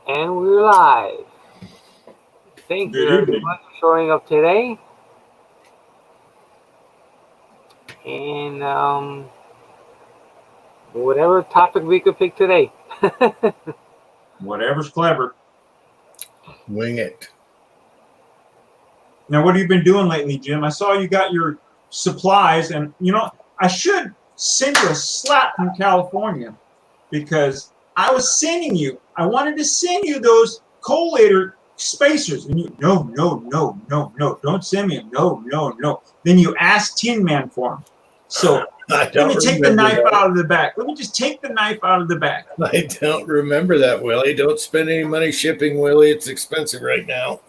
And we're live. Thank Good you everyone evening. for showing up today. And whatever topic we could pick today. Whatever's clever. Wing it. Now, what have you been doing lately, Jim? I saw you got your supplies, and I should send you a slap from California because I wanted to send you those collator spacers, and you, no, don't send me them. No. Then you asked Tin Man for them. So let me take the knife out of the back. Let me just take the knife out of the back. I don't remember that, Willie. Don't spend any money shipping, Willie. It's expensive right now.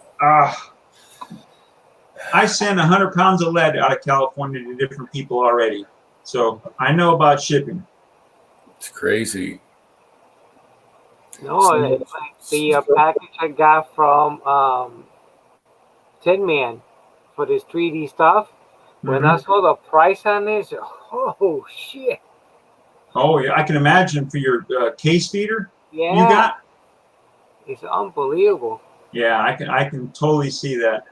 I sent 100 pounds of lead out of California to different people already. So I know about shipping. It's crazy. No, it's like the package I got from Tin Man for this 3D stuff. When I saw the price on this, oh shit! Oh yeah, I can imagine for your case feeder. Yeah, you got. It's unbelievable. Yeah, I can totally see that.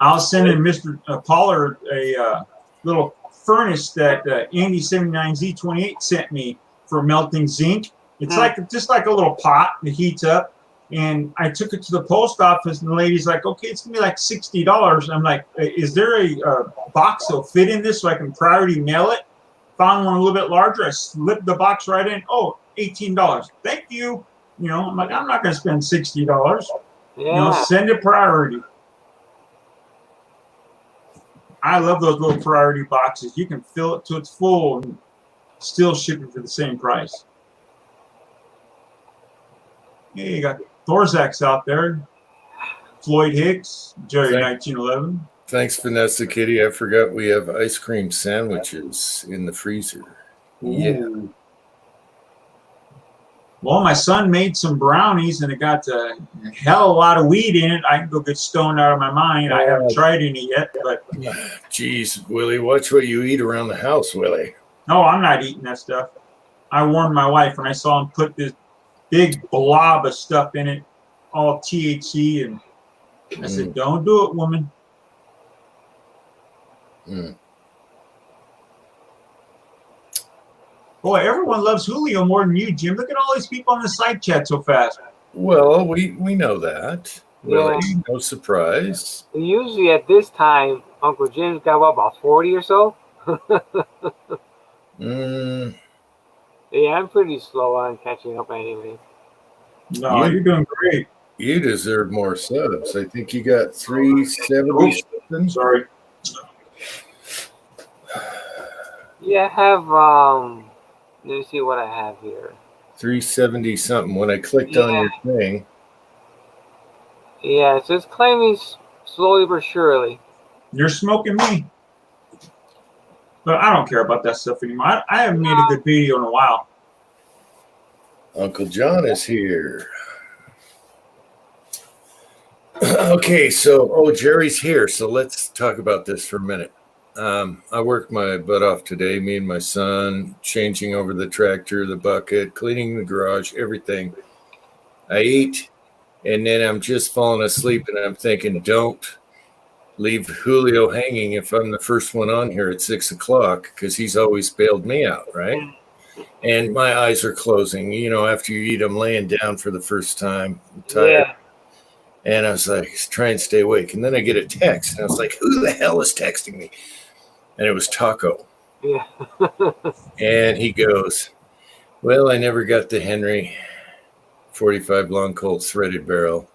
I'll send in Mr. Pollard a little furnace that Andy 79Z28 sent me for melting zinc. It's just like a little pot that heats up. And I took it to the post office, and the lady's like, "Okay, it's gonna be like $60." I'm like, "Is there a box that'll fit in this so I can priority mail it?" Found one a little bit larger. I slipped the box right in. Oh, $18. Thank you. I'm like, I'm not gonna spend $60. Yeah. Send it priority. I love those little priority boxes. You can fill it till it's full and still ship it for the same price. Yeah, you got Thorzak's out there. Floyd Hicks, Jerry 1911. Thanks, Vanessa Kitty. I forgot we have ice cream sandwiches in the freezer. Ooh. Yeah. Well, my son made some brownies, and it got a hell of a lot of weed in it. I can go get stoned out of my mind. I haven't tried any yet, but... Jeez, Willie, watch what you eat around the house, Willie. No, I'm not eating that stuff. I warned my wife when I saw him put this big blob of stuff in it, all THC, and I said, "Don't do it, woman." Boy, everyone loves Julio more than you, Jim. Look at all these people on the side chat so fast. Well, we know that. Really, no surprise. Usually at this time, Uncle Jim's got about 40 or so. Yeah, I'm pretty slow on catching up anyway. No, you're doing great. You deserve more subs. I think you got 370 something. Sorry. Yeah, I have let me see what I have here. 370 something. When I clicked on your thing. Yeah, so it's climbing slowly but surely. You're smoking me. But I don't care about that stuff anymore. I haven't made a good video in a while. Uncle John is here. Okay, so, Jerry's here. So let's talk about this for a minute. I worked my butt off today, me and my son, changing over the tractor, the bucket, cleaning the garage, everything. I ate, and then I'm just falling asleep, and I'm thinking, don't leave Julio hanging if I'm the first one on here at 6 o'clock, because he's always bailed me out, right? And my eyes are closing. After you eat, I'm laying down for the first time. I'm tired. Yeah. And I was like, try and stay awake. And then I get a text, and I was like, who the hell is texting me? And it was Taco. Yeah. And he goes, well, I never got the Henry 45 long Colt threaded barrel.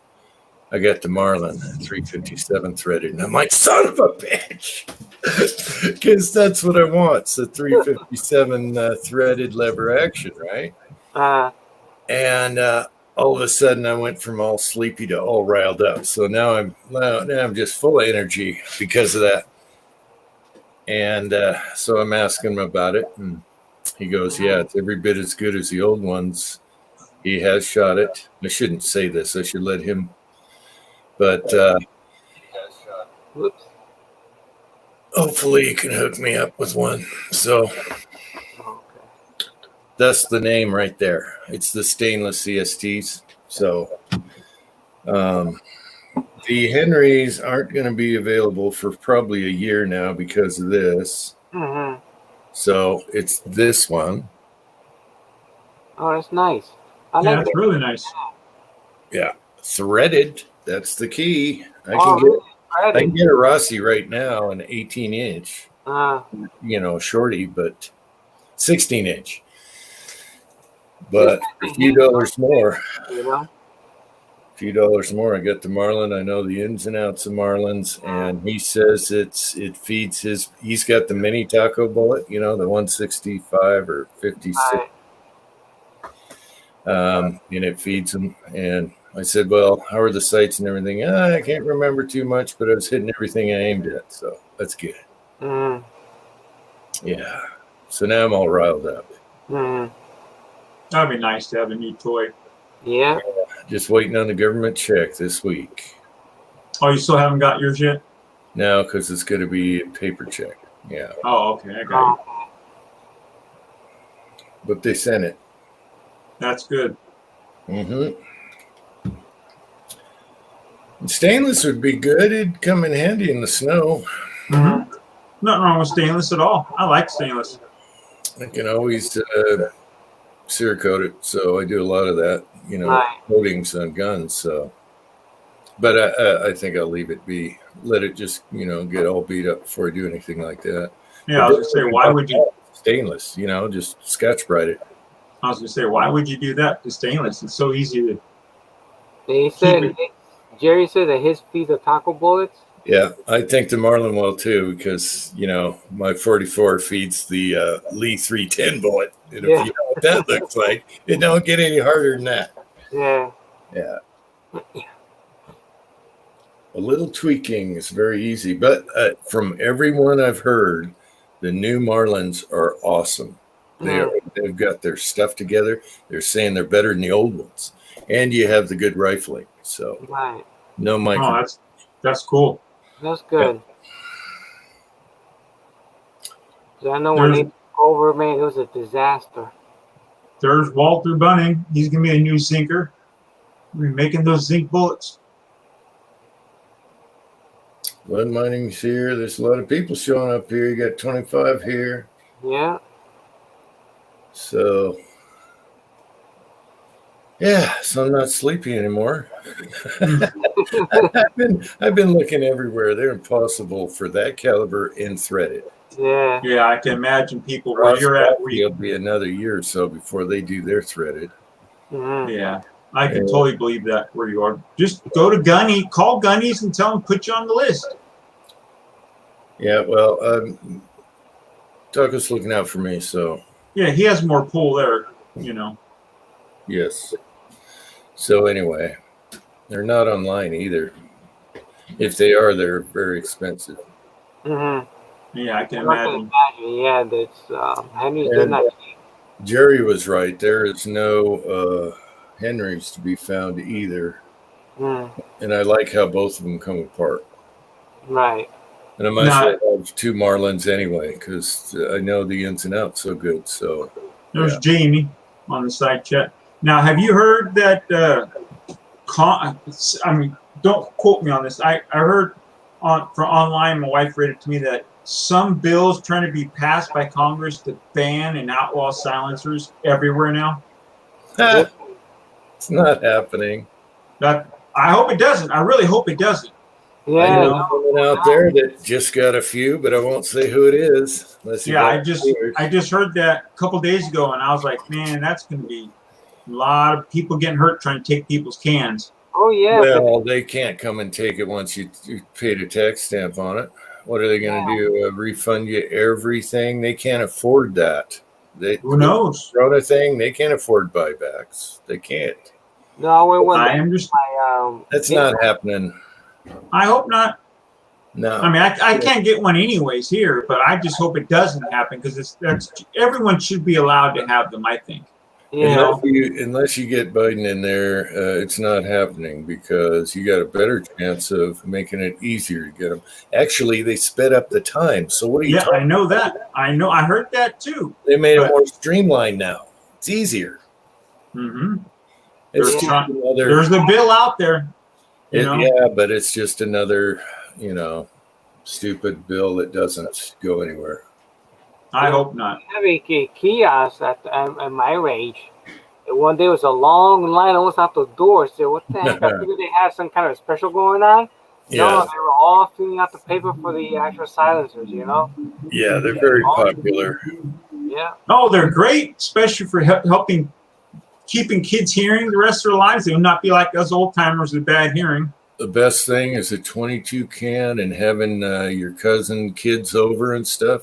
I got the Marlin 357 threaded. And I'm like, son of a bitch. Because that's what I want. It's a 357 threaded lever action, right? And all of a sudden I went from all sleepy to all riled up. So now I'm just full of energy because of that. And so I'm asking him about it. And he goes, yeah, it's every bit as good as the old ones. He has shot it. I shouldn't say this. I should let him. But hopefully you can hook me up with one. So That's the name right there. It's the stainless CSTs. So the Henrys aren't going to be available for probably a year now because of this. Mm-hmm. So it's this one. Oh, that's nice. I Yeah, like that's it. really nice. Yeah, threaded. That's the key. I Oh, can get a Rossi right now, an 18-inch, shorty, but 16-inch. But a few dollars more. You know? A few dollars more. I got the Marlin. I know the ins and outs of Marlins, and he says it feeds his. He's got the mini taco bullet, the 165 or 56. Right. And it feeds him. And I said, well, how are the sights and everything? I can't remember too much, but I was hitting everything I aimed at. So that's good. Mm-hmm. Yeah. So now I'm all riled up. Mm-hmm. That'd be nice to have a new toy. Yeah. Just waiting on the government check this week. Oh, you still haven't got yours yet? No, because it's going to be a paper check. Yeah. Oh, okay. I got you. But they sent it. That's good. Mm-hmm. Stainless would be good. It'd come in handy in the snow. Mm-hmm. Nothing wrong with stainless at all. I like stainless. I can always Cerakote it, so I do a lot of that, Right. coatings on guns. So, but I think I'll leave it be. Let it just, get all beat up before I do anything like that. Yeah, I was gonna say, why would you? Stainless, just Scotch Brite it. I was gonna say, why would you do that to stainless? It's so easy to. They said Jerry said that his feeds are taco bullets. Yeah, I think the Marlin will too, because my 44 feeds the Lee 310 bullet. And if you know what that looks like, it don't get any harder than that. Yeah. Yeah. A little tweaking is very easy, but from everyone I've heard, the new Marlins are awesome. They've got their stuff together. They're saying they're better than the old ones, and you have the good rifling. So Right. no micro. Oh, that's cool. That's good. I know when they took over, man, it was a disaster. There's Walter Bunning. He's gonna be a new zinker. We're making those zinc bullets. Lead mining's here. There's a lot of people showing up here. You got 25 here. Yeah. So, so I'm not sleepy anymore. I've been looking everywhere. They're impossible for that caliber and threaded. Yeah. Yeah, I can imagine people where you're at. It'll be another year or so before they do their threaded. Mm-hmm. Yeah, I can totally believe that where you are. Just go to Gunny, call Gunny's and tell them put you on the list. Yeah, well, Taco's looking out for me, so. Yeah, he has more pull there, Yes. So anyway, they're not online either. If they are, they're very expensive. Mm-hmm. Yeah, I can I can imagine. imagine. Yeah, that's Henry's good night. Jerry was right. There is no Henrys to be found either. Mm. And I like how both of them come apart. Right. And I might as well have two Marlins anyway, because I know the ins and outs so good. So There's Jamie on the side chat. Now, have you heard that? Don't quote me on this. I heard from online. My wife read it to me that some bills trying to be passed by Congress to ban and outlaw silencers everywhere now. It's not happening. I hope it doesn't. I really hope it doesn't. Yeah. I know someone out there that just got a few, but I won't say who it is. Yeah, I just heard that a couple days ago, and I was like, man, that's going to be a lot of people getting hurt trying to take people's cans. Oh yeah. Well, they can't come and take it once you paid a tax stamp on it. What are they going to do? Refund you everything? They can't afford that. Who knows? Corona thing, they can't afford buybacks. They can't. No, I understand. That's not happening. I hope not. No. I mean, I can't get one anyways here, but I just hope it doesn't happen because everyone should be allowed to have them. I think. Yeah. Unless you get Biden in there, it's not happening because you got a better chance of making it easier to get them. Actually, they sped up the time. So what are you? Yeah, I know that. I know. I heard that too. They made it more streamlined now. It's easier. Mm-hmm. It's There's just not- another. There's the bill out there. You know? Yeah, but it's just another, stupid bill that doesn't go anywhere. I hope not. I have a kiosk at my range. And one day was a long line almost out the door. So what the heck? I figured they had some kind of special going on. Yeah, No, they were all filling out the paper for the actual silencers, yeah, they're very popular. Yeah. Oh, they're great, especially for helping keeping kids hearing the rest of their lives. They will not be like us old timers with bad hearing. The best thing is a 22 can and having your cousin kids over and stuff.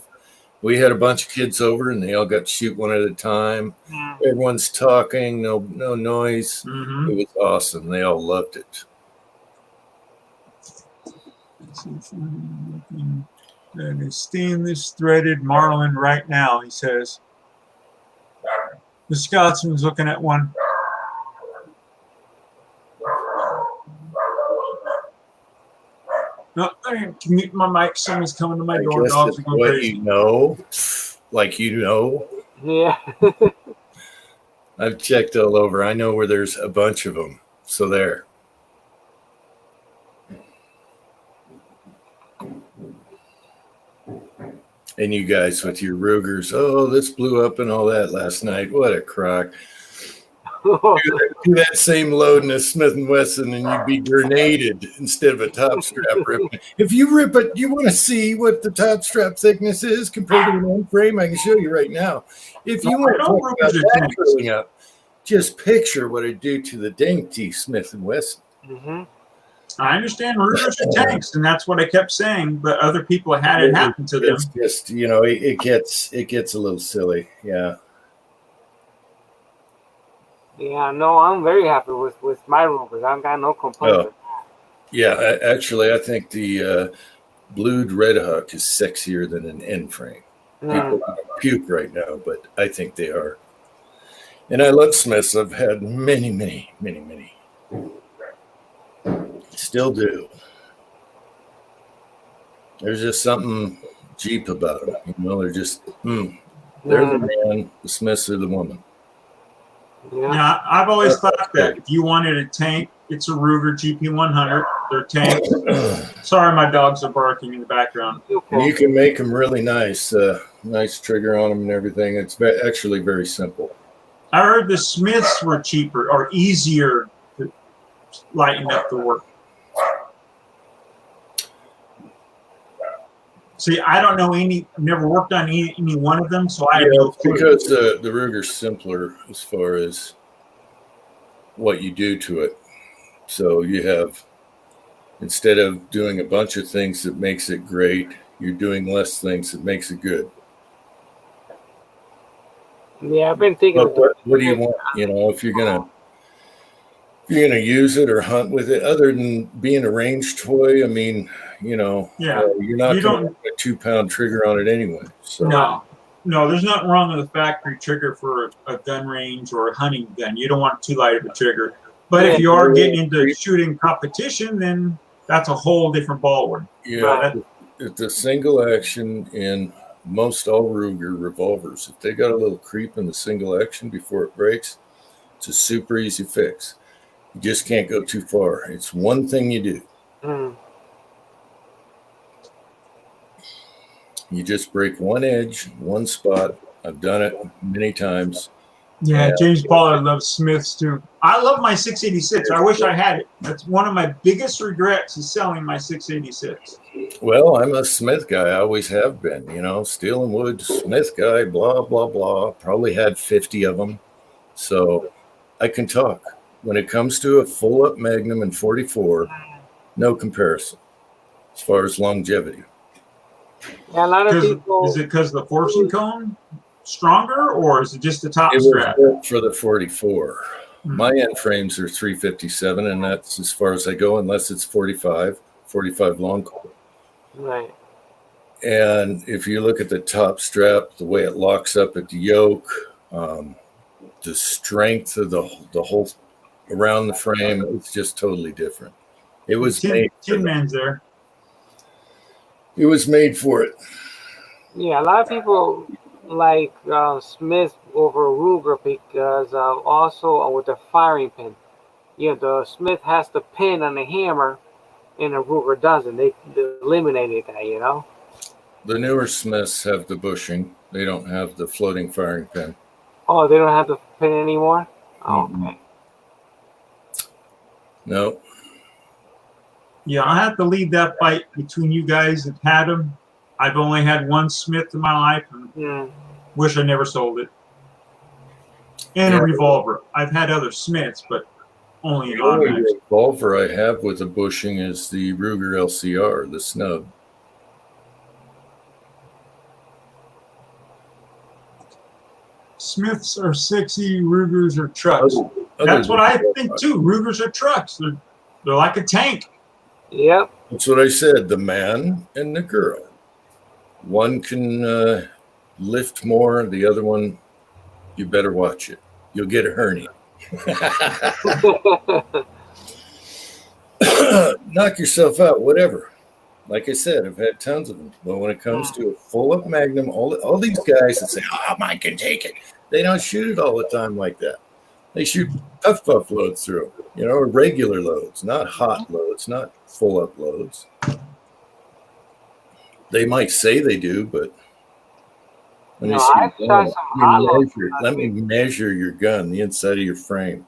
We had a bunch of kids over and they all got to shoot one at a time. Mm. Everyone's talking, no noise. Mm-hmm. It was awesome. They all loved it. That is stainless threaded Marlin right now, he says. The Scotsman's looking at one. No, I can mute my mic. Somebody's coming to my I door. guess Dogs it's are going what crazy. you know, like Yeah. I've checked all over. I know where there's a bunch of them. So there. And you guys with your Rugers, oh, this blew up and all that last night. What a crock. Do that same load in a Smith & Wesson and you'd be grenaded instead of a top strap ripping. If you rip it, you want to see what the top strap thickness is compared to an end frame? I can show you right now. If you want to talk about that curling up, just picture what it'd do to the dainty Smith & Wesson. Mm-hmm. I understand Rugers are tanks, and that's what I kept saying, but other people had it happen to them. It's just, it gets a little silly. Yeah. Yeah, no, I'm very happy with my Rugers. I've got no complaints. Yeah, actually, I think the blued Red Hawk is sexier than an end frame. People puke right now, but I think they are. And I love Smiths. I've had many, many, many, many. Still do. There's just something Jeep about them. They're just, they're the man, the Smiths are the woman. Yeah. Now, I've always thought that if you wanted a tank, it's a Ruger GP100. They're tanks. Sorry, my dogs are barking in the background. And you can make them really nice. Nice trigger on them and everything. It's actually very simple. I heard the Smiths were cheaper or easier to lighten up the work. See, I don't know I've never worked on any one of them, so I have no clue. Because the Ruger's simpler as far as what you do to it. So you have, instead of doing a bunch of things that makes it great, you're doing less things that makes it good. Yeah, I've been thinking. What do you want? If you're gonna use it or hunt with it, other than being a range toy, I mean, you're not going to put a 2-pound trigger on it anyway. So. No, there's nothing wrong with a factory trigger for a gun range or a hunting gun. You don't want too light of a trigger. But if you are getting into shooting competition, then that's a whole different ballgame. Yeah, the single action in most all Ruger revolvers, if they got a little creep in the single action before it breaks, it's a super easy fix. You just can't go too far. It's one thing you do. You just break one edge, one spot. I've done it many times. Yeah, James Pollard loves Smiths too. I love my 686. I wish I had it. That's one of my biggest regrets is selling my 686. Well, I'm a Smith guy. I always have been, Steel and Wood, Smith guy, blah, blah, blah. Probably had 50 of them. So I can talk. When it comes to a full-up Magnum and 44, no comparison as far as longevity. Yeah, a lot of people. Is it because the forcing cone stronger, or is it just the top it strap? Was for the 44. My end frames are 357, and that's as far as I go, unless it's 45 long colt. Right. And if you look at the top strap, the way it locks up at the yoke, the strength of the whole around the frame, it's just totally different. It was made. Tin Man's there. It was made for it. Yeah, a lot of people like Smith over Ruger because also with the firing pin. You know, the Smith has the pin on the hammer, and the Ruger doesn't. They eliminated that. You know. The newer Smiths have the bushing. They don't have the floating firing pin. Oh, they don't have the pin anymore. Oh, Mhm. okay. No. Yeah, I have to leave that fight between you guys that had them. I've only had one Smith in my life, and Mm. wish I never sold it. And Yeah. a revolver. I've had other Smiths, but only in The only automatics. revolver I have with a bushing is the Ruger LCR, the snub. Smiths are sexy, Rugers are trucks. Other That's what than I that, think too. Rugers are trucks. They're like a tank. Yep. That's what I said. The man and the girl. One can lift more. The other one, you better watch it. You'll get a hernia. Knock yourself out, whatever. Like I said, I've had tons of them. But when it comes to a full-up Magnum, all these guys that say, "Oh, mine can take it," they don't shoot it all the time like that. They shoot puff loads through, or regular loads, not hot loads, not full-up loads. They might say they do, but when No, you see I've shot some hot loads. let me measure your gun, the inside of your frame.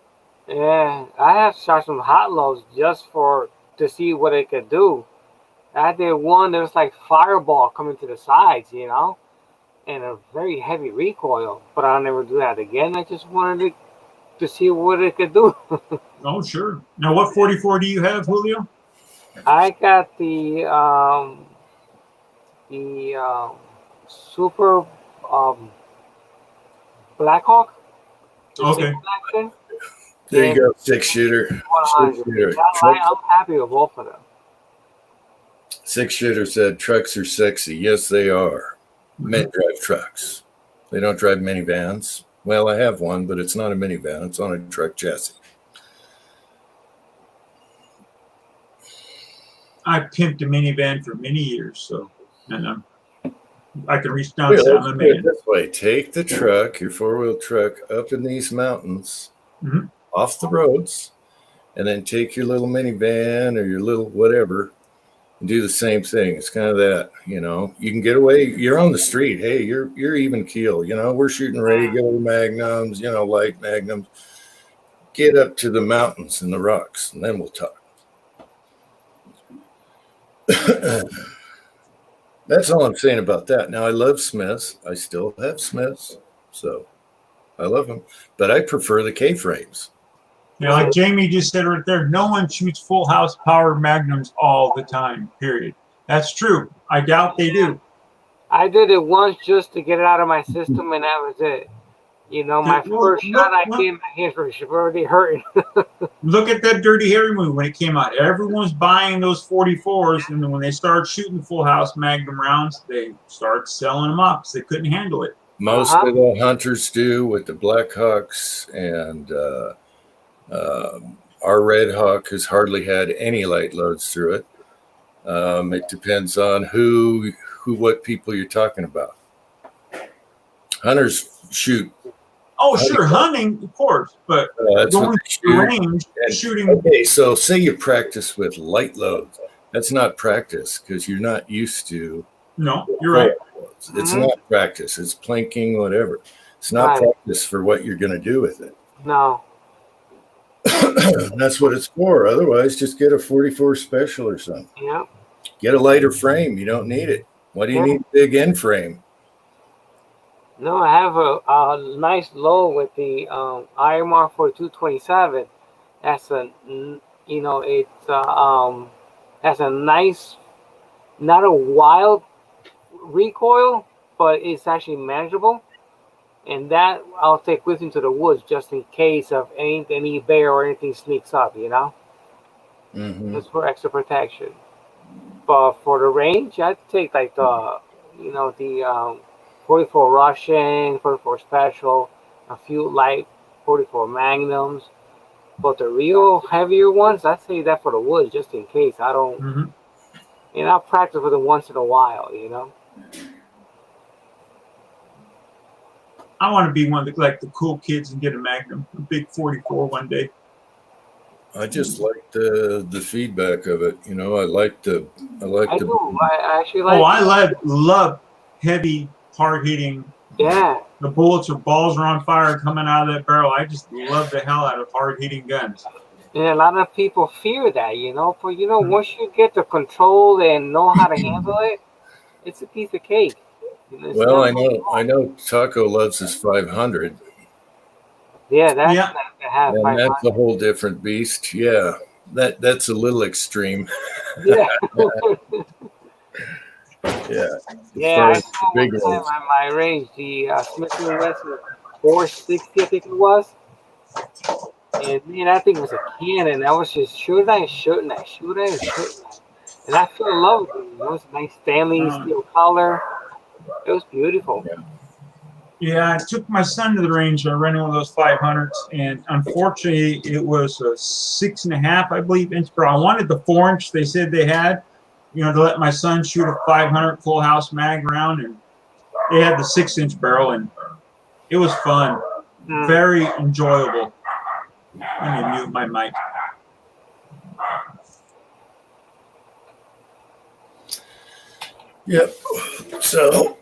Yeah, I have shot some hot loads just to see what it could do. I did one that was like fireball coming to the sides, and a very heavy recoil. But I'll never do that again. I just wanted to see what it could do. Oh, sure. Now, what 44 do you have, Julio? I got the Super Blackhawk. The Okay. single action. There and you go, six-shooter. 100. Six-shooter. I'm happy with both of them. Six-shooter said trucks are sexy. Yes, they are. Men drive trucks. They don't drive minivans. Well, I have one, but it's not a minivan. It's on a truck chassis. I pimped a minivan for many years, and I can reach down and say I'm a man. This way, take the truck, your four-wheel truck, up in these mountains, off the roads, and then take your little minivan or your little whatever and do the same thing. It's kind of that, you can get away. You're on the street. Hey, you're even keel. We're shooting regular magnums, light magnums. Get up to the mountains and the rocks, and then we'll talk. That's all I'm saying about that. Now, I love Smiths. I still have Smiths, so I love them. But I prefer the K-frames. Like Jamie just said right there, no one shoots full house power magnums all the time, period. That's true. I doubt they do. I did it once just to get it out of my system, and that was it. My first shot, my hands were already hurting. Look at that Dirty Harry movie when it came out. Everyone's buying those 44s, and then when they started shooting full house magnum rounds, they started selling them up because they couldn't handle it. Most of the hunters do with the Blackhawks, and our Red Hawk has hardly had any light loads through it. It depends on what people you're talking about. Hunters shoot. Oh, sure, hunting, of course, but going to range, shooting. Okay, so say you practice with light loads. That's not practice because you're not used to. No, you're right. Loads. It's not practice. It's planking, whatever. It's not practice for what you're going to do with it. No. That's what it's for. Otherwise, just get a 44 special or something. Yeah. Get a lighter frame. You don't need it. Why do you need a big end frame? No, I have a nice load with the IMR 4227. That's it has a nice, not a wild recoil, but it's actually manageable. And that I'll take with me to the woods just in case of any bear or anything sneaks up, Just for extra protection. But for the range, I'd take like the 44 Russian, 44 Special, a few light 44 Magnums. But the real heavier ones, I'd say that for the woods just in case. I don't, I'll practice with them once in a while, I want to be one of the cool kids and get a Magnum, a big 44 one day. I just like the feedback of it. You know, I like I the do. I actually like. Oh, I love heavy, hard hitting. Yeah. The bullets or balls are on fire coming out of that barrel. I just love the hell out of hard hitting guns. And a lot of people fear that, but once you get the control and know how to handle it, it's a piece of cake. It's well, not I know Taco loves his 500, Yeah, that's Yeah. nice to have. and that's a whole different beast. Yeah, that's a little extreme. Yeah. Yeah. Yeah, I As saw far as the big one time ones. on my range the Smith & Wesson 460, I think it was. And man, that thing was a cannon. I was just shooting and shooting and shooting and shooting. And I fell in love with it. It was a nice Stanley steel color. It was beautiful. Yeah, I took my son to the range. I rented one of those 500s, and unfortunately, it was a 6.5, I believe, inch barrel. I wanted the 4-inch they said they had, to let my son shoot a 500 full house mag round, and they had the 6-inch barrel, and it was fun, very enjoyable. Let me mute my mic. Yep. So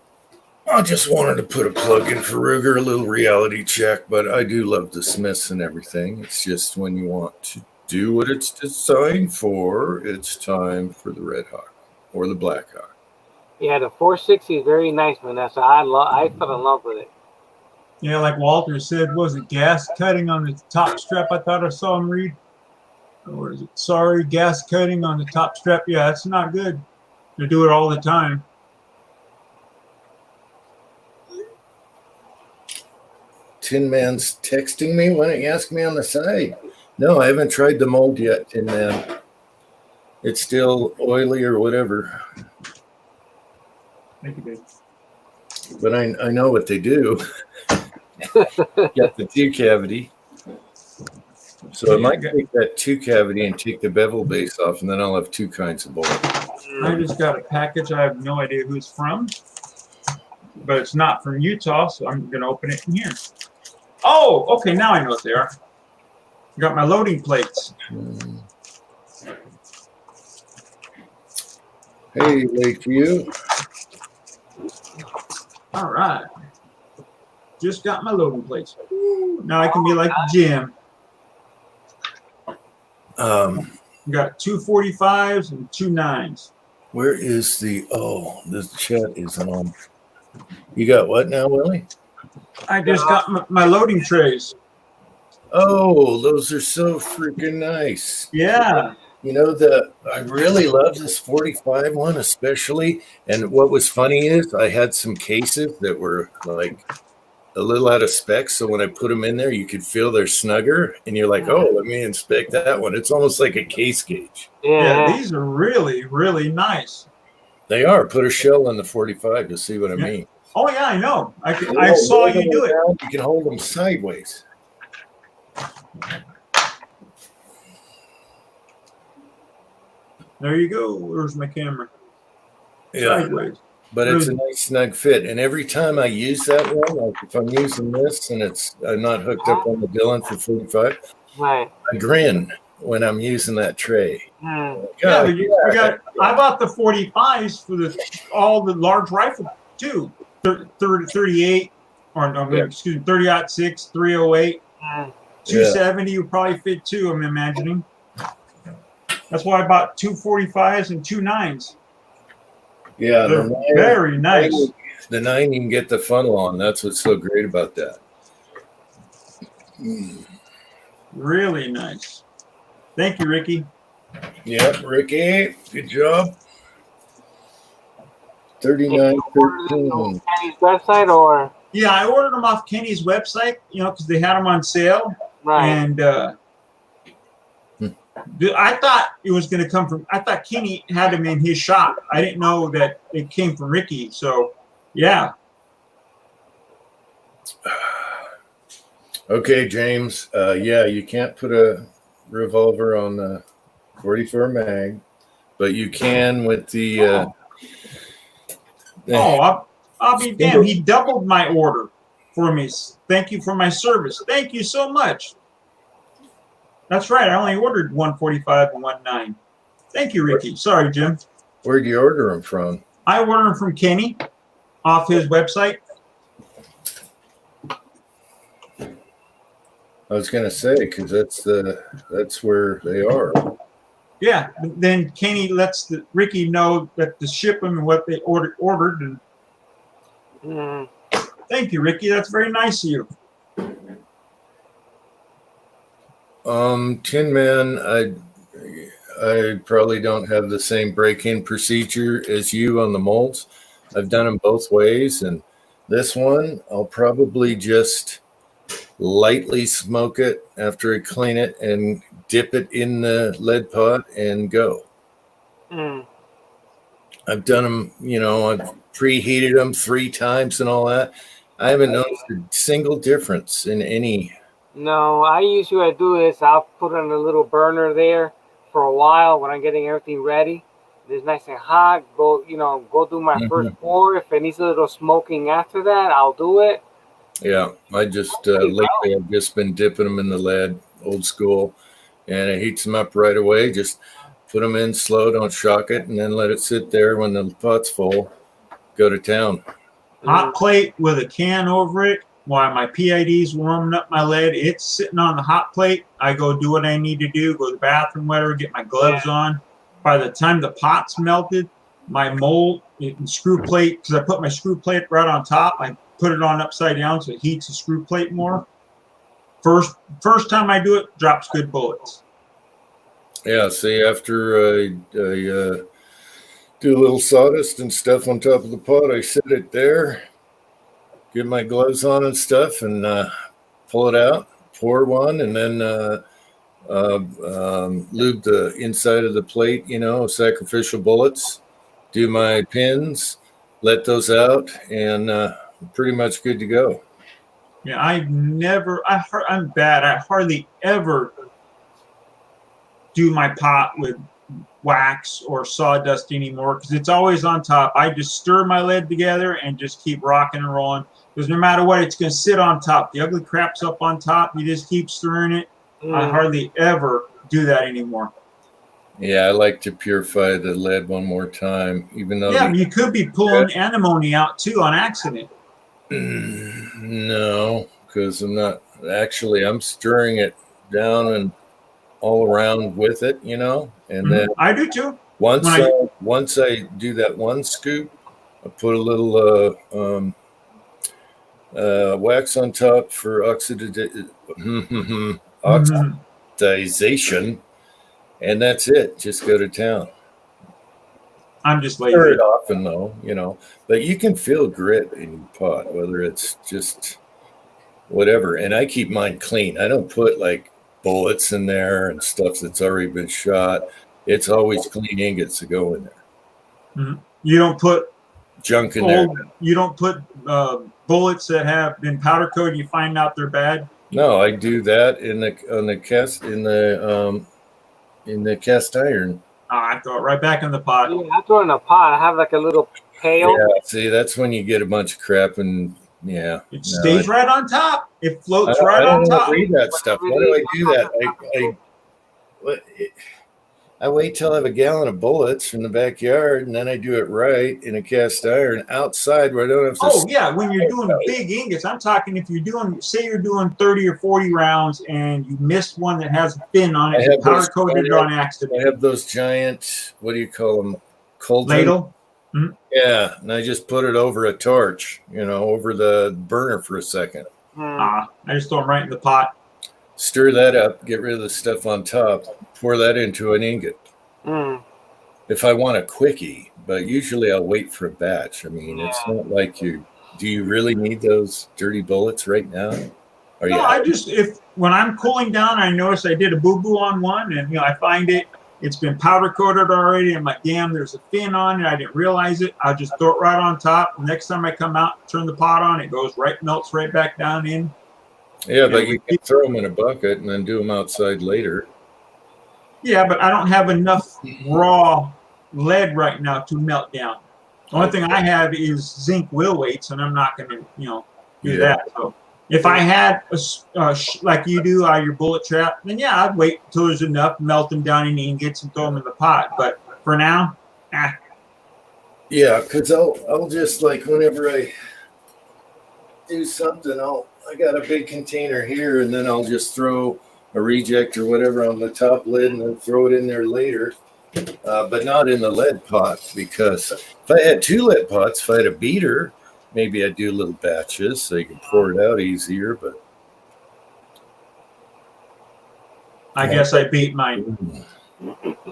I just wanted to put a plug in for Ruger, a little reality check, but I do love the Smiths and everything. It's just when you want to do what it's designed for, it's time for the Red Hawk or the Black Hawk. Yeah, the 460 is very nice, Vanessa. I fell in love with it. Yeah, like Walter said, was it gas cutting on the top strap? I thought I saw him read. Or is it, sorry, gas cutting on the top strap? Yeah, that's not good. They do it all the time. Tin Man's texting me. Why don't you ask me on the side? No, I haven't tried the mold yet, Tin Man. It's still oily or whatever. Thank you, babe. But I know what they do. Got the 2 cavity. So I might take that 2 cavity and take the bevel base off, and then I'll have 2 kinds of bullet. I just got a package. I have no idea who it's from, but it's not from Utah, so I'm going to open it in here. Oh, okay. Now I know what they are. I got my loading plates. Hey, Lakeview. All right. Just got my loading plates. Now I can be like Jim. Got 2 45s and 2 9s. Where is the chat is on. You got what now, Willie? I just got my loading trays. Oh, those are so freaking nice. Yeah. I really love this 45 one especially. And what was funny is I had some cases that were like a little out of spec. So when I put them in there, you could feel they're snugger. And you're like, oh, let me inspect that one. It's almost like a case gauge. Yeah, these are really, really nice. They are. Put a shell on the 45 to see what I mean. Oh, yeah, I know. I saw you do it. You can hold them sideways. There you go. Where's my camera? Yeah. Sideways. But it's a nice snug fit. And every time I use that one, like if I'm using this and I'm not hooked up on the Dillon for 45, right. I grin when I'm using that tray. Yeah, I bought the 45s for all the large rifle too. 38 or no, excuse me, 30-06, 308, 270 would probably fit too. I'm imagining. That's why I bought 2 45s and 2 9s. Yeah, they're very nice. The 9 you can get the funnel on. That's what's so great about that. Really nice. Thank you, Ricky. Yep, Ricky. Good job. 39.13. Kenny's website or? Yeah, I ordered them off Kenny's website, because they had them on sale. Right. And I thought it was going to come from, I thought Kenny had them in his shop. I didn't know that it came from Ricky. So, yeah. Okay, James. You can't put a revolver on the 44 mag, but you can with the. I'll be damned. He doubled my order. for me. Thank you for my service. Thank you so much. That's right. I only ordered 145 and 19. Thank you, Ricky. Sorry, Jim. Where'd you order them from? I ordered them from Kenny off his website. I was gonna say because that's where they are. Yeah. Then Kenny lets Ricky know that to ship them and what they ordered. And Mm. thank you, Ricky. That's very nice of you. Tin Man, I probably don't have the same break-in procedure as you on the molds. I've done them both ways, and this one I'll probably just lightly smoke it after I clean it and dip it in the lead pot and go. Mm. I've done them, I've preheated them 3 times and all that. I haven't noticed a single difference in any. No, I usually do is I'll put on a little burner there for a while when I'm getting everything ready. It's nice and hot. Go do my first pour. If it needs a little smoking after that, I'll do it. Yeah, I just lately I've just been dipping them in the lead, old school, and it heats them up right away. Just put them in slow, don't shock it, and then let it sit there. When the pot's full, go to town. Hot plate with a can over it while my PID's warming up my lead. It's sitting on the hot plate. I go do what I need to do, go to the bathroom, whatever, get my gloves on. By the time the pot's melted, my mold and screw plate, because I put my screw plate right on top, I put it on upside down so it heats the screw plate more. First time I do it, drops good bullets. Yeah, see, after I do a little sawdust and stuff on top of the pot, I set it there, get my gloves on and stuff, and pull it out, pour one, and then lube the inside of the plate, sacrificial bullets, do my pins, let those out, and pretty much good to go. Yeah, I'm bad. I hardly ever do my pot with wax or sawdust anymore because it's always on top. I just stir my lead together and just keep rocking and rolling because no matter what, it's going to sit on top. The ugly crap's up on top. You just keep stirring it. I hardly ever do that anymore. Yeah, I like to purify the lead one more time, even though. Yeah, you could be pulling antimony out too on accident. No, because I'm stirring it down and all around with it, and then I do too. Once I do that one scoop, I put a little wax on top for oxidization, and that's it. Just go to town. I'm just lazy. Stir it often though, but you can feel grit in your pot, whether it's just whatever. And I keep mine clean. I don't put like bullets in there and stuff that's already been shot. It's always clean ingots to go in there. Mm-hmm. You don't put junk in there. You don't put bullets that have been powder coated. You find out they're bad. No, I do that in the cast iron. I throw it right back in the pot. Yeah, I throw it in a pot. I have like a little pail. Yeah, see, that's when you get a bunch of crap and it stays right on top. It floats right on top. I don't read that stuff. Why do I do that? I wait till I have a gallon of bullets from the backyard, and then I do it right in a cast iron outside where I don't have to. Oh yeah, when you're doing big ingots, I'm talking if you're doing, say you're doing 30 or 40 rounds, and you missed one that has a fin on it, powder coated on accident. I have those giant, what do you call them? Cold ladle. Mm-hmm. Yeah, and I just put it over a torch, over the burner for a second. I just throw them right in the pot. Stir that up, get rid of the stuff on top, pour that into an ingot. If I want a quickie, but usually I'll wait for a batch. I mean, it's not like do you really need those dirty bullets right now? No, when I'm cooling down, I notice I did a boo-boo on one, and I find it's been powder coated already. I'm like, damn, there's a fin on it. I didn't realize it. I'll just throw it right on top. Next time I come out, turn the pot on, it melts right back down in. Yeah, but you can throw them in a bucket and then do them outside later. Yeah, but I don't have enough raw lead right now to melt down. The only thing I have is zinc will weights, and I'm not going to, do that. So if I had like you do out of your bullet trap, then yeah, I'd wait until there's enough, melt them down in ingots, and throw them in the pot. But for now, Yeah, because I'll just like whenever I do something, I got a big container here, and then I'll just throw a reject or whatever on the top lid, and then throw it in there later. But not in the lead pot, because if I had 2 lead pots, if I had a beater, maybe I'd do little batches so you can pour it out easier. But I guess I beat mine.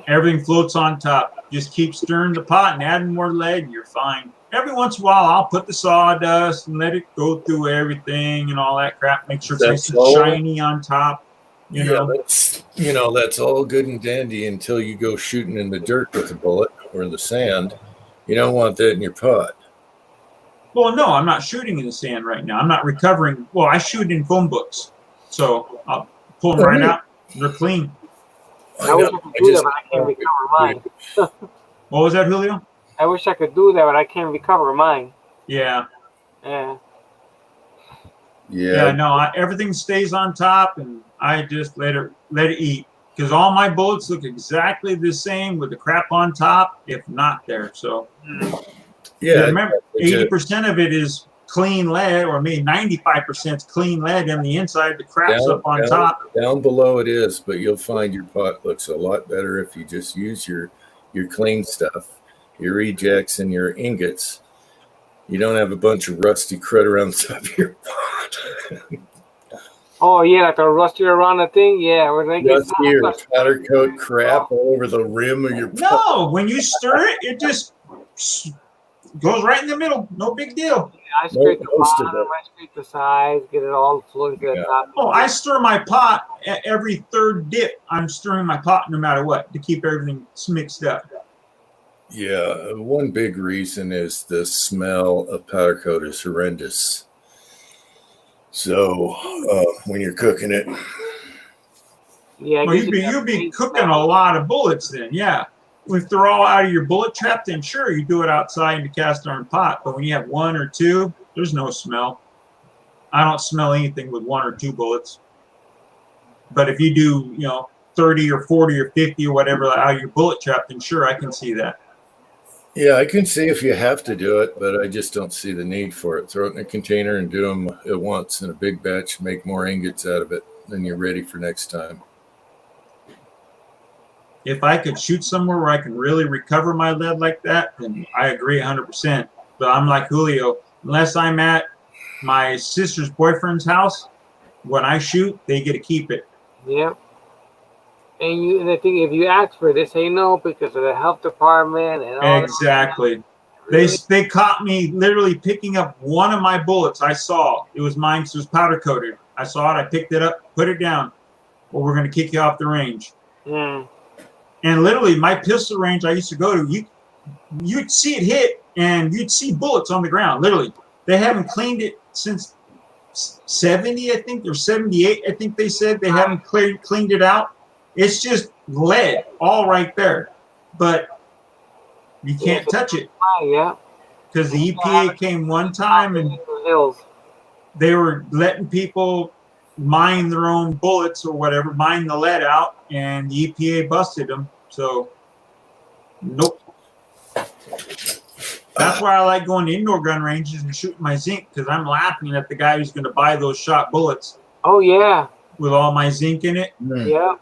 Everything floats on top. Just keep stirring the pot and adding more lead, and you're fine. Every once in a while, I'll put the sawdust and let it go through everything and all that crap. Make sure it's nice and shiny on top. You know, that's all good and dandy until you go shooting in the dirt with a bullet or the sand. You don't want that in your pot. Well, no, I'm not shooting in the sand right now. I'm not recovering. Well, I shoot in phone books, so I'll pull them right out. They're clean. I wish I could do that, but I can't recover mine. What was that, Julio? I wish I could do that, but I can't recover mine. Yeah. Yeah. Yeah. No, everything stays on top, and I just let it eat, because all my bullets look exactly the same with the crap on top, if not there. So yeah, remember, 80% of it is clean lead, or maybe 95% is clean lead on the inside. The crap's up on top. Down below it is, but you'll find your pot looks a lot better if you just use your clean stuff, your rejects and your ingots. You don't have a bunch of rusty crud around the top of your pot. Oh yeah, like a rusty around the thing. Yeah, rusty or powder coat crap all over the rim of your pot. No, when you stir it, it just goes right in the middle. No big deal. Yeah, I scrape the bottom, I scrape the sides, get it all flowing to the top. Oh, I stir my pot every third dip. I'm stirring my pot no matter what to keep everything mixed up. Yeah, one big reason is the smell of powder coat is horrendous. So when you're cooking it, yeah, well, you'd be cooking a lot of bullets then. Yeah, if they're all out of your bullet trap, then sure, you do it outside in the cast iron pot. But when you have 1 or 2, there's no smell. I don't smell anything with 1 or 2 bullets. But if you do, 30 or 40 or 50 or whatever out of your bullet trap, then sure, I can see that. Yeah, I can see if you have to do it, but I just don't see the need for it. Throw it in a container and do them at once in a big batch, make more ingots out of it, then you're ready for next time. If I could shoot somewhere where I can really recover my lead like that, then I agree 100%. But I'm like Julio, unless I'm at my sister's boyfriend's house, when I shoot, they get to keep it. Yep. And I think if you ask for it, they say no because of the health department and all exactly. That. They caught me literally picking up one of my bullets. I saw it was mine, so it was powder coated. I saw it. I picked it up, put it down. Well, we're going to kick you off the range. Mm. And literally, my pistol range I used to go to, you'd see it hit, and you'd see bullets on the ground. Literally, they haven't cleaned it since 70, I think, or 78. I think they said they haven't cleaned it out. It's just lead all right there, but you can't touch it. Yeah. Because the EPA came one time and they were letting people mine their own bullets or whatever, mine the lead out, and the EPA busted them. So, nope. That's why I like going to indoor gun ranges and shooting my zinc, because I'm laughing at the guy who's going to buy those shot bullets. Oh, yeah. With all my zinc in it. Yeah.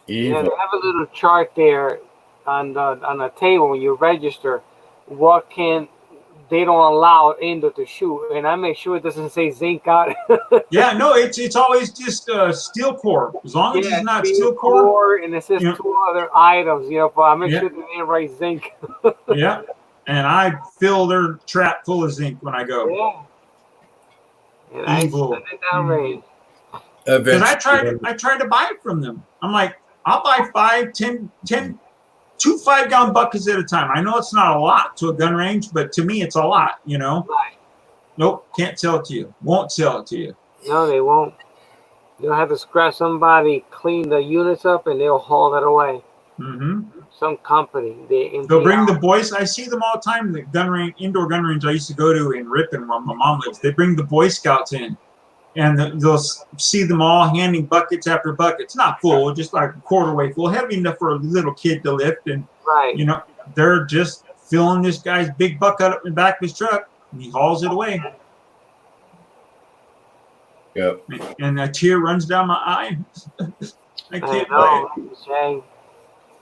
Yeah, they have a little chart there on the table when you register. What they don't allow indoor to shoot, and I make sure it doesn't say zinc out. Yeah, no, it's always just steel core. As long as it's not steel core, and it says 2 other items. But I make sure they didn't write zinc. Yeah, and I fill their trap full of zinc when I go. Yeah, and evil. I send it down range. Because I tried to buy it from them. I'm like, I'll buy 5, 10, 2 5-gallon buckets at a time. I know it's not a lot to a gun range, but to me, it's a lot, Right. Nope, can't sell it to you. Won't sell it to you. No, they won't. You'll have to scratch somebody, clean the units up, and they'll haul that away. Mm-hmm. some company. They'll bring the boys. I see them all the time. The gun range, indoor gun range I used to go to in Ripon, where my mom lives. They bring the Boy Scouts in, and they'll see them all handing buckets after buckets. Not full, just like a quarter way full, heavy enough for a little kid to lift. And right. you know, they're just filling this guy's big bucket up in the back of his truck, and he hauls it away. Yep. And a tear runs down my eye. I can't know.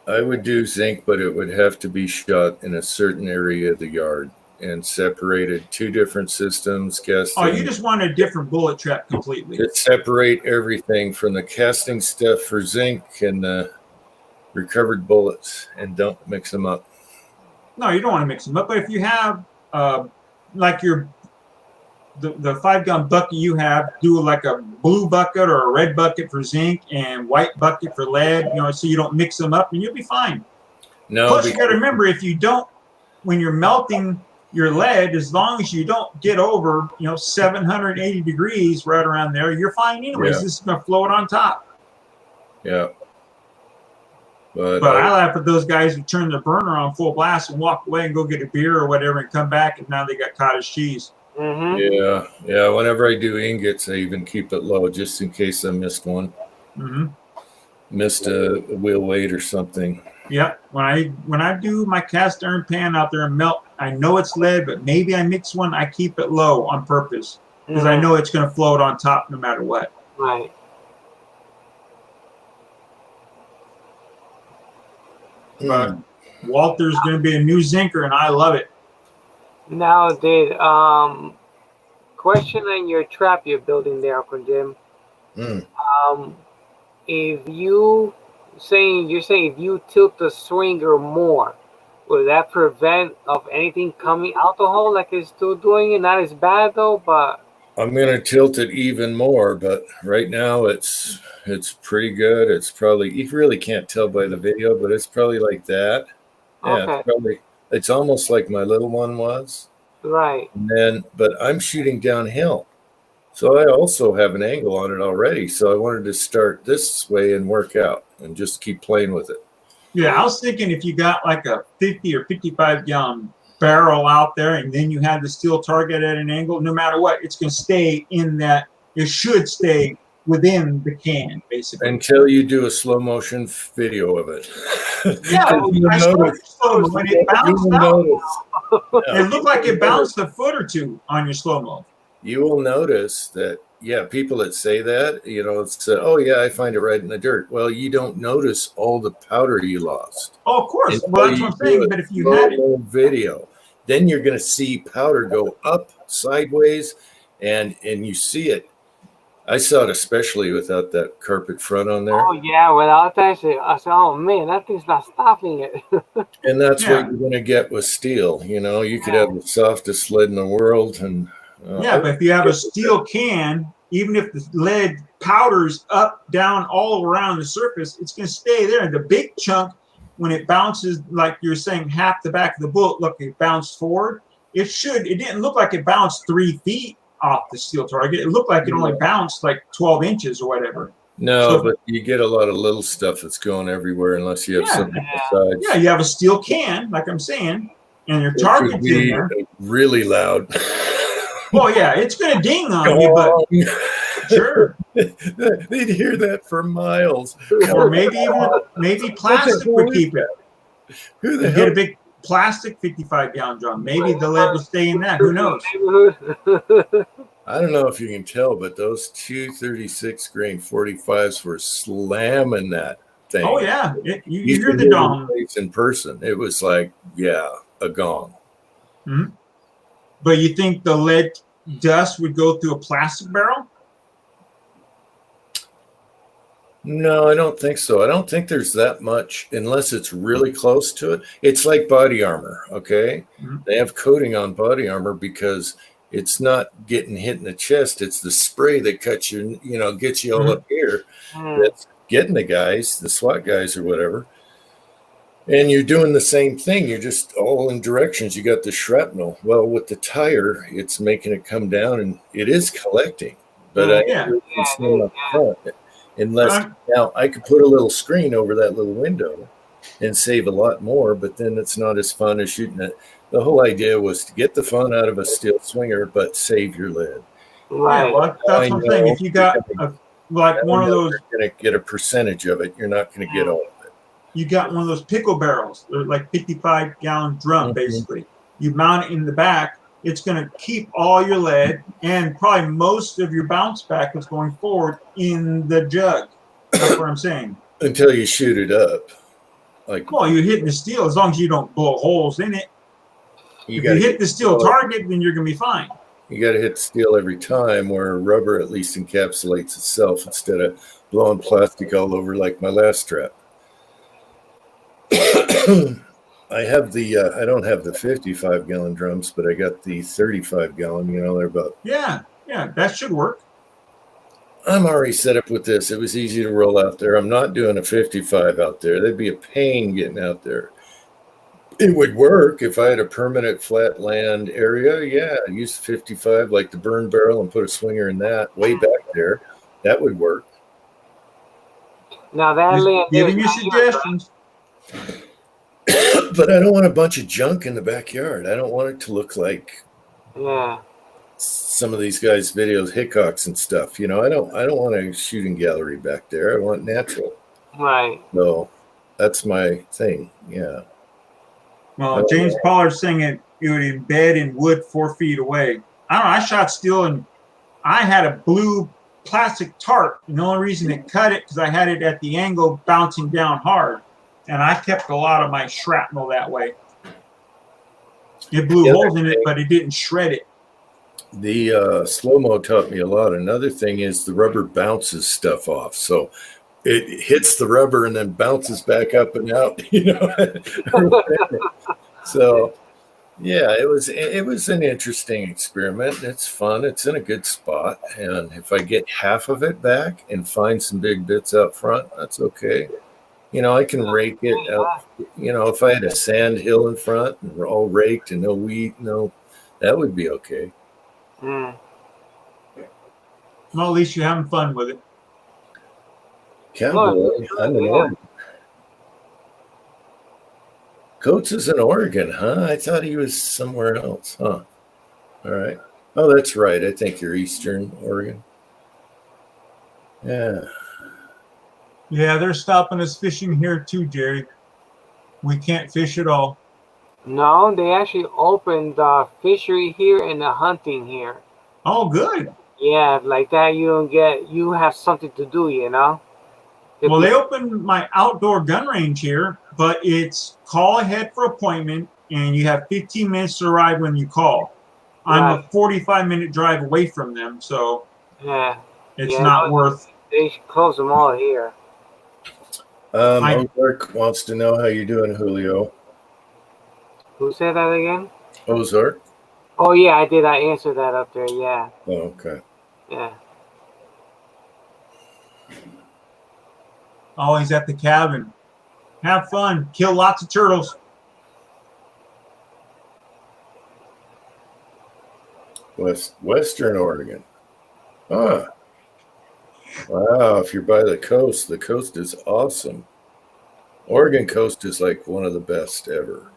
I would do zinc, but it would have to be shot in a certain area of the yard and separated two different systems. Casting. Oh, you just want a different bullet trap completely. Just separate everything from the casting stuff for zinc and the recovered bullets, and don't mix them up. No, you don't want to mix them up. But if you have, like the 5-gun bucket you have, do like a blue bucket or a red bucket for zinc and white bucket for lead, you know, so you don't mix them up, and you'll be fine. No. Plus, you got to remember, if you don't, when you're melting your lead, as long as you don't get over, 780 degrees, right around there, you're fine anyways. Yeah. This is going to float on top. Yeah. But I laugh at those guys who turn their burner on full blast and walk away and go get a beer or whatever and come back, and now they got cottage cheese. Mm-hmm. Yeah. Whenever I do ingots, I even keep it low just in case I missed one. Mm-hmm. Missed a wheel weight or something. Yep. When I do my cast iron pan out there and melt, I know it's lead, but maybe I mix one. I keep it low on purpose because I know it's going to float on top no matter what. Right. But Walther's going to be a new zinker, and I love it. Now, question on your trap you're building there, Uncle Jim. If you're saying if you tilt the swinger more, will that prevent of anything coming out the hole like it's still doing it? Not as bad though, but I'm gonna tilt it even more, but right now it's pretty good. It's probably, you really can't tell by the video, but it's probably like that. Yeah, okay. it's almost like my little one was. Right. And then, but I'm shooting downhill. So I also have an angle on it already. So I wanted to start this way and work out and just keep playing with it. Yeah, I was thinking if you got like a 50 or 55 gallon barrel out there and then you had the steel target at an angle, no matter what, it's going to stay in that. It should stay within the can, basically. Until you do a slow motion video of it. Yeah, I saw it slow when it bounced out. It looked like it bounced a foot or two on your slow-mo. You will notice that, people that say that, it's, oh, yeah, I find it right in the dirt. Well, you don't notice all the powder you lost. Oh, of course. Well, that's what I'm saying. But if you had it, video, then you're going to see powder go up, sideways, and you see it. I saw it especially without that carpet front on there. Oh, yeah, without that shit. I said, oh, man, that thing's not stopping it. And that's what you're going to get with steel. You could have the softest lead in the world. And but if you have a steel can, even if the lead powders up, down, all around the surface, it's going to stay there. And the big chunk, when it bounces, like you're saying, half the back of the bullet, look, it bounced forward. It didn't look like it bounced 3 feet off the steel target. It looked like it only bounced like 12 inches or whatever. No, but you get a lot of little stuff that's going everywhere unless you have something besides. Yeah, you have a steel can, like I'm saying, and your target's in there. Really loud. Well, yeah, it's going to ding on you, but sure. They'd hear that for miles. Or maybe plastic would keep it. Who the hell? Get a big plastic 55-gallon drum. Maybe the lead will stay in that. Who knows? I don't know if you can tell, but those 236 grain 45s were slamming that thing. Oh, yeah. You hear the dong. In person. It was like, a gong. Mm-hmm. But you think the lead dust would go through a plastic barrel? No, I don't think so. I don't think there's that much unless it's really close to it. It's like body armor, okay? Mm-hmm. They have coating on body armor because it's not getting hit in the chest. It's the spray that cuts you, gets you all up here. That's getting the guys, the SWAT guys or whatever. And you're doing the same thing. You're just all in directions. You got the shrapnel. Well, with the tire, it's making it come down, and it is collecting. But Unless now I could put a little screen over that little window, and save a lot more, but then it's not as fun as shooting it. The whole idea was to get the fun out of a steel swinger, but save your lead. Yeah, Right. well, that's what I'm saying. If you got like one of those, you're going to get a percentage of it. You're not going to get all of it. you got one of those pickle barrels, they're like 55-gallon drum, Mhm. basically. You mount it in the back. It's going to keep all your lead and probably most of your bounce back is going forward in the jug. That's what I'm saying. Until you shoot it up. Like, Well, you're hitting the steel as long as you don't blow holes in it. you If got you to hit the steel target, then you're going to be fine. You got to hit steel every time, where rubber at least encapsulates itself instead of blowing plastic all over like my last strap. I have the I don't have the 55-gallon drums, but I got the 35-gallon. You know, they're about. Yeah, that should work. I'm already set up with this. It was easy to roll out there. I'm not doing a 55 out there. That'd be a pain getting out there. It would work if I had a permanent flat land area. Yeah, use 55 like the burn barrel and put a swinger in that way back there. That would work. Now that Just land giving you there's not yours, suggestions. But I don't want a bunch of junk in the backyard. I don't want it to look like Yeah. some of these guys' videos, Hickox and stuff. You know, I don't want a shooting gallery back there. I want natural. Right. So that's my thing. Yeah. Well, James Pollard's saying it would embed in wood 4 feet away. I don't know. I shot steel and I had a blue plastic tarp. And the only reason it cut it because I had it at the angle bouncing down hard. And I kept a lot of my shrapnel that way. It blew holes in it, but it didn't shred it. The slow-mo taught me a lot. Another thing is the rubber bounces stuff off. So it hits the rubber and then bounces back up and out, you know. So yeah, it was an interesting experiment. It's fun. It's in a good spot. And if I get half of it back and find some big bits out front, that's okay. You know, I can rake it out. You know, if I had a sand hill in front and we're all raked and no weed, that would be okay. Mm. Well, at least you're having fun with it. Cowboy, I'm in Oregon. Coates is in Oregon, huh? I thought he was somewhere else, huh? All right. Oh, that's right. I think you're Eastern Oregon. Yeah. Yeah, they're stopping us fishing here too, Jerry. We can't fish at all. No, they actually opened the fishery here and the hunting here. Oh, good. Yeah, like that you have something to do, you know? Well, they opened my outdoor gun range here, but it's call ahead for appointment, and you have 15 minutes to arrive when you call. I'm a 45-minute drive away from them, so yeah, it's not worth. They should close them all here. Ozark wants to know how you doing, Julio. Who said that again? Ozark? Oh, yeah, I did. I answered that up there, yeah. Oh, okay. Yeah. Oh, he's at the cabin. Have fun. Kill lots of turtles. Western Oregon. Huh. Wow, if you're by the coast is awesome. Oregon coast is like one of the best ever.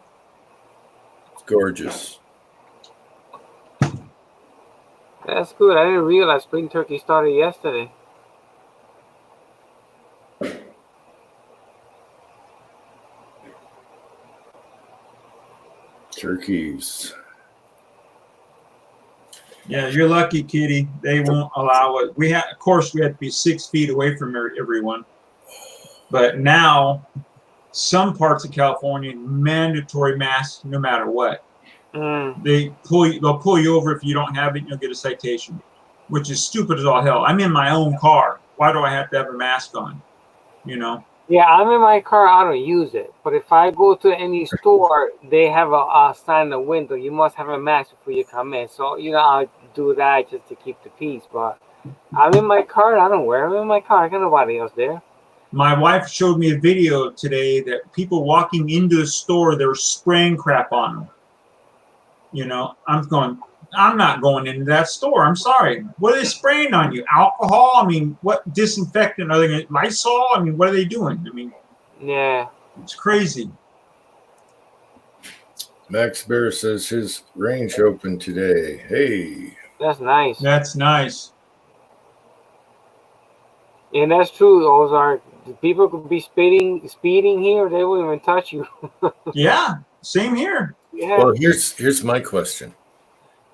It's gorgeous. That's good. I didn't realize spring turkey started yesterday. Turkeys. Yeah, you're lucky, Kitty. They won't allow it. Of course, we had to be 6 feet away from everyone. But now, some parts of California, mandatory masks no matter what. Mm. They'll pull you over if you don't have it, and you'll get a citation, which is stupid as all hell. I'm in my own car. Why do I have to have a mask on? You know? Yeah, I'm in my car. I don't use it. But if I go to any store, they have a sign in the window. You must have a mask before you come in. So, I do that just to keep the peace. But I'm in my car. I don't wear them in my car. I got nobody else there. My wife showed me a video today that people walking into the store, they were spraying crap on them. I'm not going into that store. I'm sorry. What are they spraying on you? Alcohol? I mean, what disinfectant? Are they going to Lysol? I mean, what are they doing? I mean, yeah. It's crazy. Max Bear says his range opened today. Hey. That's nice. That's nice. And that's true, Ozark. People could be speeding here, they won't even touch you. Yeah, same here. Yeah. Well, here's my question.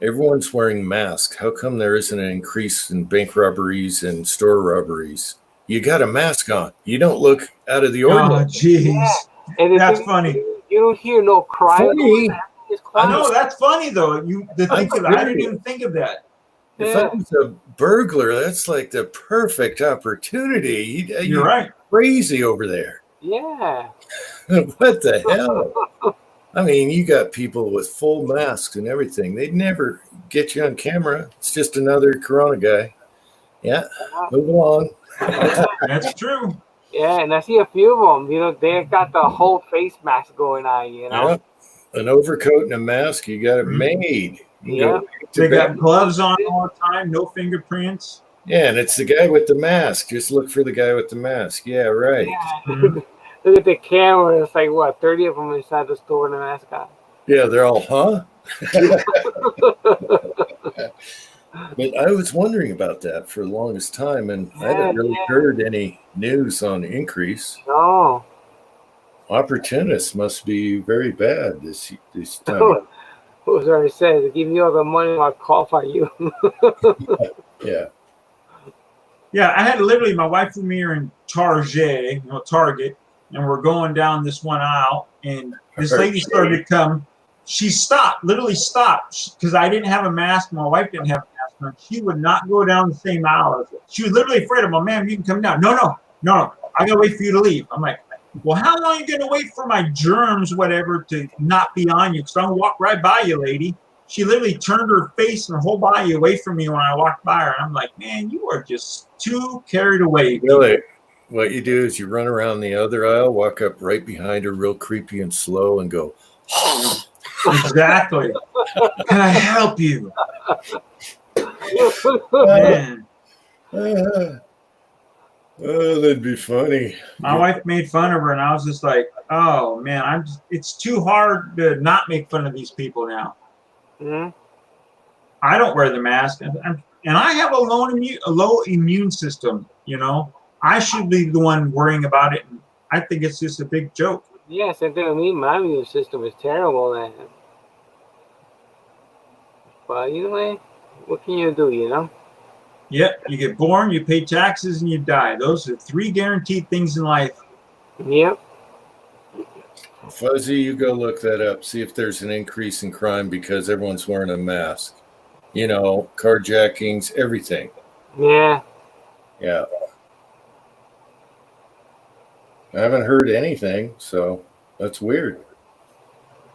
Everyone's wearing masks. How come there isn't an increase in bank robberies and store robberies? You got a mask on. You don't look out of the Oh, ordinary. jeez. And the That's thing is, funny. You don't hear no crying. Funny. It's I quiet. know that's funny though. You to think of that. I didn't even think of that. If I was a burglar, that's like the perfect opportunity. You're right. Crazy over there. Yeah. What the hell? I mean, you got people with full masks and everything. They'd never get you on camera. It's just another Corona guy. Yeah, move along. That's true. Yeah, and I see a few of them. You know, they got the whole face mask going on. You know. Yeah. An overcoat and a mask, you got it made. You Yeah. They got gloves on all the time, no fingerprints. Yeah, and it's the guy with the mask. Just look for the guy with the mask. Yeah, right. Yeah. Mhm. Look at the camera. It's like what, 30 of them inside the store with a mask on. Yeah, they're all, huh? But I was wondering about that for the longest time, and I haven't really heard any news on increase. No. Opportunists must be very bad this time. Who's already said, give me all the money, I'll call for you. Yeah. Yeah, I had literally my wife and me are in Target, Target, and we're going down this one aisle, and this lady started to come. She stopped, literally stopped, because I didn't have a mask. My wife didn't have a mask on. She would not go down the same aisle as us. She was literally afraid of, ma'am, you can come down. No. I gotta wait for you to leave. I'm like, well, how long are you gonna wait for my germs, whatever, to not be on you? Because I'm gonna walk right by you, lady. She literally turned her face and her whole body away from me when I walked by her. And I'm like, man, you are just too carried away. Really? What you do is you run around the other aisle, walk up right behind her real creepy and slow and go, exactly. Can I help you? Man. Oh, that'd be funny. My wife made fun of her, and I was just like, oh, man, it's too hard to not make fun of these people now. Mm-hmm. I don't wear the mask, and I have a low immune system, I should be the one worrying about it. And I think it's just a big joke. Yeah, same thing with me. My immune system is terrible. But what can you do, Yep, you get born, you pay taxes, and you die. Those are 3 guaranteed things in life. Yep. Fuzzy, you go look that up. See if there's an increase in crime because everyone's wearing a mask. Carjackings, everything. Yeah. Yeah. I haven't heard anything, so that's weird.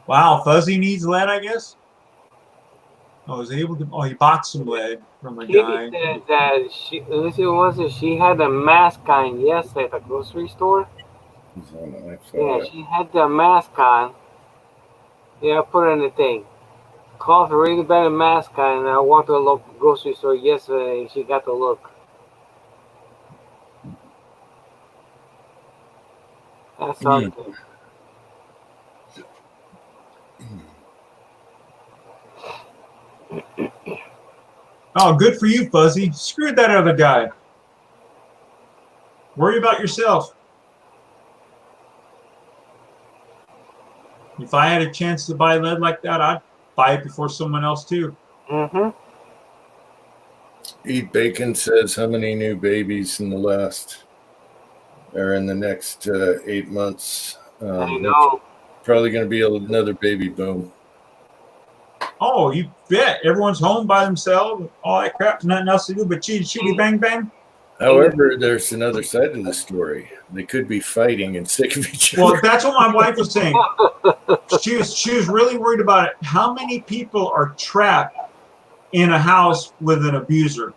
Wow, Fuzzy needs lead, I guess? He bought some lead from a guy. Said that she had a mask on yesterday at the grocery store. Yeah, she had the mask on. Yeah, I put her in the thing. Called for really bad mask on, and I walked to the local grocery store yesterday, and she got the look. That's something. Oh, good for you, Fuzzy. Screw that other guy. Worry about yourself. If I had a chance to buy lead like that, I'd buy it before someone else too. Mm-hmm. Eat Bacon says how many new babies in the next 8 months. I know. Probably going to be another baby boom. Oh, you bet. Everyone's home by themselves. All that crap. Nothing else to do but chitty bang bang. However, there's another side of the story. They could be fighting and sick of each other. Well, that's what my wife was saying. She was really worried about it. How many people are trapped in a house with an abuser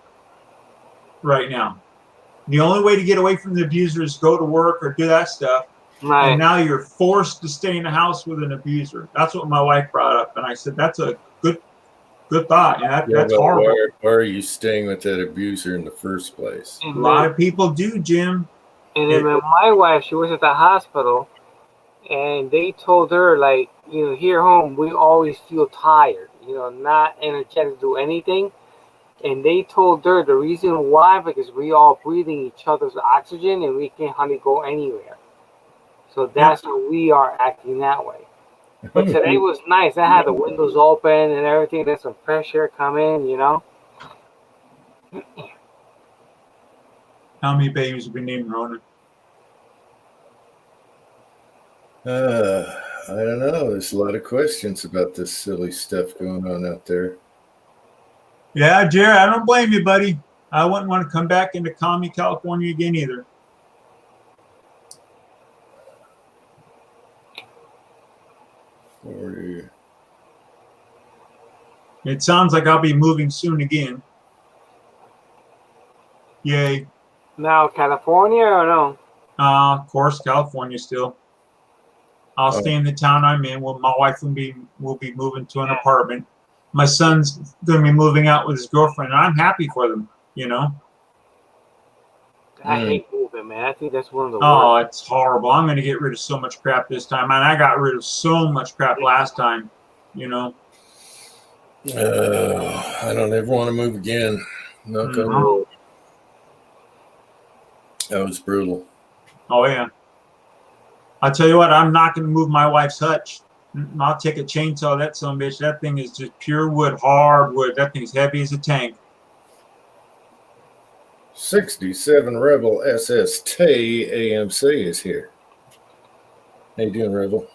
right now? The only way to get away from the abuser is go to work or do that stuff. Right. And now you're forced to stay in the house with an abuser. That's what my wife brought up. And I said, that's a good thought. And that's horrible. Why are you staying with that abuser in the first place? A lot of people do, Jim. And then my wife, she was at the hospital, and they told her, like, here home we always feel tired, not energetic to do anything. And they told her the reason why, because we all breathing each other's oxygen and we can't hardly go anywhere. So that's why we are acting that way. But today was nice. I had the windows open and everything. Let some fresh air come in. How many babies have been named Rona? I don't know. There's a lot of questions about this silly stuff going on out there. Yeah, Jared, I don't blame you, buddy. I wouldn't want to come back into Commie, California again either. It sounds like I'll be moving soon again. Yay. Now, California or no? Of course, California still. I'll stay in the town I'm in. Well, my wife will be moving to an apartment. My son's going to be moving out with his girlfriend, and I'm happy for them, I hate moving, man. I think that's one of the worst. Oh, it's horrible. I'm going to get rid of so much crap this time. And I got rid of so much crap last time, I don't ever want to move again. Knock on wood. That was brutal. Oh, yeah. I'll tell you what, I'm not going to move my wife's hutch. I'll take a chainsaw, that son of a bitch. That thing is just pure wood, hard wood. That thing's heavy as a tank. 67 Rebel SST AMC is here. How you doing, Rebel?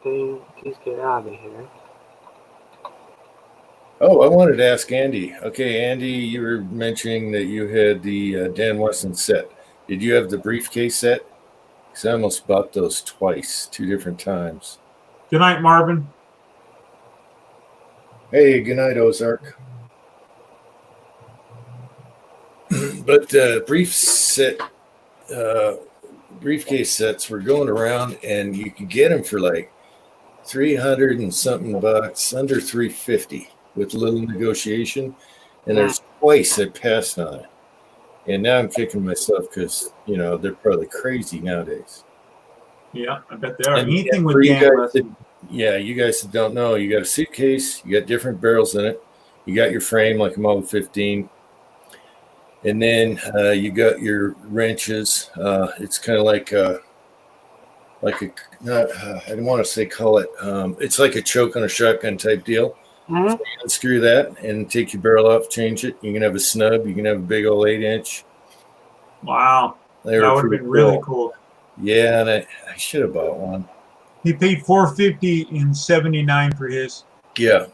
Please get out of here. Oh, I wanted to ask Andy. Okay, Andy, you were mentioning that you had the Dan Wesson set. Did you have the briefcase set? Because I almost bought those twice, 2 different times. Good night, Marvin. Hey, good night, Ozark. But briefcase sets were going around, and you could get them for like $300 and something bucks, under $350 with a little negotiation. And there's twice I passed on it, and now I'm kicking myself because they're probably crazy nowadays. Yeah, I bet they are. And anything with Dan Wesson. Yeah, you guys that don't know, you got a suitcase, you got different barrels in it, you got your frame like a Model 15. And then you got your wrenches. It's kind of like I don't want to say call it. It's like a choke on a shotgun type deal. Mm-hmm. So you unscrew that and take your barrel off, change it. You can have a snub. You can have a big old 8-inch. Wow, that would have been really cool. Yeah, and I should have bought one. He paid $450 in '79 for his. Yeah.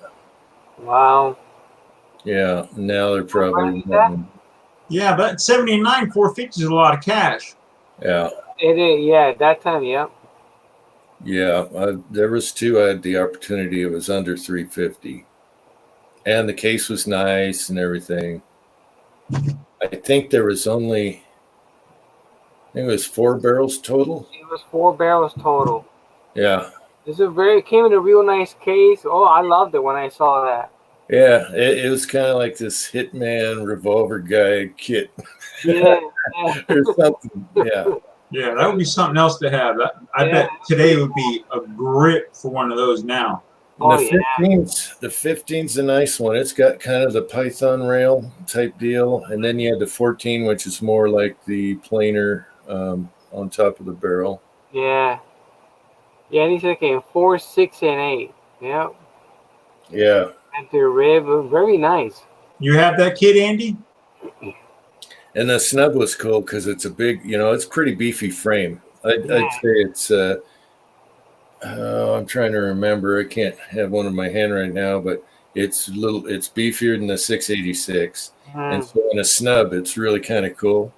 Wow. Yeah. Now they're probably. Yeah, but '79, $450 is a lot of cash. Yeah. It is. Yeah, at that time, yeah. Yeah, there was 2. I had the opportunity. It was under $350, and the case was nice and everything. I think there was only. I think it was 4 barrels total. It was 4 barrels total. Yeah. It came in a real nice case. Oh, I loved it when I saw that. Yeah, it was kind of like this Hitman revolver guy kit. Yeah. Or something. Yeah. Yeah, that would be something else to have. I bet today would be a grip for one of those now. The 15's a nice one. It's got kind of the Python rail type deal, and then you had the 14, which is more like the planer on top of the barrel. Yeah. Yeah, and he's looking 4, 6, and 8. Yeah. Yeah. And the rib, very nice. You have that kit, Andy? And the snub was cool because it's a big, it's pretty beefy frame. I'd say it's, I'm trying to remember. I can't have one in my hand right now, but it's beefier than the 686. And so in a snub, it's really kind of cool.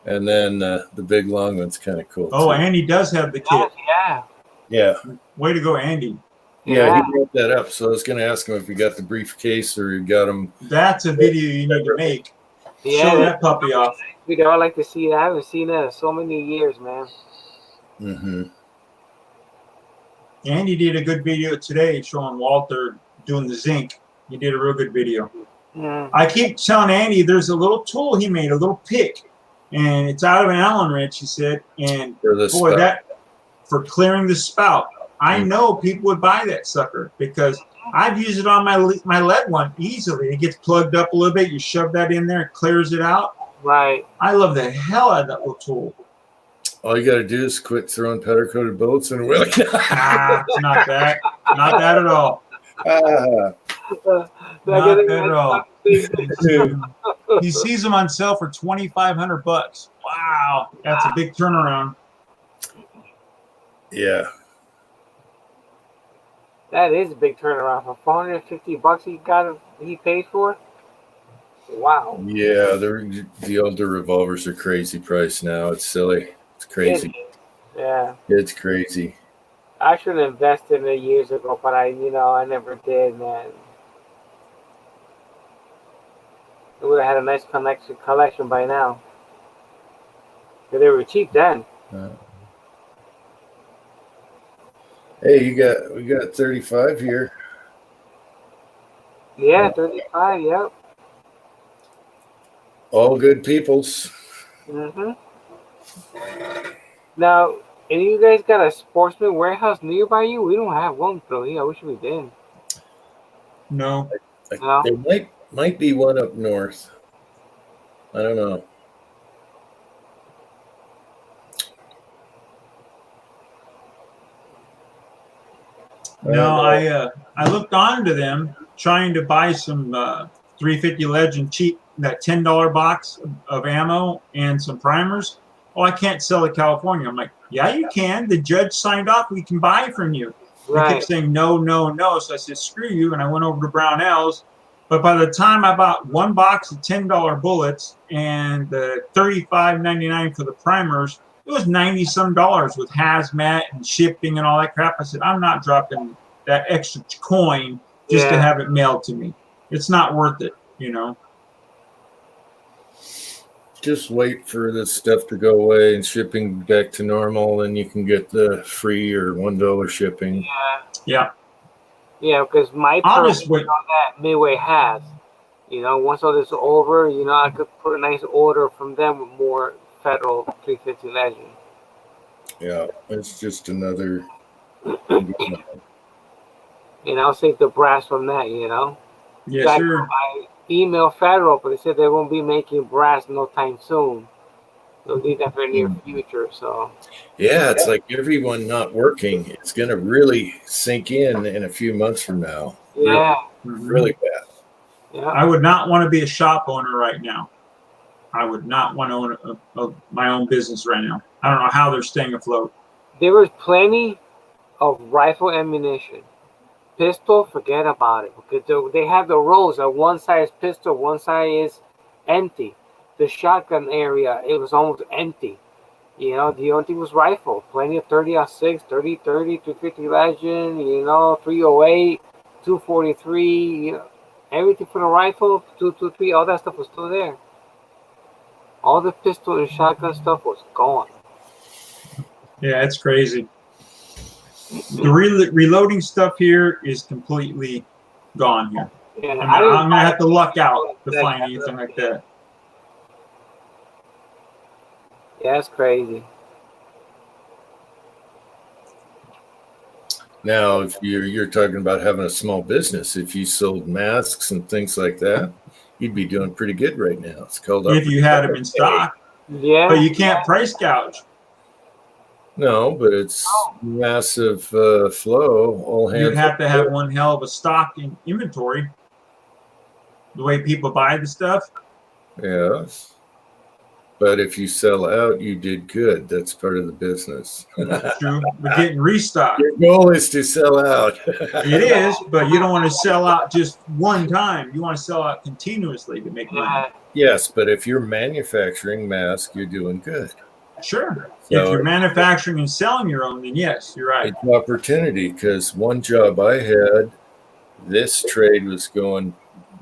And then the big long one's kind of cool. Oh, too. Andy does have the kit. Yeah. Yeah. Way to go, Andy. Yeah, he brought that up. So I was going to ask him if he got the briefcase or he got him. That's a video you need to make. Yeah, show that puppy off. We'd all like to see that. I haven't seen that in so many years, man. Mm-hmm. Andy did a good video today showing Walter doing the zinc. He did a real good video. Yeah. I keep telling Andy there's a little tool he made, a little pick, and it's out of an Allen wrench, he said. And boy, for clearing the spout. I know people would buy that sucker because I've used it on my lead one easily. It gets plugged up a little bit. You shove that in there, it clears it out. Right. I love the hell out of that little tool. All you got to do is quit throwing powder coated bullets in a wheel. Nah, it's not that. Not that at all. Not at all. He sees them on sale for $2,500. Wow, that's a big turnaround. Yeah. That is a big turnaround for $450. He paid for. Wow. Yeah, the older revolvers are crazy price now. It's silly. It's crazy. Yeah. It's crazy. I should have invested in it years ago, but I never did, man. It would have had a nice collection by now. They were cheap then. Hey, we got 35 here. Yeah, 35. Yep. All good peoples. Mhm. Now, any of you guys got a Sportsman warehouse nearby you? We don't have one through here. I wish we did. No. No. There might be one up north. I don't know. No, I looked onto them trying to buy some 350 Legend cheap, that $10 box of ammo and some primers. Oh, I can't sell to California. I'm like, yeah, you can. The judge signed off. We can buy from you. Right. They kept saying no, no, no. So I said, screw you. And I went over to Brownells. But by the time I bought one box of $10 bullets and the $35.99 for the primers, it was $90-some with hazmat and shipping and all that crap. I said, I'm not dropping that extra coin just to have it mailed to me. It's not worth it, Just wait for this stuff to go away and shipping back to normal, and you can get the free or $1 shipping. Yeah. Yeah, because my I'll turn just wait. on that Midway has. Once all this is over, I could put a nice order from them with more Federal 350 Legend. Yeah, it's just another. I'll save the brass from that, Yes, Like, sir. I emailed Federal, but they said they won't be making brass no time soon. They'll need that for the near future, so. Yeah, it's like everyone not working. It's going to really sink in a few months from now. Yeah. Really bad. Yeah. I would not want to be a shop owner right now. I would not want to own my own business right now. I don't know how they're staying afloat. There was plenty of rifle ammunition. Pistol, forget about it. Because they have the rows of one side is pistol, one side is empty. The shotgun area, it was almost empty. The only thing was rifle. Plenty of 30-06, 30-30, 250 Legend, 308, 243, everything for the rifle, 223, all that stuff was still there. All the pistol and shotgun stuff was gone. Yeah, it's crazy. The reloading stuff here is completely gone here. Yeah, I'm going to have to luck out to find anything like that. Yeah, it's crazy. Now, if you're talking about having a small business, if you sold masks and things like that, you'd be doing pretty good right now. It's called if you had them in stock. Yeah. But you can't price gouge. No, but it's massive flow. All hands. You'd have to have one hell of a stock in inventory. The way people buy the stuff. Yes. But if you sell out, you did good. That's part of the business. That's true. We're getting restocked. Your goal is to sell out. It is, but you don't want to sell out just one time. You want to sell out continuously to make money. Yes, but if you're manufacturing masks, you're doing good. Sure. So if you're manufacturing and selling your own, then yes, you're right. It's opportunity, because one job I had, this trade was going,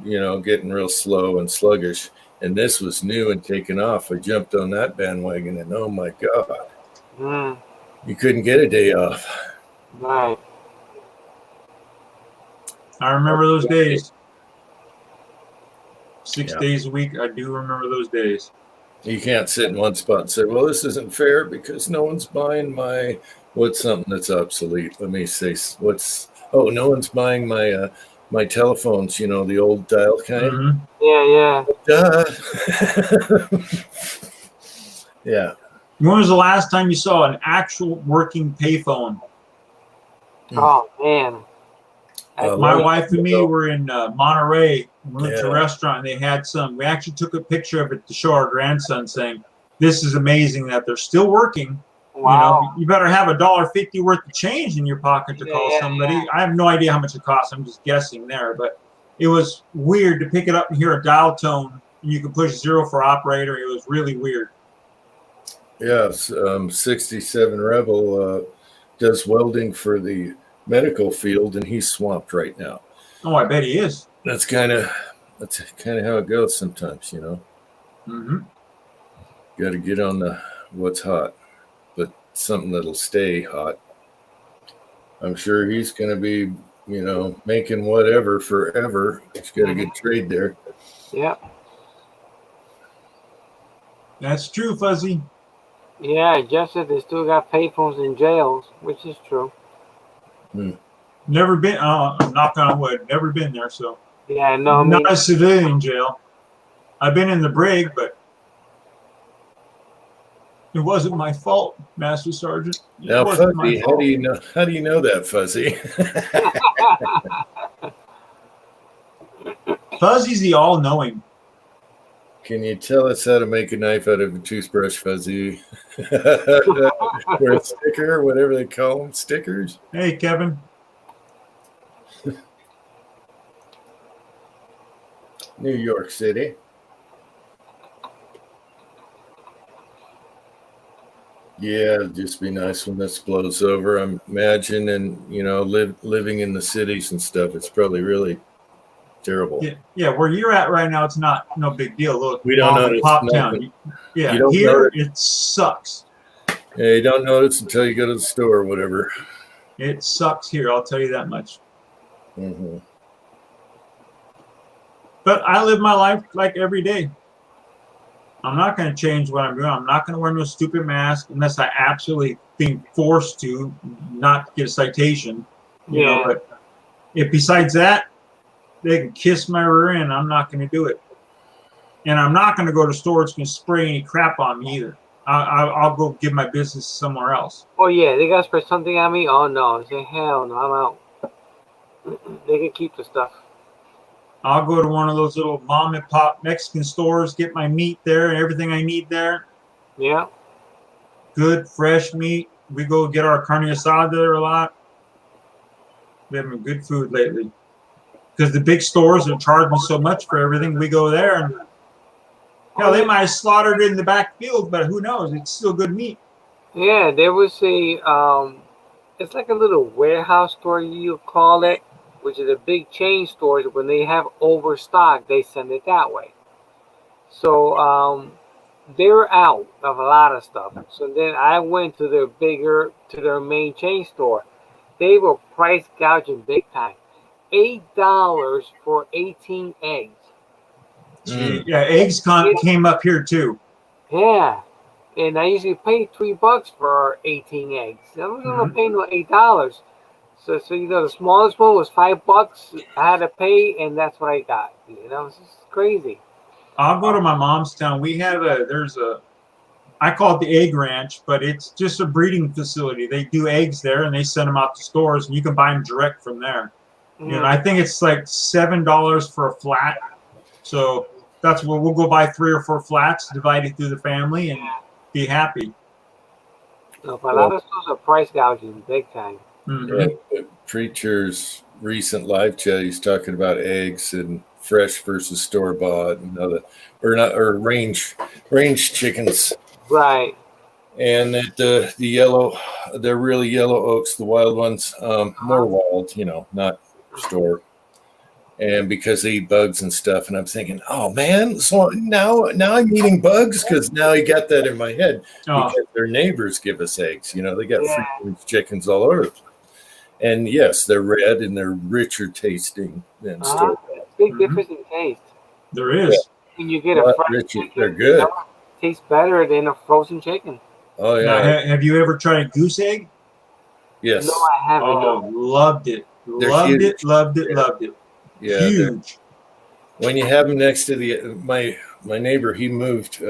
getting real slow and sluggish. And this was new and taken off. I jumped on that bandwagon, and oh my God, you couldn't get a day off. Right. I remember those days. 6 days a week. I do remember those days. You can't sit in one spot and say, well, this isn't fair because no one's buying my What's something that's obsolete? Let me say. What's? Oh, no one's buying my my telephones. You know, the old dial kind. Mhm. Yeah. Duh. Yeah. When was the last time you saw an actual working payphone? Oh man. My long wife and me ago. were in Monterey. We went to a Yeah. restaurant and they had some. We actually took a picture of it to show our grandson, saying, "This is amazing that they're still working." Wow. You better have $1.50 worth of change in your pocket to call Yeah. somebody. I have no idea how much it costs. I'm just guessing there, but it was weird to pick it up and hear a dial tone, and you could push 0 for operator. It was really weird. Yeah. 67 Rebel does welding for the medical field, and he's swamped right now. Oh, I bet he is. That's kind of how it goes sometimes, you know. Mm-hmm. Got to get on the what's hot, but something that'll stay hot. I'm sure he's going to be, you know, making whatever forever. He's got a good trade there. Yeah. That's true, Fuzzy. Yeah. Just that they still got payphones in jails, which is true. Never been. Knock on wood. Never been there. So Yeah. No. I mean, not a civilian jail. I've been in the brig, but it wasn't my fault, Master Sergeant. It Now, wasn't my Fuzzy, how fault. do you know? How do you know that, Fuzzy? Fuzzy's the all-knowing. Can you tell us how to make a knife out of a toothbrush, Fuzzy? Or a sticker, whatever they call them, stickers. Hey, Kevin. New York City. Yeah, it'd just be nice when this blows over. I'm imagining, you know, living in the cities and stuff. It's probably really terrible. Yeah. Where you're at right now, it's no big deal. Look, We don't mom and notice pop nothing. town. Yeah, You don't here notice. it sucks. Yeah, you don't notice until you go to the store or whatever. It sucks here. I'll tell you that much. Mm-hmm. But I live my life like every day. I'm not going to change what I'm doing. I'm not going to wear no stupid mask unless I absolutely think forced to not get a citation. You know, but if besides that, they can kiss my rear end. I'm not going to do it. And I'm not going to go to stores and spray any crap on me either. I'll go give my business somewhere else. oh yeah, they gotta spray something on me. Oh no, I say hell no, I'm out. They can keep the stuff. I'll go to one of those little mom and pop Mexican stores, get my meat there and everything I need there. Yeah. Good, fresh meat. We go get our carne asada there a lot. We have good food lately. Because the big stores are charging so much for everything, we go there and they might have slaughtered it in the back field, but who knows? It's still good meat. Yeah, there was it's like a little warehouse store you call it, which is a big chain stores. When they have overstock, they send it that way. So they're out of a lot of stuff. So then I went to their main chain store. They were price gouging big time. $8 for 18 eggs. Yeah, eggs came up here too. Yeah. And I usually pay $3 for 18 eggs. I'm not gonna pay no $8. So you know, the smallest one was $5. I had to pay, and that's what I got. You know, it's just crazy. I'll go to my mom's town. We have I call it the egg ranch, but it's just a breeding facility. They do eggs there, and they send them out to stores, and you can buy them direct from there. You know, I think it's like $7 for a flat. So that's where we'll go buy 3 or 4 flats, divide it through the family, and be happy. No, but a lot of stores are price gouging big time. Mm-hmm. Yeah, Preacher's recent live chat, he's talking about eggs and fresh versus store bought and or range chickens. Right. And that the really yellow oaks, the wild ones, more wild, you know, not store. And because they eat bugs and stuff, and I'm thinking, oh man, so now I'm eating bugs because now I got that in my head because their neighbors give us eggs. You know, they got free chickens all over the place. And yes, they're red and they're richer tasting than store. Big difference in taste. There is. When you get a fried chicken, they're good. Tastes better than a frozen chicken. Oh yeah. Now, have you ever tried goose egg? Yes. No, I haven't. Oh, loved it. They're Loved huge. it, loved it, loved it. Yeah. they're- Huge. When you have them next to my neighbor, he moved.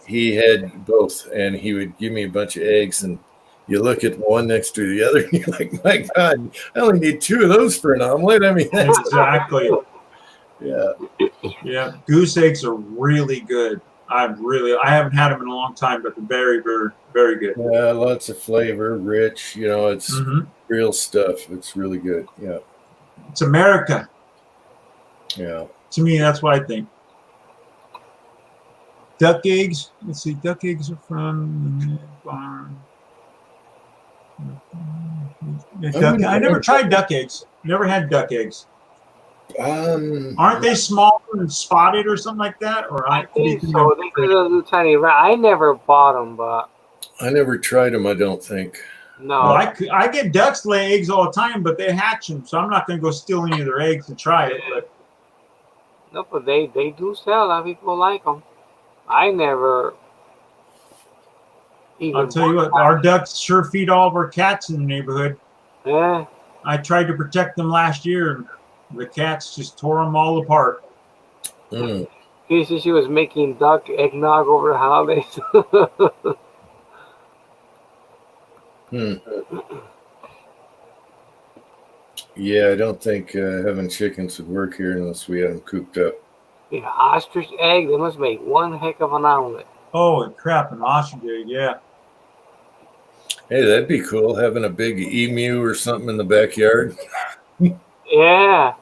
He had both, and he would give me a bunch of eggs, and you look at one next to the other, and you're like, my God, I only need 2 of those for an omelet. I mean, that's, Exactly. yeah. Yeah. Goose eggs are really good. I haven't had them in a long time, but they're very, very, very good. Yeah, lots of flavor, rich. You know, it's Mhm. real stuff. It's really good. Yeah, It's America. yeah. To me, that's what I think. Duck eggs. Let's see. Duck eggs are from the barn. I never tried duck eggs. Never had duck eggs. Aren't they small and spotted or something like that? Or I think so. They could little tiny I never bought them, but I never tried them. I don't think. no. Well, I get ducks lay eggs all the time, but they hatch them, so I'm not going to go steal any of their eggs and try it. But No, but they do sell. A lot of people like them. I never. Even I'll tell you what, bought our ducks sure feed all of our cats in the neighborhood. them. Yeah. I tried to protect them last year, and the cats just tore them all apart. Mm. You see, she was making duck eggnog over the holidays. Hmm. Yeah, I don't think having chickens would work here unless we had them cooped up. The ostrich egg, they must make one heck of an omelet. Oh, crap, an ostrich egg, yeah. Hey, that'd be cool, having a big emu or something in the backyard. Yeah.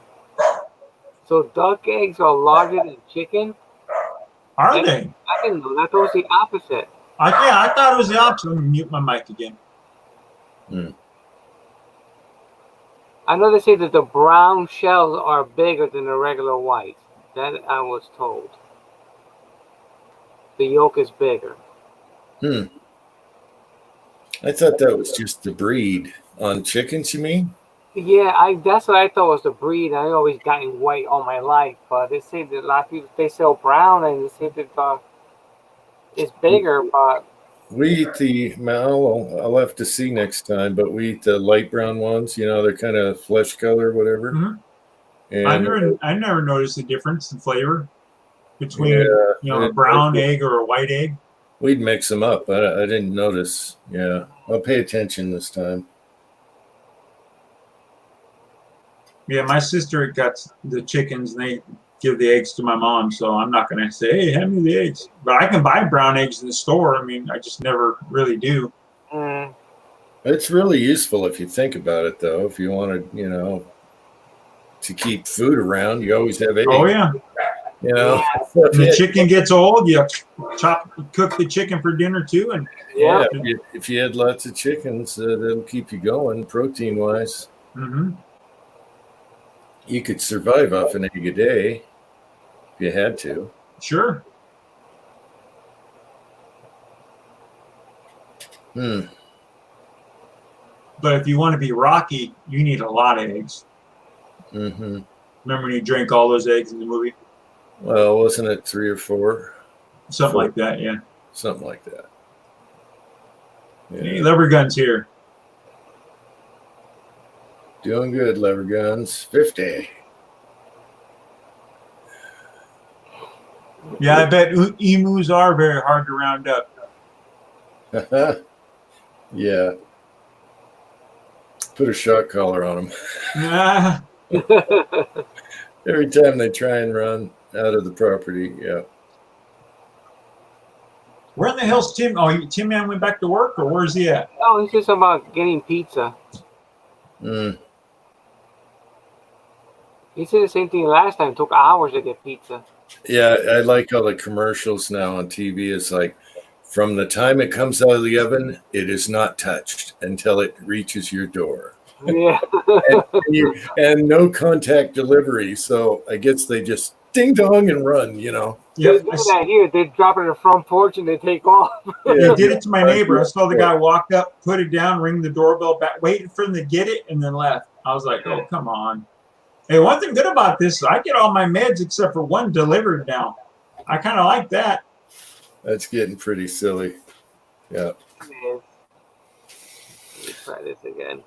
So duck eggs are larger than chicken? Are they? I didn't know that. That was the opposite. I thought it was the opposite. Let me mute my mic again. I know they say that the brown shells are bigger than the regular whites. That I was told. The yolk is bigger. I thought that was just the breed on chickens. You mean? Yeah, that's what I thought was the breed. I always gotten white all my life, but they say that a lot of people they sell brown, and they say that it's bigger. But We eat I'll have to see next time, but we eat the light brown ones. You know, they're kind of flesh color, whatever. Mhm. And I never noticed the difference in flavor between yeah, a brown egg or a white egg. we'd mix them up. I didn't notice. Yeah, I'll pay attention this time. Yeah, my sister got the chickens, and they give the eggs to my mom, so I'm not going to say, hey, hand me the eggs. But I can buy brown eggs in the store. I mean, I just never really do. It's really useful if you think about it, though. If you wanted, to keep food around, you always have eggs. Oh, yeah. You know, When the chicken gets old, you cook the chicken for dinner, too. And yeah, if you had lots of chickens, that'll keep you going protein-wise. mm-hmm. You could survive off an egg a day if you had to. Sure. Hmm. But if you want to be Rocky, you need a lot of eggs. Mm-hmm. Remember when you drank all those eggs in the movie? Well, wasn't it 3 or 4? Something 4. like that, yeah. Something like that. Hey, Yeah. lever guns here. Doing good, lever guns. 50. Yeah, I bet emus are very hard to round up. Yeah. Put a shock collar on them. Nah. Every time they try and run out of the property. Yeah. Where in the hell's Tim? Oh, Tim Man went back to work, or where's he at? oh, it's just about getting pizza. Mm. He said the same thing last time. It took hours to get pizza. Yeah, I like all the commercials now on TV. It's like from the time it comes out of the oven, it is not touched until it reaches your door. Yeah. and no contact delivery. So I guess they just ding dong and run, They Yeah, do that here. They drop it in the front porch and they take off. They did it to my neighbor. I saw the guy walk up, put it down, ring the doorbell back, waited for him to get it, and then left. I was like, oh, come on. Hey, one thing good about this is I get all my meds except for one delivered now. I kind of like that. That's getting pretty silly. Yeah. Man. try this again.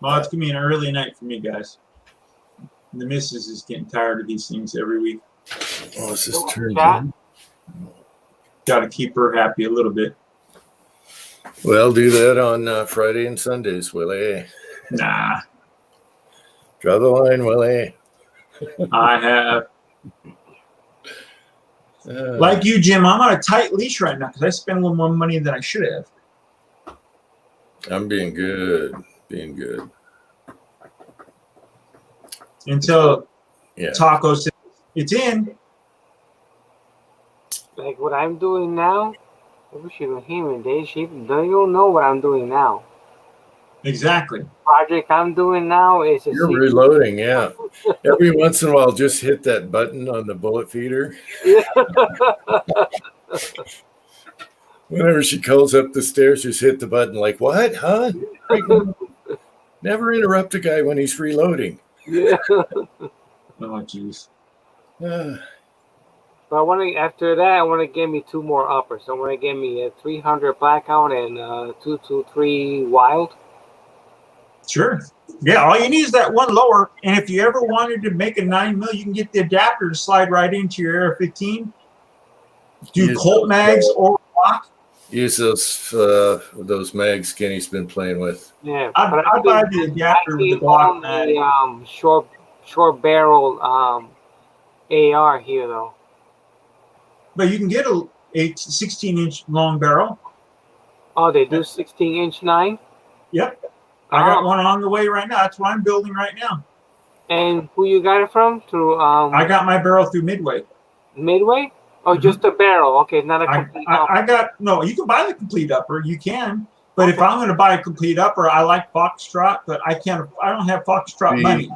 Well, it's gonna be an early night for me, guys. The missus is getting tired of these things every week. Oh, this is turned Yeah. on. Got to keep her happy a little bit. Well, do that on Friday and Sundays, Willie. Nah, Draw the line, Willie. I have. Uh, Like you, Jim, I'm on a tight leash right now because I spent a little more money than I should have. I'm being good. Being good. Until Yeah. Taco says it's in. Like what I'm doing now, I wish you could hear me. They don't know what I'm doing now. Exactly. Project I'm doing now is a You're secret. reloading, yeah. Every once in a while, just hit that button on the bullet feeder. Whenever she calls up the stairs, just hit the button like, what, huh? Never interrupt a guy when he's reloading. Yeah. Oh, jeez. Uh, But I want to. After that, I want to give me 2 more uppers. I want to give me a 300 blackout and 223 wild. Sure. Yeah, all you need is that one lower. And if you ever wanted to make a 9mm, you can get the adapter to slide right into your AR-15. Do Use Colt those, mags or block. use those mags Kenny's been playing with. Yeah. I'd but I buy think- the adapter I with the think Glock on mag. the short barrel AR here though. But you can get a 16-inch long barrel. Oh, they do 16-inch 9. Yep. I got Oh. one on the way right now. That's what I'm building right now. And who you got it from? Through I got my barrel through Midway. Midway? Oh, Mhm. just a barrel. Okay, not a complete. I got, no, you can buy the complete upper. You can. But if I'm going to buy a complete upper, I like Foxtrot, but I don't have Foxtrot The- money,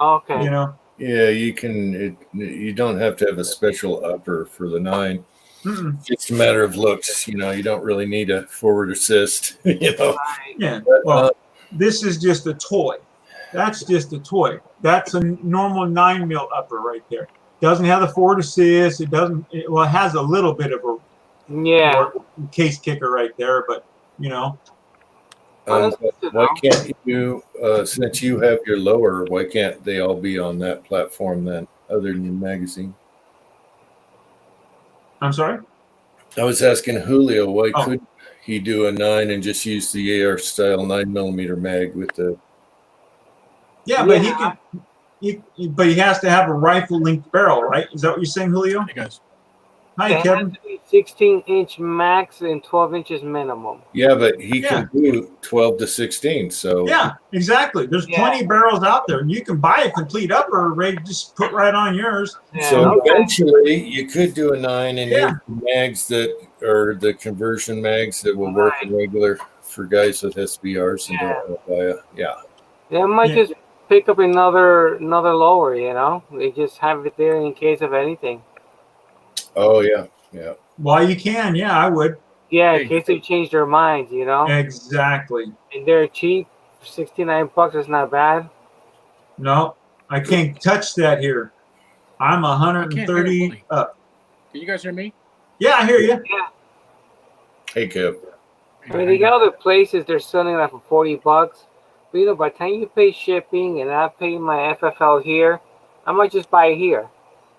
Okay. you know. Yeah, you can. You don't have to have a special upper for the 9. Mm-mm. It's a matter of looks. You know, you don't really need a forward assist. You know. Right. Yeah. But, Well, this is just a toy. That's just a toy. That's a normal 9mm upper right there. Doesn't have the forward assist. It doesn't. It has a little bit of a Yeah. case kicker right there, but you know. Well, that's good to Why know. can't you, since you have your lower, why can't they all be on that platform then, other than your magazine? I'm sorry. I was asking Julio, why Oh. could he do a 9 and just use the AR style 9mm mag with the? Yeah, but he Yeah. can. But he has to have a rifle linked barrel, right? Is that what you're saying, Julio? Hey guys, Hi, It has Kevin. to be 16-inch max and 12 inches minimum. Yeah, but he Yeah. can do 12 to 16. So Yeah, exactly. There's Yeah. plenty of barrels out there, and you can buy a complete upper ready to just put right on yours. Yeah, So okay. eventually, you could do a 9 and Yeah. use mags that are the conversion mags that will work in regular for guys with SBRs and Yeah. don't want to buy a. Yeah. Yeah, I might Yeah. just pick up another lower, you know? They just have it there in case of anything. Oh yeah, yeah. Well, you can. Yeah, I would. Yeah, Hey. in case they change their minds, you know? Exactly. And they're cheap. $69 is not bad. No, I can't touch that here. I'm I can't hear 130 Willie. up. Can you guys hear me? Yeah, I hear you. Hey, Kev. I mean, they got other places they're selling that for $40. But you know, by the time you pay shipping and I pay my FFL here, I might just buy it here.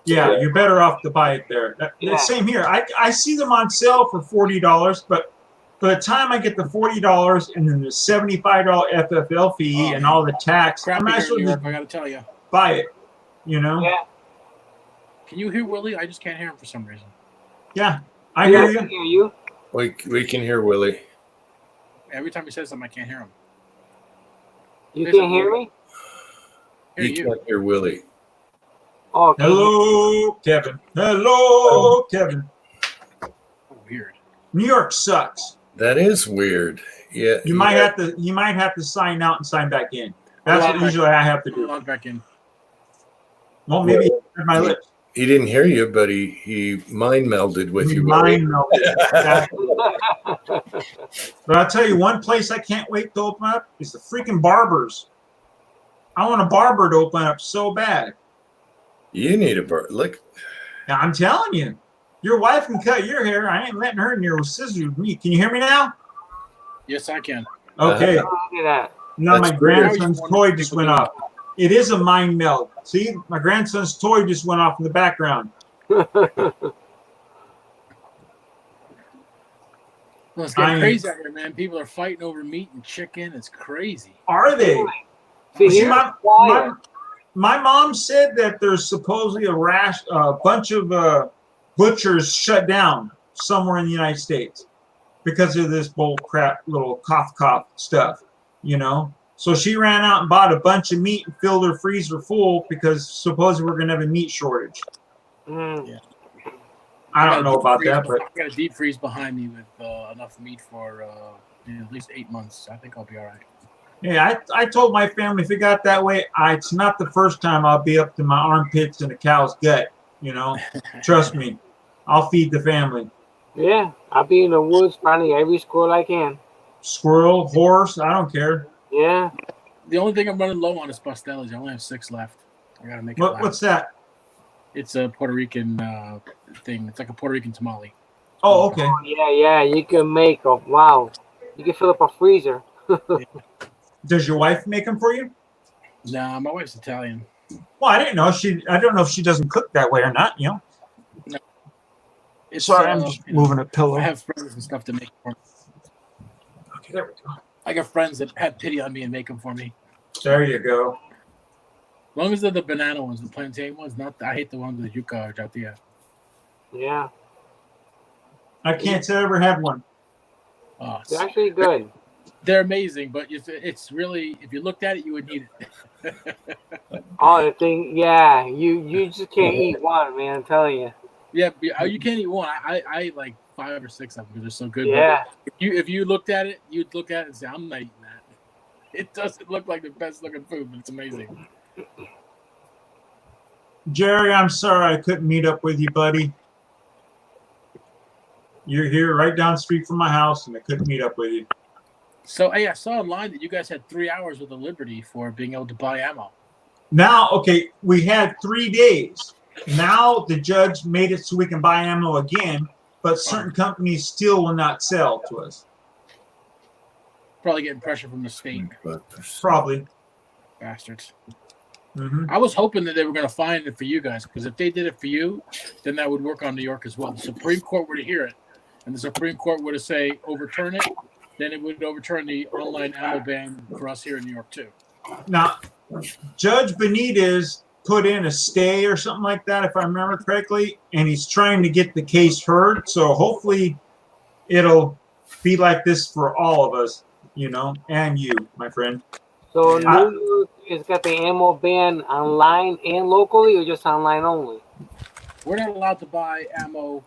Yeah, you're better off to buy it there. Yeah. Same here. I see them on sale for $40, but by the time I get the $40 and then the $75 FFL fee and all the tax, I Crappy might here as well in just Europe, I gotta tell you. buy it. You know? Yeah, Can you hear Willie? I just can't hear him for some reason. Yeah, I yeah, hear I you. can hear you. We can hear Willie. Every time he says something, I can't hear him. You Listen, can hear me? Hear You you. can't hear Willie. Oh, okay. Hello, Kevin. Hello, Kevin. Oh, weird. New York sucks. That is weird. Yeah. You might have to sign out and sign back in. That's Yeah. what usually I have to I'm do. logged back in. Well, maybe you read my lips. He didn't hear you, but he mind melded with you. Mind melted. Exactly. But I'll tell you, one place I can't wait to open up is the freaking barbers. I want a barber to open up so bad. You need a bar. Look, Now, I'm telling you. Your wife can cut your hair. I ain't letting her near scissors with me. Can you hear me now? Yes, I can. Okay. Look at that. Now That's my great. grandson's toy just went off. It is a mind meld. See, my grandson's toy just went off in the background. Well, it's getting I- crazy out here, man. People are fighting over meat and chicken. It's crazy. Are they? See, See, here's my why. mom said that there's supposedly a bunch of butchers shut down somewhere in the United States because of this bull crap little cough stuff, you know. So she ran out and bought a bunch of meat and filled her freezer full because supposedly we're gonna have a meat shortage. Mm. I don't know about that, but I got a deep freeze behind me with enough meat for at least 8 months. I think I'll be all right. yeah, I told my family if it got that way, it's not the first time I'll be up to my armpits in a cow's gut. You know, trust me, I'll feed the family. Yeah, I'll be in the woods finding every squirrel I can. Squirrel, horse, I don't care. Yeah. The only thing I'm running low on is pasteles. I only have 6 left. I gotta make it last. What's that? It's a Puerto Rican thing. It's like a Puerto Rican tamale. Oh, okay. Yeah. You can make a wow. You can fill up a freezer. Does your wife make them for you? Nah, my wife's Italian. Well, I didn't know. I don't know if she doesn't cook that way or not. You know. It's, Sorry, I'm just moving a pillow. I have friends and stuff to make for me. Okay, there we go. I got friends that have pity on me and make them for me. There you go. As long as they're the banana ones, the plantain ones, I hate the ones with yuca or tortilla. Yeah. I can't say I ever had one. Oh, They're actually good. they're amazing, but it's really, if you looked at it, you would need it. Oh, the thing, yeah. You just can't eat one, man. I'm telling you. Yeah, you can't eat one. I like 5 or 6 of them because they're so good. Yeah. But if you looked at it, you'd look at it and say, I'm not eating that. It doesn't look like the best looking food, but it's amazing. Jerry, I'm sorry I couldn't meet up with you, buddy. You're here right down the street from my house, and I couldn't meet up with you. So, hey, I saw online that you guys had 3 hours with the Liberty for being able to buy ammo. Now, okay, we had 3 days. Now the judge made it so we can buy ammo again, but certain companies still will not sell to us. Probably getting pressure from the state. Probably. Bastards. Hmm. I was hoping that they were going to find it for you guys, because if they did it for you, then that would work on New York as well. The Supreme Court were to hear it, and the Supreme Court were to say overturn it, then it would overturn the online ammo ban for us here in New York too. Now, Judge Benitez put in a stay or something like that, if I remember correctly, and he's trying to get the case heard. So hopefully it'll be like this for all of us, you know, and you, my friend. So New York has got the ammo ban online and locally, or just online only? We're not allowed to buy ammo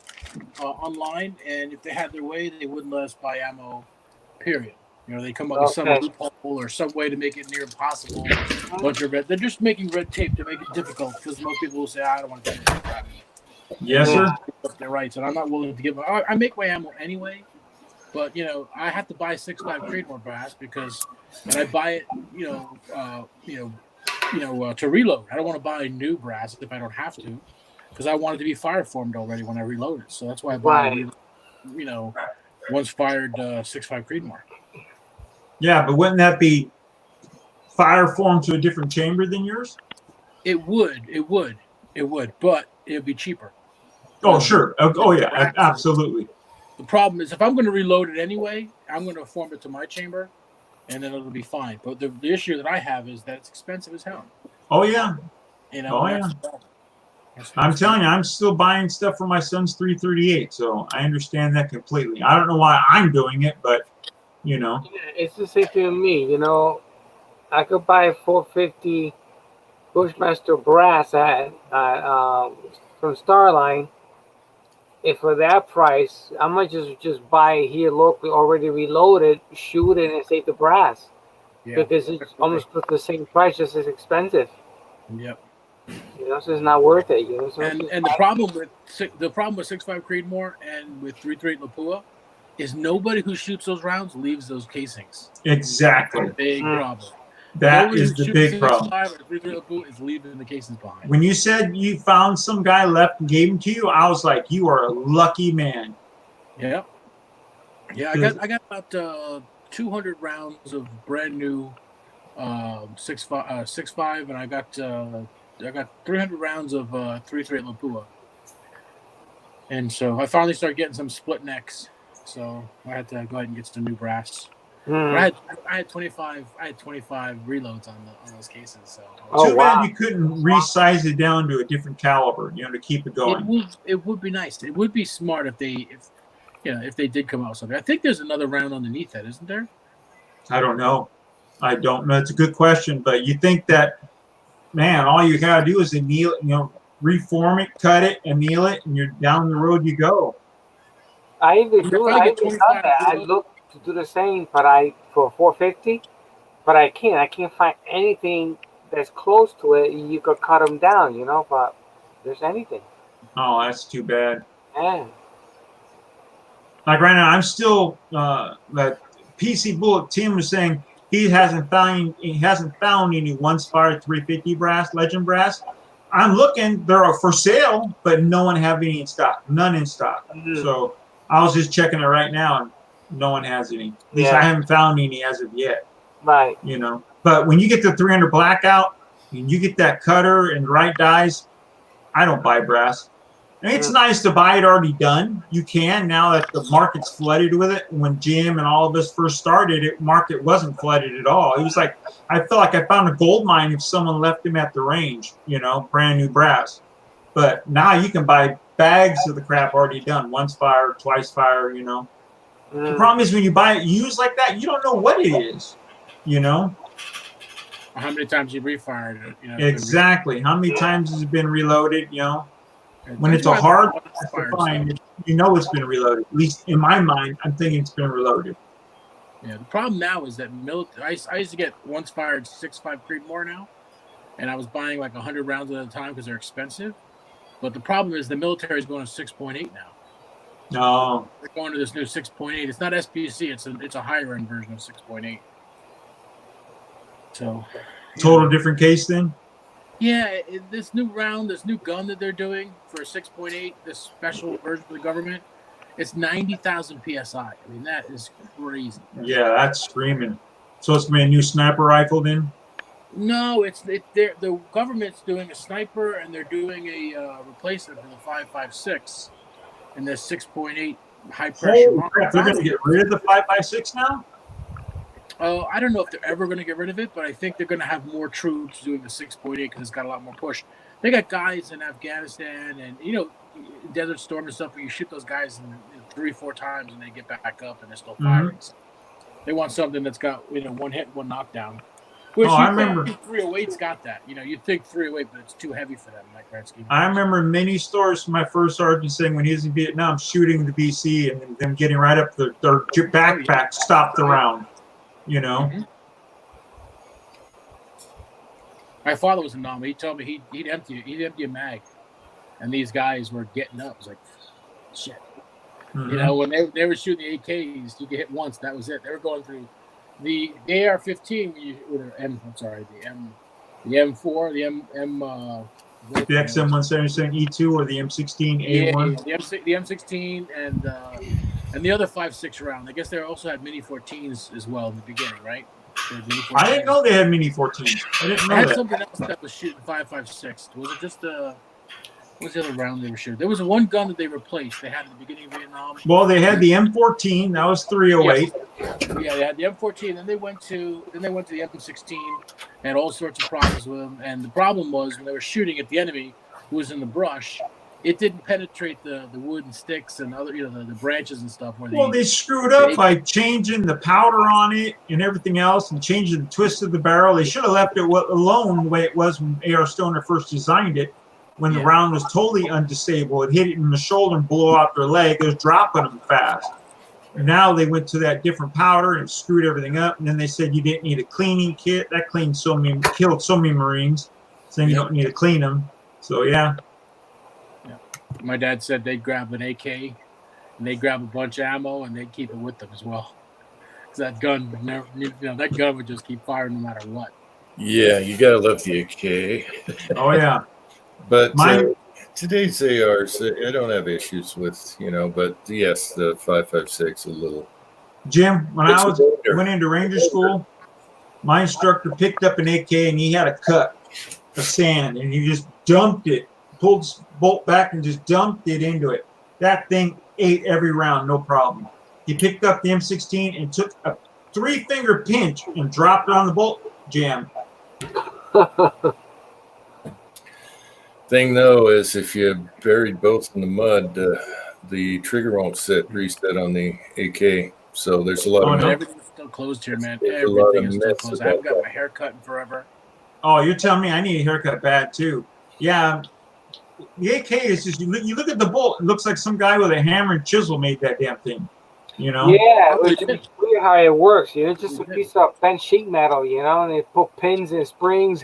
online, and if they had their way, they wouldn't let us buy ammo, period. You know, they come up with some loophole or some way to make it near impossible. They're just making red tape to make it difficult, because most people will say, I don't want to do that. Yes, sir. Their rights, and I'm not willing to give them. I make my ammo anyway, but, you know, I have to buy 6.5 Creedmoor brass and I buy it, to reload. I don't want to buy new brass if I don't have to, because I want it to be fire formed already when I reload it. So that's why I buy, once fired 6.5 Creedmoor. Yeah, but wouldn't that be fire formed to a different chamber than yours? It would, but it would be cheaper. Oh, sure. Oh, yeah, absolutely. The problem is, if I'm going to reload it anyway, I'm going to form it to my chamber, and then it'll be fine. But the issue that I have is that it's expensive as hell. Oh, yeah. You know, Oh, yeah. I'm telling you, I'm still buying stuff for my son's 338, so I understand that completely. I don't know why I'm doing it, but, you know. Yeah, it's the same thing with me. You know, I could buy a 450 Bushmaster brass from Starline. If for that price, I might just buy it here locally, already reloaded, shoot it, and save the brass. Yeah. Because it's almost the same price, just as expensive. Yep. You know, so it's not worth it. You know, so And the problem with 6.5 Creedmoor and with 338 Lapua is nobody who shoots those rounds leaves those casings. Exactly. Big problem. That Nobody is who the shoots big problem. 6.5 or 3.3 Lapua is leaving the cases behind. When you said you found some guy left and gave them to you, I was like, you are a lucky man. Yeah. Yeah, I got about 200 rounds of brand new 6.5, and I got 300 rounds of 3.3 Lapua. And so I finally started getting some split necks. So I had to go ahead and get some new brass. But I had 25 reloads on those cases. So Oh, Too bad wow. you couldn't resize it down to a different caliber, to keep it going. it would be nice. It would be smart if they did come out with something. I think there's another round underneath that, isn't there? I don't know. I don't know. It's a good question, but you think that, man, all you gotta do is anneal it, reform it, cut it, anneal it, and you're down the road you go. I even If do. I I get even 25 done that. I reloads, looked to do the same, but for 450, but I can't. I can't find anything that's close to it. You could cut them down, but there's anything. Oh, that's too bad. Yeah. Like right now, I'm still that PC Bullet Tim was saying he hasn't found any once fired 350 brass, legend brass. I'm looking, they're for sale, but no one have any in stock, none in stock. Mhm. So I was just checking it right now, and no one has any. At least Yeah. I haven't found any as of yet. Right. But when you get the 300 blackout and you get that cutter and right dies, I don't buy brass. And it's nice to buy it already done. You can now that the market's flooded with it. When Jim and all of us first started, market wasn't flooded at all. It was like I felt like I found a gold mine if someone left him at the range, brand new brass. But now you can buy bags of the crap already done, once fire, twice fire. The problem is when you buy it used like that, you don't know what it is. how many times you refired it? Exactly. How many times has it been reloaded? When That's it's a why I hard like to fire find, stuff. it's been reloaded. At least in my mind, I'm thinking it's been reloaded. Yeah, the problem now is that I used to get once fired 6.5 Creedmoor now, and I was buying like 100 rounds at a time because they're expensive. But the problem is the military is going to 6.8 now. No. They're going to this new 6.8. It's not SPC. It's a higher end version of 6.8. So Total different case then? Yeah, this new gun that they're doing for 6.8, this special version of the government, it's 90,000 psi. I mean, that is crazy. Yeah, that's screaming. So it's gonna be a new sniper rifle then? No, the government's doing a sniper and they're doing a replacement for the 5.56 and this 6.8 high pressure. Holy crap, they're gonna get rid of the 5.56 now? I don't know if they're ever going to get rid of it, but I think they're going to have more troops doing the 6.8 because it's got a lot more push. They got guys in Afghanistan and Desert Storm and stuff where you shoot those guys 3-4 times and they get back up and they're still firing. So they want something that's got one hit, one knockdown. Which I remember 308's got that. You'd think 308, but it's too heavy for them. Like grand scheme. I remember many stories from my first sergeant saying when he was in Vietnam shooting the BC and them getting right up their backpack stopped the round. My father was in Nam. He told me he'd empty a mag, and these guys were getting up. It was like, shit. When they were shooting the AKs, you get hit once. That was it. They were going through the AR-15. The M4, the XM177E2 or the M16A1. Yeah, the M16 and the other 5.6 round. I guess they also had Mini 14s as well in the beginning, right? I didn't know they had Mini 14s. I didn't know I had that. something else that was shooting 5.56. Was it just what's the other round they were shooting? There was one gun that they replaced. They had at the beginning of Vietnam. Well, they had the M14. That was 308. Yeah, they had the M14. Then they went to the M16. They had all sorts of problems with them. And the problem was when they were shooting at the enemy who was in the brush, it didn't penetrate the wood and sticks and other the branches and stuff. They screwed up by changing the powder on it and everything else and changing the twist of the barrel. They should have left it alone the way it was when A.R. Stoner first designed it. When the round was totally undisable, it hit it in the shoulder and blew out their leg. It was dropping them fast. And now they went to that different powder and screwed everything up. And then they said you didn't need a cleaning kit. That killed so many Marines, saying you don't need to clean them. So yeah. My dad said they'd grab an AK and they'd grab a bunch of ammo and they'd keep it with them as well. Because that gun would just keep firing no matter what. Yeah, you gotta love the AK. Oh yeah. But Mine- today's ARs, I don't have issues with, but yes, the 5.56 a little. Jim, when It's I a wonder. went into Ranger School, my instructor picked up an AK and he had a cut of sand and he just dumped it, pulled his bolt back and just dumped it into it. That thing ate every round, no problem. He picked up the M16 and took a 3-finger pinch and dropped it on the bolt jam. Thing though is if you buried both in the mud, the trigger won't reset on the AK. So there's a lot Oh, of no? Everything's still closed here, man. There's a lot Everything of is still myths closed. I about haven't got that. my hair cut in forever. Oh, you're telling me I need a haircut bad too. Yeah. The AK is just, you look at the bolt, it looks like some guy with a hammer and chisel made that damn thing. You know? Yeah, Oh, it's you did? weird how it works. It's just a You did. piece of bent sheet metal, and they put pins and springs.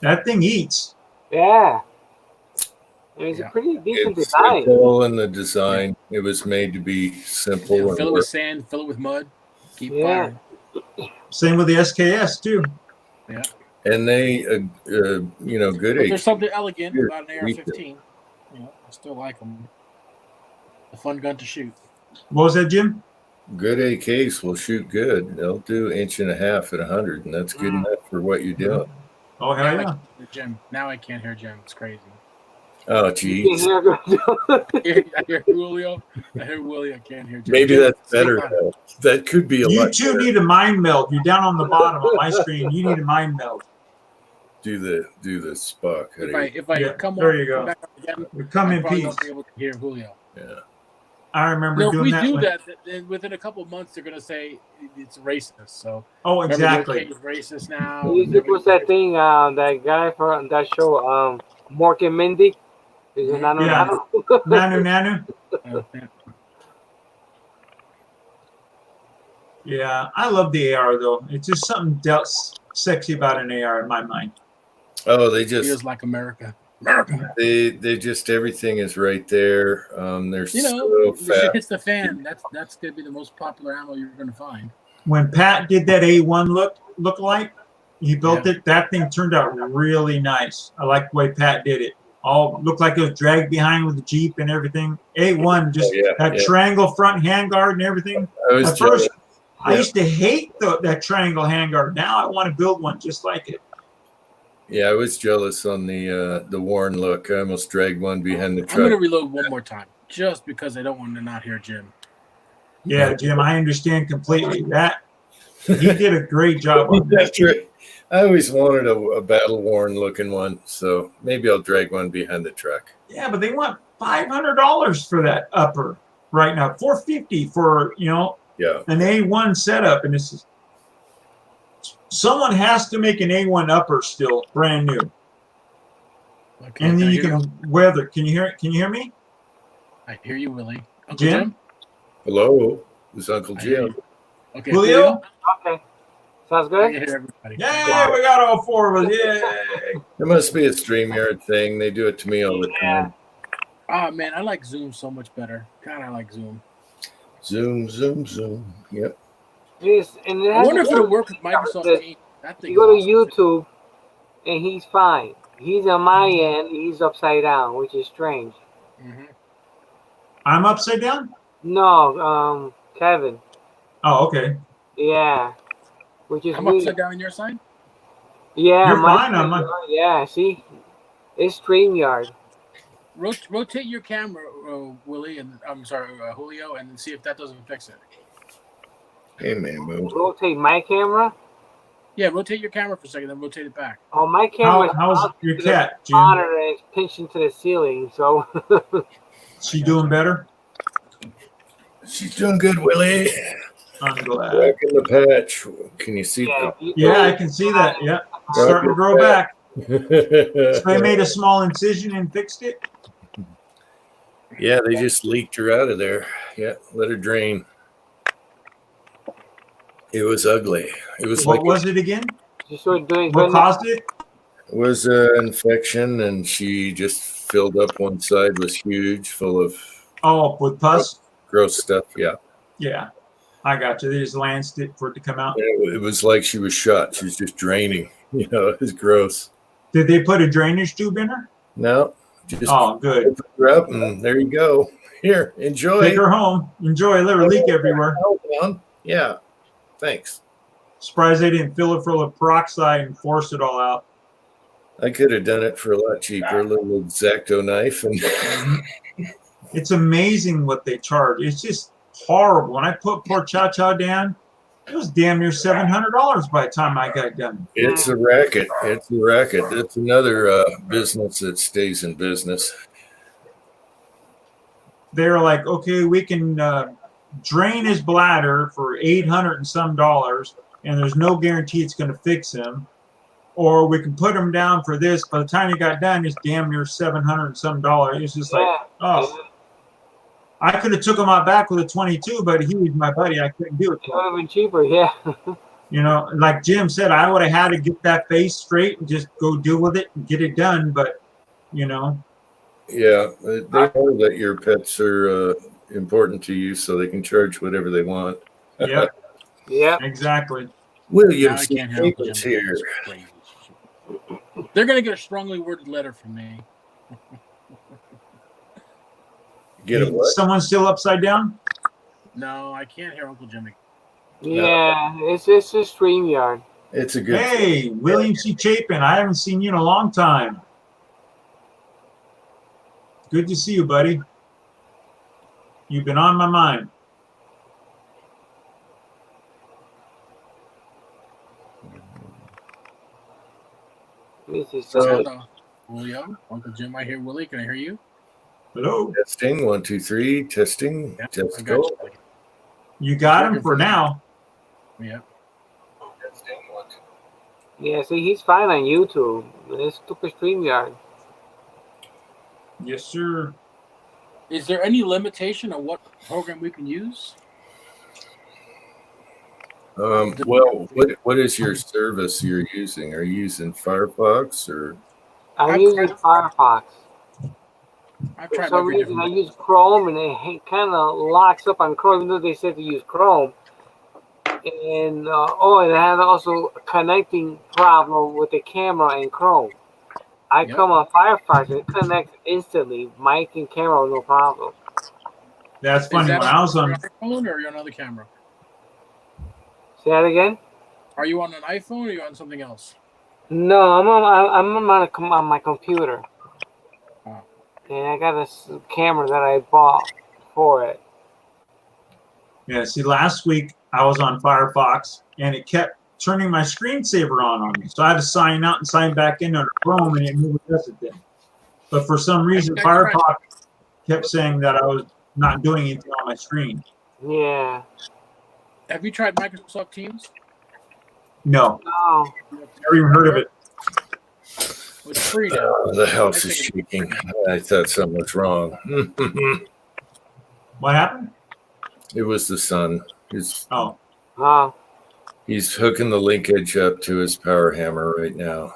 That thing eats. Yeah. It's Yeah. a pretty decent It's design. simple in the design. It was made to be simple. Yeah, and fill it work. with sand, fill it with mud, keep Yeah. firing. Same with the SKS too. And they, good But there's AK. something elegant Here, about an AR-15. I still like them. A fun gun to shoot. What was that, Jim? Good AKs will shoot good. They'll do 1.5 inches at 100, and that's good enough for what you're doing. Oh, hell Now I yeah. can't hear Jim. Now I can't hear Jim. It's crazy. Oh, You geez. can hear I hear Julio. I hear Willie. I can't hear Jim. Maybe Jim, that's speak better. on it. Though. That could be a You lot two better. need a mind meld. You're down on the bottom of my screen. You need a mind meld. Do the Spock. If I Yeah, come there on, you go. come back up again, We come I in probably peace. won't be able to hear Julio. Yeah. I remember No, if doing we that. do when- that, then within a couple of months they're gonna say it's racist. So Oh, remember exactly. the UK is racist now. It was that thing, that guy from that show, Mork and Mindy. Is it Nano Yeah. Nano? Nanu Nanu. Yeah. Yeah, I love the AR though. It's just something sexy about an AR in my mind. Oh, they Feels just like America. America. they just everything is right there. They're You know, so the shit fast. hits the fan. That's gonna be the most popular ammo you're gonna find. When Pat did that A1 look like, he built it. That thing turned out really nice. I like the way Pat did it. All looked like it was dragged behind with the Jeep and everything. A1, just Oh, yeah, that yeah. triangle front handguard and everything. I was At first, jealous. I Yeah. used to hate that triangle handguard. Now I want to build one just like it. Yeah, I was jealous on the Warren look. I almost dragged one behind the I'm gonna truck. reload one more time just because I don't want to not hear Jim. Yeah, Jim, I understand completely. That he did a great job on that. That's right. I always wanted a battle worn looking one, so maybe I'll drag one behind the truck. Yeah, but they want $500 for that upper right now. $450 for Yeah. an A1 setup, and this is someone has to make an A1 upper still brand new, Okay, and then I you hear can weather. Can you hear it? Can you hear me? I hear you, Willie. Uncle Jim? Jim? Hello, it's Uncle I hear Jim. you. Okay, Julio? Okay. Sounds I good? can hear everybody. Yay! We got all four of us. Yay! It must be a StreamYard thing. They do it to me all the time. Ah, man, I like Zoom so much better. God, I like Zoom. Zoom, zoom, zoom. Yep. And it I has wonder if to it'll work. work with Microsoft Because Teams. That thing You go to is awesome. YouTube, and he's fine. He's on my end. He's upside down, which is strange. Mhm. I'm upside down. No, Kevin. Oh, okay. Yeah. Which is I'm weird. upside down on your side. Yeah, You're my fine on my- Yeah, see, it's StreamYard. Rotate your camera, Willie, and I'm sorry, Julio, and see if that doesn't fix it. Hey, man, boo. Rotate my camera. Yeah, rotate your camera for a second, then rotate it back. Oh, my camera. How's your cat, Jim? Monitor is pinched into the ceiling, so She doing better? She's doing good, Willie. I'm glad. Back in the patch. Can you see yeah. Yeah, I can see that. Yeah, it's starting to grow back. So they made a small incision and fixed it. Yeah, they just leaked her out of there. Yeah, let her drain. It was ugly. It was What like was it again? You started doing What good. caused it? it was an infection, and she just filled up one side. Was huge, full of Oh, with pus. gross stuff. Yeah, Yeah, I got you. They just lanced it for it to come out. it was like she was shot. She was just draining. You know, it's gross. Did they put a drainage tube in her? No, just Oh, good. pick her up and there you go. Here, enjoy. Take her home. Enjoy. Let her leak everywhere. Hold on. Yeah, thanks. Surprised they didn't fill it full of peroxide and force it all out. I could have done it for a lot cheaper, a little X-Acto knife. And It's amazing what they charge. It's just horrible. When I put poor Chow Chow down, it was damn near $700 by the time I got done. it's a racket. It's a racket. It's another business that stays in business. They're like, okay, we can drain his bladder for $800 and some dollars, and there's no guarantee it's going to fix him. Or we can put him down for this. By the time he got done, it's damn near $700 and some dollars. It's just like, oh. I could have took him out back with a 22, but he was my buddy. I couldn't do it. It would have been cheaper, yeah. You know, like Jim said, I would have had to get that face straight and just go deal with it and get it done. But, you know. Yeah, they know that your pets are important to you, so they can charge whatever they want. Yeah. Yeah. Exactly. William I C. can't help Jacobs it. here. They're gonna get a strongly worded letter from me. Get a what? Someone still upside down? No, I can't hear Uncle Jimmy. Yeah, it's a StreamYard. It's a good. Hey, William C. Chapin, I haven't seen you in a long time. Good to see you, buddy. You've been on my mind. This is William, Uncle Jim, I hear Willie. Can I hear you? Hello. Testing 1, 2, 3. Testing. Yeah, Test I go. got you. You got him for now. Yeah. Testing 1, 2. Yeah, see, he's fine on YouTube. It's stupid StreamYard. Yes, sir. Is there any limitation on what program we can use? Well, what is your service you're using? Are you using Firefox or? I'm I've using tried- Firefox. I've For tried some every reason, I different. use Chrome, and it kind of locks up on Chrome, even though they said to use Chrome. And it had also a connecting problem with the camera in Chrome. I Yep. come on Firefox, and it connects instantly, mic and camera, no problem. That's Is funny. that When I was on on, your iPhone or are you on another camera? Say that again? Are you on an iPhone or are you on something else? No, I'm on my computer. Oh. And I got a camera that I bought for it. yeah, see, last week I was on Firefox and it kept turning my screensaver on me. So I had to sign out and sign back in under Chrome, and it never does it then. But for some reason, That's right. Firefox kept saying that I was not doing anything on my screen. Yeah. Have you tried Microsoft Teams? No, No. never even heard of it. It's free now. Oh, the house is shaking. I thought something was wrong. What happened? It was the sun. Oh, Oh. He's hooking the linkage up to his power hammer right now.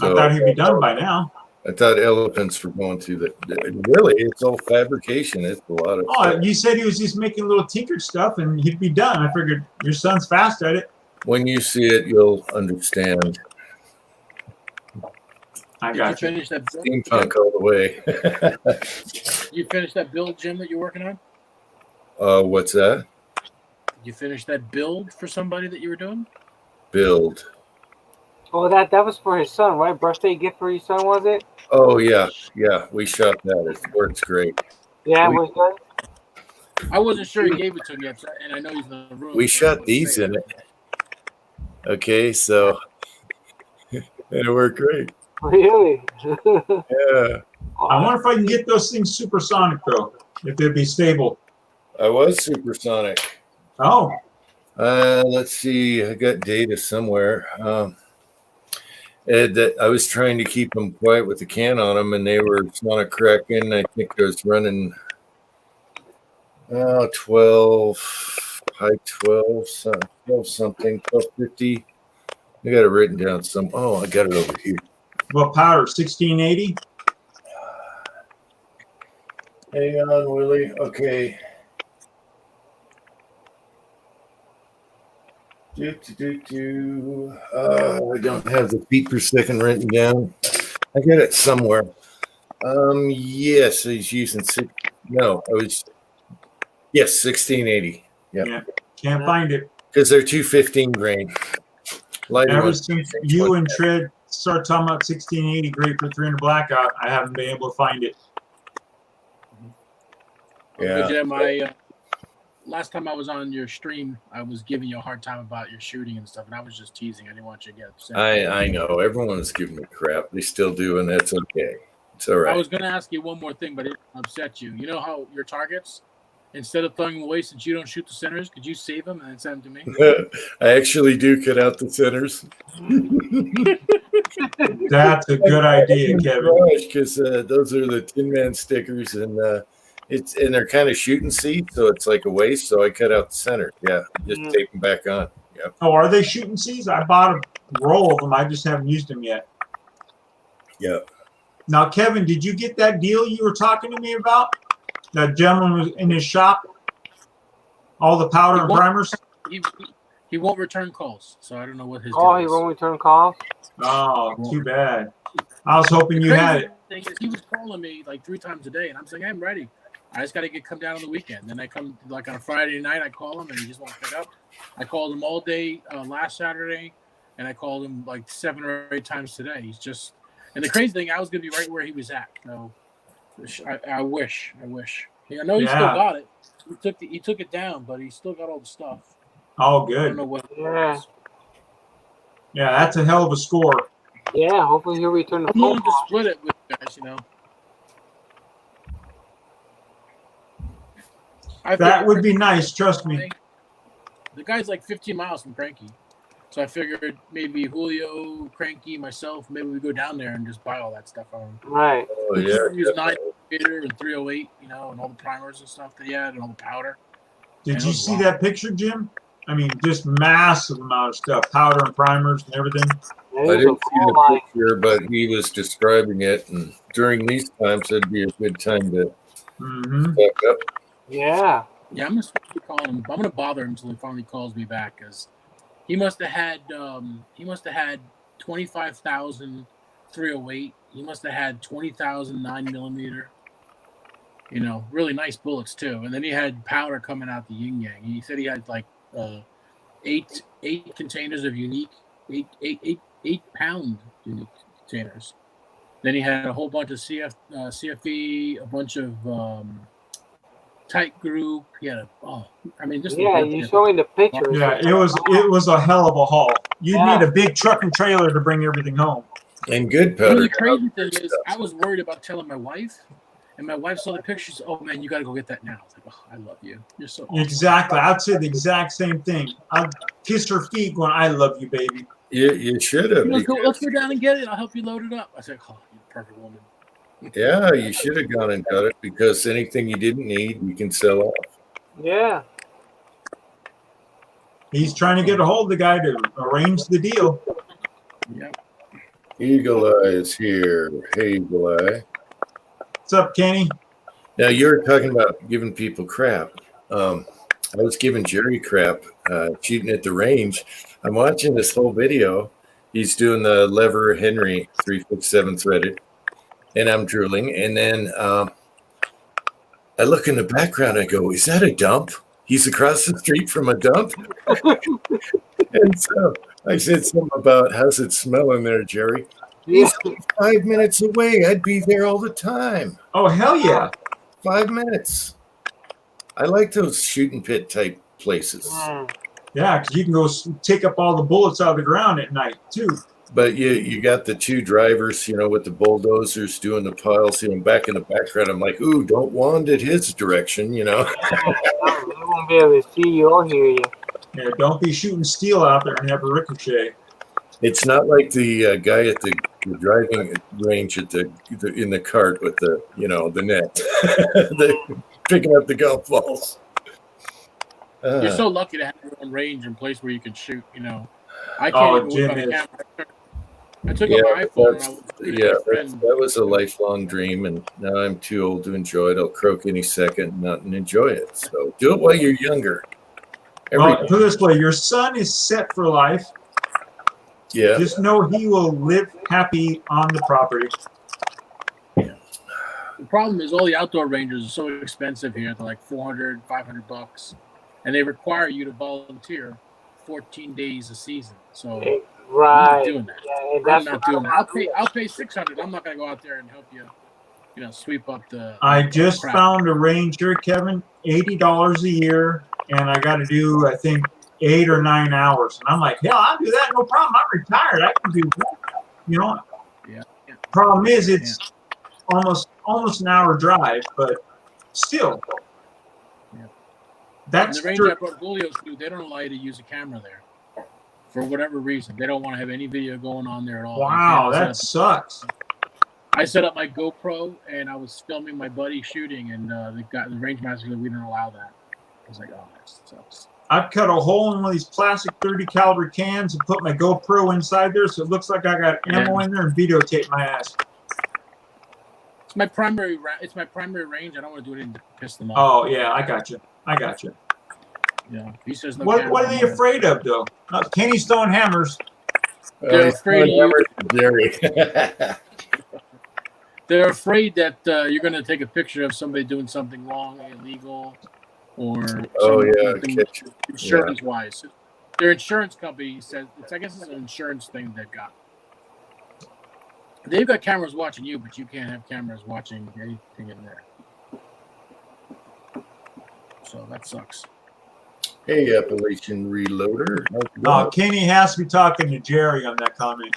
I thought he'd be done by now. I thought elephants were going through that. Really, it's all fabrication. It's a lot of. Oh, you said he was just making little tinker stuff and he'd be done. I figured your son's fast at it. When you see it, you'll understand. I Did you got you. finish that build? Steampunk all the way. You finished that build, Jim, that you're working on? What's that? Did you finish that build for somebody that you were doing? Build. Oh, that was for his son, right? Birthday gift for his son, was it? Oh yeah, we shot that. It works great. Yeah, it We- was good. I wasn't sure he gave it to him yet, and I know he's in the room. We so I shot wasn't these saying in it. Okay, so it worked great. Really? Yeah, I wonder if I can get those things supersonic though, if they'd be stable. I was supersonic. Oh, Let's see. I got data somewhere. That I was trying to keep them quiet with the can on them, and they were sonic cracking. I think I was running 12, high 12, 12 something, 1250. I got it written down some. Oh, I got it over here. what powder? 1680? Hang on, Willie. Okay. I don't have the feet per second written down. I got it somewhere. Yes, he's using 1680. Yep. Yeah, can't find it. Because they're 215 grain. Lighter Ever ones. since you and Tread start talking about 1680 great for 300 blackout, I haven't been able to find it. Yeah. Jim, last time I was on your stream, I was giving you a hard time about your shooting and stuff, and I was just teasing. I didn't want you to get upset. I know. Everyone is giving me crap. They still do, and that's okay. It's all right. I was going to ask you one more thing, but it upset you. You know how your targets, instead of throwing them away since you don't shoot the centers, could you save them and then send them to me? I actually do cut out the centers. That's a good idea, Kevin. Because those are the Tin Man stickers, and they're kind of shoot and see, so it's like a waste. So I cut out the center. Yeah, just tape them back on. Yeah. Oh, are they shooting C's? I bought a roll of them. I just haven't used them yet. Yeah. Now, Kevin, did you get that deal you were talking to me about? That gentleman was in his shop. All the powder and primers. He won't return calls, so I don't know what his. Oh, he won't return calls. Oh, too bad. I was hoping you had it. Thing is, he was calling me like 3 times a day, and I'm saying, I'm ready. I just got to come down on the weekend. Then I come like on a Friday night, I call him, and he just won't pick up. I called him all day last Saturday, and I called him like 7 or 8 times today. He's just, and the crazy thing, I was gonna be right where he was at. So I wish. I know he still got it. He took it down, but he still got all the stuff. Oh, I good. don't know what. Yeah. Yeah, that's a hell of a score. Yeah, hopefully he'll return the I'm phone willing to call. split it with you guys, you know. That would be nice, trust me. The guy's like 15 miles from Cranky. So I figured maybe Julio, Cranky, myself, maybe we go down there and just buy all that stuff on him. Right. Oh, yeah. Use 9 and 308, you know, and all the primers and stuff that he had and all the powder. Did you see that picture, Jim? I mean, just massive amount of stuff, powder and primers and everything. I didn't see the picture, but he was describing it, and during these times, it'd be a good time to back up. Yeah. Yeah, I'm gonna call him. I'm gonna bother him until he finally calls me back, because he must have had 25,000 308. He must have had 20,000 9mm. You know, really nice bullets too. And then he had powder coming out the yin yang. He said he had like 8 containers of unique 8-pound unique containers. Then he had a whole bunch of CFE, a bunch of tight group. He had just you showed me the pictures. Yeah, it was a hell of a haul. You'd need a big truck and trailer to bring everything home. And good powder. The crazy thing is, I was worried about telling my wife, and my wife saw the pictures. Oh man, you got to go get that now. I was like, oh, I love you. You're so awesome. Exactly. I'd say the exact same thing. I'd kiss her feet going, I love you, baby. You should have. Let's go down and get it. I'll help you load it up. I said, oh, you're a perfect woman. Yeah, you should have gone and got it, because anything you didn't need, you can sell off. Yeah. He's trying to get a hold of the guy to arrange the deal. Yeah. Eagle Eye is here. Hey, Eagle Eye. What's up, Kenny? Now, you were talking about giving people crap. I was giving Jerry crap, shooting at the range. I'm watching this whole video. He's doing the Lever Henry 357 threaded, and I'm drooling. And then I look in the background. I go, is that a dump? He's across the street from a dump? And so I said something about, how's it smell in there, Jerry? He's 5 minutes away. I'd be there all the time. Oh, hell yeah. 5 minutes. I like those shooting pit type places. Yeah, because you can go take up all the bullets out of the ground at night, too. But you got the 2 drivers, with the bulldozers doing the piles, back in the background. I'm like, ooh, don't wand at his direction, They won't be able to see you or hear you. Yeah, don't be shooting steel out there and have a ricochet. It's not like the guy at the driving range in the cart with the the net, picking up the golf balls. You're so lucky to have your own range and place where you can shoot. I can't even work on a camera. I took up my iPhone. That was a lifelong dream, and now I'm too old to enjoy it. I'll croak any second, not enjoy it. So do it while you're younger. Well, put it this way, your son is set for life. Yeah. Just know he will live happy on the property. The problem is all the outdoor ranges are so expensive here. They're like $400, $500, and they require you to volunteer 14 days a season. So Right. I'm not doing that. Yeah, I'm that's not doing that. I'll pay $600. I'm not gonna go out there and help you, sweep up the. I just crap. found a range here, Kevin, $80 a year, and I got to do, I think, 8 or 9 hours. And I'm like, hell, I'll do that, no problem. I'm retired. I can do that. You know. Yeah. Problem is, it's almost an hour drive, but still. Yeah. That's And the range I brought Julio's to, they don't allow you to use a camera there. For whatever reason, they don't want to have any video going on there at all. Wow, that sucks. I set up my GoPro and I was filming my buddy shooting, and the range master said we didn't allow that. I was like, oh, that sucks. I've cut a hole in one of these plastic 30 caliber cans and put my GoPro inside there, so it looks like I got ammo in there and videotape my ass. It's my primary range. I don't want to do anything to piss them off. Oh yeah, I got you. Yeah, he says no. What are they afraid of though? Kenny's throwing hammers. They're afraid of you. Jerry. They're afraid that you're going to take a picture of somebody doing something wrong, illegal, or insurance-wise. Their insurance company says I guess it's an insurance thing they've got. They've got cameras watching you, but you can't have cameras watching anything in there. So that sucks. Hey, Appalachian Reloader. Kenny has to be talking to Jerry on that comment.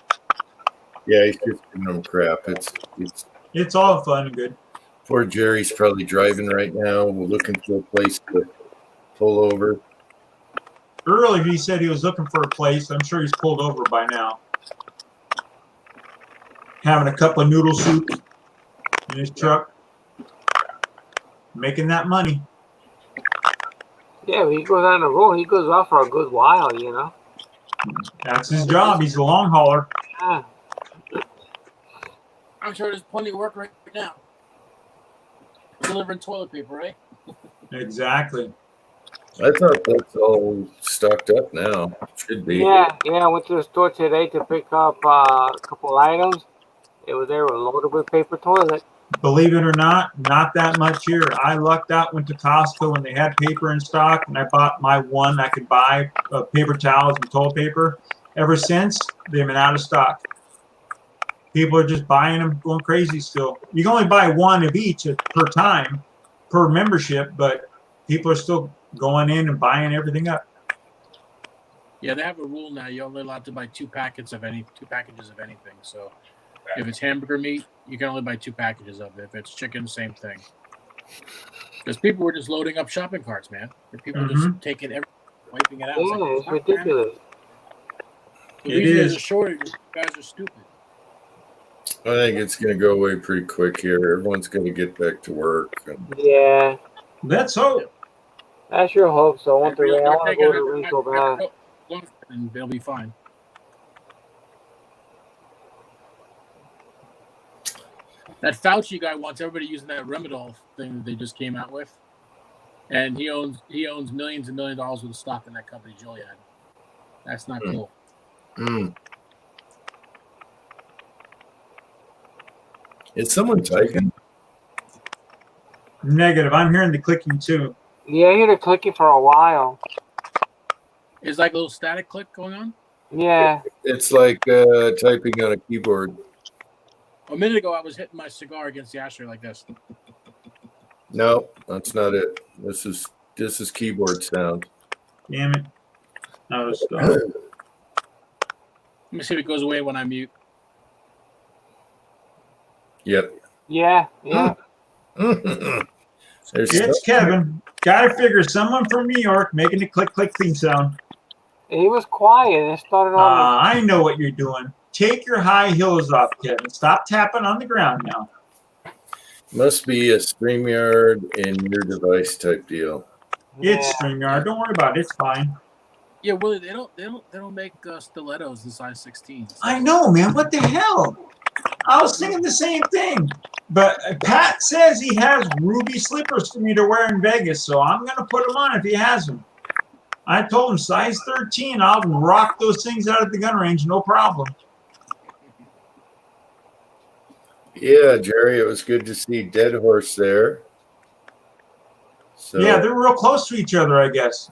Yeah, he's just giving them crap. It's all fun and good. Poor Jerry's probably driving right now. We're looking for a place to pull over. Earlier he said he was looking for a place. I'm sure he's pulled over by now. Having a couple of noodle soup in his truck. Making that money. Yeah, when he goes on the road, he goes off for a good while, That's his job. He's a long hauler. Yeah. I'm sure there's plenty of work right now. Delivering toilet paper, right? Exactly. I thought that's all stocked up now. Should be. Yeah, I went to the store today to pick up a couple items. They were loaded with paper toilet. Believe it or not that much here. I lucked out, went to Costco when they had paper in stock, and I bought my one I could buy paper towels and toilet paper. Ever since, they've been out of stock. People are just buying them, going crazy still. You can only buy one of each per time, per membership, but people are still going in and buying everything up. Yeah, they have a rule now. You're only allowed to buy two packages of anything. So if it's hamburger meat, you can only buy 2 packages of it. If it's chicken, same thing. Because people were just loading up shopping carts, man. People were just taking everything, wiping it out. Yeah, it's ridiculous. The reason there's a shortage is you guys are stupid. I think it's going to go away pretty quick here. Everyone's going to get back to work. Yeah. Let's hope. I sure hope so. I want to go to the ring so bad. And they'll be fine. That Fauci guy wants everybody using that Remedal thing that they just came out with, and he owns millions and millions of dollars worth of stock in that company, Gilead. That's not cool. Is someone typing? Negative. I'm hearing the clicking too. Yeah, I hear the clicking for a while. Is like a little static click going on? Yeah. It's like typing on a keyboard. A minute ago, I was hitting my cigar against the ashtray like this. No, that's not it. This is keyboard sound. Damn it. Let me see if it goes away when I mute. Yep. Yeah. It's Kevin. Gotta figure someone from New York making the click theme sound. He was quiet. It started on. I know what you're doing. Take your high heels off, Kevin. Stop tapping on the ground now. Must be a StreamYard in your device type deal. It's StreamYard. Don't worry about it. It's fine. Yeah, Willie, they don't make stilettos in size 16. I know, man. What the hell? I was thinking the same thing. But Pat says he has ruby slippers for me to wear in Vegas, so I'm going to put them on if he has them. I told him size 13. I'll rock those things out at the gun range, no problem. Yeah, Jerry, it was good to see Dead Horse there. So Yeah, they're real close to each other, I guess.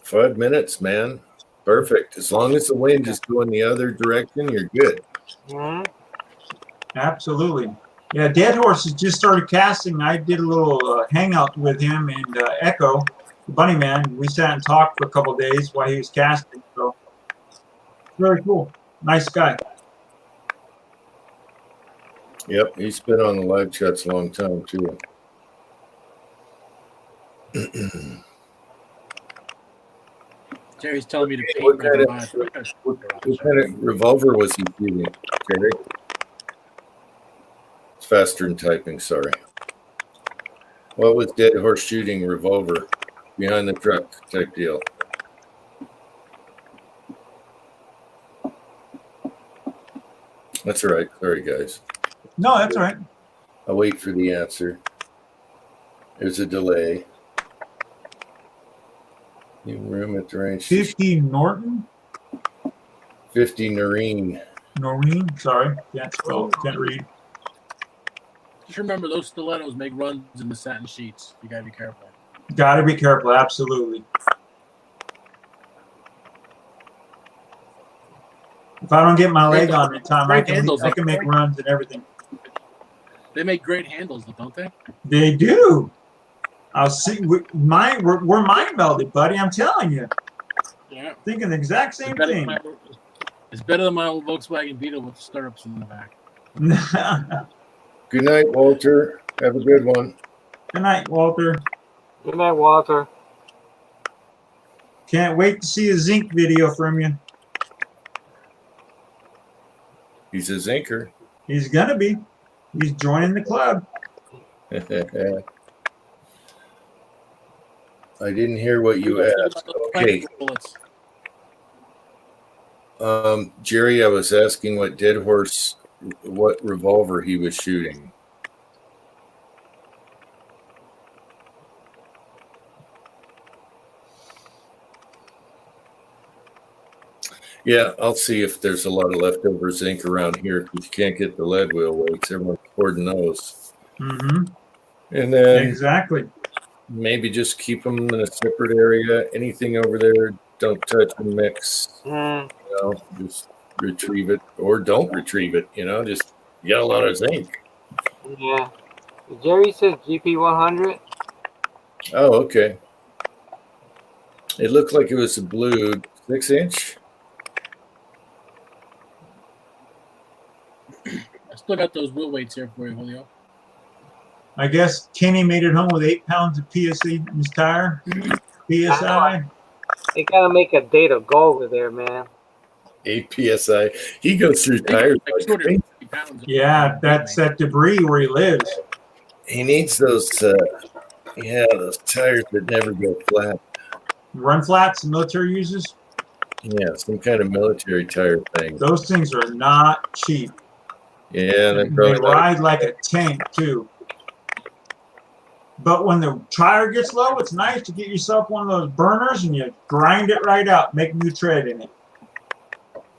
5 minutes, man. Perfect. As long as the wind is going the other direction, you're good. Hmm. Absolutely. Yeah, Dead Horse has just started casting. I did a little hangout with him and Echo, the Bunny Man. We sat and talked for a couple of days while he was casting. So very cool. Nice guy. Yep, he's been on the live chats a long time too. Jerry's telling me to paint What my kind of- garage. What kind of revolver was he shooting, Jerry? It's faster than typing, sorry. What was Dead Horse shooting revolver? Behind the truck type deal. That's all right. Sorry, guys. No, that's all right. I'll wait for the answer. There's a delay. New room at the range. 50 Norton? 50 Noreen. Noreen? Sorry. Can't spell. Can't read. Just remember, those stilettos make runs in the satin sheets. You gotta be careful. Got to be careful. Absolutely. If I don't get my leg on in time, I can make runs and everything. They make great handles, don't they? They do. I'll see. We're mind melded, buddy. I'm telling you. Yeah. Thinking the exact same thing. It's better than my old Volkswagen Beetle with stirrups in the back. Good night, Walter. Have a good one. Good night, Walter. Good night, Walter. Can't wait to see a Zinc video from you. He's a zinker. He's gonna be. He's joining the club. I didn't hear what you asked. Okay. Jerry, I was asking what Dead Horse, what revolver he was shooting. Yeah, I'll see if there's a lot of leftover zinc around here because you can't get the lead wheel weights. Everyone's hoarding those. Mm-hmm. And then Exactly. maybe just keep them in a separate area. Anything over there, don't touch and mix. Mm. You know, just retrieve it or don't retrieve it. You know, just get a lot of zinc. Yeah. Jerry says GP100. Oh, okay. It looked like it was a blue 6-inch. I still got those wheel weights here for you, Julio. I guess Kenny made it home with 8 pounds of PSI in his tire. PSI. They gotta make a day to go over there, man. 8 psi. He goes through tires. Like Like 250 pounds of Yeah, that's that debris where he lives. he needs those. Those tires that never go flat. Run flats the military uses. Yeah, some kind of military tire thing. Those things are not cheap. Yeah, they They probably ride like a tank too. But when the tire gets low, it's nice to get yourself one of those burners and you grind it right out, make new tread in it.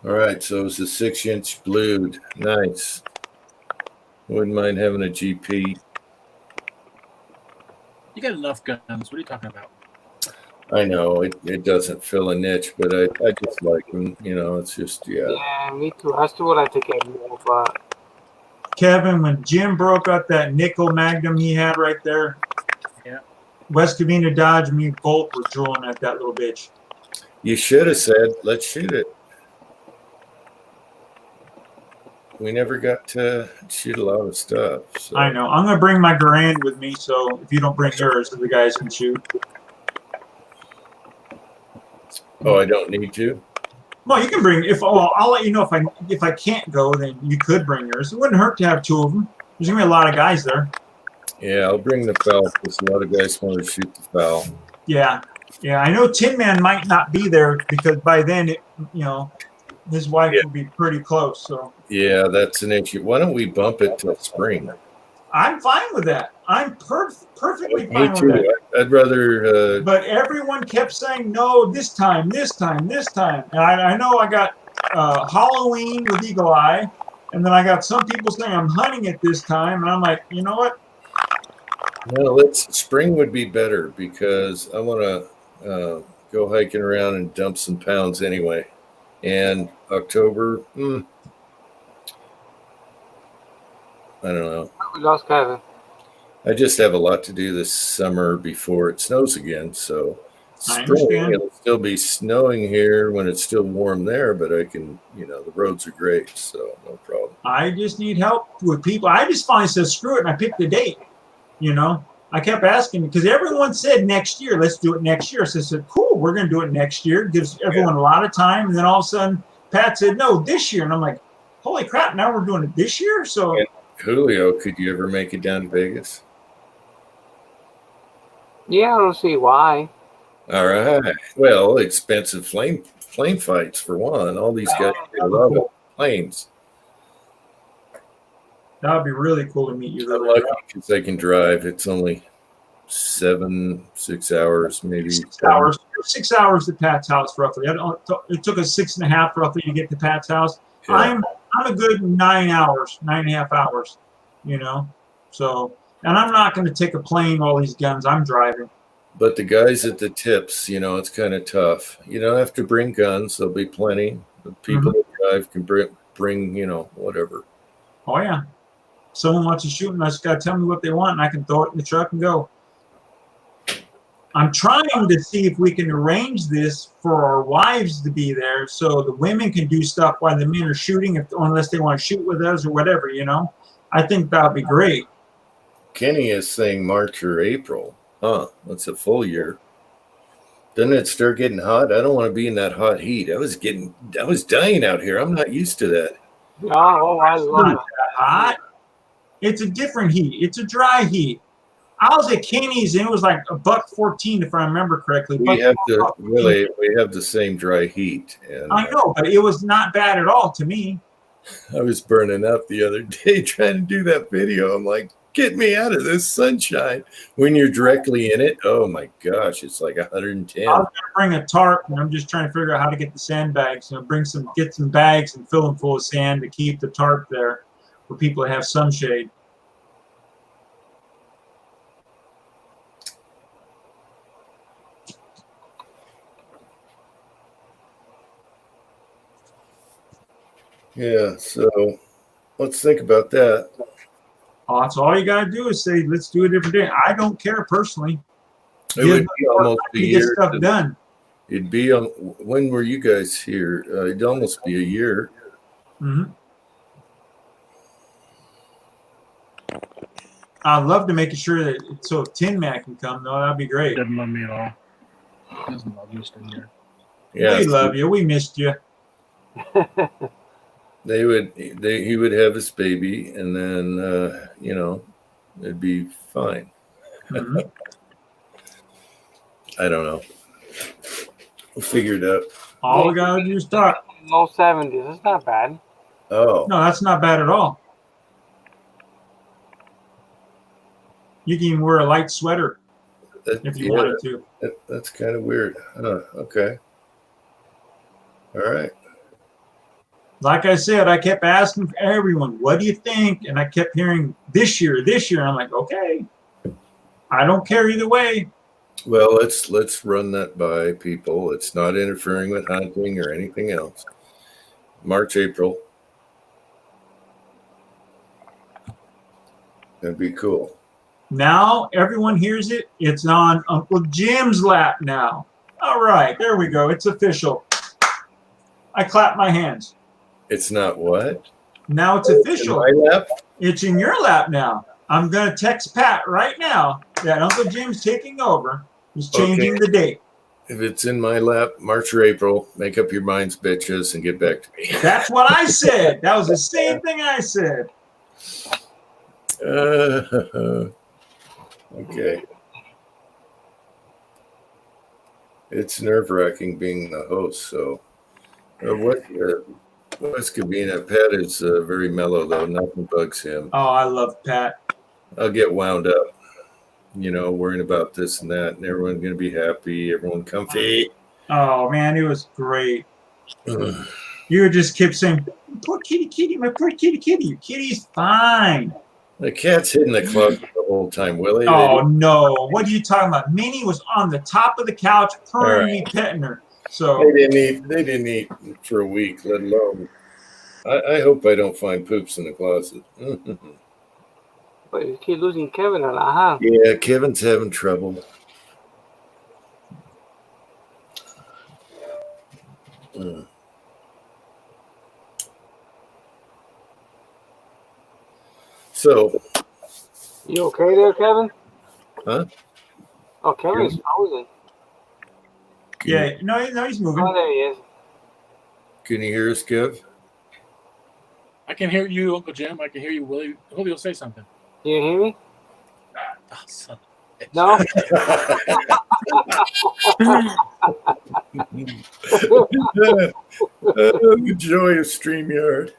All right, so it's a 6-inch blued. Nice. Wouldn't mind having a GP. You got enough guns. What are you talking about? I know it doesn't fill a niche, but I just like them. You know, it's just Yeah, me too. I still would like to get more, but Kevin, when Jim broke up that nickel Magnum he had right there, Yeah. West Covina Dodge, me and Colt were drooling at that little bitch. You should have said, let's shoot it. We never got to shoot a lot of stuff. So. I know. I'm gonna bring my Garand with me, so if you don't bring yours, the guys can shoot. Oh, I don't need to? Well, you can bring. I'll let you know if I can't go, then you could bring yours. It wouldn't hurt to have 2 of them. There's gonna be a lot of guys there. Yeah, I'll bring the foul because a lot of guys want to shoot the foul. Yeah. I know Tin Man might not be there because by then, his wife will be pretty close. So Yeah, that's an issue. Why don't we bump it till spring? I'm fine with that. I'm perfectly Me fine with too. that. I'd rather. But everyone kept saying no this time. And I know I got Halloween with Eagle Eye, and then I got some people saying I'm hunting it this time, and I'm like, you know what? Well, spring would be better because I want to go hiking around and dump some pounds anyway. And October, I don't know. We lost Kevin. I just have a lot to do this summer before it snows again. So I spring, understand. it'll still be snowing here when it's still warm there, but I can, the roads are great, so no problem. I just need help with people. I just finally said screw it, and I picked the date. I kept asking because everyone said next year. Let's do it next year. So I said, cool, we're going to do it next year. Gives everyone a lot of time. And then all of a sudden, Pat said, no, this year. And I'm like, holy crap, now we're doing it this year? So, And Julio, could you ever make it down to Vegas? Yeah, I don't see why. All right. Well, expensive plane fights for one. All these guys they love it. Planes. that would be really cool to meet you. I'm Really. lucky because I can drive. It's only 6 hours, maybe 6 hours. 6 hours to Pat's house, roughly. It took us 6.5 roughly to get to Pat's house. Yeah. I'm a good 9.5 hours, So, and I'm not going to take a plane while these guns. I'm driving. But the guys at the tips, it's kind of tough. You don't have to bring guns. There'll be plenty. The people that drive can bring, whatever. Oh yeah. Someone wants to shoot, and I just got to tell me what they want, and I can throw it in the truck and go. I'm trying to see if we can arrange this for our wives to be there, so the women can do stuff while the men are shooting, unless they want to shoot with us or whatever. I think that would be great. Kenny is saying March or April. Huh? That's a full year. Doesn't it start getting hot? I don't want to be in that hot heat. I was dying out here. I'm not used to that. Oh, I love it. Hot. It's a different heat. It's a dry heat. I was at Kenny's and it was like $1.14 if I remember correctly. We have the same dry heat. And I know, but it was not bad at all to me. I was burning up the other day trying to do that video. I'm like, get me out of this sunshine. When you're directly in it, oh my gosh, it's like 110. I was going to bring a tarp, and I'm just trying to figure out how to get the sandbags. Get some bags and fill them full of sand to keep the tarp there for people to have sunshade. Yeah, so let's think about that. Oh, that's all you got to do is say, let's do a different day. I don't care personally. It would be almost a Get year. stuff done. It'd be when were you guys here? It'd almost be a year. Mm-hmm. I'd love to make sure that so if Tin Man can come, though, that'd be great. Doesn't love me at all. Doesn't love you still here. Yeah, We love you. We missed you. he would have his baby, and then it'd be fine. Mm-hmm. I don't know. We'll figure it out. All we gotta do is talk. Low 70s. It's not bad. Oh, No, that's not bad at all. You can even wear a light sweater if you wanted to. That's kind of weird. Okay. All right. Like I said, I kept asking everyone, what do you think? And I kept hearing this year. I'm like, okay. I don't care either way. Well, let's run that by people. It's not interfering with hunting or anything else. March, April. That'd be cool. Now everyone hears it. It's on Uncle Jim's lap now. All right, there we go. It's official. I clap my hands. It's not what? Now it's official. In my lap? It's in your lap now. I'm going to text Pat right now that Uncle Jim's taking over. He's changing the date. If it's in my lap, March or April, make up your minds, bitches, and get back to me. That's what I said. That was the same thing I said. Okay. It's nerve-wracking being the host, so what's Cabina? Pat is very mellow, though. Nothing bugs him. Oh, I love Pat. I'll get wound up. worrying about this and that, and everyone's going to be happy, everyone comfy. Oh man, it was great. You just kept saying, "Poor kitty, my poor kitty. Your kitty's fine." The cat's hid in the closet the whole time, Willie. Oh no! What are you talking about? Minnie was on the top of the couch, purring me, petting her. So They didn't eat for a week, let alone. I hope I don't find poops in the closet. But you keep losing Kevin a lot, huh? Yeah, Kevin's having trouble. So, You okay there, Kevin? huh? Oh, Kevin's frozen. yeah, no, he's moving. Oh, there he is. Can you hear us, Kev? I can hear you, Uncle Jim. I can hear you, Willie. Julio, say something. Can you hear me? Oh, son of a bitch. No? The joy of StreamYard.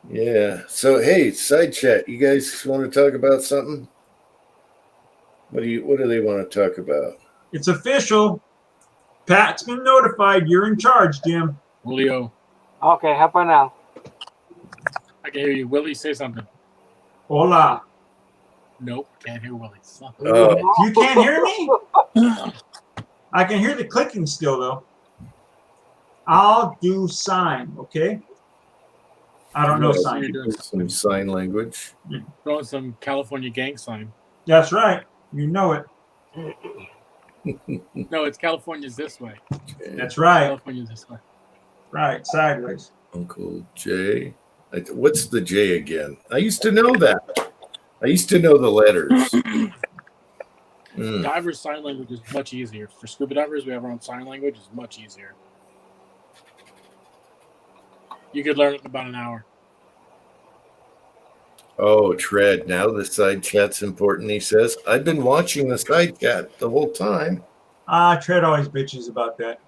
Yeah. So hey, side chat. You guys want to talk about something? What do they want to talk about? It's official. Pat's been notified. You're in charge, Jim. Julio, Okay, how about now? I can hear you. Willie, say something. Hola. Nope, can't hear Willie. Son. You can't hear me? I can hear the clicking still, though. I'll do sign, okay? I don't know Yeah, sign. You're doing Some sign language. throwing some California gang sign. That's right. You know it. No, it's California's this way. That's right. California's this way. Right, sideways. Uncle J. What's the J again? I used to know that. I used to know the letters. Divers sign language is much easier. For scuba divers, we have our own sign language. It's much easier. You could learn it in about an hour. Oh, Tread. Now the side chat's important, he says. I've been watching the side chat the whole time. Tread always bitches about that.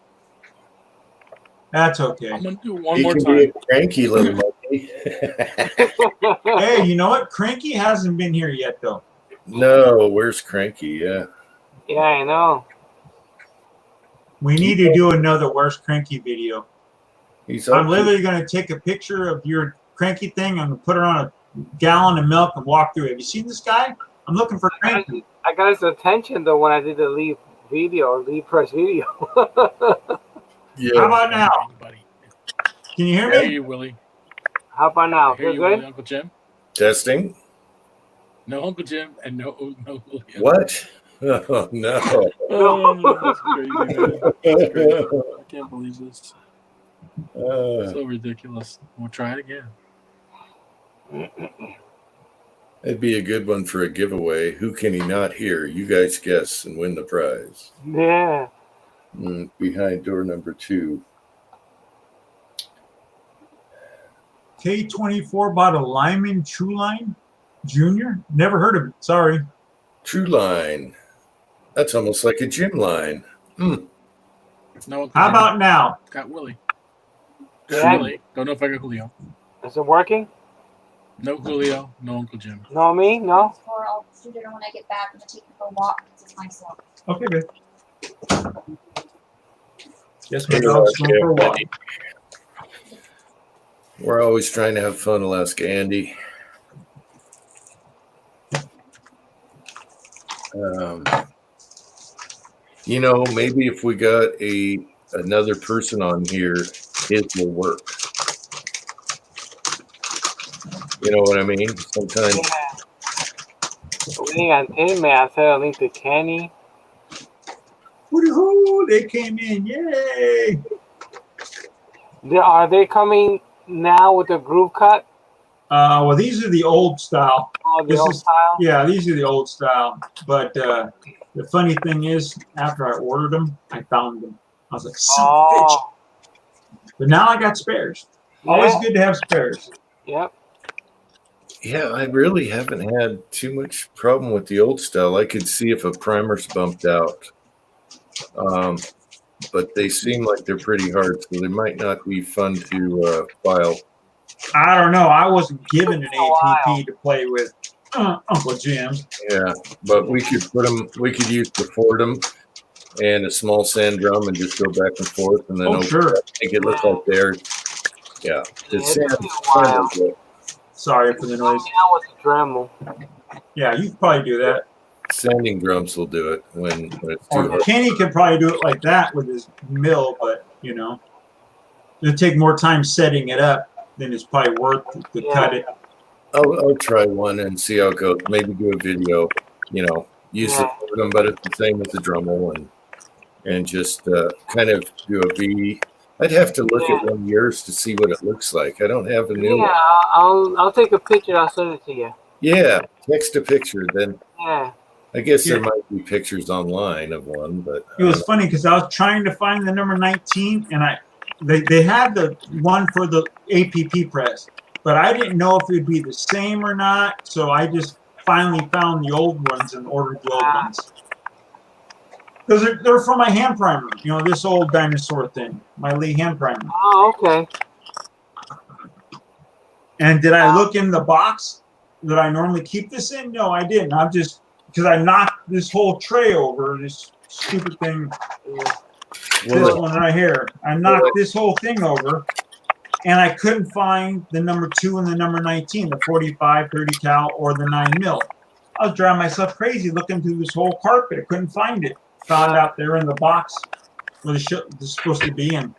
That's okay. I'm gonna do it one He more can time. be a cranky little monkey. Hey, you know what? Cranky hasn't been here yet, though. No, where's Cranky? Yeah. Yeah, I know. We need to do another worst Cranky video. He's I'm up. literally going to take a picture of your Cranky thing. I'm going to put her on a gallon of milk and walk through. Have you seen this guy? I'm looking for Cranky. I got his attention though when I did the lead press video. How Yeah. about now? Buddy. Can you I hear hear me? you, Willie. How about now? I hear Feel you, Willie, good? Uncle Jim. Testing. No Uncle Jim and no Julio. What? Oh, no. Oh, that's crazy, man. That's crazy. I can't believe this. So ridiculous. We'll try it again. It'd be a good one for a giveaway. Who can he not hear? You guys guess and win the prize. Yeah. Behind door number 2. K24 bought a Lyman True Line Junior. Never heard of it. Sorry. True line. That's almost like a gym line. No Uncle How Jim. about now? Got Willie. Yeah. Willie. Don't know if I got Julio. Is it working? No Julio. No Uncle Jim. No, me? No? Or I'll do dinner when I get back. I'm gonna take you for a walk because it's nice walk. Okay, good. Guess my dog's going for a walk. We're always trying to have fun, Alaska Andy. Maybe if we got another person on here, it will work. You know what I mean? Sometimes. We got Tim, I said a link to Kenny. Woo-hoo, they came in. Yay. Are they coming now with the groove cut? Well, these are the old style. Oh, the This old is- style? Yeah, these are the old style. But the funny thing is, after I ordered them, I found them. I was like, son of a bitch. Oh, But now I got spares. Always yeah. good to have spares. Yep. Yeah, I really haven't had too much problem with the old style. I could see if a primer's bumped out. But they seem like they're pretty hard, so they might not be fun to file. I don't know. I wasn't given an Took a while. ATP to play with, Uncle Jim. Yeah, but we could put them. We could use the Fordham and a small sand drum and just go back and forth, and then Oh, sure. make it look like they're. Yeah, the Yeah, it sand. took me a while. Sorry for the noise. That was a Dremel. Yeah, you could probably do that. Sanding drums will do it when it's too Or hard. Kenny could probably do it like that with his mill, but it'll take more time setting it up than it's probably worth to cut it. I'll try one and see how it goes. Maybe do a video. Use the Fordham, but it's the same as the Dremel, and just kind of do a V. I'd have to look at one of yours to see what it looks like. I don't have a new one. I'll take a picture. I'll send it to you. Yeah, text a picture. Then Yeah. I guess there might be pictures online of one, but It was funny because I was trying to find the number 19, and they had the one for the APP press, but I didn't know if it would be the same or not. So I just finally found the old ones and ordered the old ones. Because they're for my hand primer, this old dinosaur thing, my Lee hand primer. Oh, okay. And did I look in the box that I normally keep this in? No, I didn't. I'm just, because I knocked this whole tray over, this stupid thing, this one right here. I knocked this whole thing over, and I couldn't find the number 2 and the number 19, the 45, 30 cal, or the 9 mil. I was driving myself crazy looking through this whole carpet. I couldn't find it. Found it out there in the box where it's supposed to be in.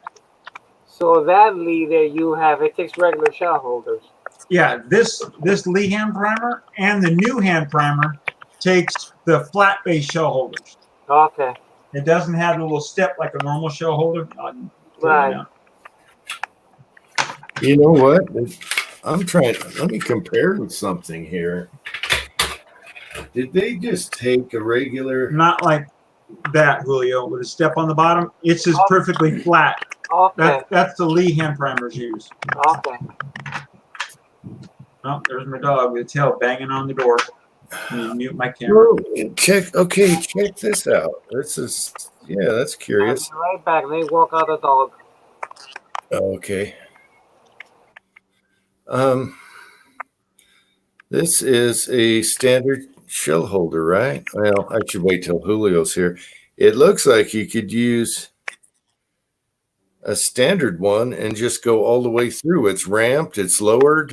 So that Lee that you have, it takes regular shell holders. Yeah, this Lee hand primer and the new hand primer takes the flat base shell holders. Okay. It doesn't have a little step like a normal shell holder. Right. you know what? I'm trying. Let me compare with something here. Did they just take a regular? Not like that, Julio, with a step on the bottom. It's just perfectly flat. Okay. That's the Lee hand primers use. Okay. Oh, there's my dog with its tail banging on the door. Let me mute my camera. Check this out. That's curious. I'll be right back. Let me walk out the dog. Okay. This is a standard shell holder, right? Well, I should wait till Julio's here. It looks like you could use a standard one and just go all the way through. It's ramped, it's lowered.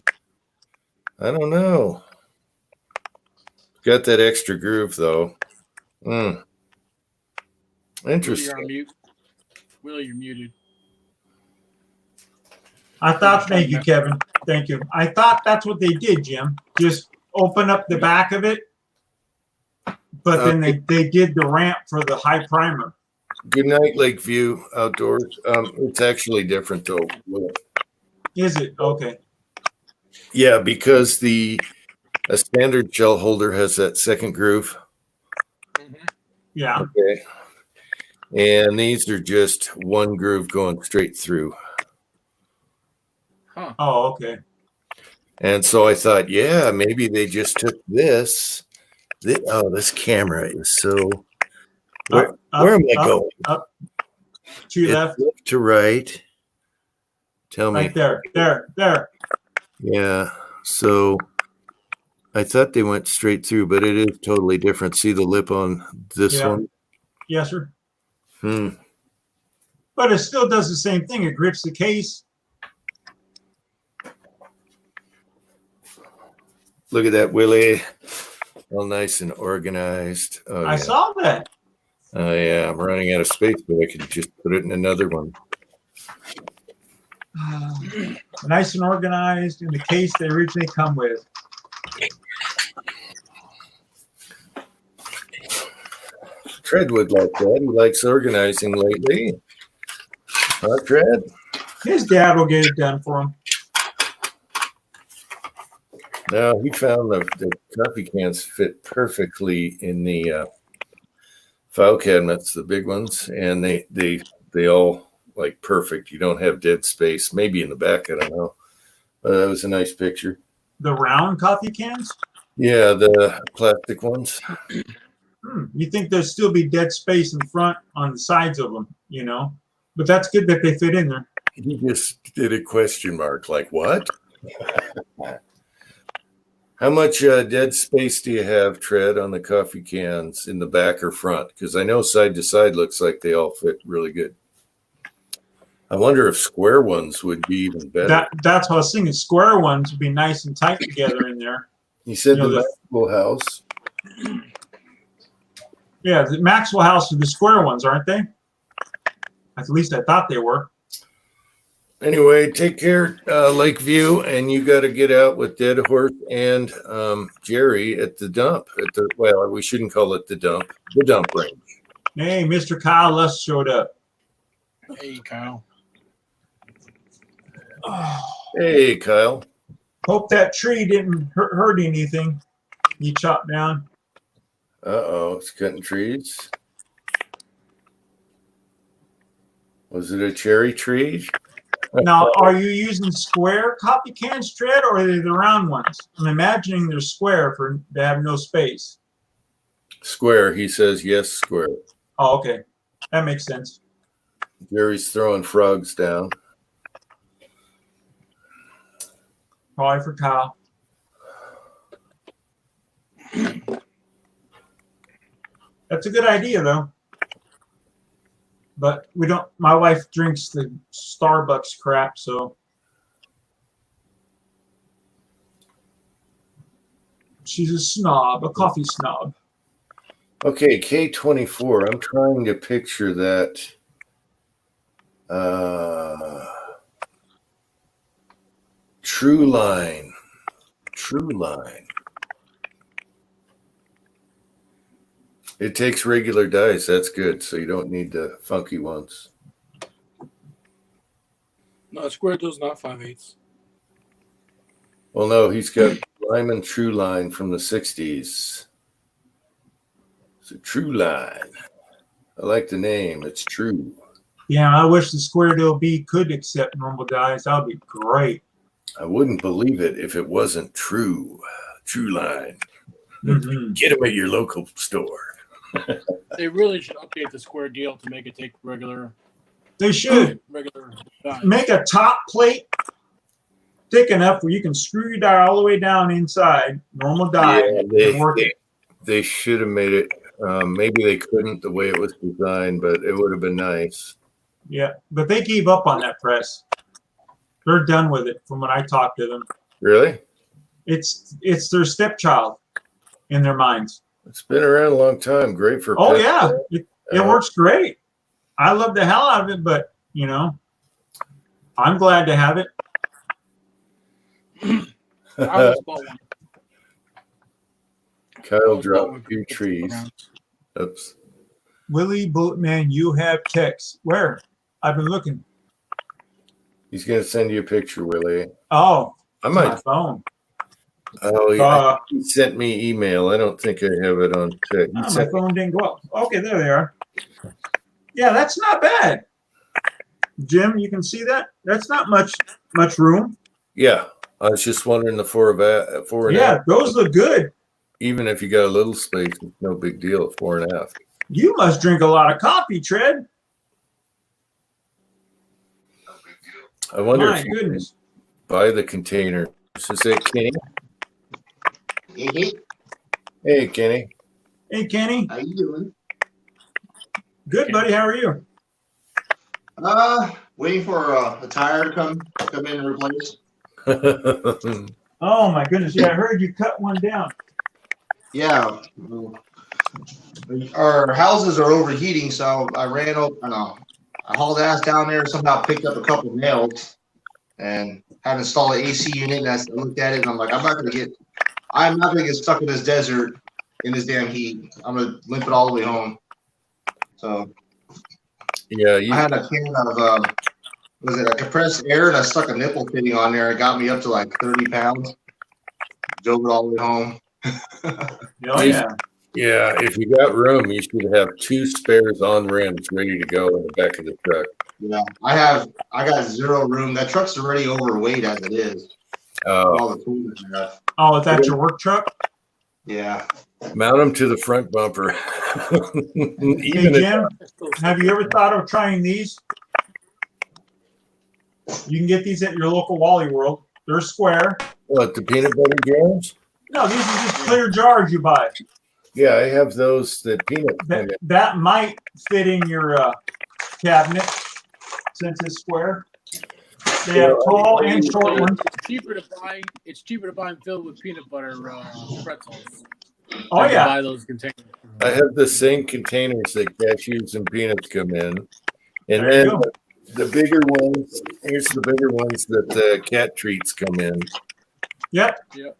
I don't know. Got that extra groove though. Interesting. You're on mute. Will, you're muted. I thought, thank you, Kevin. Thank you. I thought that's what they did, Jim. Just open up the back of it. But then they did the ramp for the high primer. Good night, Lakeview Outdoors. It's actually different though. Is it? Okay. Yeah, because a standard shell holder has that second groove. Yeah. Okay. And these are just one groove going straight through. Huh. Oh, okay. And so I thought, yeah, maybe they just took this. This camera is so. Where am I going? Up. To your left. Left to right. Tell me. Right there. There. Yeah. So I thought they went straight through, but it is totally different. See the lip on this one? Yes, sir. But it still does the same thing. It grips the case. Look at that, Willie. All nice and organized. Oh, I saw that. Oh, yeah. I'm running out of space, but I could just put it in another one. Nice and organized in the case they originally come with. Tread would like that. He likes organizing lately. Huh, Tread? His dad will get it done for him. No, he found the coffee cans fit perfectly in the file cabinets, the big ones, and they all like perfect. You don't have dead space. Maybe in the back, I don't know. That was a nice picture. The round coffee cans? Yeah, the plastic ones. You think there'll still be dead space in front on the sides of them, But that's good that they fit in there. He just did a question mark, like what? How much dead space do you have, Tread, on the coffee cans in the back or front? Because I know side to side looks like they all fit really good. I wonder if square ones would be even better. That's what I was thinking. Square ones would be nice and tight together in there. You said You know, the Maxwell House. Yeah, the Maxwell House are the square ones, aren't they? At least I thought they were. Anyway, take care, Lakeview, and you got to get out with Dead Horse and Jerry at the dump. Well, we shouldn't call it the dump range. Hey, Mr. Kyle Lust showed up. Hey, Kyle. Oh, Hey, Kyle. hope that tree didn't hurt anything you chopped down. Uh-oh, it's cutting trees. Was it a cherry tree? Now, are you using square coffee cans, Tread, or are they the round ones? I'm imagining they're square for they have no space. Square. He says yes, square. Oh, okay. That makes sense. Jerry's throwing frogs down. Probably for Kyle. That's a good idea, though. But we don't. My wife drinks the Starbucks crap, so she's a snob, a coffee snob. Okay, K24. I'm trying to picture that. True line. It takes regular dice. That's good. So you don't need the funky ones. No, square does not 5/8. Well, no, he's got Lyman True Line from the 60s. It's a True Line. I like the name. It's true. Yeah, I wish the Square Deal B could accept normal dice. That would be great. I wouldn't believe it if it wasn't true. True Line. Mhm. Get them at your local store. They really should update the square deal to make it take regular They should dice. make a top plate thick enough where you can screw your die all the way down inside, normal die, and work it. They should have made it. Maybe they couldn't the way it was designed, but it would have been nice. Yeah, but they gave up on that press. They're done with it from when I talked to them. Really? It's their stepchild in their minds. It's been around a long time. Great for Oh pets. yeah, it works great. I love the hell out of it, but you know, I'm glad to have it. I almost bought one. Kyle dropped a few trees. Oops. Willie Bulletman, you have text. Where? I've been looking. He's gonna send you a picture, Willie. Oh, I it's my might. phone. Oh yeah. He sent me email. I don't think I have it on. He My sent me- phone didn't go up. Okay, there they are. Yeah, that's not bad. Jim, you can see that? That's not much room. Yeah, I was just wondering the four and a Yeah, half. those look good. Even if you got a little space, it's no big deal. 4.5. You must drink a lot of coffee, Tread. I wonder My if you goodness. buy the container. Is it Kenny? Hey, Hey, Kenny. Hey, Kenny. how you doing? Good, buddy. How are you? Waiting for a tire to come in and replace. Oh my goodness. Yeah, I heard you cut one down. Yeah, our houses are overheating, so I ran up. I hauled ass down there. Somehow picked up a couple of nails and had installed an AC unit. And I looked at it and I'm like, I'm not gonna get stuck in this desert in this damn heat. I'm gonna limp it all the way home. So Yeah, I had a can of was it a compressed air, and I stuck a nipple fitting on there. It got me up to like 30 pounds. Drove it all the way home. Oh yeah. yeah. If you got room, you should have 2 spares on rims ready to go in the back of the truck. Yeah, I got zero room. That truck's already overweight as it is. All the tools and stuff. Oh, is that your work truck? Yeah. Mount them to the front bumper. Hey, Even if, Jim, have you ever thought of trying these? You can get these at your local Wally World. They're square. What, the peanut butter jars? No, these are just clear jars you buy. Yeah, I have those that peanut come in. That might fit in your cabinet since it's square. They have tall and short ones. It's cheaper to buy. It's cheaper to buy them filled with peanut butter pretzels. Oh than to yeah, buy those containers. I have the same containers that cashews and peanuts come in. And There then you go. the bigger ones, here's the bigger ones that the cat treats come in. yep. Yep.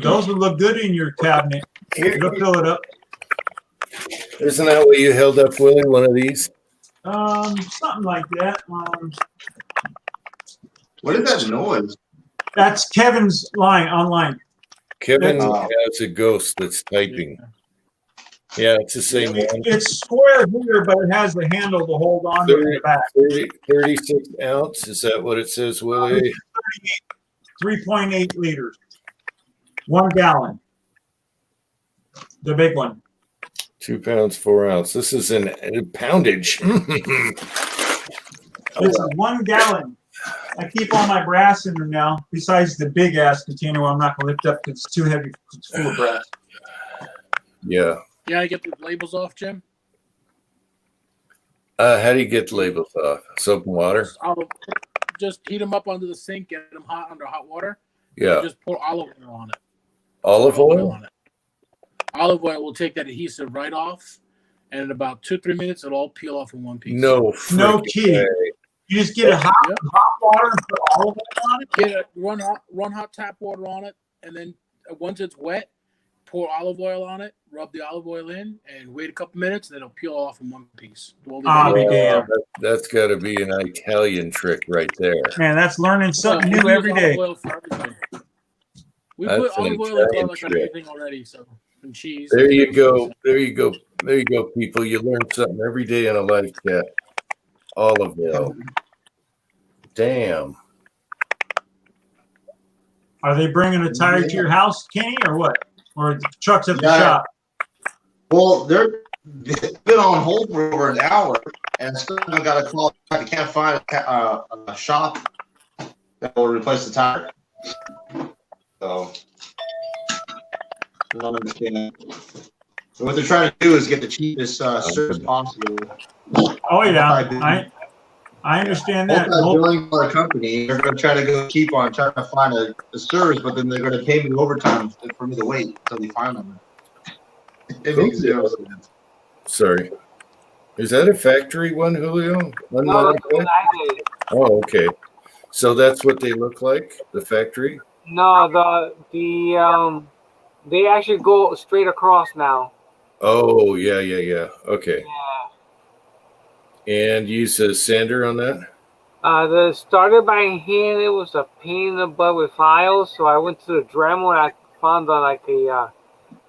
Those would look good in your cabinet. Here, You'll fill it up. isn't that what you held up, Willie? One of these? Something like that. What is that noise? That's Kevin's line online. Kevin Oh. has a ghost that's typing. Yeah, it's the same one. It's square here, but it has the handle to hold on to in the back. 36 ounce. Is that what it says, Willie? 3.8 liters. 1 gallon. The big one. 2 pounds, 4 ounce. This is in poundage. This is 1 gallon. I keep all my brass in them now, besides the big ass container I'm not going to lift up because it's too heavy. It's full of brass. Yeah. Yeah, I get the labels off, Jim. How do you get the labels off? Soap and water? Just heat them up under the sink, get them hot under hot water. Yeah. Just pour olive oil on it. Olive oil? on it. Olive oil will take that adhesive right off, and in about 2-3 minutes, it'll all peel off in one piece. No. No frickin' key. way. You just get a hot water and put olive oil on it. Run hot tap water on it, and then once it's wet, pour olive oil on it, rub the olive oil in, and wait a couple minutes, and then it'll peel off in one piece. I'll be damned. That's got to be an Italian trick right there. Man, that's learning something We new use every day. olive oil for everything. We That's put an olive oil in Italian garlic on trick. everything already, so and cheese. There you go. There you go. There you go, people. You learn something every day in a life chat. Olive oil. Damn. Are they bringing a tire to your house, Kenny, or what? Or the trucks at the Yeah. shop? Well, they've been on hold for over an hour, and still I got a call. I can't find a shop that will replace the tire. So, I don't understand. So what they're trying to do is get the cheapest service possible. Oh yeah, I understand that. Multi-billion-dollar company, they're going to try to go cheap on trying to find a service, but then they're going to pay me overtime for me to wait until they find them. It makes zero sense. Sorry. Is that a factory one, Julio? One No, model that's what kit? I did. Oh, okay. So that's what they look like, the factory? No, they actually go straight across now. Oh, yeah. Okay. Yeah. And you use a sander on that? The started by hand. It was a pain in the butt with files, so I went to the Dremel and I found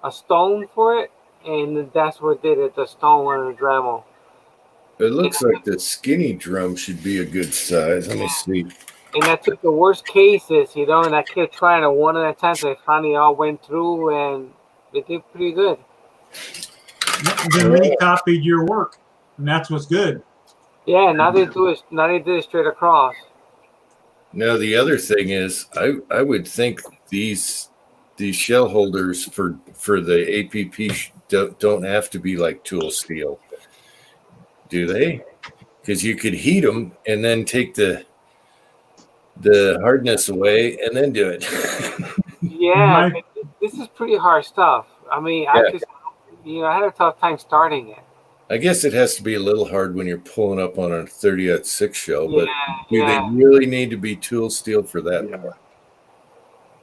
a stone for it, and that's what did it. The stone on the Dremel. It looks like the skinny drum should be a good size. Let me see. And I took the worst cases, and I kept trying it one at a time. So they finally all went through, and they did pretty good. Then we copied your work, and that's what's good. Yeah, now they do it. Now they did it straight across. Now the other thing is, I would think these shell holders for the APP don't have to be like tool steel, do they? Because you could heat them and then take the hardness away and then do it. Yeah, this is pretty hard stuff. I mean, I had a tough time starting it. I guess it has to be a little hard when you're pulling up on a 30-06 shell, but do Yeah. they really need to be tool steel for that?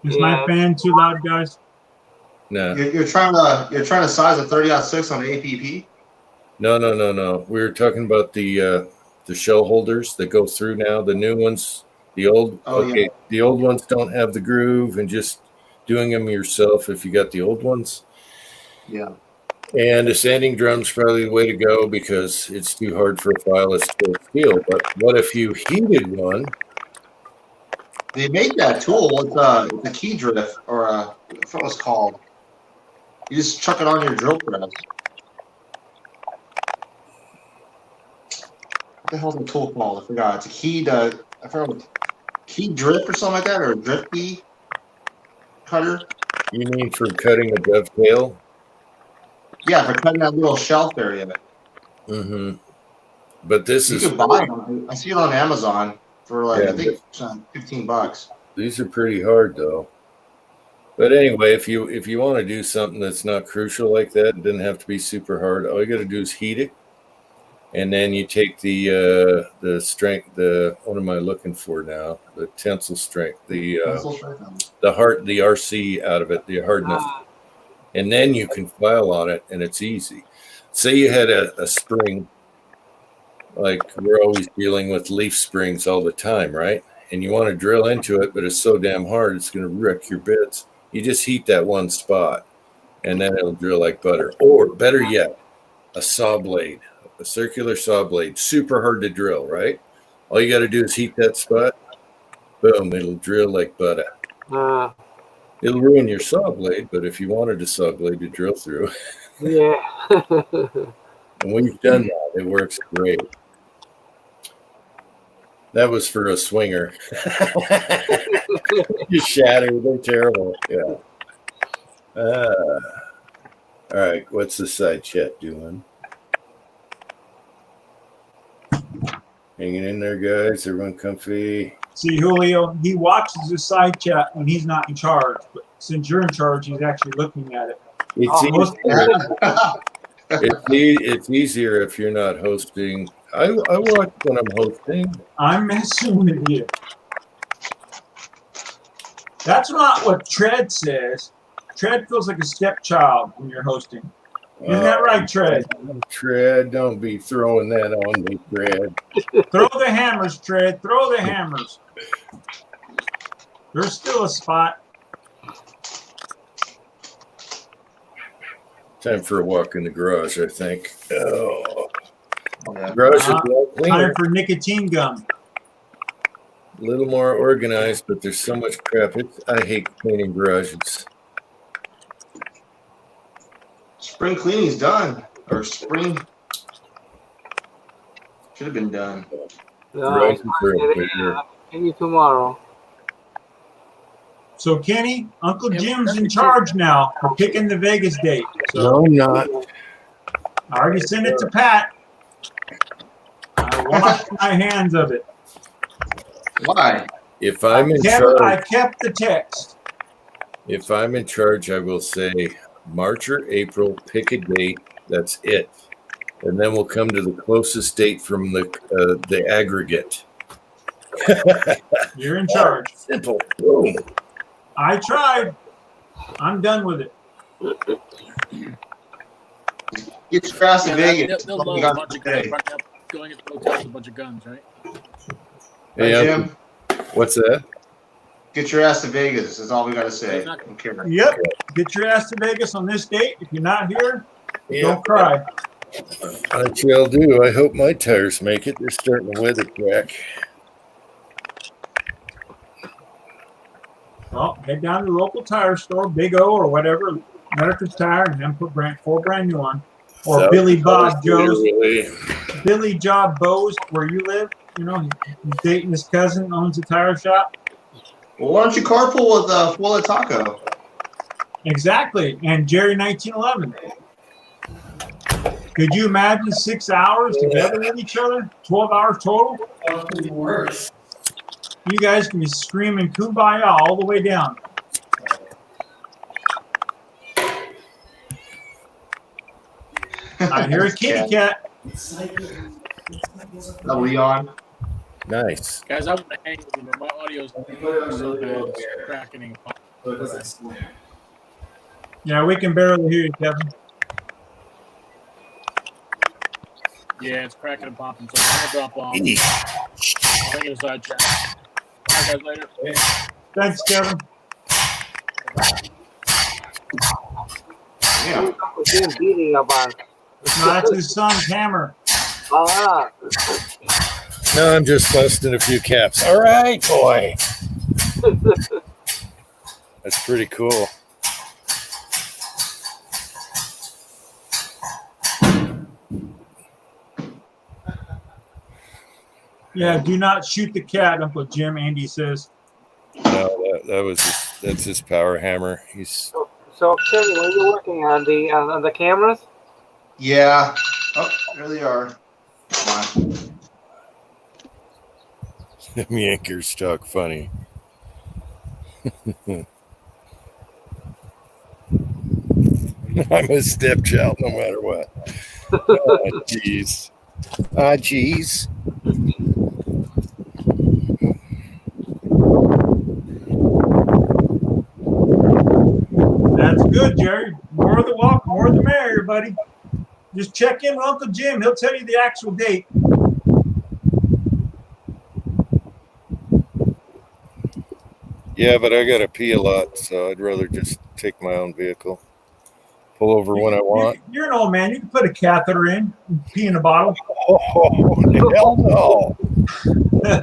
Is my fan too loud, guys? No. You're trying to size a 30-06 on APP. No. We were talking about the shell holders that go through now. The new ones, the old. Yeah. The old ones don't have the groove, and just doing them yourself if you got the old ones. Yeah. And a sanding drum's probably the way to go because it's too hard for a file that's tool steel. But what if you heated one? They make that tool with a key drift or I forgot what it's called. You just chuck it on your drill press. What the hell's the tool called? I forgot. It's a keyed. I forgot what key drip or something like that, or a drip key cutter. You mean for cutting a dovetail? Yeah, for cutting that little shelf area. Mm-hmm. But this You is can buy them. I see it on Amazon for like Yeah, I think it's $15. these are pretty hard though. But anyway, if you want to do something that's not crucial like that, it doesn't have to be super hard. All you got to do is heat it, and then you take the strength. What am I looking for now? The tensile strength. The RC out of it, the hardness, and then you can file on it, and it's easy. Say you had a spring, like we're always dealing with leaf springs all the time, right? And you want to drill into it, but it's so damn hard, it's going to wreck your bits. You just heat that one spot, and then it'll drill like butter. Or better yet, a saw blade, a circular saw blade, super hard to drill, right? All you got to do is heat that spot. Boom, it'll drill like butter. It'll ruin your saw blade, but if you wanted a saw blade to drill through, Yeah. and we've done that, it works great. That was for a swinger. You shatter, they're terrible. Yeah. All right, what's the side chat doing? Hanging in there, guys. Everyone comfy. See, Julio, he watches the side chat when he's not in charge, but since you're in charge, he's actually looking at it. It's easier if you're not hosting. I watch when I'm hosting. I'm messing with you. That's not what Tread says. Tread feels like a stepchild when you're hosting. Isn't that right, Tread? Tread, don't be throwing that on me, Tread. Throw the hammers, Tread. Throw the hammers. There's still a spot. Time for a walk in the garage, I think. Oh. Yeah. Garage is a lot cleaner. Time for nicotine gum. A little more organized, but there's so much crap. I hate cleaning garages. Spring cleaning's done, or spring should have been done. No, maybe tomorrow. So, Kenny, Uncle Jim's in charge now for picking the Vegas date. So No, I'm not. I already sent it to Pat. I washed my hands of it. Why? If I'm in I charge, kept the text. if I'm in charge, I will say March or April, pick a date. That's it. And then we'll come to the closest date from the aggregate. You're in charge. Simple. Boom. I tried. I'm done with it. Get your ass to Vegas. They'll load a bunch of guns, running up, going into hotels with a bunch of guns, right? Hey, Hey, Jim, what's that? get your ass to Vegas. That's all we gotta say. He's not- I don't care. Yep. Get your ass to Vegas on this date. If you're not here, Yeah, don't cry. I shall do. I hope my tires make it. They're starting to weather crack. Well, head down to the local tire store, Big O or whatever, America's Tire, and then put 4 brand new on. Or South Billy Bob Joe's, Really. Billy Job Bose, where you live. You know, he's dating his cousin, owns a tire shop. Well, why don't you carpool with Full of Taco? Exactly. And Jerry 1911. Could you imagine 6 hours together with each other? 12 hours total? Worse. You guys can be screaming kumbaya all the way down. I hear a kitty cat. Leon. Nice. Guys, I want to hang with you, but my audio's so bad, it's cracking and popping. Yeah, we can barely hear you, Kevin. Yeah, it's cracking and popping, so I'm gonna drop off. I'll hang it aside chat. All right, guys, later. Thanks, Kevin. Yeah. Uncle Jim beating up on. No, that's his son's hammer. Ah, No, I'm just busting a few caps. All right, boy. That's pretty cool. Yeah, do not shoot the cat, Uncle Jim, Andy says. No, that's his power hammer. He's So, Kenny, when you're working on the cameras, Yeah. Oh, there they are. Come on. them Yankers talk funny. I'm a stepchild no matter what. Oh, jeez. Ah, jeez. That's good, Jerry. More of the welcome, more the merrier, buddy. Just check in with Uncle Jim. He'll tell you the actual date. Yeah, but I gotta pee a lot, so I'd rather just take my own vehicle. Pull over when I want. You're an old man. You can put a catheter in, pee in a bottle. Oh, hell no. that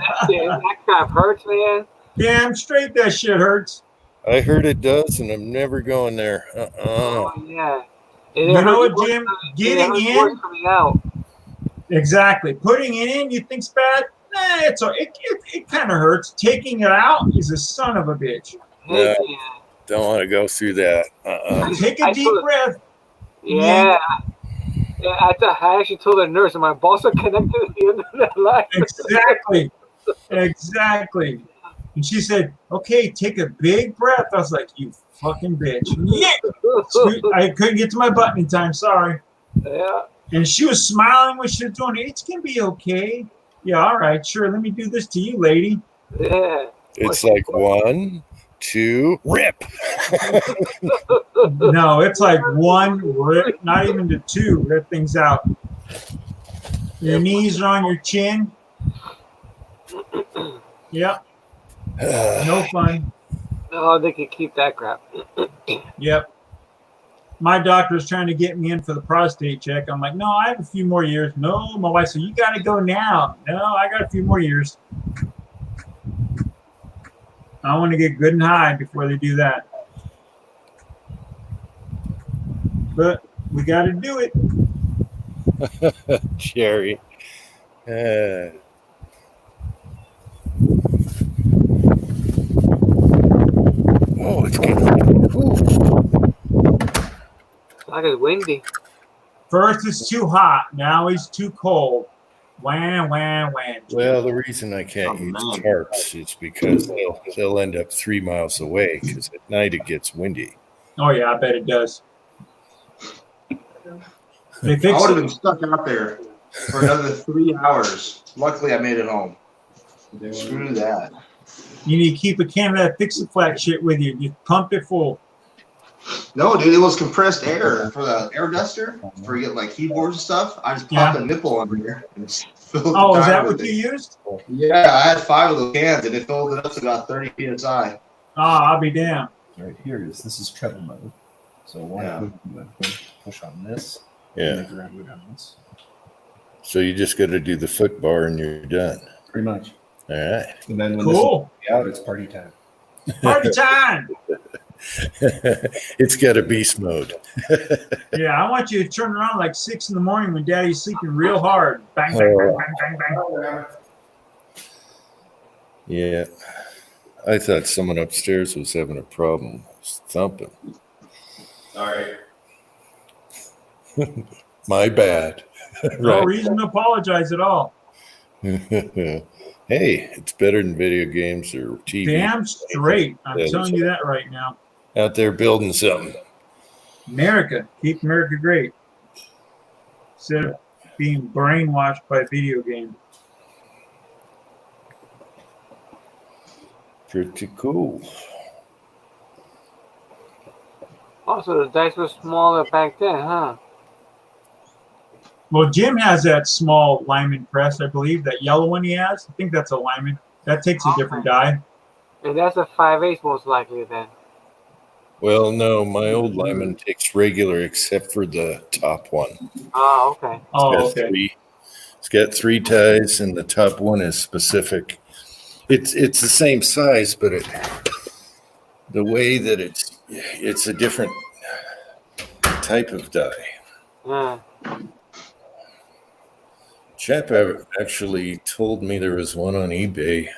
kind of hurts, man. Damn straight that shit hurts. I heard it does, and I'm never going there. Oh, yeah. And You it know hurts what, worse Jim? than- Getting it hurts worse in, coming out. exactly. Putting it in, you think's bad? Nah, it kind of hurts. Taking it out is a son of a bitch. Hey, No. Don't want to go through that. Take a I deep told- breath. Yeah. Yeah, I actually told the nurse, and my balls are connected to the end of that line. Exactly. Exactly. And she said, okay, take a big breath. I was like, you fucking bitch. Yeah. I couldn't get to my button in time. Sorry. Yeah. And she was smiling when she was doing it. It's going to be okay. Yeah, all right, sure. Let me do this to you, lady. Yeah. It's like 1, 2, rip. No, it's like one rip, not even to two. Rip things out. Your knees are on your chin. Yep. No fun. Oh, they could keep that crap. Yep. My doctor was trying to get me in for the prostate check. I'm like, no, I have a few more years. No, my wife said, you got to go now. No, I got a few more years. I want to get good and high before they do that. But we got to do it. Jerry. Oh, it's getting Like it's windy. First it's too hot. Now he's too cold. Wham, wham, wham. well. The reason I can't use tarps is because they'll end up 3 miles away because at night it gets windy. Oh, yeah, I bet it does. They I fix would have it. been stuck out there for another 3 hours. Luckily, I made it home. Screw that. You need to keep a can of that Fix-A-Flat shit with you. You pump it full. No, dude, it was compressed air for the air duster for you get like keyboards and stuff. I just popped a nipple under here and just filled the Oh, is tire that with what it. you used? Yeah, I had 5 of those cans and it filled it up to about 30 psi. Ah, I'll be damned. Right here is this is treble mode. So one Yeah. push on this. Yeah. Make around go down this. So you just got to do the foot bar and you're done. Pretty much. All right. And then when Cool. this is out, it's party time. Party time. It's got a beast mode. Yeah, I want you to turn around like 6 in the morning when daddy's sleeping real hard. Bang, bang, bang, bang, bang, bang. Yeah. I thought someone upstairs was having a problem thumping. All right. My bad. No Right. reason to apologize at all. Hey, it's better than video games or TV. Damn straight. I'm Yeah, telling you that right now. Out there building something. America. Keep America great. Instead of being brainwashed by video games. Pretty cool. Also, the dice were smaller back then, huh? Well, Jim has that small Lyman press, I believe. That yellow one he has. I think that's a Lyman. That takes a different die. And that's a 5/8 most likely then. Well, no, my old Lyman takes regular except for the top one. Oh, okay. Oh, It's got okay. it's got 3 ties, and the top one is specific. It's the same size, but the way that it's a different type of die. Yeah. chap actually told me there was one on eBay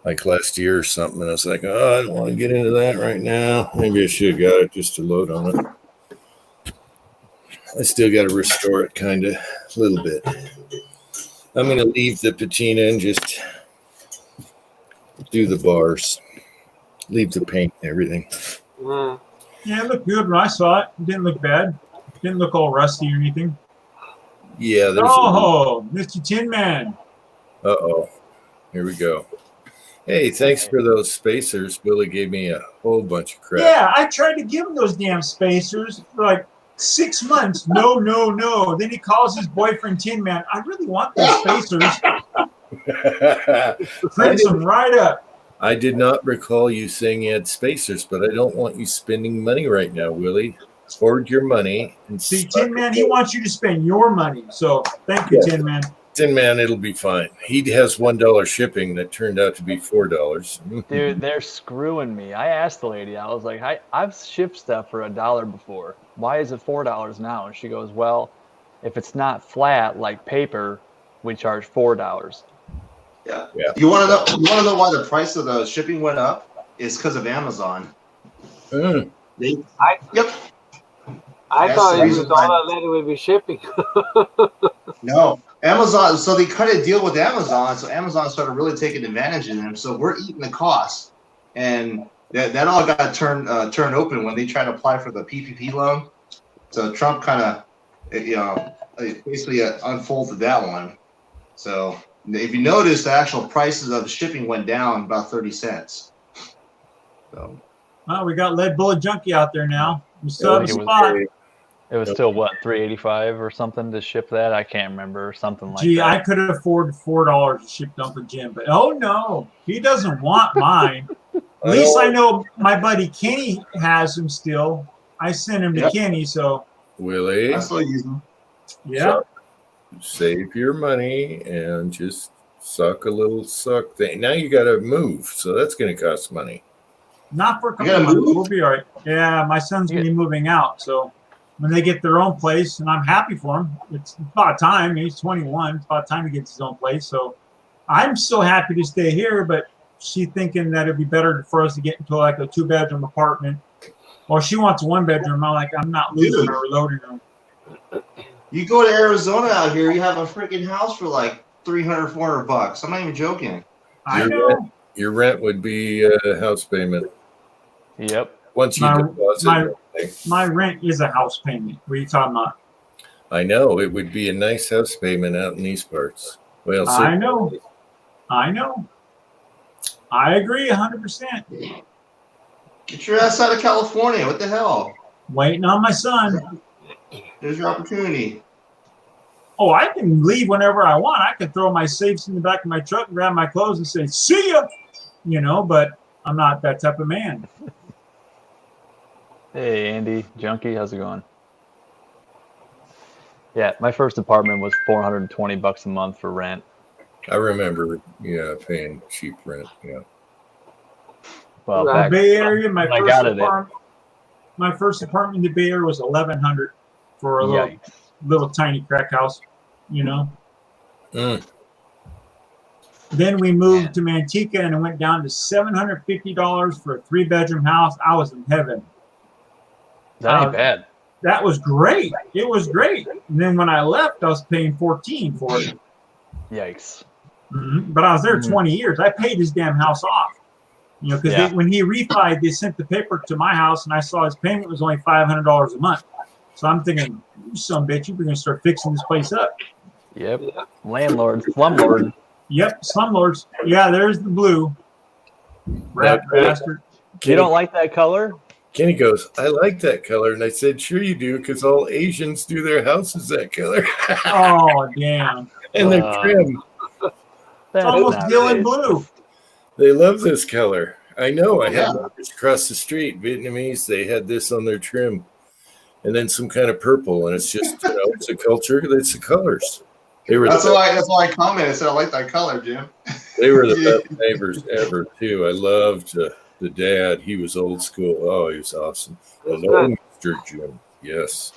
like last year or something. And I was like, oh, I don't want to get into that right now. Maybe I should have got it just to load on it. I still got to restore it kind of a little bit. I'm going to leave the patina and just do the bars, leave the paint and everything. Mm. Yeah, it looked good when I saw it. It didn't look bad. It didn't look all rusty or anything. Yeah, there's Oh, Mr. Tin Man. Uh-oh. Here we go. Hey, thanks for those spacers. Billy gave me a whole bunch of crap. Yeah, I tried to give him those damn spacers for like 6 months. No, no, no. Then he calls his boyfriend Tin Man. I really want those spacers. Prints them right up. I did not recall you saying you had spacers, but I don't want you spending money right now, Willie. Hoard your money. And See, Tin Man, he wants you to spend your money. So thank you, Tin Man. Tin Man, it'll be fine. He has $1 shipping that turned out to be $4. Dude, they're screwing me. I asked the lady, I was like, I've shipped stuff for $1 before. Why is it $4 now? And she goes, well, if it's not flat like paper, we charge $4. Yeah. Yeah. You want to know why the price of the shipping went up? It's because of Amazon. Mm. Yep. I That's thought the it was reason all why- that lady would be shipping. No, Amazon. So they cut a deal with Amazon. So Amazon started really taking advantage of them. So we're eating the cost, and that all got turned open when they tried to apply for the PPP loan. So Trump kind of, basically unfolded that one. So if you notice, the actual prices of shipping went down about 30 cents. So Well, we got Lead Bullet Junkie out there now. We still Yeah, have a he was spot. It was still what, $3.85 or something to ship that? I can't remember, something like Gee, I that. could afford $4 to ship Dumpling Jim, but oh no, he doesn't want mine. At least I know my buddy Kenny has them still. I sent him to Yep. Kenny, so Willie, I still use them. yeah. save your money and just suck a little suck thing. Now you got to move, so that's going to cost money. Not for a couple gotta of months. move? We'll be all right. Yeah, my son's gonna be moving out, so when they get their own place, and I'm happy for him. It's about time. He's 21. It's about time he gets his own place. So I'm so happy to stay here, but she's thinking that it'd be better for us to get into like a 2-bedroom apartment. Well, she wants a 1-bedroom. I'm like, I'm not losing Dude. my reloading room. You go to Arizona out here, you have a freaking house for like $300, $400. I'm not even joking. I Your know. Your rent would be a house payment Yep. once you My- deposit. my- everything. My rent is a house payment. What are you talking about? I know it would be a nice house payment out in these parts. Well, I know. I know. I agree 100%. Get your ass out of California. What the hell? Waiting on my son. There's your opportunity. Oh, I can leave whenever I want. I can throw my safes in the back of my truck, grab my clothes, and say, see ya. But I'm not that type of man. Hey, Andy, Junkie, how's it going? Yeah, my first apartment was $420 a month for rent. I remember, paying cheap rent. Yeah. Well, Right. The back Bay Area, my when I first got it, apartment. My first apartment in the Bay Area was $1,100 for a yikes. little tiny crack house. Mm. Then we moved to Manteca, and it went down to $750 for a 3-bedroom house. I was in heaven. That ain't bad. That was great. It was great. And then when I left, I was paying $14 for it. Yikes. But I was there Mhm. 20 years. I paid his damn house off. Because Yeah. when he refied, they sent the paper to my house, and I saw his payment was only $500 a month. So I'm thinking, you son of a bitch, you're going to start fixing this place up. Yep. Landlord, slumlord. Yep, slumlords. Yeah, there's the blue. Rat bastard. You don't like that color? Kenny goes, I like that color. And I said, sure you do, because all Asians do their houses that color. Oh, damn. And they're trim. It's That's almost not Dylan it. Blue. They love this color. I know. I Yeah. had neighbors across the street, Vietnamese. They had this on their trim, and then some kind of purple. And it's just, it's a culture. It's the colors. They were That's the, why I commented. I said I like that color, Jim. they were the best neighbors ever too. I loved the dad. He was old school. Oh, he was awesome. That's Hello, good. Mr. Jim. Yes.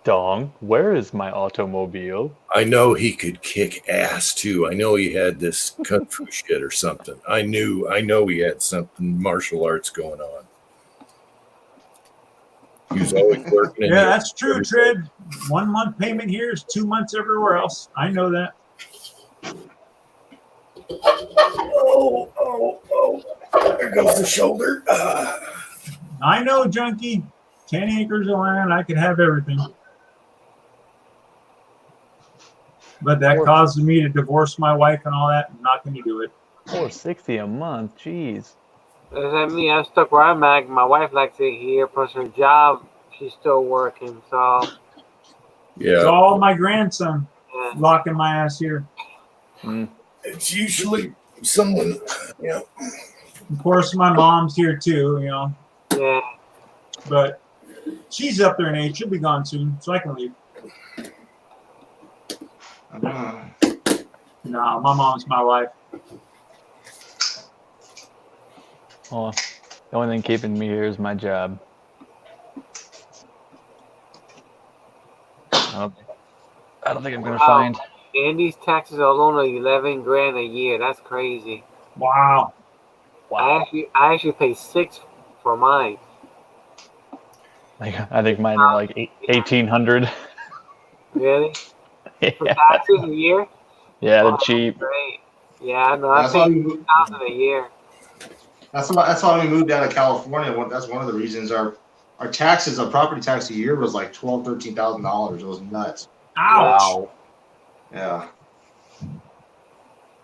Dong, where is my automobile? I know he could kick ass too. I know he had this kung fu shit or something. I know he had something martial arts going on. He was always working. Yeah, that's true, Tred. 1 month payment here is 2 months everywhere else. I know that. Oh. There goes the shoulder. I know, junkie. 10 acres of land, I could have everything. But that causes me to divorce my wife and all that. I'm not going to do it. $460 a month. Jeez. I mean, I'm stuck where I'm at. My wife likes it here, plus her job, she's still working. So, It's Yeah, all my grandson yeah. locking my ass here. it's usually someone. Yeah, Of course, my mom's here too, Yeah. but she's up there in age. She'll be gone soon, so I can leave. No, my mom's my wife. Well, the only thing keeping me here is my job. I don't think I'm gonna Wow. find. Andy's taxes alone are 11 grand a year. That's crazy. Wow. Wow. I actually pay 6 for mine. Like, I think mine are like 1,800. Really? For Yeah, taxes a year? yeah, they're Oh, cheap. Great. Yeah, no, I That's why pay we, 2,000 a year. that's why we moved out of California. That's one of the reasons our taxes, our property tax a year was like $13,000. It was nuts. Ouch. Wow. Yeah.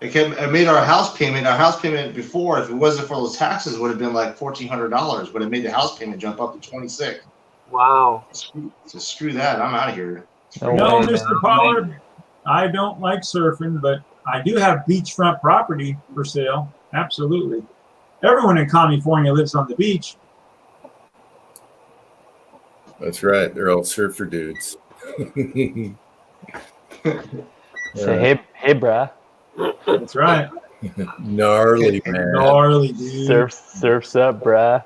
It made our house payment before, if it wasn't for those taxes, would have been like $1,400, but it made the house payment jump up to 26. Wow. So screw that. I'm out of here. No, way, Mr. man. Pollard, I don't like surfing, but I do have beachfront property for sale. Absolutely. Everyone in California lives on the beach. that's right. They're all surfer dudes. Say, hey, bruh. That's right. Gnarly man. Gnarly, dude. Surfs up, bruh.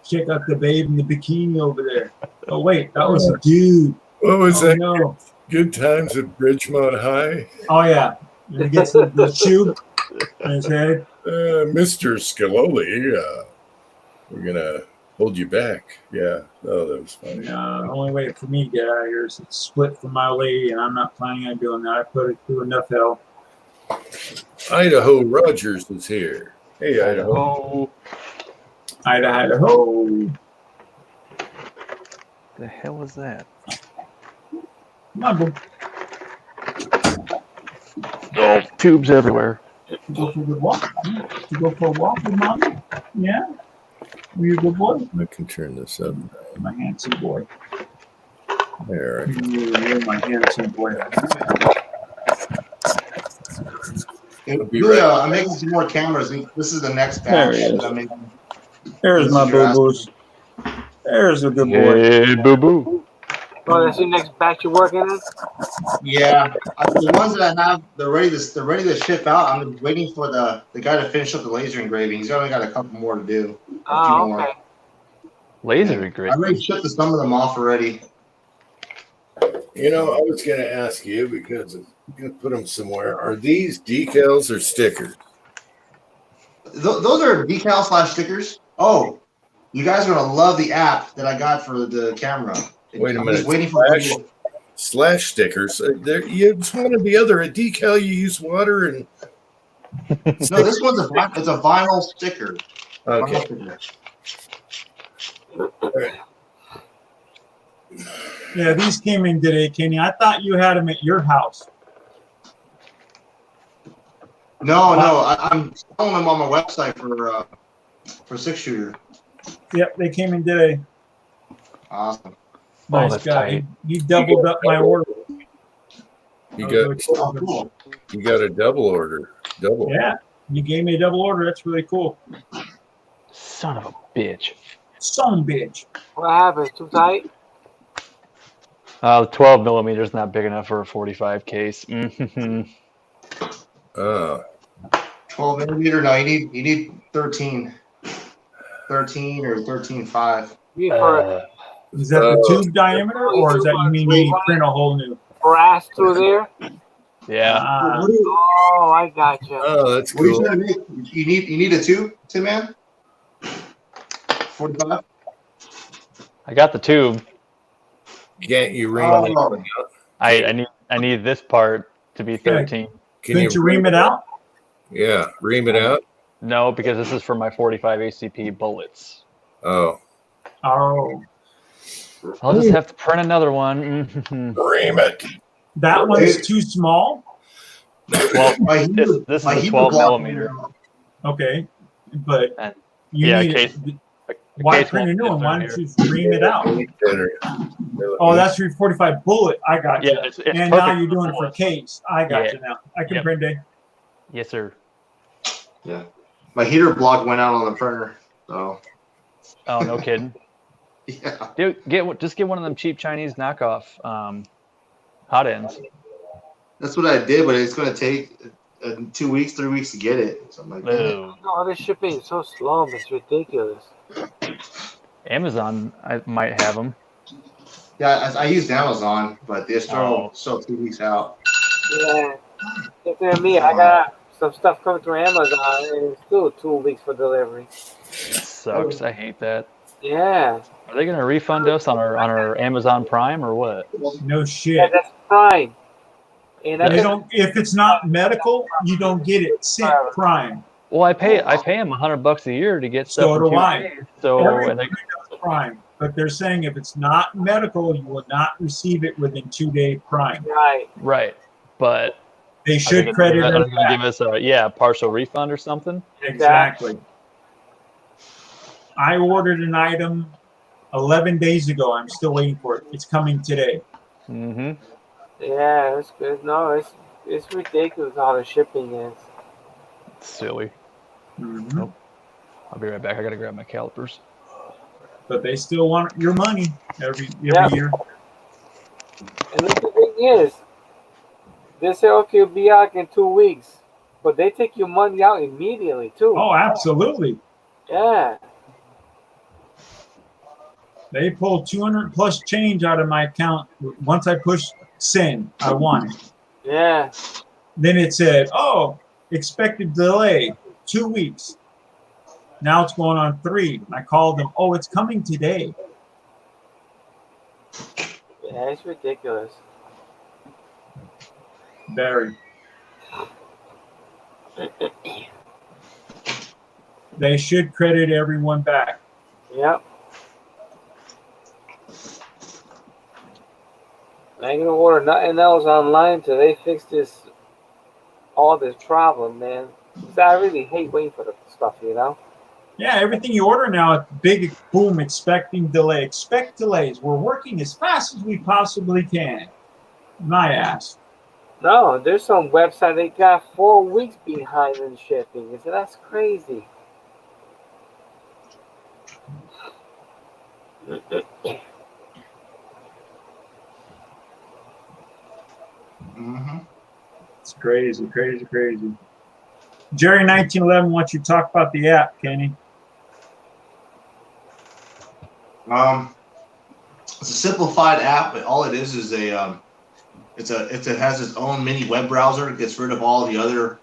Check out the babe in the bikini over there. Oh, wait, that was a dude. What was Oh, that? no. Good times at Bridgemont High. Oh, yeah. And he gets the tube in his head. Mr. Scaloli, we're gonna hold you back. Yeah. Oh, that was funny. The only way for me to get out of here is to split from my lady, and I'm not planning on doing that. I put it through enough hell. Idaho Rogers is here. Hey, Idaho. Idaho. The hell is that? Come on, boo. Oh, tubes everywhere. Go for a good walk. To go for a walk with mommy? Yeah? Are you a good boy? I can turn this up. My handsome boy. There. You're my handsome boy. Julio, I'm making some more cameras. This is the next batch. There he is. that I'm making. There's my boo-boos. There's a good boy. Hey, boo boo. Oh, that's your next batch you're working on? Yeah, the ones that I have, they're ready to ship out. I'm waiting for the guy to finish up the laser engraving. He's only got a couple more to do. A few Oh, more. okay. Laser great. I already shipped some of them off already. You know, I was going to ask you because I'm going to put them somewhere. Are these decals or stickers? Those are decal / stickers. Oh, you guys are gonna love the app that I got for the camera. Wait a I'm minute. just waiting for people. Slash stickers. It's one or the other. A decal, you use water and. No, this one's a vinyl sticker. Okay. Vinyl sticker. Yeah, these came in today, Kenny. I thought you had them at your house. No, I'm selling them on my website for 6-shooter. Yep, they came in today. Awesome. Nice that's guy. tight. He doubled up my order. You That got was really Oh, cool. cool. you got a double order. Double. Yeah, you gave me a double order. That's really cool. Son of a bitch. Son bitch. What happened? Too tight? The 12 millimeter is not big enough for a 45 case. Mhm. Oh. 12 millimeter. No, you need 13 or 13.5. You for Uh, Is that the tube diameter, or is that you mean you print a whole new? Brass through there. Yeah. What do you, Oh, I gotcha. Oh, that's what are you cool. trying to make? You need a tube, Tin Man? 45? I got the tube. Can't you ream Oh. it out? I need this part to be 13. Can Couldn't you ream it out? Yeah, ream it out. No, because this is for my 45 ACP bullets. Oh, Oh, I'll just have to print another one. ream it. that one's too small. Well, My Hebrew- this is my a Hebrew 12 block- millimeter. Okay, but And- you yeah, need case- why case print a won't new fit one? Why through don't you ream it out? Oh, that's your 45 bullet. I got you. Yeah, it's And perfect now you're for doing it for bullets. case. I got Yeah. you now. I can Yep. print it. Yes, sir. My heater block went out on the printer. So, Oh, no kidding. yeah. Dude, just get one of them cheap Chinese knockoff hot ends. That's what I did, but it's going to take 2 weeks, 3 weeks to get it. So I'm like, No. No, the shipping is so slow. It's ridiculous. Amazon, I might have them. yeah, I used Amazon, but they're Oh. still 2 weeks out. Yeah. If me, I got some stuff coming through Amazon, and it's still 2 weeks for delivery. Sucks. I hate that. Yeah. Are they gonna refund us on our Amazon Prime or what? No Yeah, shit. that's Prime. And You that's don't. If it's not medical, you don't get it sent Prime. Well, I pay them $100 a year to get stuff. So in do 2 I. days. So and Everybody does Prime, but they're saying if it's not medical, you will not receive it within 2-day Prime. right. right, but They are should they credit gonna, us back. give us a partial refund or something? Exactly. I ordered an item 11 days ago. I'm still waiting for it. It's coming today. Mm-hmm. Yeah, it's good. No, it's ridiculous how the shipping is. Silly. Mhm. I'll be right back. I gotta grab my calipers. But they still want your money every Yeah. year. And the thing is, they say, okay, it'll be out in 2 weeks. But they take your money out immediately, too. Oh, absolutely. Yeah. They pulled 200 plus change out of my account once I push send. I want it. Yeah. Then it said, "Oh, expected delay 2 weeks." Now it's going on 3. I called them. Oh, it's coming today. Yeah, it's ridiculous. Very. They should credit everyone back. Yep. I ain't gonna order nothing else online till they fix all this problem, man. 'Cause I really hate waiting for the stuff, you know? Yeah, everything you order now, big boom, expecting delay. Expect delays. We're working as fast as we possibly can. My ass. No, there's some website they got 4 weeks behind in shipping. So that's crazy. Mm-hmm. It's crazy, crazy, crazy. Jerry 1911 wants you to talk about the app, Kenny. It's a simplified app, but all it is a it has its own mini web browser. It gets rid of all the other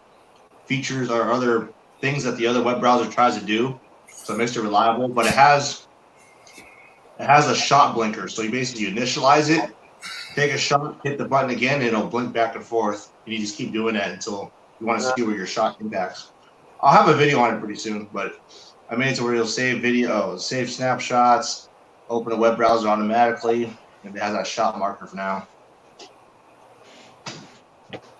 features or other things that the other web browser tries to do, so it makes it reliable. But it has a shot blinker, so you basically initialize it, take a shot, hit the button again, and it'll blink back and forth. And you just keep doing that until you want to see where your shot impacts. I'll have a video on it pretty soon, but I made it to where you'll save video, save snapshots, open a web browser automatically, and it has that shot marker for now.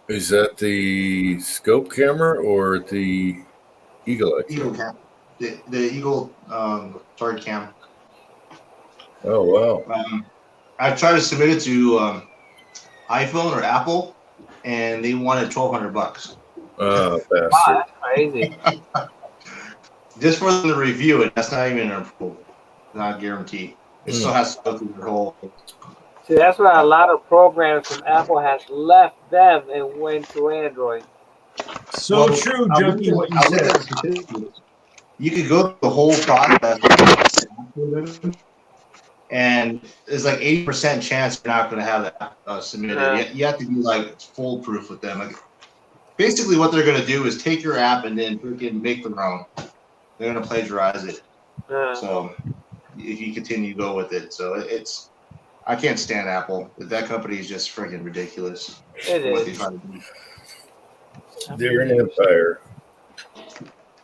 Is that the scope camera or the Eagle Eye? Eagle cam, the Eagle target cam. Oh wow! I tried to submit it to iPhone or Apple, and they wanted $1,200 Oh, Wow, bastard! that's crazy. just for them to review it. That's not even an approval, not a guarantee. It still has to go through their whole. See, that's why a lot of programs from Apple has left them and went to Android. So Well, true, I Junkie, looked what you I looked said. at the statistics. You could go through the whole process, and there's like 80% chance you're not going to have that submitted. You have to be like foolproof with them. Like, basically, what they're going to do is take your app and then freaking make their own. They're going to plagiarize it. So if you continue to go with it, so it's I can't stand Apple. That company is just freaking ridiculous. It What they is. try to do. They're an empire.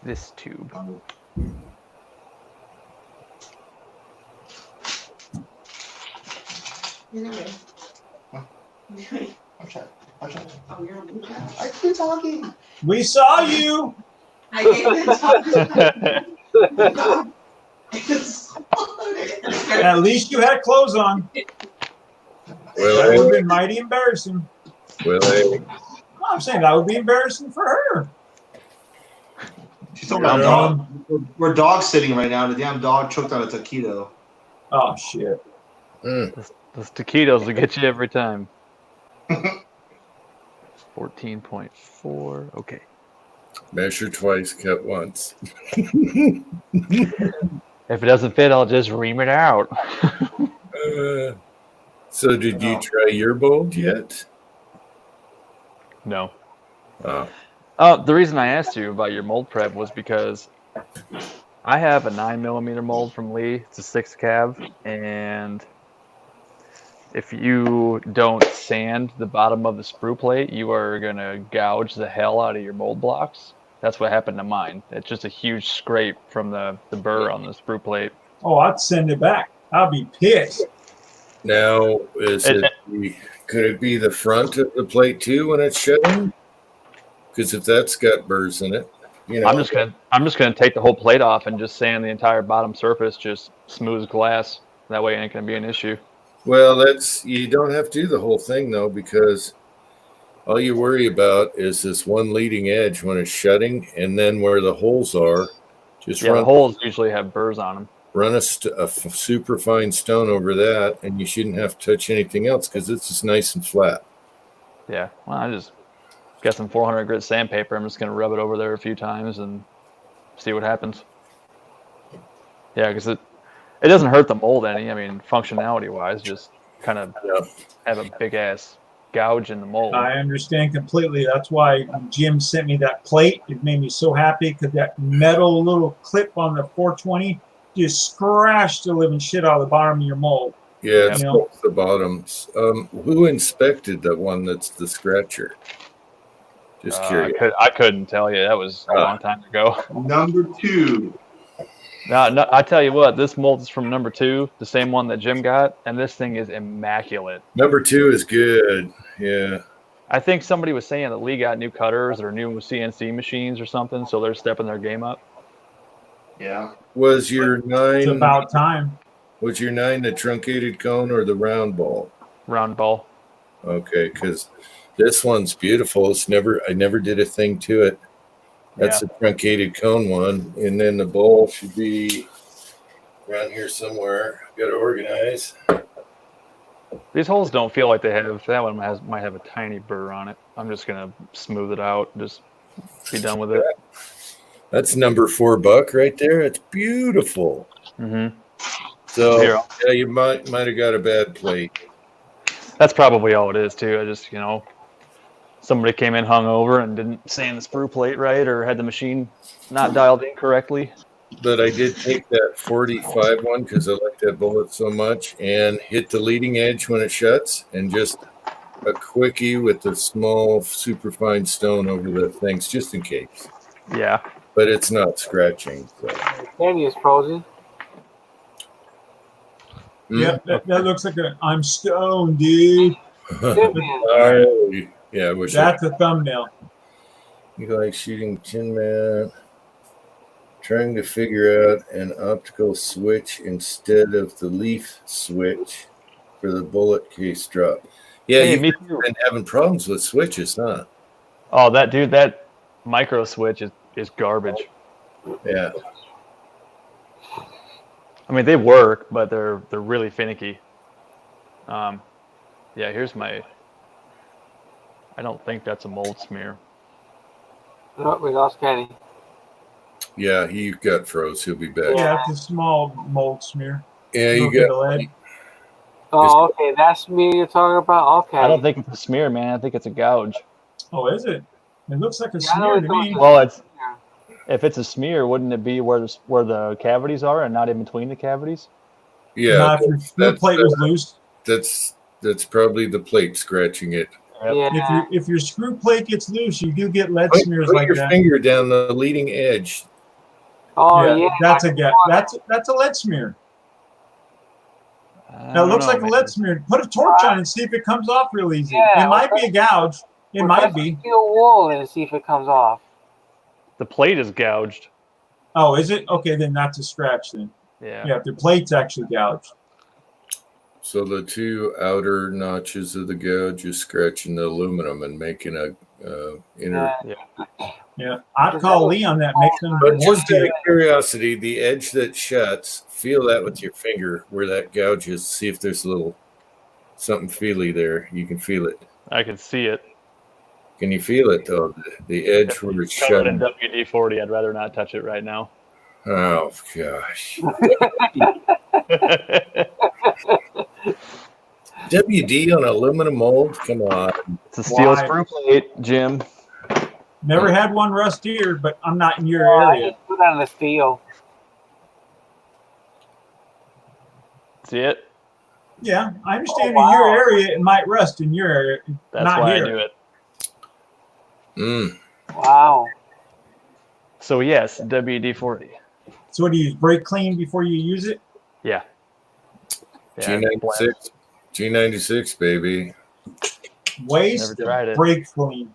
This tube. I'm trying. I keep talking. We saw you. At least you had clothes on. Well, That would have hey, been mighty embarrassing. well, hey. No, I'm saying that would be embarrassing for her. She's talking about Yeah. dog. We're dog sitting right now. The damn dog choked on a taquito. Oh shit. Mm. Those taquitos will get you every time. 14.4. Okay. Measure twice, cut once. If it doesn't fit, I'll just ream it out. So did you try your mold yet? No. Oh, The reason I asked you about your mold prep was because I have a 9mm mold from Lee. It's a 6 cav, and if you don't sand the bottom of the sprue plate, you are gonna gouge the hell out of your mold blocks. That's what happened to mine. It's just a huge scrape from the burr on the sprue plate. Oh, I'd send it back. I'll be pissed. now could it be the front of the plate too when it's shutting? Because if that's got burrs in it, you know. I'm just gonna take the whole plate off and just sand the entire bottom surface, just smooth as glass. That way it ain't gonna be an issue. Well, you don't have to do the whole thing though, because all you worry about is this one leading edge when it's shutting, and then where the holes are, just Yeah, the holes usually have burrs on them. run a super fine stone over that, and you shouldn't have to touch anything else because it's just nice and flat. Yeah, well, I just got some 400 grit sandpaper. I'm just gonna rub it over there a few times and see what happens. Yeah, because it doesn't hurt the mold any. I mean, functionality wise, just kind of have a big ass gouge in the mold. I understand completely. That's why when Jim sent me that plate, it made me so happy because that metal little clip on the 420 just scratched the living shit out of the bottom of your mold. Yeah, it's You know? both the bottoms. Who inspected the one that's the scratcher? Just curious. I couldn't tell you. That was a long time ago. Number 2. No, I tell you what, this mold is from number 2, the same one that Jim got, and this thing is immaculate. Number 2 is good. Yeah. I think somebody was saying that Lee got new cutters or new CNC machines or something, so they're stepping their game up. Yeah. Was your 9? It's about time. Was your 9 the truncated cone or the round ball? Round ball. Okay, because this one's beautiful. I never did a thing to it. That's the truncated cone one, and then the bowl should be around here somewhere. Got to organize. These holes don't feel like they have. That one might have a tiny burr on it. I'm just gonna smooth it out. Just be done with it. That's number 4 buck right there. It's beautiful. Mm-hmm. So Here. yeah, you might have got a bad plate. That's probably all it is too. I just somebody came in hungover and didn't sand the sprue plate right, or had the machine not dialed in correctly. But I did take that 45 one because I like that bullet so much, and hit the leading edge when it shuts, and just a quickie with a small super fine stone over the things just in case. Yeah. But it's not scratching. So. Candy is frozen. Yep, that looks like I'm stoned, dude. Yeah, I wish That's a thumbnail. you like shooting Tin Man, trying to figure out an optical switch instead of the leaf switch for the bullet case drop. Yeah, Hey, you've me too. been having problems with switches, huh? Oh, that micro switch is garbage. Yeah. I mean, they work, but they're really finicky. Yeah, here's my. I don't think that's a mold smear. Oh, we lost Kenny. Yeah, he got froze. He'll be back. Yeah, it's a small mold smear. Yeah, you Little bit got of lead. Oh, okay. That smear you're talking about? Okay. I don't think it's a smear, man. I think it's a gouge. Oh, is it? It looks like a Yeah, I know smear it's to me. not- Well, it's Yeah. if it's a smear, wouldn't it be where the cavities are and not in between the cavities? Yeah, Now, if your screw that's, plate was loose, that's probably the plate scratching it. Yep. Yeah. if your screw plate gets loose, you do get lead Put, smears put like your that. finger down the leading edge. Oh, yeah. that's a lead smear. I That don't looks know, like a man. lead smear. Put a torch on it and see if it comes off real easy. Yeah, It might be a gouge. It Well, might touch be. steel wool and see if it comes off. The plate is gouged. Oh, is it? Okay, then that's a scratch then. Yeah. Yeah, if the plate's actually gouged. So the two outer notches of the gouge is scratching the aluminum and making a inner. Yeah, I'd call Lee on that. Make them But more just out of jig. curiosity, the edge that shuts, feel that with your finger where that gouge is. See if there's a little something feely there. You can feel it. I can see it. Can you feel it though? The edge where it's Covered in shut. WD-40. I'd rather not touch it right now. Oh gosh. WD on aluminum mold? Come on. It's a steel Why? screw plate, Jim. Never had one rust here, but I'm not in your Yeah, I area. just put on the steel. See it? Yeah, I understand Oh, in your wow. area it might rust in your area. That's Not why here. I do it. Mm. Wow. So yes, WD-40. So what do you use? Brake clean before you use it? Yeah. G96. G96, baby. Waste Never tried of it. brake clean.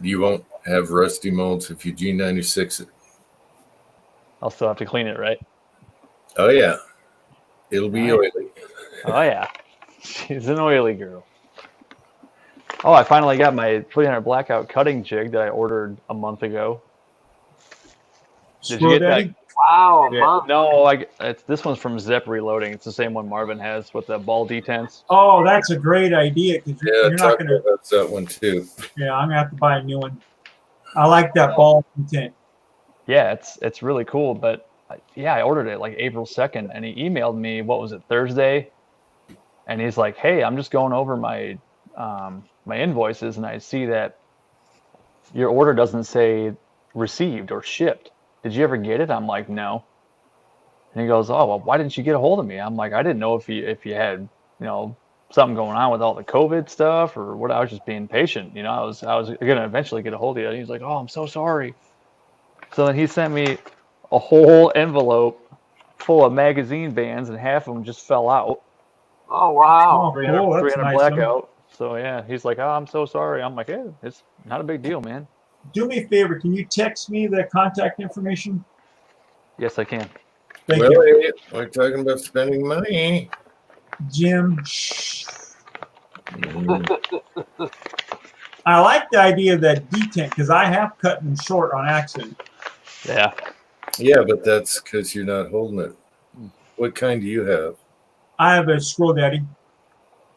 You won't have rusty molds if you G96 it. I'll still have to clean it, right? Oh yeah. It'll be Nice. oily. Oh yeah. She's an oily girl. Oh, I finally got my 300 blackout cutting jig that I ordered a month ago. Did Screw you get daddy? that? Wow. Yeah. Mom. No, this one's from Zep Reloading. It's the same one Marvin has with the ball detents. Oh, that's a great idea because Yeah, you're not talk gonna. about that one too. Yeah, I'm gonna have to buy a new one. I like that ball content. Yeah, it's really cool. But yeah, I ordered it like April 2nd, and he emailed me. What was it, Thursday? And he's like, "Hey, I'm just going over my my invoices, and I see that your order doesn't say received or shipped. Did you ever get it?" I'm like, "No." And he goes, "Oh, well, why didn't you get a hold of me?" I'm like, "I didn't know if you had, something going on with all the COVID stuff or what. I was just being patient. I was gonna eventually get a hold of you." And he's like, "Oh, I'm so sorry." So then he sent me a whole envelope full of magazine bands, and half of them just fell out. Oh, wow. Oh, cool. That's 300 nice. of him. blackout. So yeah, he's like, "Oh, I'm so sorry." I'm like, "Yeah, it's not a big deal, man." Do me a favor. Can you text me the contact information? Yes, I can. Thank Well, you, hey, we're talking about spending money. Jim. Mm. I like the idea of that detent because I have cut them short on accident. Yeah. Yeah, but that's because you're not holding it. What kind do you have? I have a Scroll Daddy.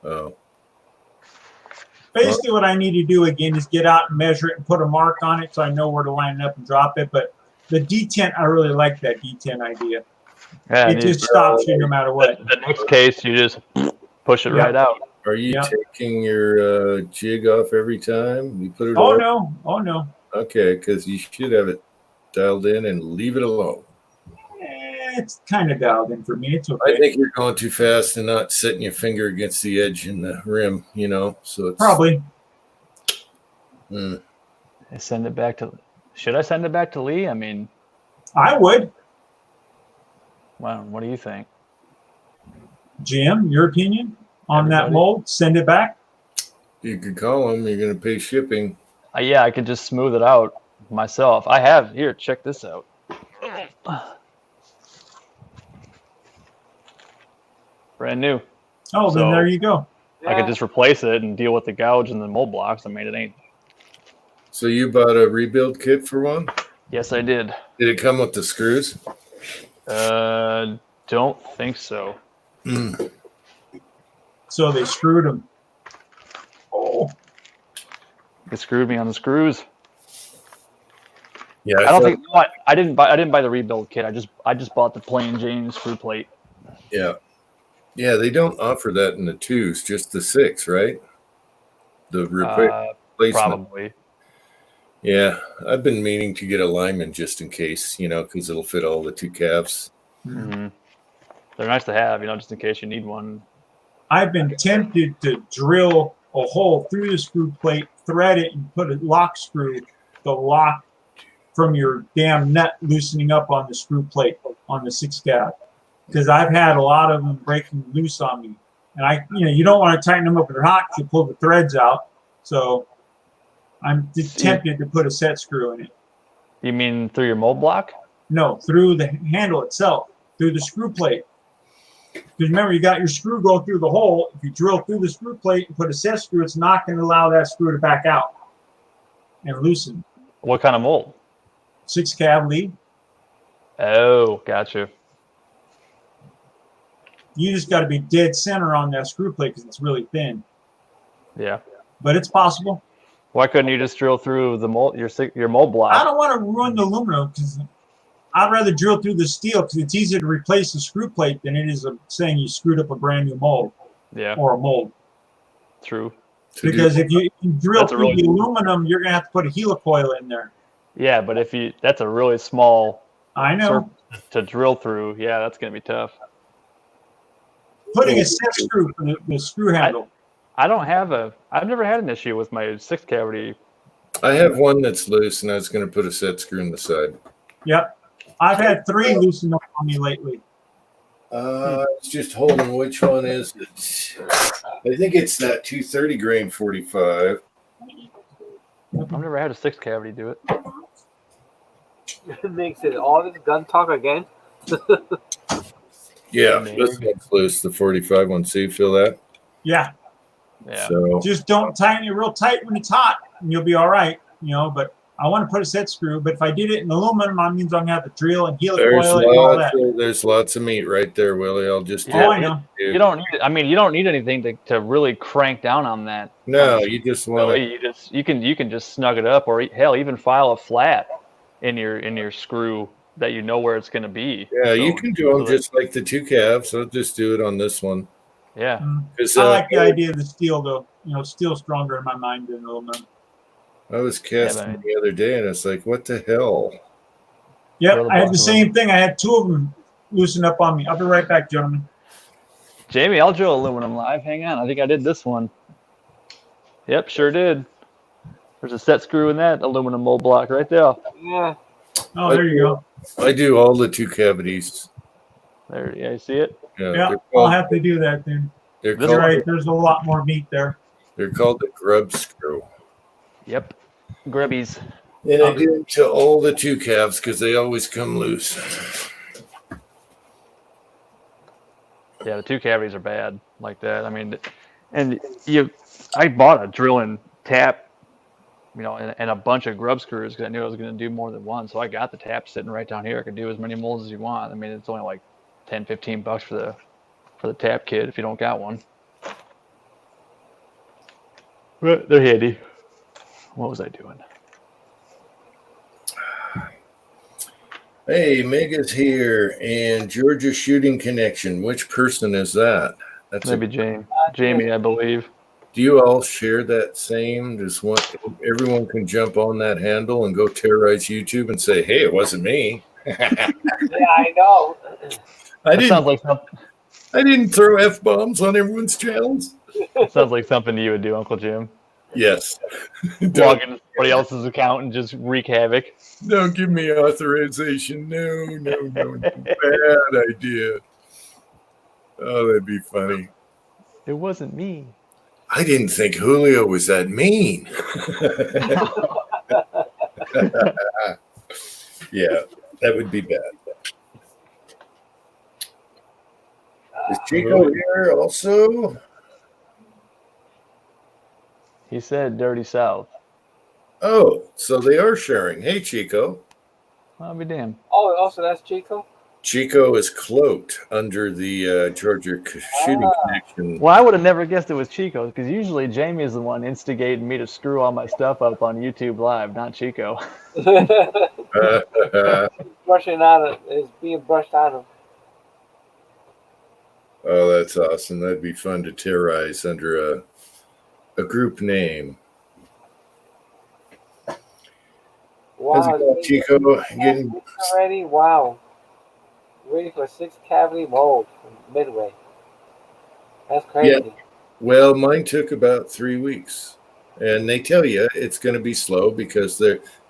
Oh, Basically, what I need to do again is get out and measure it and put a mark on it so I know where to line it up and drop it. But the detent, I really like that detent idea. Yeah. It and just stops you no matter what. the next case, you just push it Yeah. right out. are you Yeah. taking your jig off every time you put it Oh on? no! Oh no! Okay, because you should have it dialed in and leave it alone. It's kind of dialed in for me. It's I okay. think you're going too fast and not setting your finger against the edge in the rim, so it's Probably. Mm. I send it back to. Should I send it back to Lee? I mean, I would. well, what do you think? Jim, your opinion on that Everybody? mold? Send it back. You could call them. You're going to pay shipping. Yeah, I could just smooth it out myself. I have here. Check this out. Brand new. Oh, then So- there you go. I could just replace it and deal with the gouge and the mold blocks. I mean, it ain't. So you bought a rebuild kit for one? Yes, I did. Did it come with the screws? Don't think so. Mm. So they screwed him. Oh, It screwed me on the screws. Yeah, I don't think. No, I didn't buy the rebuild kit. I just bought the plain Jane screw plate. Yeah. Yeah, they don't offer that in the 2s, just the 6, right? The replacement. Probably. Yeah, I've been meaning to get a lineman just in case, because it'll fit all the 2 calves. Hmm. They're nice to have, just in case you need one. I've been tempted to drill a hole through the screw plate, thread it, and put a lock screw, the lock from your damn nut loosening up on the screw plate on the 6 cab. Because I've had a lot of them breaking loose on me. And you don't want to tighten them up with hot, you pull the threads out. So I'm tempted to put a set screw in it. You mean through your mold block? No, through the handle itself, through the screw plate. Because remember, you got your screw going through the hole. If you drill through the screw plate and put a set screw, it's not going to allow that screw to back out and loosen. What kind of mold? 6 cab lead. Oh, gotcha. You just got to be dead center on that screw plate because it's really thin. Yeah. But it's possible. Why couldn't you just drill through the mold, your mold block? I don't want to ruin the aluminum because I'd rather drill through the steel because it's easier to replace the screw plate than it is saying you screwed up a brand new mold. Yeah. Or a mold. True. Because if you drill through the aluminum, you're going to have to put a helicoil in there. Yeah, but that's a really small. I know. To drill through, yeah, that's going to be tough. Putting a set screw for the screw handle. I've never had an issue with my 6 cavity. I have one that's loose, and I was going to put a set screw in the side. Yep. I've had 3 loosen up on me lately. It's just holding. Which one is it? I think it's that 230 grain 45. I've never had a 6 cavity do it. It makes it all this gun talk again. Yeah, this one's loose. The 45 one. See, feel that? Yeah. Yeah. So just don't tighten it real tight when it's hot, and you'll be all right. But I want to put a set screw. But if I did it in aluminum, that means I'm going to have to drill and helicoil it and all that. There's lots of meat right there, Willie. I'll just. Oh, I know. You don't need. You don't need anything to really crank down on that. No, you just want. You can just snug it up, or hell, even file a flat in your screw that you know where it's going to be. Yeah, you can do them just like the 2 calves. I'll just do it on this one. Yeah. I like the idea of the steel, though. Steel's stronger in my mind than aluminum. I was casting the other day, and it's like, what the hell? Yep, I had the same thing. I had 2 of them loosen up on me. I'll be right back, gentlemen. Jamie, I'll drill aluminum live. Hang on. I think I did this one. Yep, sure did. There's a set screw in that aluminum mold block right there. Yeah. Oh, there you go. I do all the 2 cavities. There, yeah, you see it? Yeah, I'll have to do that then. That's right. There's a lot more meat there. They're called the grub screw. Yep, grubbies. And I do it to all the 2 calves because they always come loose. Yeah, the 2 cavities are bad like that. I bought a drilling tap, and a bunch of grub screws because I knew I was going to do more than one. So I got the tap sitting right down here. I could do as many molds as you want. It's only like $10-15 for the tap kit if you don't got one. But they're handy. What was I doing? Hey, Mega's here, and Georgia Shooting Connection. Which person is that? That's maybe Jamie, I believe. Do you all share that same? Everyone can jump on that handle and go terrorize YouTube and say, "Hey, it wasn't me." Yeah, I know. I didn't throw F-bombs on everyone's channels. Sounds like something you would do, Uncle Jim. Yes. Log into somebody else's account and just wreak havoc. Don't give me authorization. No. Bad idea. Oh, that'd be funny. It wasn't me. I didn't think Julio was that mean. Yeah, that would be bad. Is Chico here also? He said Dirty South. Oh, so they are sharing. Hey, Chico. I'll be damned. Oh, also that's Chico? Chico is cloaked under the Georgia Shooting Connection. Well, I would have never guessed it was Chico because usually Jamie is the one instigating me to screw all my stuff up on YouTube Live, not Chico. Brushing out of it's being brushed out of. Oh, that's awesome. That'd be fun to terrorize under a group name. How's it Wow, going, Chico? Getting already? Wow. Ready for 6 cavity mold from Midway. That's crazy. well, mine took about 3 weeks, and they tell you it's going to be slow because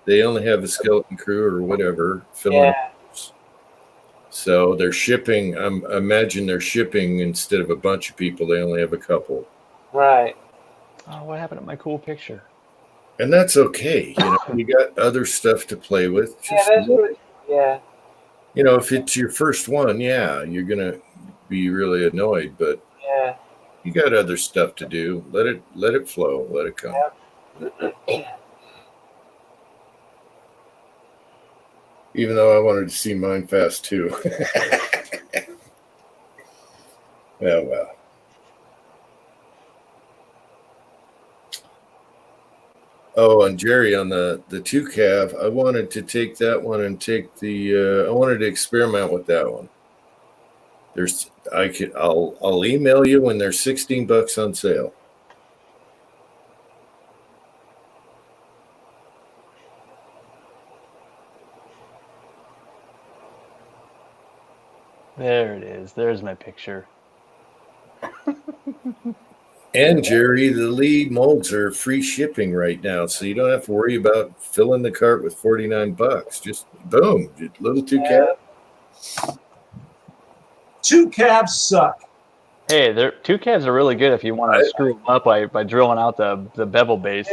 they only have a skeleton crew or whatever filling. Yeah. So they're shipping. I imagine they're shipping instead of a bunch of people. They only have a couple. Right. Oh, what happened to my cool picture? And that's okay. You got other stuff to play with. Yeah, that's good. Yeah. If it's your first one, yeah, you're gonna be really annoyed, but Yeah. you got other stuff to do. Let it flow. Let it come. Even though I wanted to see mine fast too. Well. Oh, and Jerry, on the 2 cav, I wanted to take that one and take I wanted to experiment with that one. I'll email you when they're $16 on sale. There it is. There's my picture. And Jerry, the lead molds are free shipping right now, so you don't have to worry about filling the cart with $49. Just boom, little 2 cav. 2 calves suck. Hey, 2 calves are really good if you want to screw them up by drilling out the bevel base.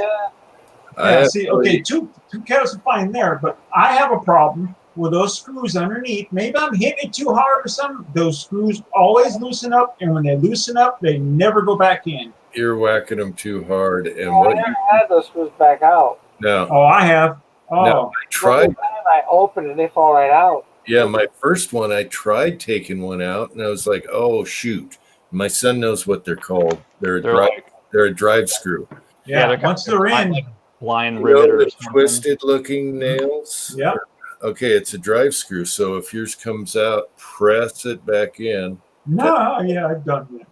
Yeah, see, okay, two calves are fine there, but I have a problem with those screws underneath. Maybe I'm hitting it too hard or something. Those screws always loosen up, and when they loosen up, they never go back in. You're whacking them too hard, and I never had those screws back out. No. Oh, I have. Oh, No, I tried. I open and they fall right out. Yeah, my first one, I tried taking one out, and I was like, "Oh shoot!" My son knows what they're called. They're a drive screw. yeah. Once they're in, Line rivet or the something. twisted-looking nails. yeah. Okay, it's a drive screw. So if yours comes out, press it back in. No, yeah, I've done that.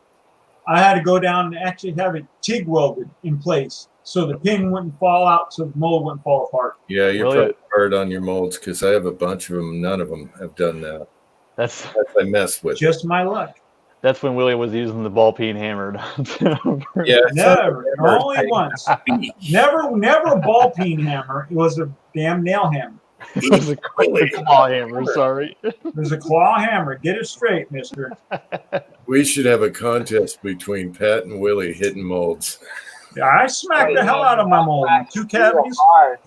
I had to go down and actually have it TIG welded in place so the pin wouldn't fall out, so the mold wouldn't fall apart. Yeah, you're Really? probably hard on your molds because I have a bunch of them. None of them have done that. That's I messed with. Just my luck. That's when Willie was using the ball peen hammer. Yeah, Never, only once. Never a ball peen hammer. It was a damn nail hammer. It was a claw hammer. Sorry. It was a claw hammer. Get it straight, mister. We should have a contest between Pat and Willie hitting molds. Yeah, I smacked the hell out of my mold. 2 cavities. Hard.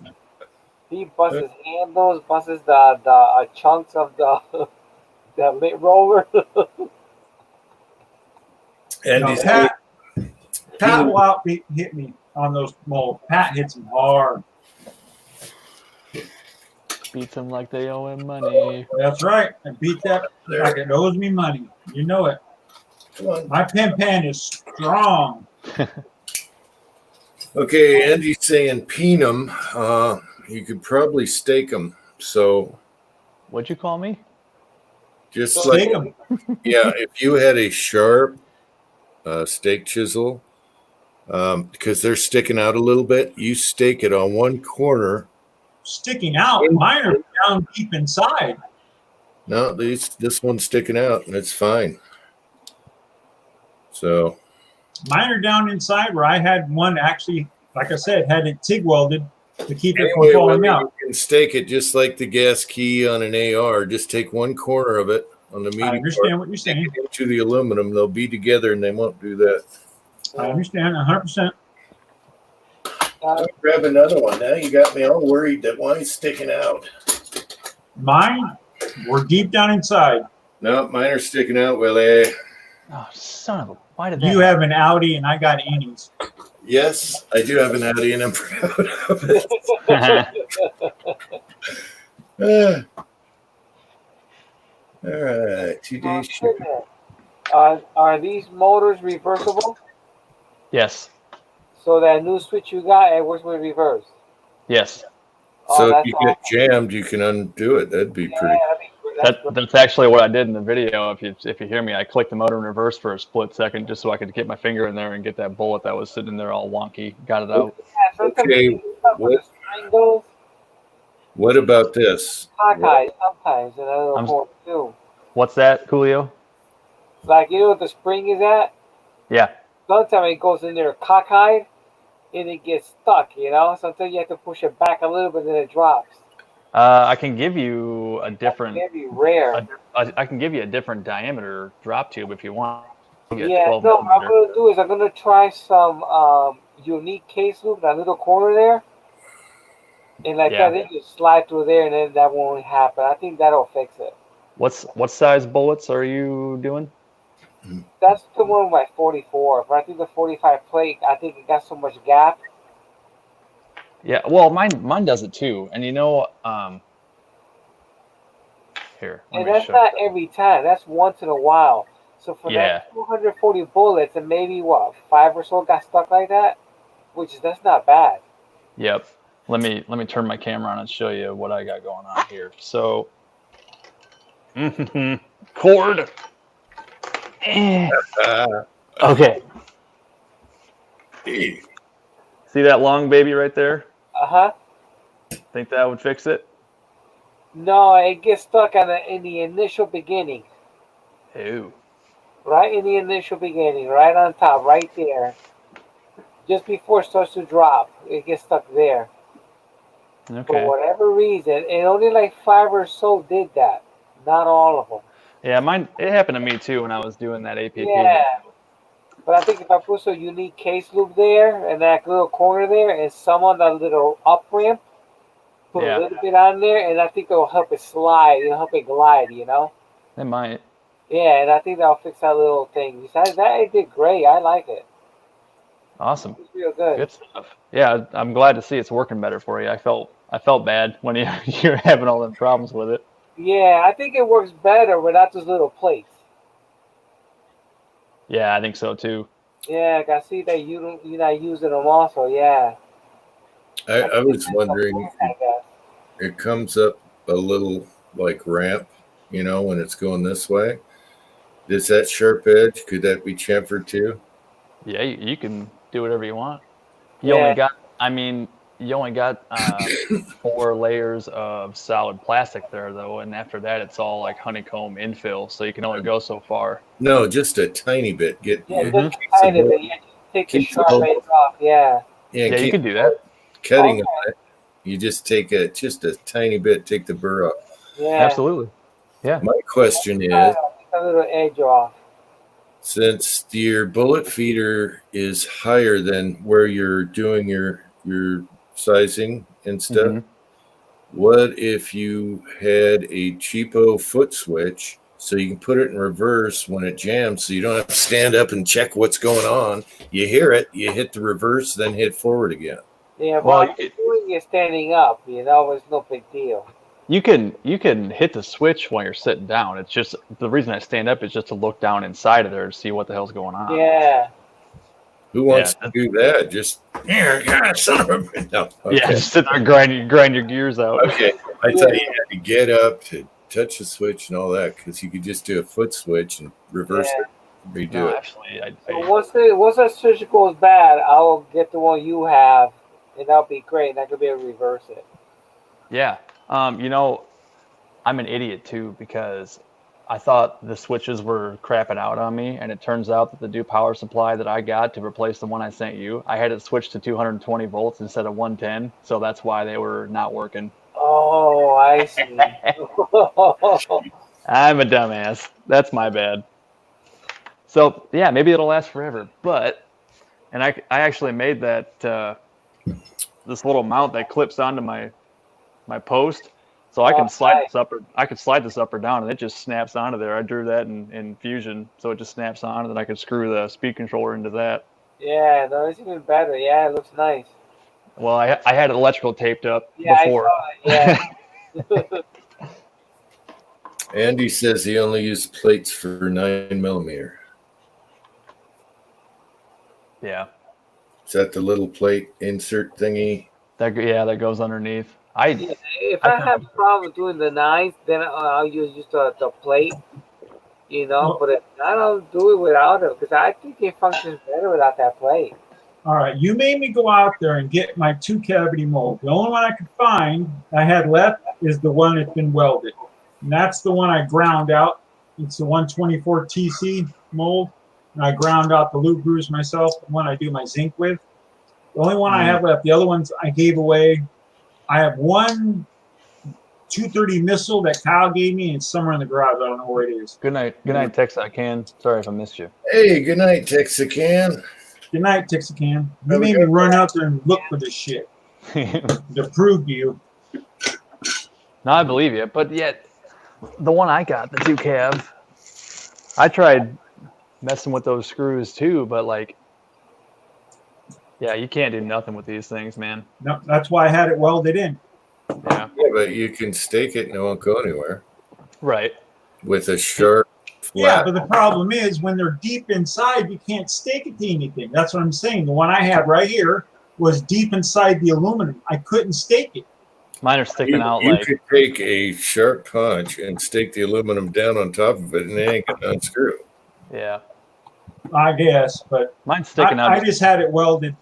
He busts his handles, busts the chunks of the lid roller. And No, Pat will hit me on those molds. Pat hits him hard. Beats them like they owe him money. That's right. I beat that like it owes me money. You know it. Come on. My pan is strong. Okay, Andy's saying peen them. You could probably stake them. So What'd you call me? just Stake like 'em. yeah, if you had a sharp stake chisel, because they're sticking out a little bit, you stake it on one corner. Sticking out. Mine are down deep inside. No, this one's sticking out, and it's fine. So Mine are down inside where I had one actually, like I said, had it TIG welded to keep it from anyway, falling Willie, out. you can stake it just like the gas key on an AR. Just take one corner of it on the I medium understand part, what you're stick saying. it into the aluminum. They'll be together, and they won't do that. I understand 100%. Grab another one. Now you got me all worried that one's sticking out. Mine were deep down inside. No, mine are sticking out, Willie. Oh, son of a! Why did that? You have an Audi and I got Innies. Yes, I do have an Audi, and I'm proud of it. All right, 2 days shipping. Are these motors reversible? Yes. So that new switch you got, it works with reverse. Yes. Oh, So if that's you get jammed, you can undo it. That'd be pretty. That's actually what I did in the video. If you hear me, I clicked the motor in reverse for a split second just so I could get my finger in there and get that bullet that was sitting there all wonky. Got it out. Yeah, sometimes Okay, you do stuff when the what- spring goes. What about this? Cockeyed sometimes in a little I'm- hole too. What's that, Julio? Like you know what the spring is at? Yeah. Sometimes it goes in there cockeyed and it gets stuck, you know? Sometimes you have to push it back a little bit and then it drops. I can give you a different. Maybe rare. I can give you a different diameter drop tube if you want. You get Yeah, 12 no, what I'm millimeter. gonna do is I'm gonna try some unique case loop, that little corner there. And like Yeah. that, they just slide through there and then that won't happen. I think that'll fix it. What size bullets are you doing? That's the one with my 44, but I think the 45 plate, I think it got so much gap. Yeah, well, mine does it too. And here, let And me that's show not you. every time. That's once in a while. So for Yeah. that 240 bullets and maybe what, 5 or so got stuck like that, that's not bad. Yep. Let me turn my camera on and show you what I got going on here. So, cord. Okay. Hey, See that long baby right there? Uh-huh. Think that would fix it? No, it gets stuck in the initial beginning. Ew. Right in the initial beginning, right on top, right there. Just before it starts to drop, it gets stuck there. For Okay. whatever reason, and only like 5 or so did that. Not all of them. Yeah, it happened to me too when I was doing that APP. Yeah. But I think if I put some unique case loop there and that little corner there and some on that little up ramp, put Yeah. a little bit on there, and I think it'll help it slide, it'll help it glide, you know? It might. Yeah, and I think that'll fix that little thing. Besides that, it did great. I like it. Awesome. It's real good. Good stuff. Yeah, I'm glad to see it's working better for you. I felt bad when you're having all them problems with it. Yeah, I think it works better without those little plates. Yeah, I think so too. Yeah, I see that you're not using them also. Yeah. I was wondering, I guess. it comes up a little like ramp, when it's going this way. Is that sharp edge? Could that be chamfered too? Yeah, you can do whatever you want. Yeah. You only got 4 layers of solid plastic there though, and after that it's all like honeycomb infill, so you can only go so far. No, just a tiny bit. Yeah, Mhm. just kind of it. You take the Keep sharp the- edge off. Yeah. Yeah, you keep can do that. cutting on it. You just take just a tiny bit, take the burr off. Yeah. Absolutely. My question is, Take a little edge off. since your bullet feeder is higher than where you're doing your sizing and stuff, Mhm. what if you had a cheapo foot switch so you can put it in reverse when it jams, so you don't have to stand up and check what's going on? You hear it, you hit the reverse, then hit forward again. Yeah, Well, well, doing it standing up, it's no big deal. You can hit the switch while you're sitting down. It's just the reason I stand up is just to look down inside of there to see what the hell's going on. Yeah. Who wants Yeah. to do that? Just yeah, son of a no. Okay. Yeah, just sit there and grind your gears out. Okay. I thought you had to get up to touch the switch and all that, because you could just do a foot switch and reverse Yeah. it, redo No, it. actually, So once that switch goes bad, I'll get the one you have, and that'll be great, and I can be able to reverse it. yeah. I'm an idiot too, because I thought the switches were crapping out on me, and it turns out that the new power supply that I got to replace the one I sent you, I had it switched to 220 volts instead of 110, so that's why they were not working. Oh, I see. I'm a dumbass. That's my bad. So yeah, maybe it'll last forever. And I actually made that this little mount that clips onto my post, so I can slide nice. this up. I could slide this up or down, and it just snaps onto there. I drew that in Fusion, so it just snaps on, and then I could screw the speed controller into that. Yeah, no, it's even better. Yeah, it looks nice. Well, I had electrical taped up Yeah, before. I saw it. Yeah. Andy says he only used plates for 9mm. Yeah. Is that the little plate insert thingy? That goes underneath. Yeah, if I have a problem doing the nines, then I'll use just the plate, you know. Well- But if I don't do it without it, because I think it functions better without that plate. All right, you made me go out there and get my 2-cavity mold. The only one I could find I had left is the one that's been welded. And that's the one I ground out. It's the 124 TC mold. And I ground out the loop grooves myself, the one I do my zinc with. The only one I have left, the other ones I gave away. I have one 230 missile that Kyle gave me, and it's somewhere in the garage. I don't know where it is. Good night, Texarkana. Sorry if I missed you. Hey, good night, Texarkana. Good night, Texarkana. You made me run out there and look for this shit to prove to you. No, I believe you, but yet the one I got, the 2-cav, I tried messing with those screws too, but like, yeah, you can't do nothing with these things, man. No, that's why I had it welded in. Yeah, Yeah, but you can stake it and it won't go anywhere right. with a sharp Yeah, flat. but the problem is when they're deep inside, you can't stake it to anything. That's what I'm saying. The one I had right here was deep inside the aluminum. I couldn't stake it. Mine are sticking out You like could take a sharp punch and stake the aluminum down on top of it, and it ain't gonna unscrew. yeah. I guess, but Mine's sticking out. I just had it welded.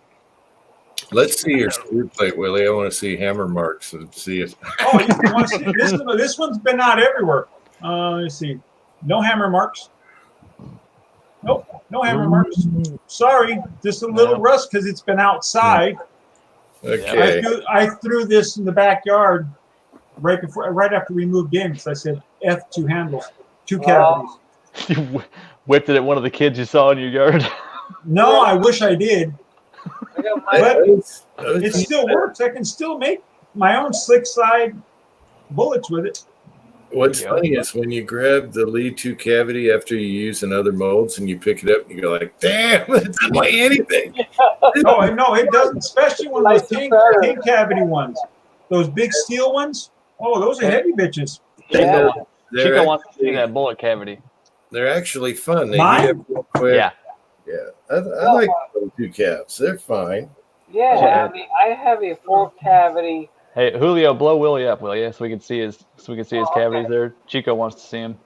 Let's see your screw plate, Willie. I want to see hammer marks and see if. Oh, you want to see this one? This one's been out everywhere. Let's see. No hammer marks. Nope, no hammer marks. Sorry, just a little rust because it's been outside. Okay. I threw this in the backyard right after we moved in because I said F2 handles, 2 cavities. You whipped it at one of the kids you saw in your yard. No, I wish I did. I got But my, it still works. I can still make my own slick side bullets with it. What's funny is when you grab the lead 2 cavity after you use another molds and you pick it up and you go like, damn, it doesn't weigh anything. Oh, no, it doesn't, especially when those 10 cavity ones, those big steel ones. Oh, those are heavy bitches. yeah. Chico wants to see that bullet cavity. They're actually fun. They Mine? heat up real quick. Yeah. Yeah. I like the 2 calves. They're fine. Yeah, I mean, I have a 4-cavity. Hey, Julio, blow Willie up, will you? So we can see his cavities there. Chico wants to see him.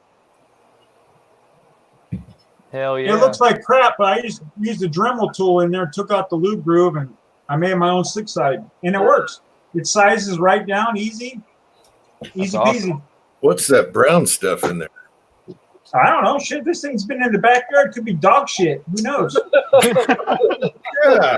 Hell yeah. It looks like crap, but I just used a Dremel tool in there, took out the loop groove, and I made my own slick side. And it works. It sizes right down, easy That's peasy. awesome. What's that brown stuff in there? I don't know. Shit, this thing's been in the backyard. Could be dog shit. Who knows? Yeah.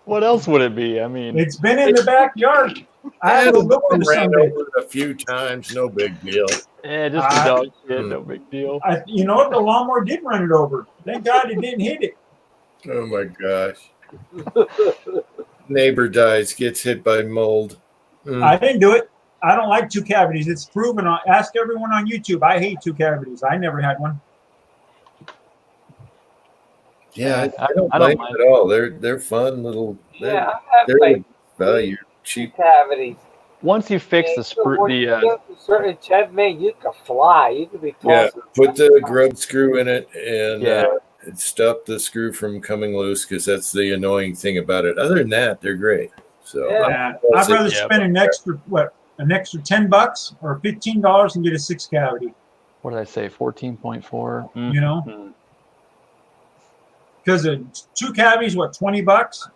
What else would it be? I mean, It's been in the backyard. I had to look for it ran someday. over it a few times. No big deal. yeah, just a dog shit, no big deal. You know what? The lawnmower did run it over. Thank God it didn't hit it. Oh my gosh. Neighbor dies, gets hit by mold. I didn't do it. I don't like 2 cavities. It's proven. Ask everyone on YouTube. I hate 2 cavities. I never had one. Yeah, I I don't don't like mind. them at all. They're fun little. Yeah, I have They're like value cheap. cavities. Once you fix the sprue, certain checkmate, you can fly. You can be Yeah, tossed. put the grub screw in it and Yeah. stop the screw from coming loose because that's the annoying thing about it. Other than that, they're great. So Yeah. I'd rather Yeah. spend an extra $10 or $15 and get a 6 cavity. what did I say? 14.4. You know, Mhm. because 2 cavities, what, $20?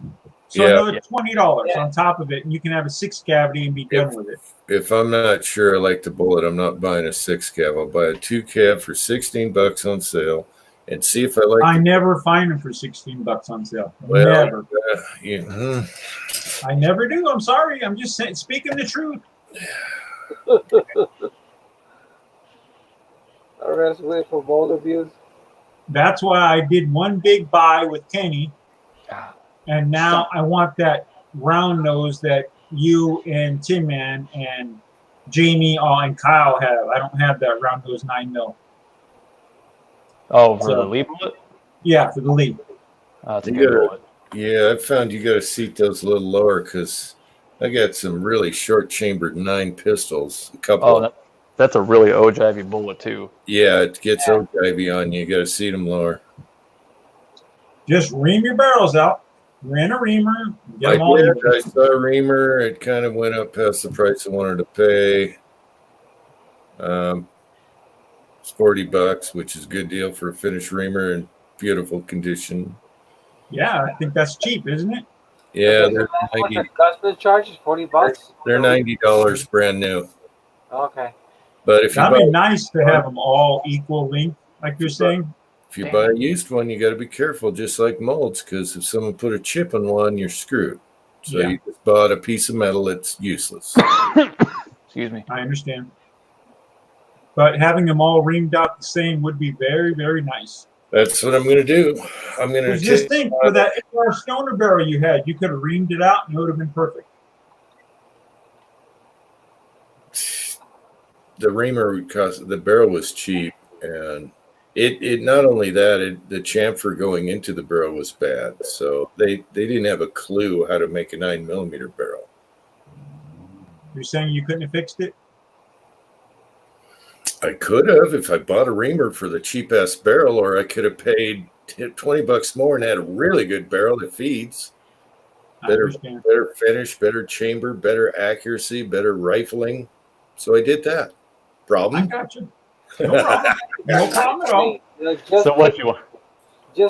So Yeah. another $20 on top of it, and you can have a 6 cavity and be done with it. if I'm not sure I like the bullet, I'm not buying a 6 cav. I'll buy a 2 cav for $16 on sale and see if I like. I never find them for $16 on sale. Well, Never. yeah. I never do. I'm sorry. I'm just saying, speaking the truth. Arrest with for mold abuse. That's why I did one big buy with Kenny, and now I want that round nose that you and Tin Man and Jamie and Kyle have. I don't have that round nose 9mm. Oh, for So- the lead bullet? Yeah, for the lead. That's a You good gotta- bullet. Yeah, I found you got to seat those a little lower because I got some really short chambered 9 pistols. A couple. Oh, that's a really ojivey bullet too. Yeah, it gets OIV on you. You got to seat them lower. Just ream your barrels out. Rent a reamer. Get I them all did. equal. I saw Reamer. It kind of went up past the price I wanted to pay. It's $40, which is a good deal for a finished Reamer in beautiful condition. Yeah, I think that's cheap, isn't it? Yeah, Okay, so they're that's what the 90. customer charges, $40. They're $90 brand new. Okay. But if you That'd buy be nice to have them all equal length, like you're saying. buy a used one, you got to be careful, just like molds, because if someone put a chip on one, you're screwed. So Yeah. you just bought a piece of metal that's useless. Excuse me. I understand. But having them all reamed out the same would be very, very nice. That's what I'm going to do. I'm going to Just think, for that AR Stoner barrel you had, you could have reamed it out and it would have been perfect. the reamer cost, the barrel was cheap, and it not only that, the chamfer going into the barrel was bad, so they didn't have a clue how to make a 9mm barrel. You're saying you couldn't have fixed it? I could have if I bought a reamer for the cheap ass barrel, or I could have paid $20 more and had a really good barrel that feeds. Better finish, better chamber, better accuracy, better rifling. So I did that. Problem? I got you. No problem. No problem at all. So what you want?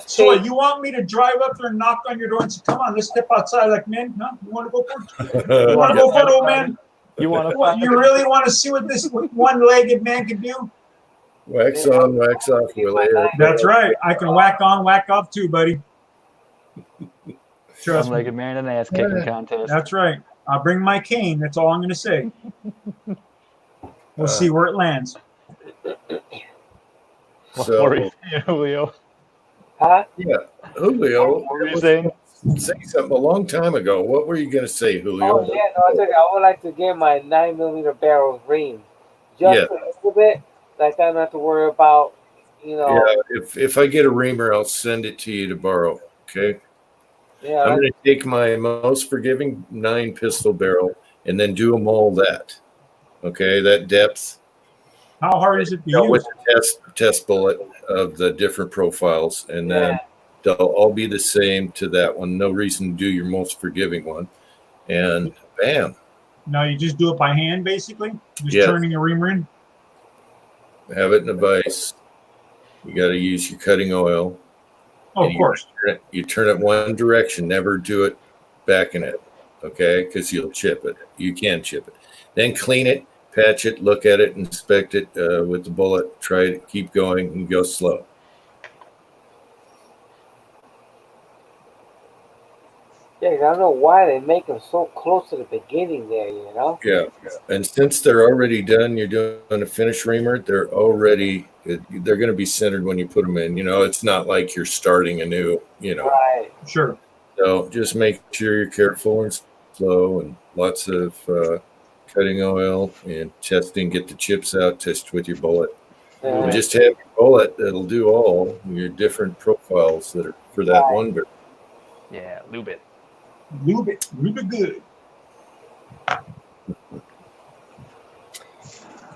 So you want me to drive up there and knock on your door and say, "Come on, let's step outside"? Like, man, no, you want to go for it? You want to go for it, old man? You want to? What, you really want to see what this one-legged man can do? Wax on, wax off, Willie. That's right. I can whack on, whack off too, buddy. Trust me. Like a man in an ass kicking contest. That's right. I'll bring my cane. That's all I'm going to say. We'll see where it lands. What were you saying, Julio? Huh? Yeah, Julio. What were you saying? Say something a long time ago. What were you going to say, Julio? Oh yeah, no, I said I would like to get my 9mm barrel reamed, just a little bit. Like I don't have to worry about, Yeah, if I get a reamer, I'll send it to you to borrow. Okay. Yeah. I'm going to take my most forgiving 9 pistol barrel and then do them all that. Okay, that depth. How hard is it to use? With the test bullet of the different profiles, and then they'll all be the same to that one. No reason to do your most forgiving one, and bam. Now you just do it by hand, basically. Just turning a reamer in. Have it in a vise. You got to use your cutting oil. Oh, of course. You turn it one direction. Never do it back in it, okay? Because you'll chip it. You can chip it. Then clean it, patch it, look at it, inspect it with the bullet. Try it, keep going, and go slow. Yeah, I don't know why they make them so close to the beginning there, you know? Yeah. And since they're already done, you're doing a finish reamer, they're going to be centered when you put them in. You know, it's not like you're starting anew, you know. Right. Sure. So just make sure you're careful and slow, and lots of cutting oil and testing. Get the chips out, test with your bullet. And just have your bullet that'll do all your different profiles that are for that one barrel. Yeah, lube it. Lube it good.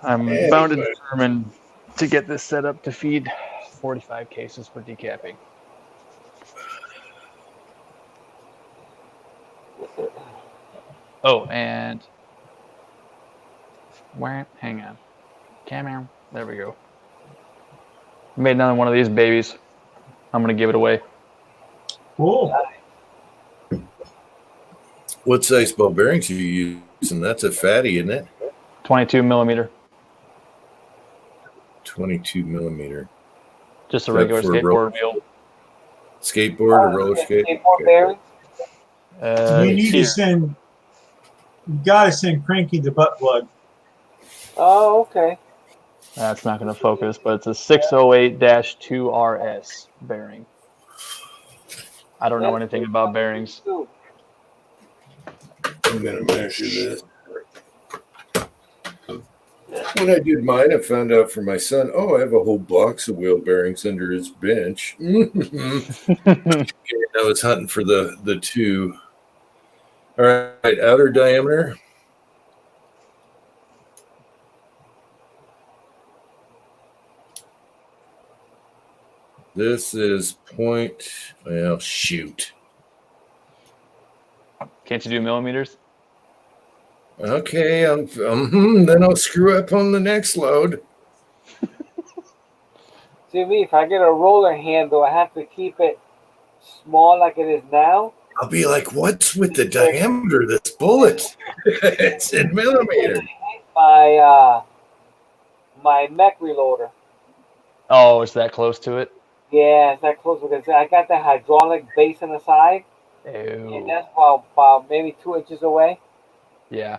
I'm bound and determined to get this set up to feed 45 cases for decapping. Oh, and hang on. Camera. There we go. Made another one of these babies. I'm gonna give it away. Cool. What size ball bearings are you using? That's a fatty, isn't it? 22mm. 22mm. Just a regular skateboard wheel. Skateboard or roller skate? Skateboard bearings? You need to send. You gotta send Cranky the butt plug. Oh, okay. That's not going to focus, but it's a 608-2RS bearing. I don't know anything about bearings. I'm going to measure this. When I did mine, I found out from my son, I have a whole box of wheel bearings under his bench. I was hunting for the 2. All right, outer diameter. This is shoot. Can't you do millimeters? Okay, then I'll screw up on the next load. See me, if I get a roller handle, I have to keep it small like it is now. I'll be like, what's with the diameter of this bullet? It's in millimeters. My mech reloader. Oh, it's that close to it? Yeah, it's that close because I got that hydraulic base on the side, and Ew. that's about maybe 2 inches away. Yeah.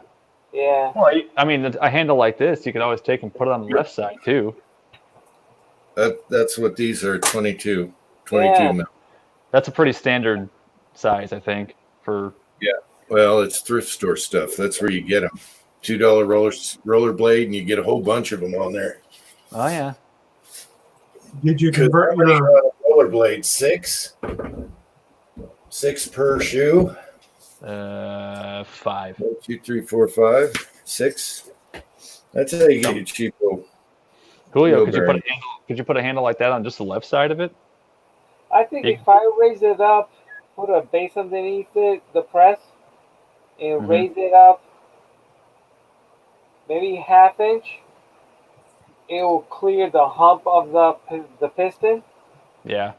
Yeah. Well, I mean, a handle like this, you could always take and put it on the left side too. That's what these are, 22 Yeah. mil. That's a pretty standard size, I think, for. Well, it's thrift store stuff. That's where you get them. $2 roller blade, and you get a whole bunch of them on there. Oh yeah. Did you convert your? Roller blade? Six per shoe. 5. 1, 2, 3, 4, 5, 6. That's how you get your cheapo. Julio, No could you put bearing. a handle? Could you put a handle like that on just the left side of it? I think Yeah. if I raise it up, put a base underneath it, the press, and Mhm. raise it up maybe ½ inch, it will clear the hump of the piston. Yeah.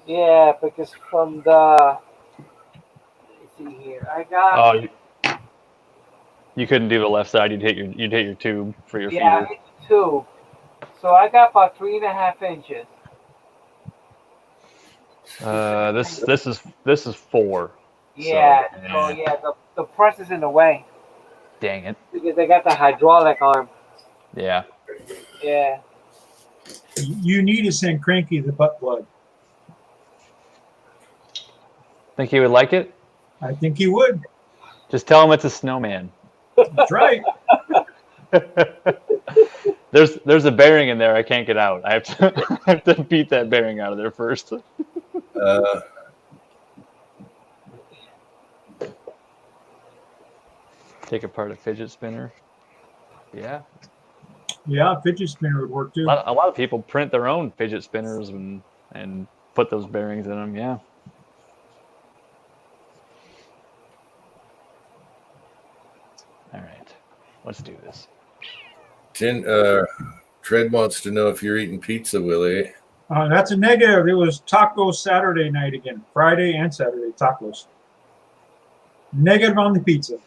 Yeah, because from the let's see here, I got Oh, you couldn't do the left side. You'd hit your tube for your yeah, feeder. it's 2. So I got about 3½ inches. This is 4. Yeah, So, so yeah, the press is in the way Dang it. because they got the hydraulic arm. Yeah. Yeah. You need to send Cranky the butt plug. Think he would like it? I think he would. Just tell him it's a snowman. That's right. There's a bearing in there I can't get out. I have to beat that bearing out of there first. Take apart a fidget spinner. Yeah. Yeah, fidget spinner would work too. A lot of people print their own fidget spinners and put those bearings in them. Yeah. All right. Let's do this. Tread wants to know if you're eating pizza, Willie. That's a negative. It was taco Saturday night again. Friday and Saturday tacos. Negative on the pizza.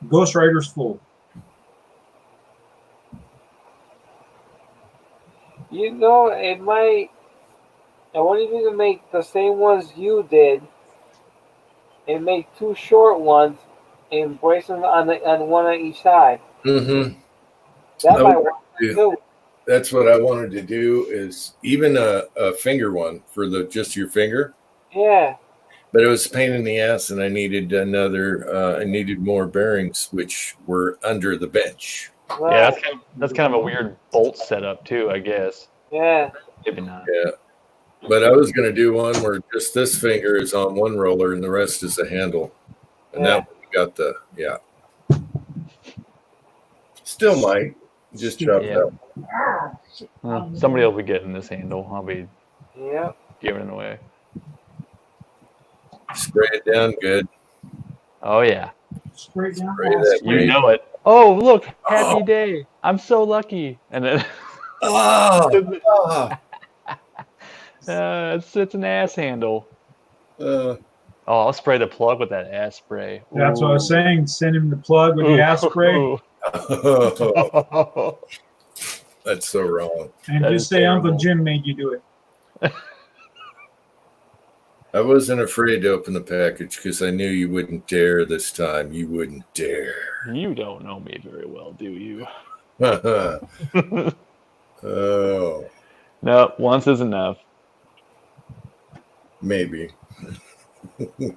Ghost Rider's full. You know, it might. I want you to make the same ones you did, and make 2 short ones, and brace them on one on each side. Mm-hmm. That I might would work do- too. That's what I wanted to do. Is even a finger one for just your finger. Yeah. But it was a pain in the ass, and I needed I needed more bearings, which were under the bench. Right. Yeah, that's kind of a weird bolt setup too, I guess. Yeah. Maybe not. Yeah. But I was going to do one where just this finger is on one roller and the rest is a handle. And Yeah. that one got Still might. Just chop Yeah. it up. Well, somebody will be getting this handle. I'll be Yeah. giving it away. Spray it down good. Oh yeah. Straight down. Spray that You green. know it. Oh look, happy Oh. day. I'm so lucky. And then Oh, it's an ass handle. oh. Oh, I'll spray the plug with that ass spray. That's what I was Ooh. saying. Send him the plug with the ass spray Ooh. That's so wrong. and That just is say Uncle terrible. Jim made you do it. I wasn't afraid to open the package because I knew you wouldn't dare this time. You wouldn't dare. You don't know me very well, do you? Oh, No, once is enough. maybe.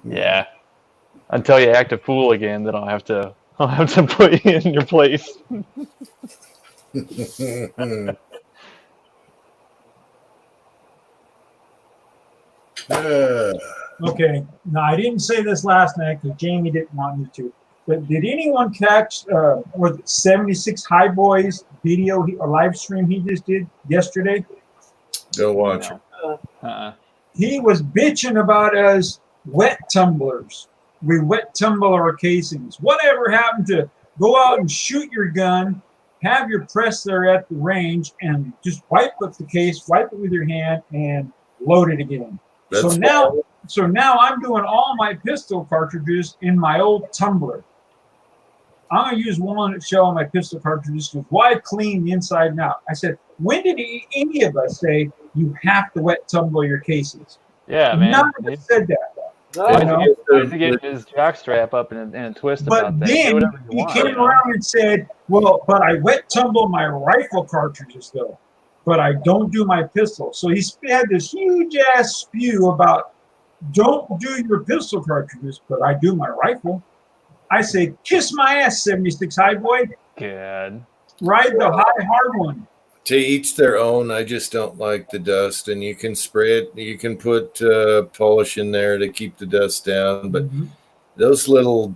Yeah. Until you act a fool again, then I'll have to put you in your place. Okay. Now, I didn't say this last night because Jamie didn't want me to. But did anyone catch was it 76 High Boys video or live stream he just did yesterday? Don't watch it. Uh-uh. He was bitching about us wet tumblers. we wet tumble our casings. Whatever happened to go out and shoot your gun, have your press there at the range, and just wipe up the case, wipe it with your hand, and load it again. So now I'm doing all my pistol cartridges in my old tumbler. I'm going to use one shell on my pistol cartridges because why clean the inside and out? I said, when did any of us say you have to wet tumble your cases? Yeah, man. None of us said that. No, You know? He has to get his jock strap up in a twist But about that. Do then whatever you he want, came you know? around and said, well, but I wet tumble my rifle cartridges though, but I don't do my pistol. So he had this huge ass spew about don't do your pistol cartridges, but I do my rifle. I say, kiss my ass, 76 High Boy. Good. Ride the high hard one. To each their own. I just don't like the dust, and you can spray it. You can put polish in there to keep the dust down, but those little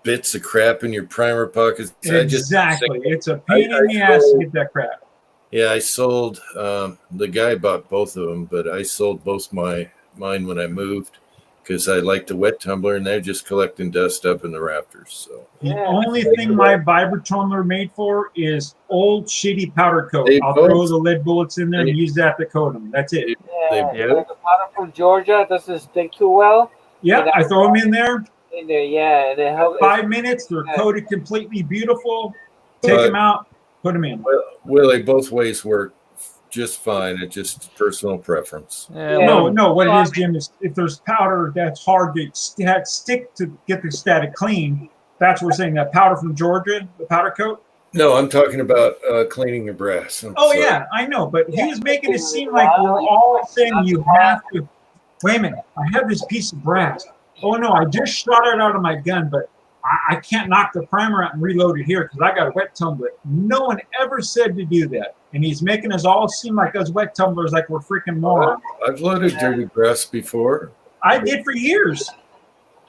bits of crap in your primer pockets. Exactly. It's a pain in the ass to get that crap. Yeah, I sold. The guy bought both of them, but I sold both mine when I moved because I like the wet tumbler, and they're just collecting dust up in the rafters. So The only thing my Vibratron are made for is old shitty powder coat. They I'll both- throw the lead bullets in there and use that to coat them. That's it. Yeah, They like the powder from Georgia doesn't stick too well Yeah, I throw them in there. in there. Yeah, and it helps. 5 minutes, they're coated completely beautiful. Take But- them out, put them in. Willie, both ways work just fine. It's just personal preference. Yeah, Yeah. well, No, what it is, Jim, is if there's powder that's hard to stick to get the static clean, that's what we're saying. That powder from Georgia, the powder coat. No, I'm talking about cleaning your brass. Oh yeah, I know, but he was making it seem like we're all saying you have to. Wait a minute, I have this piece of brass. Oh no, I just shot it out of my gun, but I can't knock the primer out and reload it here because I got a wet tumbler. No one ever said to do that, and he's making us all seem like us wet tumblers like we're freaking morons. I've loaded dirty brass before. I did for years.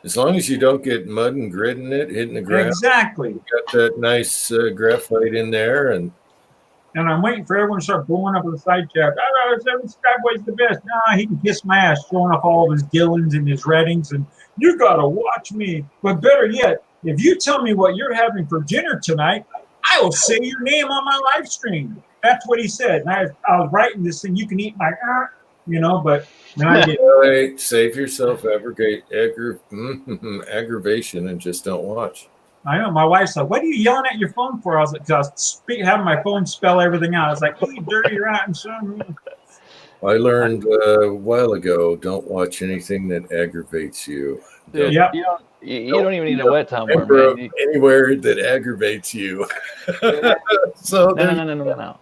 As long as you don't get mud and grit in it, hitting the ground. Exactly. Got that nice graphite in there, and And I'm waiting for everyone to start blowing up on the side chat. Oh, Skyboy's the best. Nah, he can kiss my ass, showing off all of his Dillons and his Reddings, and you gotta watch me. But better yet, if you tell me what you're having for dinner tonight, I will say your name on my live stream. That's what he said. And I was writing this thing, you can eat my, but then I did. right, save yourself aggravation and just don't watch. I know. My wife's like, what are you yelling at your phone for? I was like, because I was having my phone spell everything out. I was like, you dirty rotten son. I learned a while ago, don't watch anything that aggravates you. dude, Yep. you don't even need a wet tumbler, man. You- Anywhere that aggravates you. So No.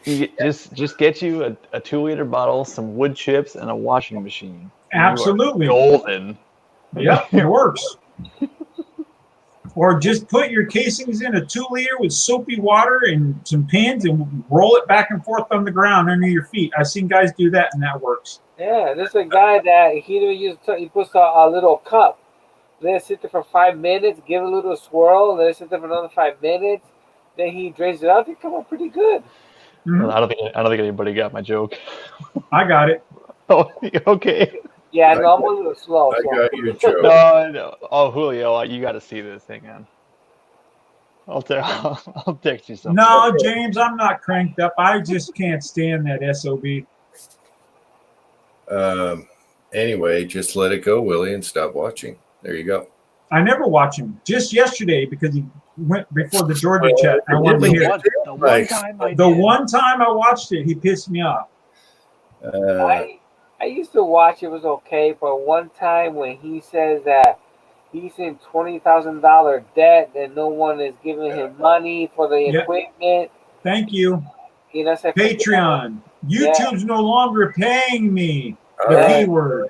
You just get you a 2-liter bottle, some wood chips, and a washing machine. You are Absolutely. golden. Yeah, it works. Or just put your casings in a 2-liter with soapy water and some pins and roll it back and forth on the ground under your feet. I've seen guys do that, and that works. Yeah, there's a guy that he puts a little cup. Let it sit there for 5 minutes, give it a little swirl, let it sit there for another 5 minutes. Then he drains it out. They come out pretty good. Mhm. I don't think anybody got my joke. I got it. Oh, okay. Yeah, no, I'm a little slow. I so- got your joke. No. Oh, Julio, you got to see this. Hang on. I'll text you something. No, James, I'm not cranked up. I just can't stand that SOB. Anyway, just let it go, Willie, and stop watching. There you go. I never watch him. Just yesterday, because he went before the Georgia chat. I wanted to hear it. The one Nice. time I The did. one time I watched it, he pissed me off. I used to watch it was okay, but one time when he says that he's in $20,000 debt and no one is giving him money for the Yep. equipment, Thank you. you know, say Patreon. YouTube's no longer paying me. The Alright. P word.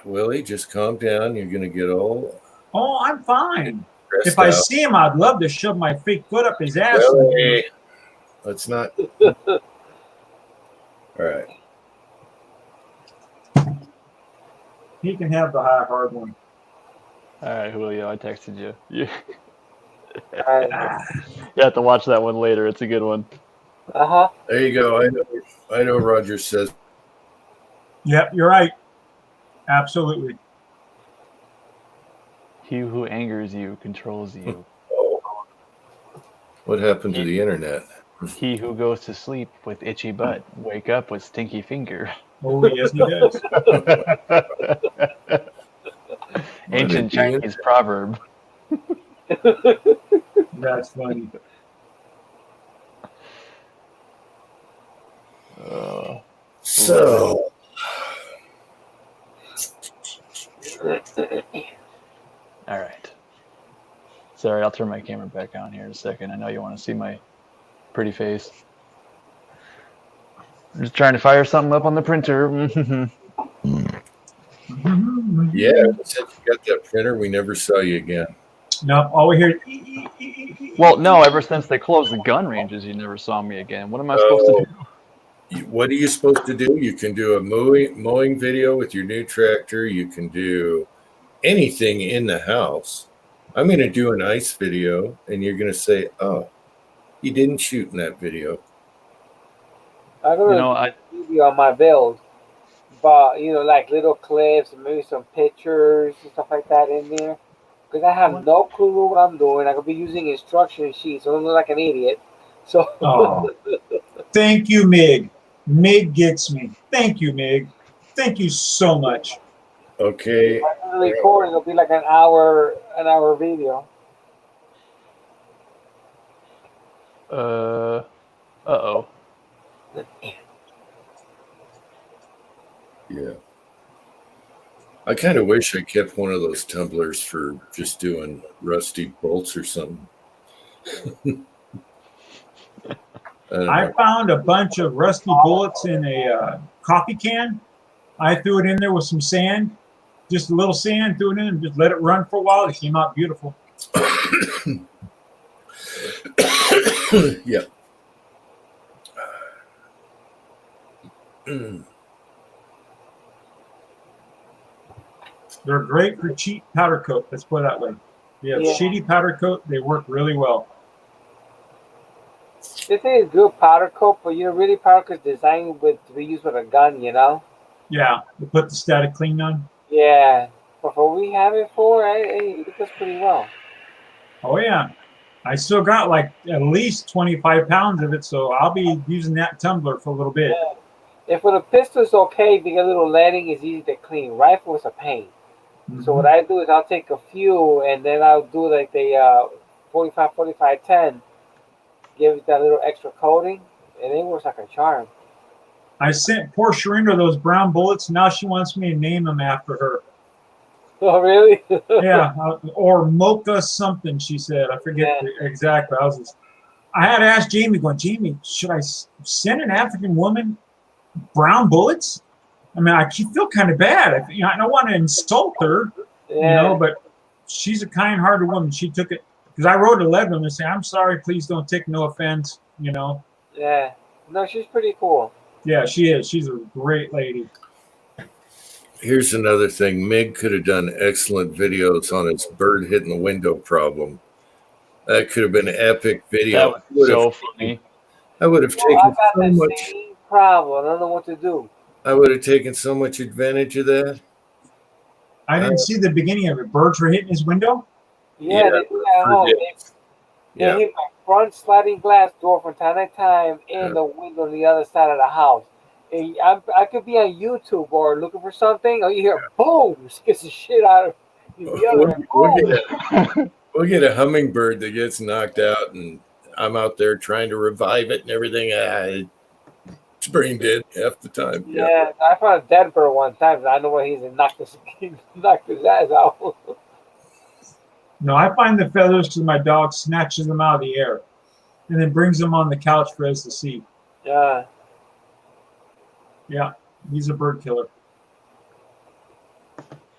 Willie, just calm down. You're going to get all Oh, I'm fine. stressed If I out. see him, I'd love to shove my fake foot up his ass. Willie, let's not. All right. He can have the high hard one. All right, Julio, I texted you. You Uh have to watch that one later. It's a good one. huh. There you go. I know Roger says Yep, you're right. Absolutely. He who angers you controls you. Oh, what happened to the internet? He who goes to sleep with itchy butt, wake up with stinky finger. Oh, yes, he does. Ancient Chinese proverb. That's funny. So, All right. Sorry, I'll turn my camera back on here in a second. I know you want to see my pretty face. I'm just trying to fire something up on the printer. yeah, since you got that printer, we never saw you again. No, all we hear. Well, no, ever since they closed the gun ranges, you never saw me again. What am I supposed to do? What are you supposed to do? You can do a mowing video with your new tractor. You can do anything in the house. I'm going to do an ice video, and you're going to say, "Oh, he didn't shoot in that video." I'm gonna do video on my build, but like little clips and maybe some pictures and stuff like that in there, because I have no clue what I'm doing. I could be using instruction sheets, so I don't look like an idiot. So. Oh. Thank you, Mig. Mig gets me. Thank you, Mig. Thank you so much. Okay. After the recording, it'll be like an hour video. Uh-oh. Yeah. I kind of wish I kept one of those tumblers for just doing rusty bolts or something. I found a bunch of rusty bullets in a coffee can. I threw it in there with some sand, just a little sand, threw it in and just let it run for a while. It came out beautiful. Yeah. They're great for cheap powder coat. Let's put it that way. Yeah, shitty powder coat, they work really well. This thing is good powder coat, but really powder coat is designed to be used with a gun, Yeah, to put the static clean on. Yeah, but for what we have it for, it does pretty well. Oh yeah, I still got like at least 25 pounds of it, so I'll be using that tumbler for a little bit. Yeah. If with a pistol it's okay because a little leading is easy to clean. Rifle is a pain. Mm-hmm. So what I do is I'll take a few and then I'll do like the 45-45-10, give it that little extra coating, and it works like a charm. I sent poor Sharinder those brown bullets. Now she wants me to name them after her. Oh, really? Yeah, or Mocha something, she said. I forget exactly. I had to ask Jamie, Jamie, should I send an African woman brown bullets? I mean, I feel kind of bad. I don't want to insult her, but she's a kind-hearted woman. She took it, because I wrote a letter and said, I'm sorry, please don't take no offense, Yeah. No, she's pretty cool. Yeah, she is. She's a great lady. Here's another thing. Mig could have done excellent videos on his bird hitting the window problem. That could have been an epic video. That was so funny. I would have taken I got so the much. same problem. I don't know what to do. I would have taken so much advantage of that. I didn't see the beginning of it. Birds were hitting his window? Yeah, they do that at home. They hit my front sliding glass door from time to time in the window on the other side of the house. And I could be on YouTube or looking for something, or you hear boom, scares the shit out of you. We'll get a hummingbird that gets knocked out, and I'm out there trying to revive it and everything. It's brain dead half the time. Yeah, I found a dead bird one time, and I know where he knocked his ass out. No, I find the feathers because my dog snatches them out of the air and then brings them on the couch for us to see. Yeah. Yeah, he's a bird killer.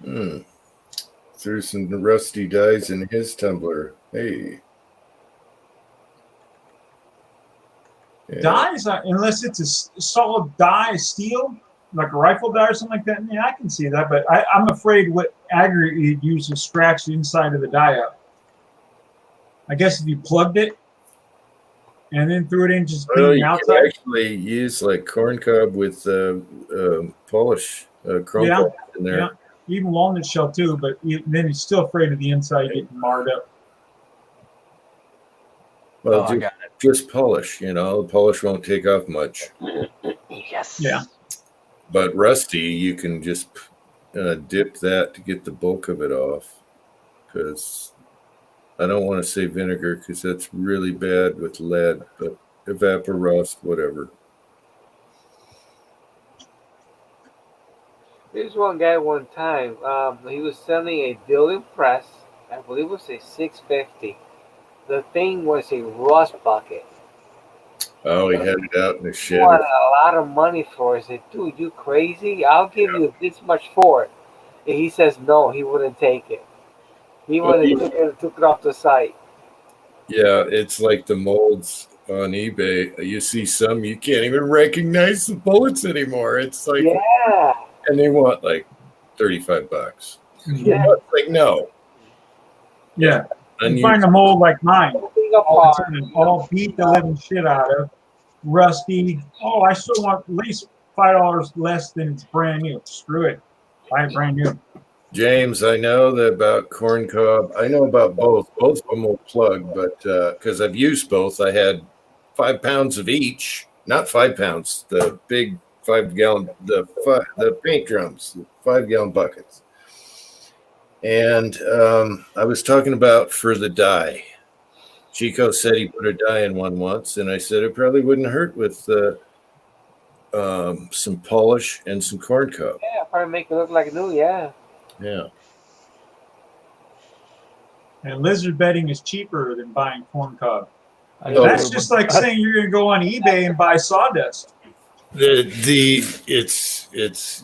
Threw some rusty dies in his tumbler. Hey. Yeah. Dies, unless it's a solid die, steel, like a rifle die or something like that, yeah, I can see that. But I'm afraid what aggregate you'd use to scratch the inside of the die up. I guess if you plugged it and then threw it in, just clean the outside. You can actually use like corn cob with polish, chrome polish in there. even walnut shell too, but then he's still afraid of the inside getting marred up. Well, I got just polish. The polish won't take off much. Yes. Yeah. But rusty, you can just dip that to get the bulk of it off. Because I don't want to say vinegar because that's really bad with lead, but evaporust, whatever. There's one guy one time. He was selling a building press. I believe it was a 650. The thing was a rust bucket. Oh, he had it out in the He shed. wanted a lot of money for it. I said, dude, you crazy? I'll give you this much for it. And he says no, he wouldn't take it. He took it off the site. Yeah, it's like the molds on eBay. You see some, you can't even recognize the bullets anymore. It's like, Yeah. and they want like $35. Yeah. Like, no. Yeah. You Unused. find a mold like mine. Moving All, apart. all beat the living shit out of, rusty. Oh, I still want at least $5 less than it's brand new. Screw it. Buy it brand new. James, I know that about corn cob. I know about both. Both of them will plug, but because I've used both, I had 5 pounds of each. Not 5 pounds. The big 5-gallon, the paint drums, 5-gallon buckets. And I was talking about for the dye. Chico said he put a dye in one once, and I said it probably wouldn't hurt with some polish and some corn cob. Yeah, probably make it look like new. Yeah. Yeah. And lizard bedding is cheaper than buying corn cob. I No, That's just like saying you're going to go on eBay and buy sawdust. It's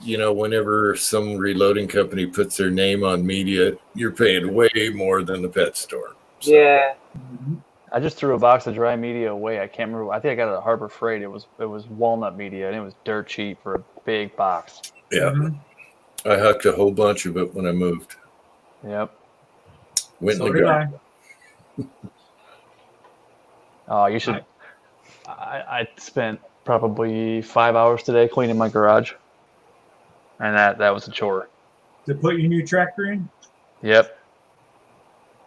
whenever some reloading company puts their name on media, you're paying way more than the pet store. So, Yeah. I just threw a box of dry media away. I can't remember. I think I got it at Harbor Freight. It was walnut media, and it was dirt cheap for a big box. yeah. Mhm. I hucked a whole bunch of it when I moved. Yep. Went So in the did garden. I. Oh, you should. I spent probably 5 hours today cleaning my garage, and that was a chore. To put your new tractor in, Yep.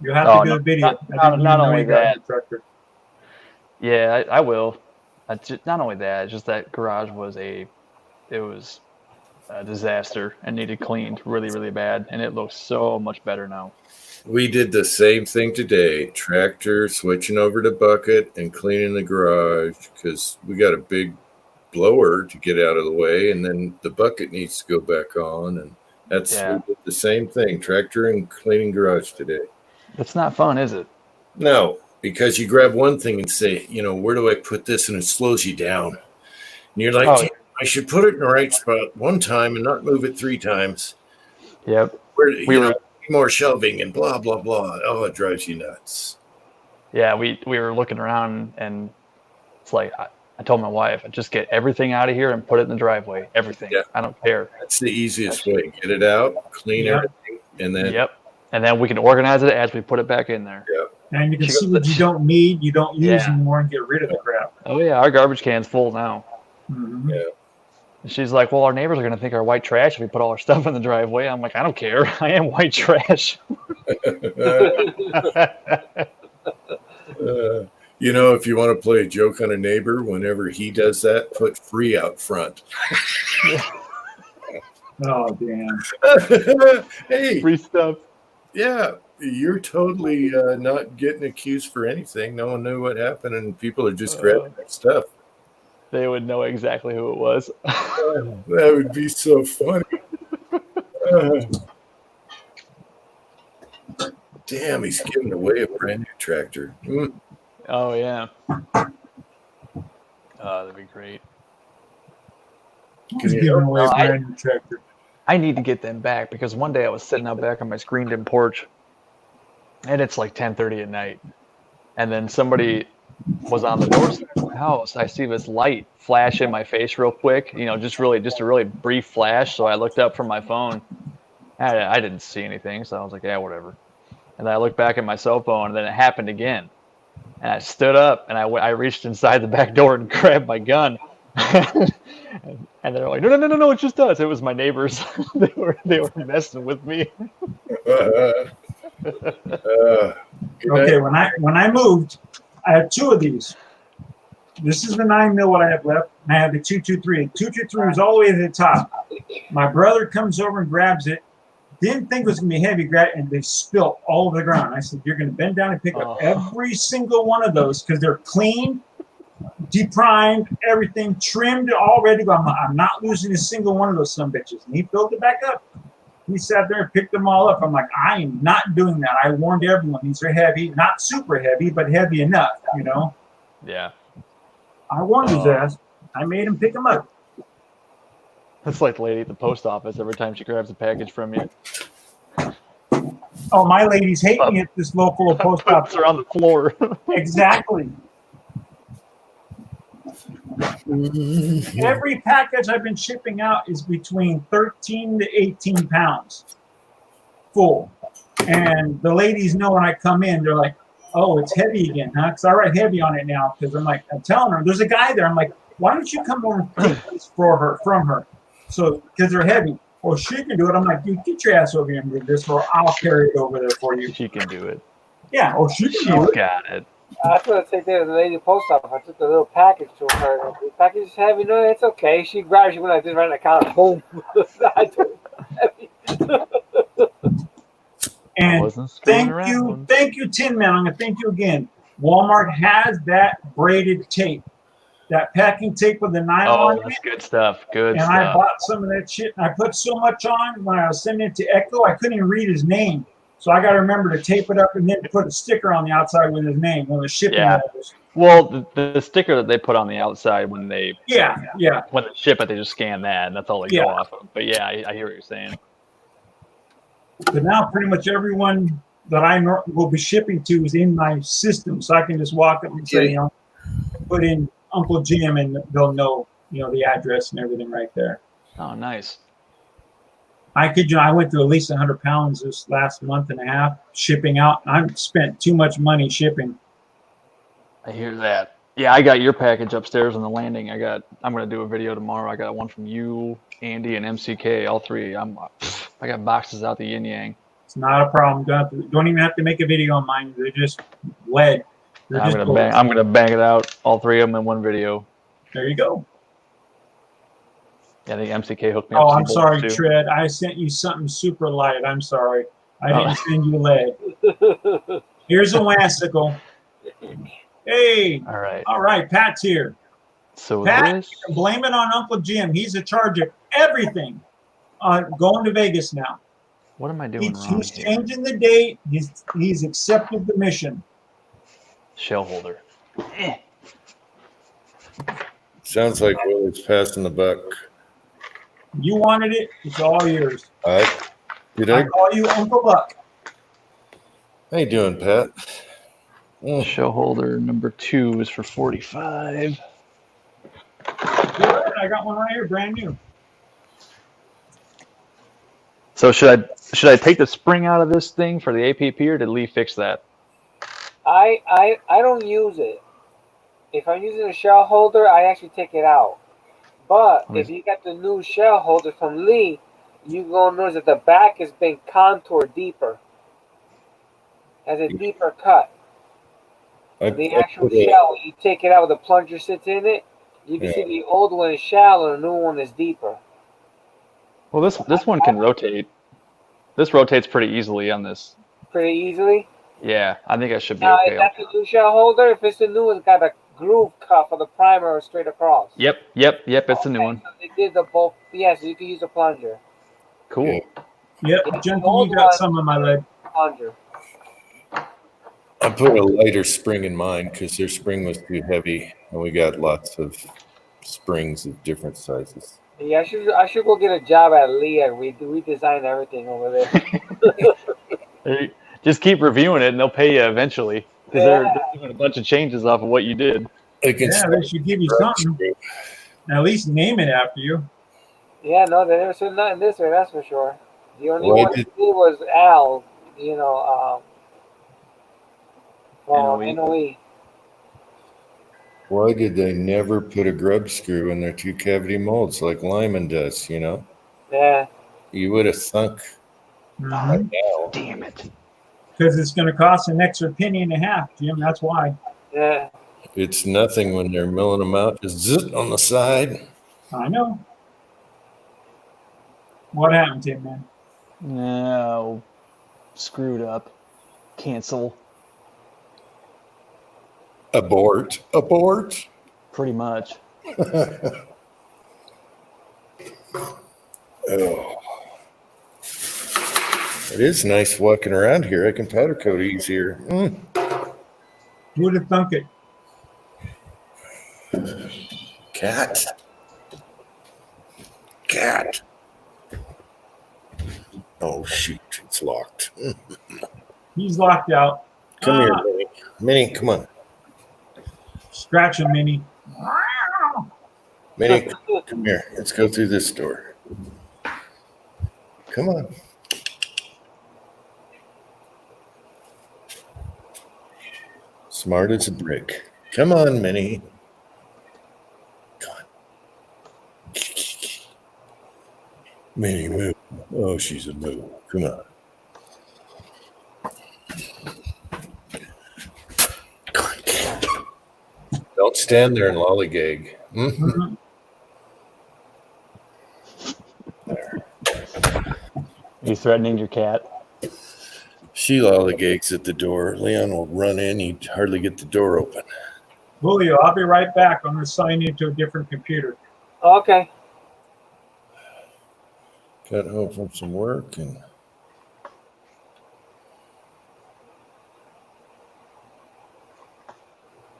you have Oh, to do no, a video. not- I didn't not even know only you got a that. new tractor. Yeah, I will. Not only that, it's just that garage was a disaster and needed cleaned really, really bad, and it looks so much better now. We did the same thing today. Tractor, switching over to bucket and cleaning the garage because we got a big blower to get out of the way, and then the bucket needs to go back on. And that's Yeah. we did the same thing. Tractor and cleaning garage today. It's not fun, is it? No, because you grab one thing and say, where do I put this? And it slows you down. And you're like, Oh. "Gee, I should put it in the right spot one time and not move it 3 times. Yep. Where, We were- more shelving and blah, blah, blah. Oh, it drives you nuts. Yeah, we were looking around, and it's like I told my wife, just get everything out of here and put it in the driveway. Everything. Yeah. I don't care. That's the easiest way. Get it out, clean Yeah. everything, and then Yep. And then we can organize it as we put it back in there. And you can She see goes- what you don't need, you don't use Yeah. anymore, and get rid of the crap. Oh yeah, our garbage can's full now. Mhm. And she's like, well, our neighbors are going to think our white trash if we put all our stuff in the driveway. I'm like, I don't care. I am white trash. if you want to play a joke on a neighbor, whenever he does that, put free out front. Oh, damn. Hey, Free stuff. yeah, you're totally not getting accused for anything. No one knew what happened, and people are just grabbing their stuff. They would know exactly who it was. That would be so funny. Damn, he's giving away a brand new tractor. Oh, yeah. That'd be great. He's giving away a No, I- brand new tractor. I need to get them back because one day I was sitting out back on my screened-in porch, and it's like 10:30 at night, and then somebody was on the doorstep of my house. I see this light flash in my face real quick, just a really brief flash. So I looked up from my phone. I didn't see anything, so I was like, yeah, whatever. And then I looked back at my cell phone, and then it happened again. And I stood up, and I reached inside the back door and grabbed my gun. And they're like, no, it's just us. It was my neighbors. they were messing with me. Okay, when I moved, I had two of these. This is the 9 mil what I have left, and I have the 223. 223 is all the way to the top. My brother comes over and grabs it. Didn't think it was gonna be heavy, and they spilt all over the ground. I said, "You're gonna bend down and pick up every single one of those because they're clean, deprimed, everything trimmed, all ready to go. I'm not losing a single one of those some bitches." And he filled it back up. He sat there and picked them all up. I'm like, I am not doing that. I warned everyone these are heavy, not super heavy, but heavy enough, you know. Yeah. I warned his ass. I made him pick them up. It's like the lady at the post office every time she grabs a package from you. Oh, my ladies hate me at this local post office. Puts her on the floor. Exactly. Every package I've been shipping out is between 13 to 18 pounds full. And the ladies know when I come in, they're like, "Oh, it's heavy again, huh?" Because I write heavy on it now. Because I'm telling her, there's a guy there. I'm like, "Why don't you come over and take this from her?" So, because they're heavy. Well, she can do it. I'm like, "Dude, get your ass over here and do this, or I'll carry it over there for you." She can do it. Yeah, or she can She's do it. got it. I was going to say there, the lady post office. I took the little package to her. The package is heavy. No, it's okay. She grabs you when I did right in the counter. Boom. I took it heavy. And thank you, Tin Man. I'm gonna thank you again. Walmart has that braided tape, that packing tape with the nylon. Oh, that's good stuff. Good and stuff. I bought some of that shit, and I put so much on when I was sending it to Echo, I couldn't even read his name. So I got to remember to tape it up and then put a sticker on the outside with his name when the shipping. Yeah. Orders. Well, the sticker that they put on the outside when they when they ship it, they just scan that, and that's all they go off of. But yeah, I hear what you're saying. But now pretty much everyone that I will be shipping to is in my system, so I can just walk up and say, put in Uncle Jim, and they'll know, the address and everything right there. Oh, nice. I kid you, I went through at least 100 pounds this last month and a half shipping out. I've spent too much money shipping. I hear that. Yeah, I got your package upstairs on the landing. I'm gonna do a video tomorrow. I got one from you, Andy, and MCK. All three. I got boxes out the yin yang. It's not a problem. Don't even have to make a video on mine. They're just lead. I'm gonna bang it out, all three of them in one video. There you go. Yeah, I think MCK hooked me up. Oh, I'm sorry, too. Tread. I sent you something super light. I'm sorry. I didn't send you lead. Here's a Wasicle. Hey. All right. Pat's here. So Pat, you can blame it on Uncle Jim. He's in charge of everything. Going to Vegas now. What am I doing wrong? He's changing the date. He's accepted the mission. Shell holder. Sounds like Willie's passing the buck. You wanted it. It's all yours. I call you Uncle Buck. How you doing, Pat? Shell holder number 2 is for 45. I got one right here, brand new. So should I take the spring out of this thing for the APP, or did Lee fix that? I don't use it. If I'm using a shell holder, I actually take it out. But if you got the new shell holder from Lee, you're going to notice that the back has been contoured deeper. Has a deeper cut. The actual shell, when you take it out with the plunger sits in it, you can see the old one is shallow, the new one is deeper. Well, this one can rotate. This rotates pretty easily on this. Pretty easily? Yeah, I think I should be now, okay. Is that the new shell holder? If it's the new one, it's got a groove cut for the primer straight across. Yep, it's the new one. So they did the both. Yes, you can use a plunger. Cool. Yep, Junkie, you got some of my lead. Plunger. I put a lighter spring in mine because their spring was too heavy, and we got lots of springs of different sizes. Yeah, I should go get a job at Lee. We design everything over there. Just keep reviewing it, and they'll pay you eventually because they're doing a bunch of changes off of what you did. They should give you something. At least name it after you. Yeah, no, they never said nothing this way. That's for sure. The only one that did was Al. NOE. Why did they never put a grub screw in their 2-cavity molds like Lyman does, you know? Yeah. You would have thunk by now. Damn it. Because it's going to cost an extra penny and a half, Jim. That's why. Yeah. It's nothing when they're milling them out, just zit on the side. I know. What happened, Tim, man? No. Screwed up. Cancel. Abort. Abort. Pretty much. Oh. It is nice walking around here. I can powder coat easier. Who would have thunk it? Cat. Cat. Oh, shoot. It's locked. He's locked out. Come here, Minnie. Minnie, come on. Scratch him, Minnie. Minnie, come here. Let's go through this door. Come on. Smart as a brick. Come on, Minnie. Come on. Minnie, move. Oh, she's a move. Come on. Come on. Don't stand there and lollygag. There. Are you threatening your cat? She lollygags at the door. Leon will run in. He'd hardly get the door open. Julio, I'll be right back. I'm going to sign you to a different computer. Okay. Got home from some work and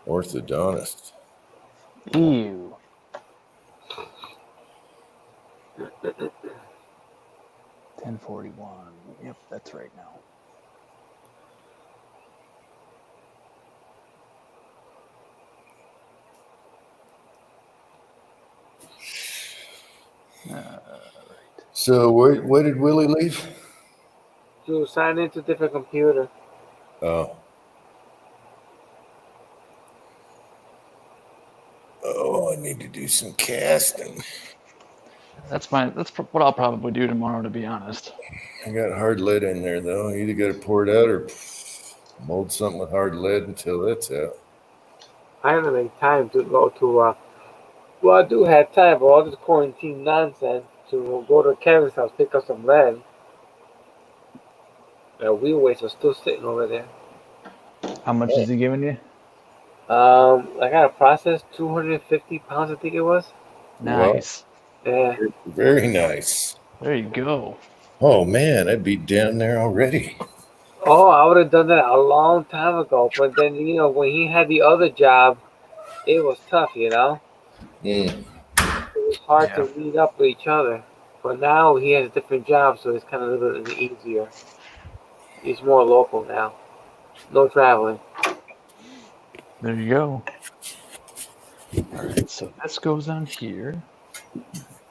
orthodontist. Ew. $10.41. Yep, that's right now. So where did Willie leave? To sign into different computer. Oh. Oh, I need to do some casting. That's fine. That's what I'll probably do tomorrow, to be honest. I got hard lead in there, though. You either got to pour it out or mold something with hard lead until that's out. I haven't make time to go to. Well, I do have time, but all this quarantine nonsense to go to Kevin's house, pick up some lead. The wheel weights are still sitting over there. How much is he giving you? I got a process 250 pounds, I think it was. Nice. Yeah. Very nice. There you go. Oh, man, I'd be down there already. Oh, I would have done that a long time ago. But then, when he had the other job, it was tough, It was hard to meet up with each other. But now he has a different job, so it's kind of a little bit easier. He's more local now. No traveling. There you go. Alright, so this goes on here.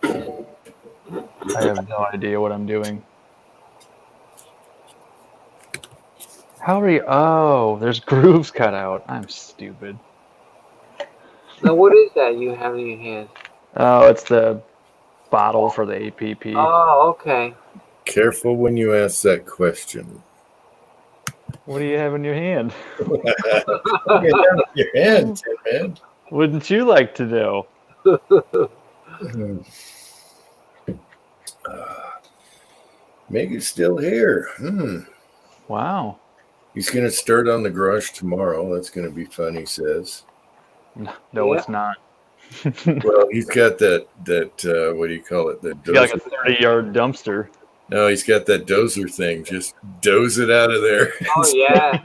I have no idea what I'm doing. How are you? Oh, there's grooves cut out. I'm stupid. Now, what is that you have in your hand? Oh, it's the bottle for the APP. Oh, okay. Careful when you ask that question. What do you have in your hand? Your hand, man. Wouldn't you like to know? Megan's still here. Wow. He's going to start on the garage tomorrow. That's going to be fun, he says. No, it's not. Well, he's got that what do you call it? That He's got like a 30-yard dumpster. No, he's got that dozer thing. Just doze it out of there. Oh, yeah.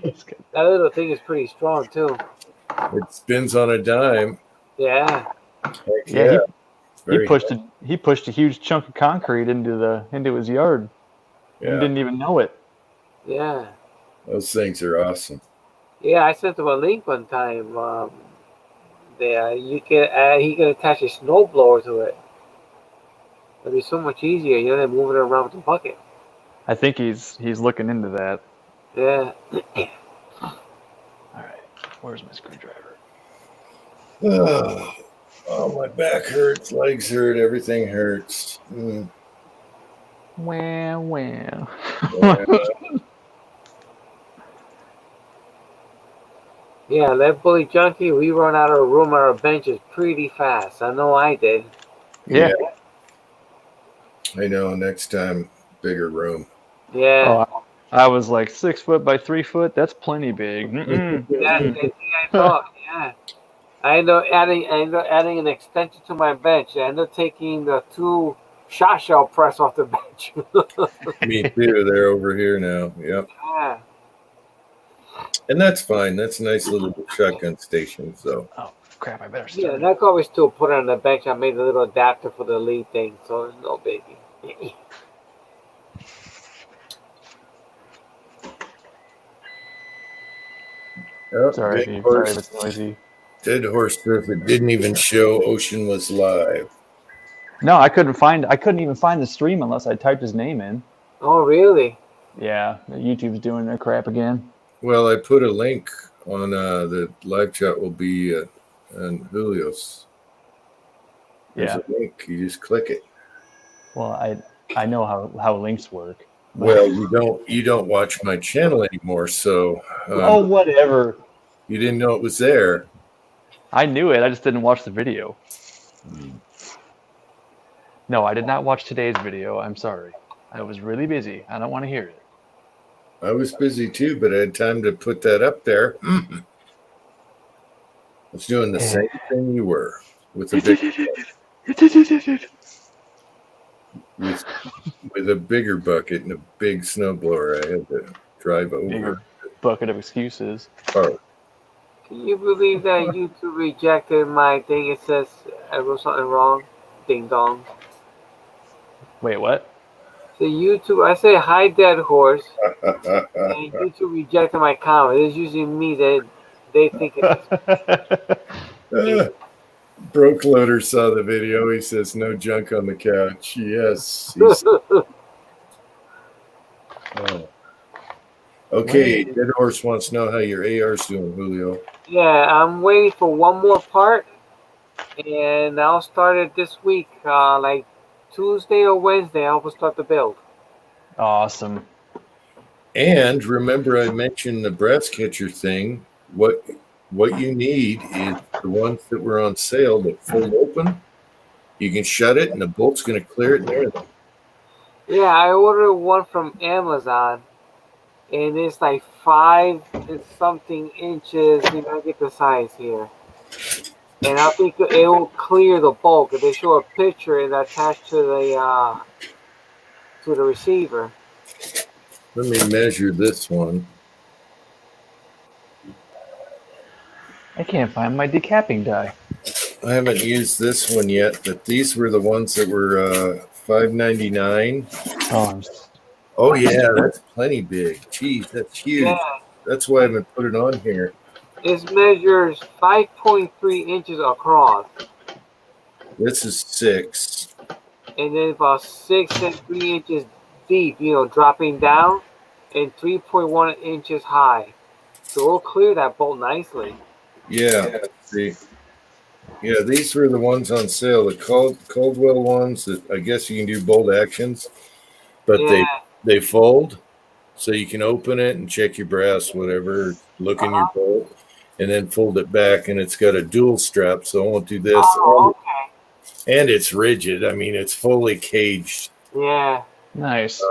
That little thing is pretty strong, too. It spins on a dime. Yeah. Heck Yeah, Very he pushed a huge chunk of concrete into his yard. Yeah. He didn't even know it. Yeah. Those things are awesome. Yeah, I sent him a link one time. He can attach a snowblower to it. It'll be so much easier, than moving it around with the bucket. I think he's looking into that. Yeah. All right, where's my screwdriver? Oh, my back hurts, legs hurt, everything hurts. Wow. Yeah, that bully junkie, we run out of room on our benches pretty fast. I know I did. Yeah. I know. Next time, bigger room. Yeah. Oh, I was like 6 foot by 3 foot. That's plenty big. Mm-mm. That's the thing I thought. Yeah. I ended up adding an extension to my bench. I ended up taking the 2 shot shell press off the bench. Me too. They're over here now. Yep. Yeah. And that's fine. That's a nice little shotgun station. So Oh crap! I better Yeah, start. that car was still put on the bench. I made a little adapter for the lead thing, so it's no biggie. oh, Sorry, Dead sorry if Horse, it's noisy. Dead Horse says it didn't even show Ocean was live. No, I couldn't even find the stream unless I typed his name in. Oh, really? Yeah, YouTube's doing their crap again. Well, I put a link on the live chat. Will be on Julio's. There's Yeah. a link. You just click it. Well, I know how links work. Well, you don't watch my channel anymore, so Oh, whatever. you didn't know it was there. I knew it. I just didn't watch the video. No, I did not watch today's video. I'm sorry. I was really busy. I don't want to hear it. I was busy too, but I had time to put that up there. I was doing the same thing you were with a big with a bigger bucket and a big snowblower. I had to drive over. Bigger bucket of excuses. Oh, Can you believe that YouTube rejected my thing? It says I wrote something wrong. Ding dong. Wait, what? So YouTube, I say hi, Dead Horse, and YouTube rejected my comment. It's usually me that they think it's. Broke Loader saw the video. He says, "No junk on the couch." Yes. He's, oh. Okay, Dead Horse wants to know how your AR's doing, Julio. Yeah, I'm waiting for one more part, and I'll start it this week. Like Tuesday or Wednesday, I will start the build. Awesome. And remember, I mentioned the brass catcher thing. What you need is the ones that were on sale that fold open. You can shut it, and the bolt's going to clear it there. Yeah, I ordered one from Amazon, and it's like 5 and something inches. You know, I get the size here, and I think it will clear the bulk. If they show a picture and attached to the receiver. Let me measure this one. I can't find my decapping die. I haven't used this one yet, but these were the ones that were $5.99. Oh, Oh yeah, that's plenty big. Geez, that's huge. Yeah, That's why I haven't put it on here. it measures 5.3 inches across, This is 6. and then about 6 and 3 inches deep. You know, dropping down, and 3.1 inches high. So we'll clear that bolt nicely. Yeah. See. Yeah, these were the ones on sale. The Caldwell ones that I guess you can do bolt actions, but Yeah. they fold, so you can open it and check your brass, whatever, look in your bolt, and then fold it back. And it's got a dual strap, so I won't do this. Oh, okay. And it's rigid. I mean, it's fully caged. Yeah. nice.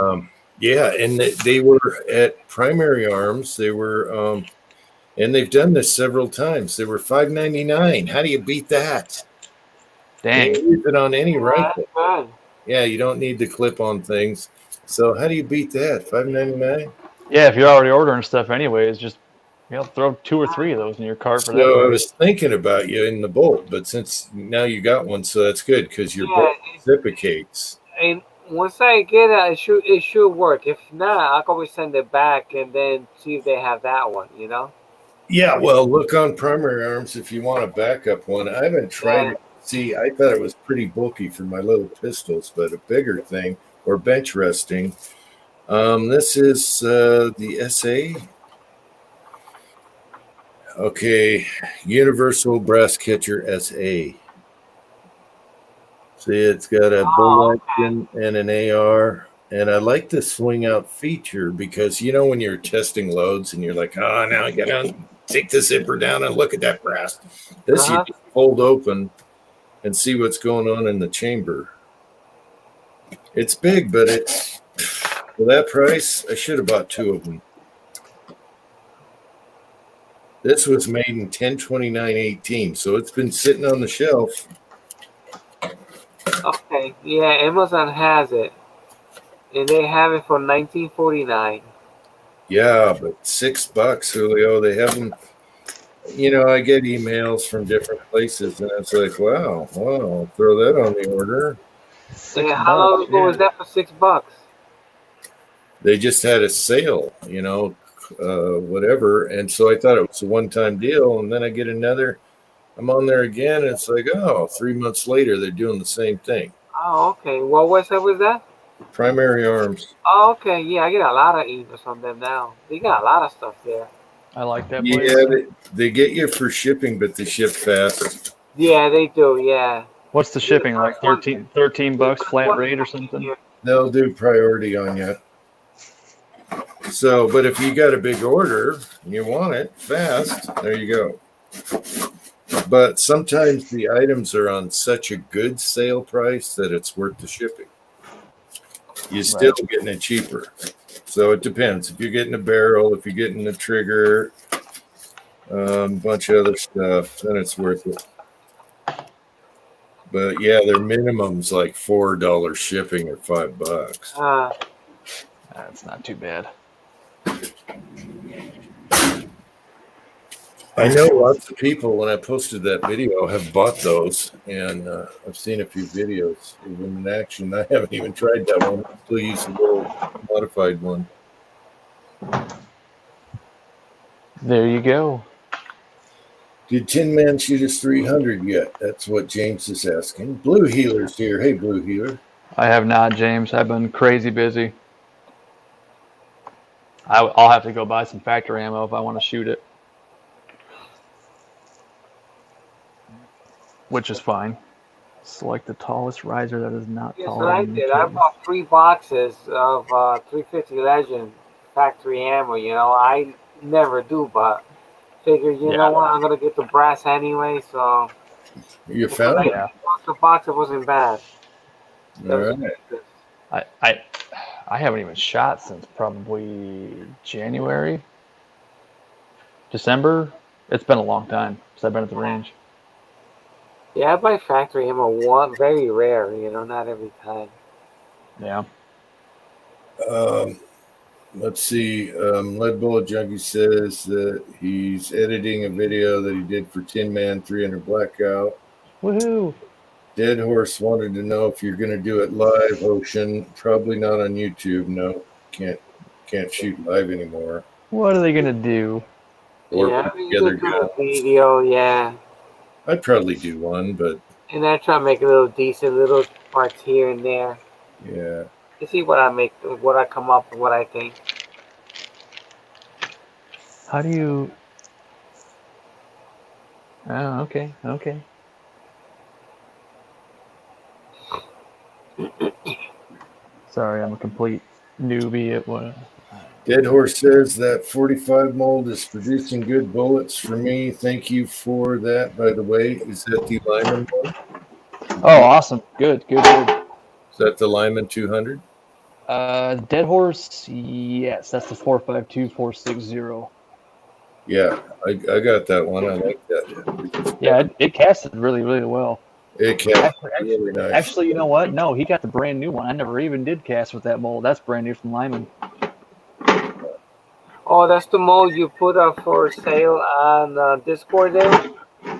Yeah, and they were at Primary Arms. They were, and they've done this several times. They were $5.99. How do you beat that? You Dang. can use it on any That's rifle. good. Yeah, you don't need to clip on things. So how do you beat that? $5.99. Yeah, if you're already ordering stuff anyways, just throw 2 or 3 of those in your cart for So that. I was thinking about you in the bolt, but since now you got one, so that's good because your Yeah, bolt reciprocates. And once I get it, it should work. If not, I'll always send it back and then see if they have that one. You know. Yeah, well, look on Primary Arms if you want a backup one. I haven't tried it. See, I thought it was pretty bulky for my little pistols, but a bigger thing or bench resting. This is the SA. Okay, Universal Brass Catcher SA. See, it's got a bolt action and an AR. And I like the swing out feature because, you know, when you're testing loads and you're like, oh, now I got to take the zipper down and look at that brass. This you just fold open and see what's going on in the chamber. It's big, but it's for that price, I should have bought 2 of them. This was made in 10/29/18, so it's been sitting on the shelf. Okay, yeah, Amazon has it, and they have it for $19.49. Yeah, but $6, Julio. They have them. You know, I get emails from different places, and it's like, wow, I'll throw that on the order. Yeah, how long ago was that for $6? They just had a sale, you know, whatever, and so I thought it was a one-time deal, and then I get another. I'm on there again, and it's like, 3 months later, they're doing the same thing. Oh, okay. What website was that? Primary Arms. Oh, okay. Yeah, I get a lot of emails from them now. They got a lot of stuff there. I like that place. Yeah, they get you for shipping, but they ship fast. Yeah, they do. Yeah. What's the shipping like? $13 flat rate or something? They'll do priority on you. So, but if you got a big order and you want it fast, there you go. But sometimes the items are on such a good sale price that it's worth the shipping. You're still getting it cheaper. So it depends. If you're getting a barrel, if you're getting a trigger, a bunch of other stuff, then it's worth it. But yeah, their minimum's like $4 shipping or $5. That's not too bad. I know lots of people, when I posted that video, have bought those, and I've seen a few videos of them in action. I haven't even tried that one. I still use the little modified one. There you go. Did Tin Man shoot his 300 yet? That's what James is asking. Blue Healer's here. Hey, Blue Healer. I have not, James. I've been crazy busy. I'll have to go buy some factory ammo if I want to shoot it. Which is fine. Select the tallest riser that is not Yes, taller I than did. the I kid. bought 3 boxes of 350 Legend factory ammo. You know, I never do, but figured, you know what, I'm gonna get the brass anyway. So You found it. the box, it wasn't bad. All right. I haven't even shot since probably January, December. It's been a long time since I've been at the range. Yeah, I buy factory ammo very rare, you know, not every time. Yeah. Let's see. Lead Bullet Junkie says that he's editing a video that he did for Tin Man 300 Blackout. Woohoo! Dead Horse wanted to know if you're going to do it live, Ocean. Probably not on YouTube. No, can't shoot live anymore. What are they gonna do? Or Yeah, put I mean, together you do guns. a video, yeah. I'd probably do one, but And I try to make a little decent little parts here and there. yeah. To see what I make, what I come up with, what I think. How do you? Oh, okay. Sorry, I'm a complete newbie at what. Dead Horse says that 45 mold is producing good bullets for me. Thank you for that, by the way. Is that the Lyman one? Oh, awesome! Good. Is that the Lyman 200? Dead Horse. Yes, that's the 452-460. Yeah, I got that one. I like that. Yeah, it casted really, really well. It cast really nice. Actually, you know what? No, he got the brand new one. I never even did cast with that mold. That's brand new from Lyman. Oh, that's the mold you put up for sale on Discord there?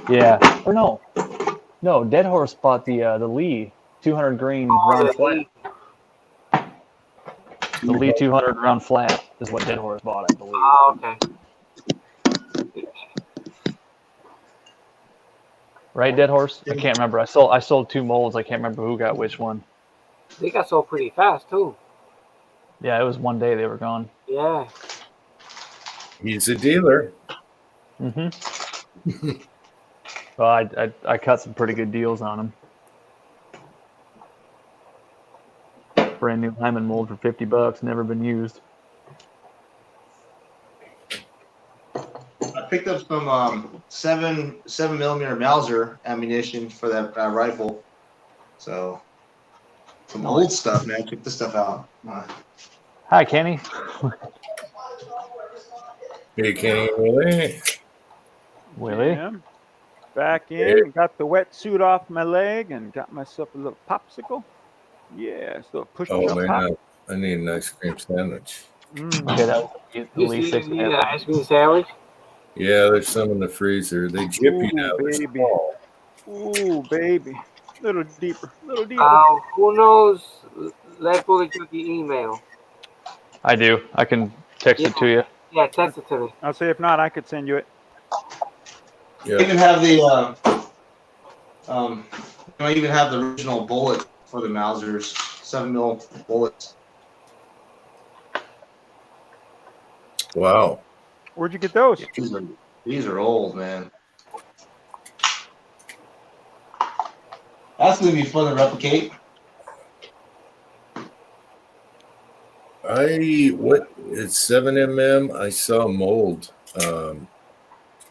Yeah. Or no, Dead Horse bought the Lee 200 grain round flat. The Lee 200 round flat is what Dead Horse bought, I believe. Oh, okay. Right, Dead Horse? I can't remember. I sold 2 molds. I can't remember who got which one. They got sold pretty fast, too. Yeah, it was one day they were gone. Yeah. He's a dealer. Mm-hmm. Well, I cut some pretty good deals on them. Brand new Lyman mold for $50, never been used. I picked up some 7mm Mauser ammunition for that rifle. So some old stuff, man. Check this stuff out. Hi, Kenny. Hey, Kenny, Willie. Willie. Yeah. Back in, got the wetsuit off my leg, and got myself a little popsicle. Yeah, so push Oh, jump pop. man. I need an ice cream sandwich. Okay, that was at You least see 6 the ice cream sandwich? Yeah, there's some in the freezer. They chip you now. They're Baby. small. Ooh, baby. Little deeper, little deeper. Who knows? Let's go to the email. I do. I can text it to you. Yeah, text it to me. I'll say if not, I could send you it. You Yeah. even have the I even have the original bullet for the Mausers, 7mm bullets. Wow. Where'd you get those? These are old, man. That's gonna be fun to replicate. It's 7mm. I saw mold. I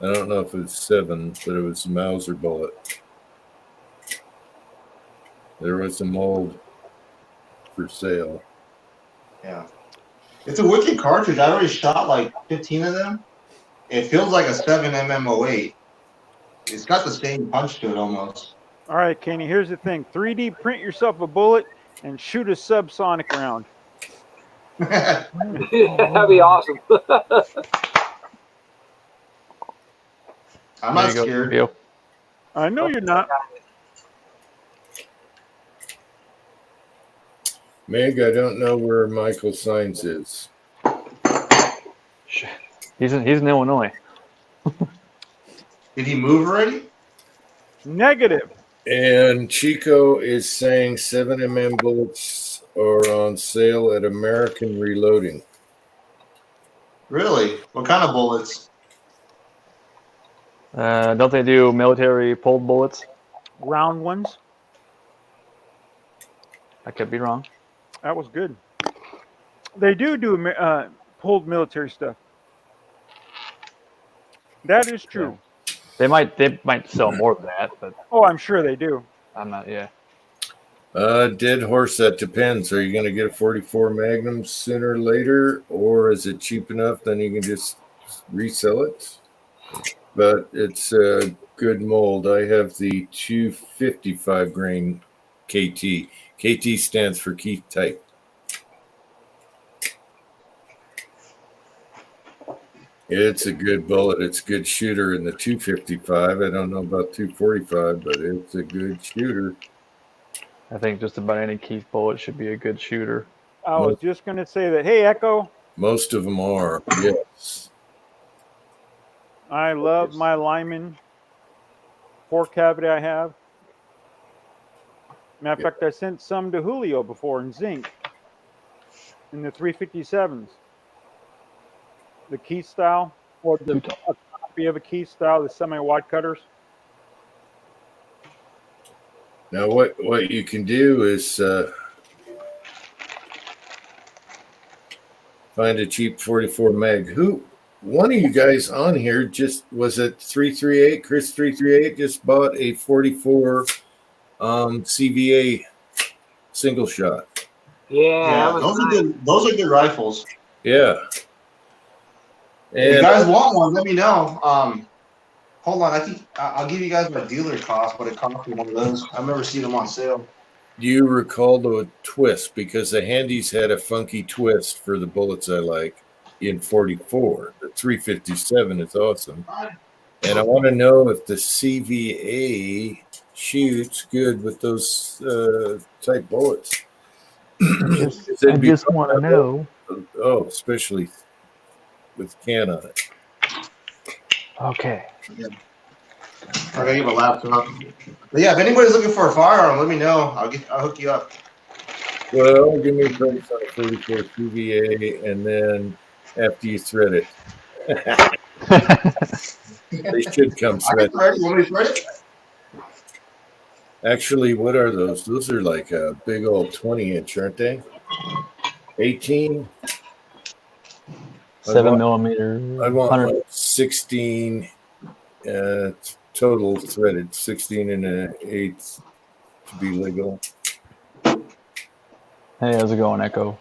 don't know if it was 7, but it was a Mauser bullet. There was a mold for sale. Yeah. It's a wicked cartridge. I already shot like 15 of them. It feels like a 7mm08. It's got the same punch to it almost. All right, Kenny, here's the thing. 3D print yourself a bullet and shoot a subsonic round. That'd be awesome. I'm There not you go, scared. Bill. I know you're not. Meg, I don't know where Michael Signs is. He's in Illinois. Did he move already? Negative. And Chico is saying 7mm bullets are on sale at American Reloading. Really? What kind of bullets? Don't they do military pulled bullets? Round ones. I could be wrong. That was good. They do pulled military stuff. That is true. They might sell more than that, but Oh, I'm sure they do. I'm not. Yeah. Dead horse, that depends. Are you going to get a 44 Magnum sooner or later, or is it cheap enough then you can just resell it? But it's a good mold. I have the 255 grain KT. KT stands for Keith Type. It's a good bullet. It's a good shooter in the 255. I don't know about 245, but it's a good shooter. I think just about any Keith bullet should be a good shooter. I was just going to say that. Hey, Echo, Most of them are, yes. I love my Lyman 4-cavity I have. Matter of fact, I sent some to Julio before in zinc in the 357s. The Keith style, or a copy of a Keith style, the semi-wide cutters. Now, what you can do is find a cheap 44 mag. One of you guys on here was it 338? Chris 338 just bought a 44 CVA single shot. Yeah, that was those are good. Those are good rifles. Yeah. If you And guys want one, let me know. Hold on, I think I'll give you guys my dealer cost, what it cost me one of those. I remember seeing them on sale. do you recall the twist? Because the Handies had a funky twist for the bullets I like in 44. The 357 is awesome. And I want to know if the CVA shoots good with those type bullets. I just want to know. Oh, especially with can on it. Okay. I gotta give a laptop. But yeah, if anybody's looking for a firearm, let me know. I'll hook you up. Well, give me a price on a 44 CVA, and then after you thread it. They should come I can threaded. thread it. You want me to thread it? Actually, what are those? Those are like a big old 20-inch, aren't they? 18. 7mm. I want 100. like 16 total threaded, 16 and an eighth to be legal. Hey, how's it going, Echo?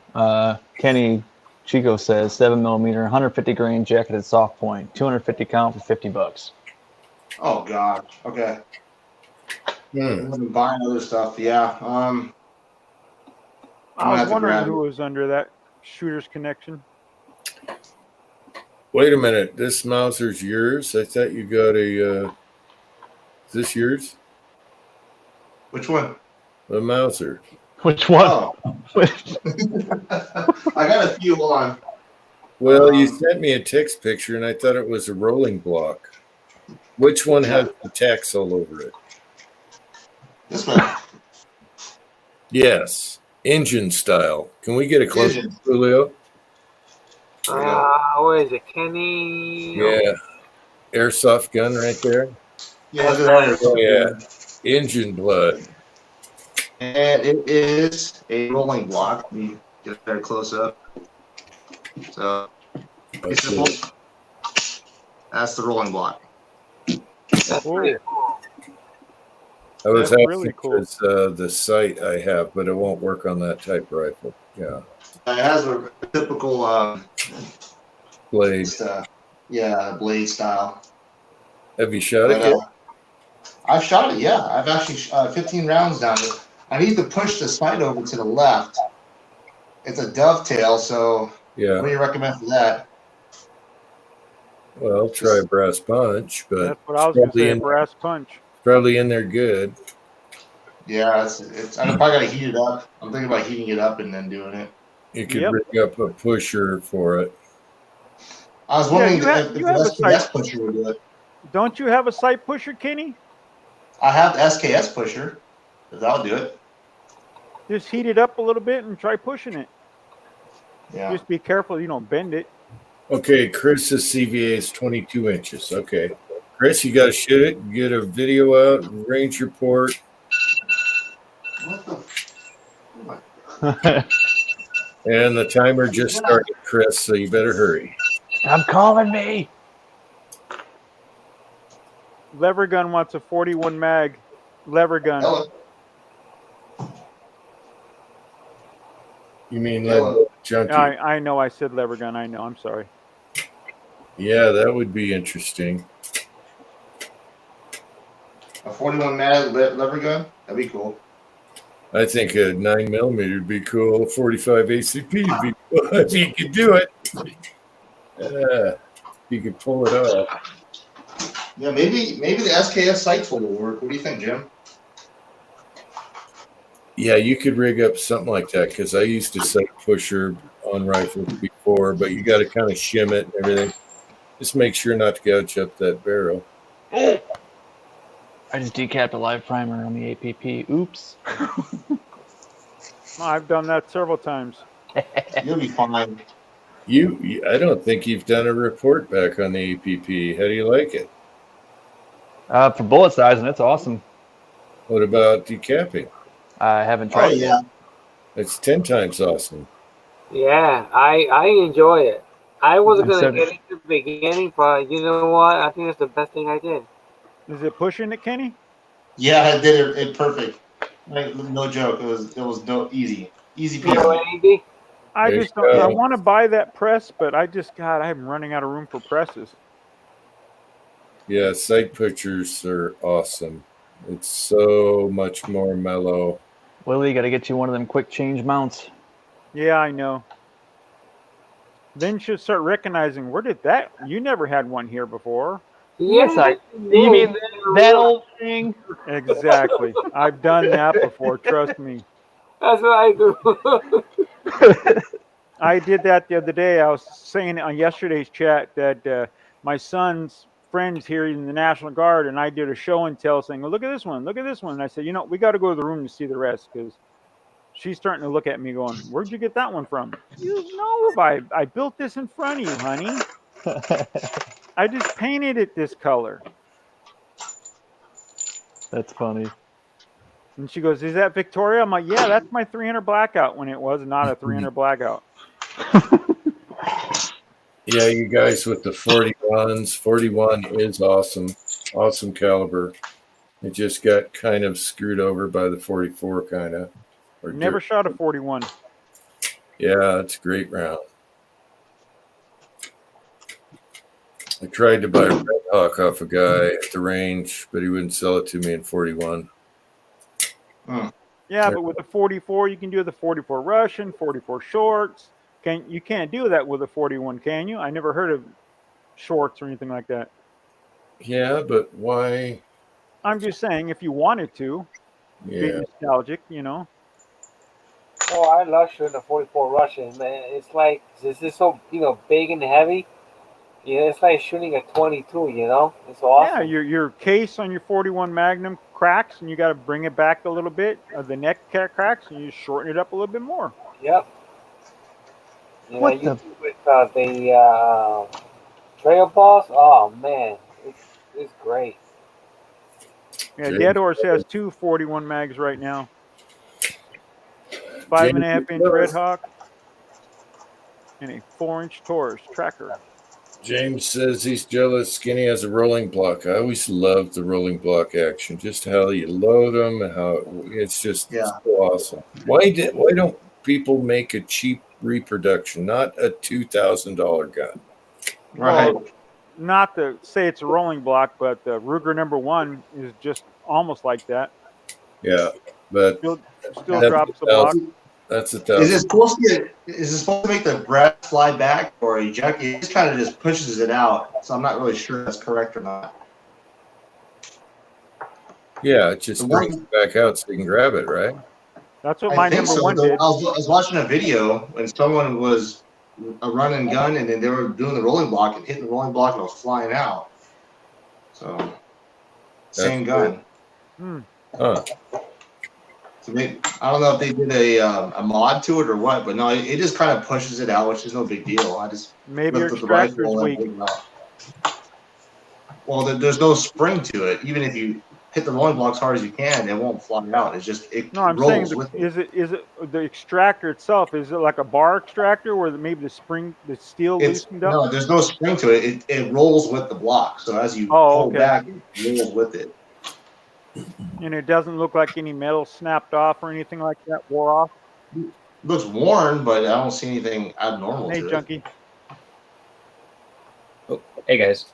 Kenny Chico says 7mm, 150 grain jacketed soft point, 250 count for $50. Oh God. Okay. Hmm. I'm gonna buy other stuff. Yeah. I'm I gonna was have to wondering grab who it. was under that shooter's connection. Wait a minute. This Mauser's yours? I thought you got a. Is this yours? Which one? A Mauser. Which one? Oh. I got a few. Hold on. Well, you sent me a text picture, and I thought it was a rolling block. Which one has the text all over it? This one. Yes, engine style. Can we get a close Engine. up, Julio? Where is it? Kenny? Yeah, airsoft gun right there. Yeah, look at that. Oh yeah, engine blood. And it is a rolling block. Let me get a better close up. So it's simple. That's the rolling block. That's pretty cool. I was That's asking really cool. because the sight I have, but it won't work on that type rifle. Yeah, It has a typical blade. blade style. Have you shot it But, yet? I've shot it. Yeah, I've actually 15 rounds down it. I need to push the sight over to the left. It's a dovetail, so Yeah. what do you recommend for that? Well, try a brass punch, but That's what I was going to probably say, in, brass punch. probably in there good. Yeah, it's. I'm probably gonna heat it up. I'm thinking about heating it up and then doing it. You could Yep. rig up a pusher for it. I was wondering you have- if you the have a SKS sight. pusher would do it. Don't you have a sight pusher, Kenny? I have the SKS pusher. If that'll do it. Just heat it up a little bit and try pushing it. Yeah. Just be careful you don't bend it. Okay, Chris's CVA is 22 inches. Okay. Chris, you got to shoot it, get a video out, range report. What the? And the timer just started, Chris, so you better hurry. Stop calling me. Lever gun wants a 41 mag. Lever gun. Hello. You mean Hello. lead junkie? I know I said lever gun. I know. I'm sorry. Yeah, that would be interesting. A 41 mag lever gun? That'd be cool. I think a 9mm would be cool. 45 ACP would be cool if you could do it. You could pull it off. Yeah, maybe the SKS sight tool will work. What do you think, Jim? Yeah, you could rig up something like that because I used to sight pusher on rifles before, but you got to kind of shim it and everything. Just make sure not to gouge up that barrel. I just decapped a live primer on the APP. Oops. I've done that several times. You'll be fine. I don't think you've done a report back on the APP. How do you like it? For bullet size, and it's awesome. What about decapping? I haven't Oh tried it. yeah. It's 10 times awesome. Yeah, I enjoy it. I wasn't I'm gonna so- get into the beginning, but you know what? I think that's the best thing I did. Is it pushing it, Kenny? Yeah, I did it perfect. Like, no joke. It was no easy You know peasy. what, Andy? I There just you don't. go. I want to buy that press, but I'm running out of room for presses. Yeah, sight pictures are awesome. It's so much more mellow. Willie, got to get you one of them quick change mounts. Yeah, I know. Then she'll start recognizing, where did that? You never had one here before. Yes, I- You mean that old thing? Exactly. I've done that before. Trust me. That's what I do. I did that the other day. I was saying on yesterday's chat that my son's friends here in the National Guard, and I did a show and tell saying, well, look at this one, look at this one. And I said, we got to go to the room to see the rest because she's starting to look at me going, where'd you get that one from? You know, I built this in front of you, honey. I just painted it this color. That's funny. And she goes, is that Victoria? I'm like, yeah, that's my 300 blackout when it was not a 300 blackout. Yeah, you guys with the 41s. 41 is awesome. Awesome caliber. It just got kind of screwed over by the 44 kind of. Never shot a 41. Yeah, it's a great round. I tried to buy a Red Hawk off a guy at the range, but he wouldn't sell it to me in 41. Yeah, but with the 44, you can do the 44 Russian, 44 shorts. You can't do that with a 41, can you? I never heard of shorts or anything like that. Yeah, but why? I'm just saying, if you wanted to, Yeah. be nostalgic, you know. Oh, I love shooting a 44 Russian, man. It's like, this is so, big and heavy. Yeah, it's like shooting a 22, It's awesome. Yeah, your case on your 41 Magnum cracks, and you got to bring it back a little bit. The neck cracks, and you shorten it up a little bit more. Yep. What You the- do with the trail balls, oh, man. It's great. Yeah, James Dead Horse has two 41 mags right now. 5.5-inch Red Hawk and a 4-inch Taurus tracker. James says he's jealous. Skinny has a rolling block. I always loved the rolling block action. Just how you load them, how it's just so awesome. Why don't people make a cheap reproduction, not a $2,000 gun? Right. Well, not to say it's a rolling block, but the Ruger #1 is just almost like that. Yeah, but Still that's drops the block. That's a Is thousand. it supposed to make the breath fly back or eject? It just kind of just pushes it out. So I'm not really sure that's correct or not. Yeah, it just The brings one- it back out so you can grab it, right? That's what my I think so. #1 though. did. I was watching a video when someone was a run and gun, and then they were doing the rolling block and hitting the rolling block, and it was flying out. So same gun. Huh. So I don't know if they did a mod to it or what, but no, it just kind of pushes it out, which is no big deal. I just Maybe your lifted the extractor's rifle and weak. pulled it out. Well, there's no spring to it. Even if you hit the rolling block as hard as you can, it won't fly out. It No, I'm saying, rolls with it. is it the extractor itself? Is it like a bar extractor where maybe the steel loosened up? No, there's no spring to it. It rolls with the block. So as you Oh, pull okay. back, it rolls with it. And it doesn't look like any metal snapped off or anything like that, wore off. Looks worn, but I don't see anything abnormal Hey, to it. Junkie. Hey guys.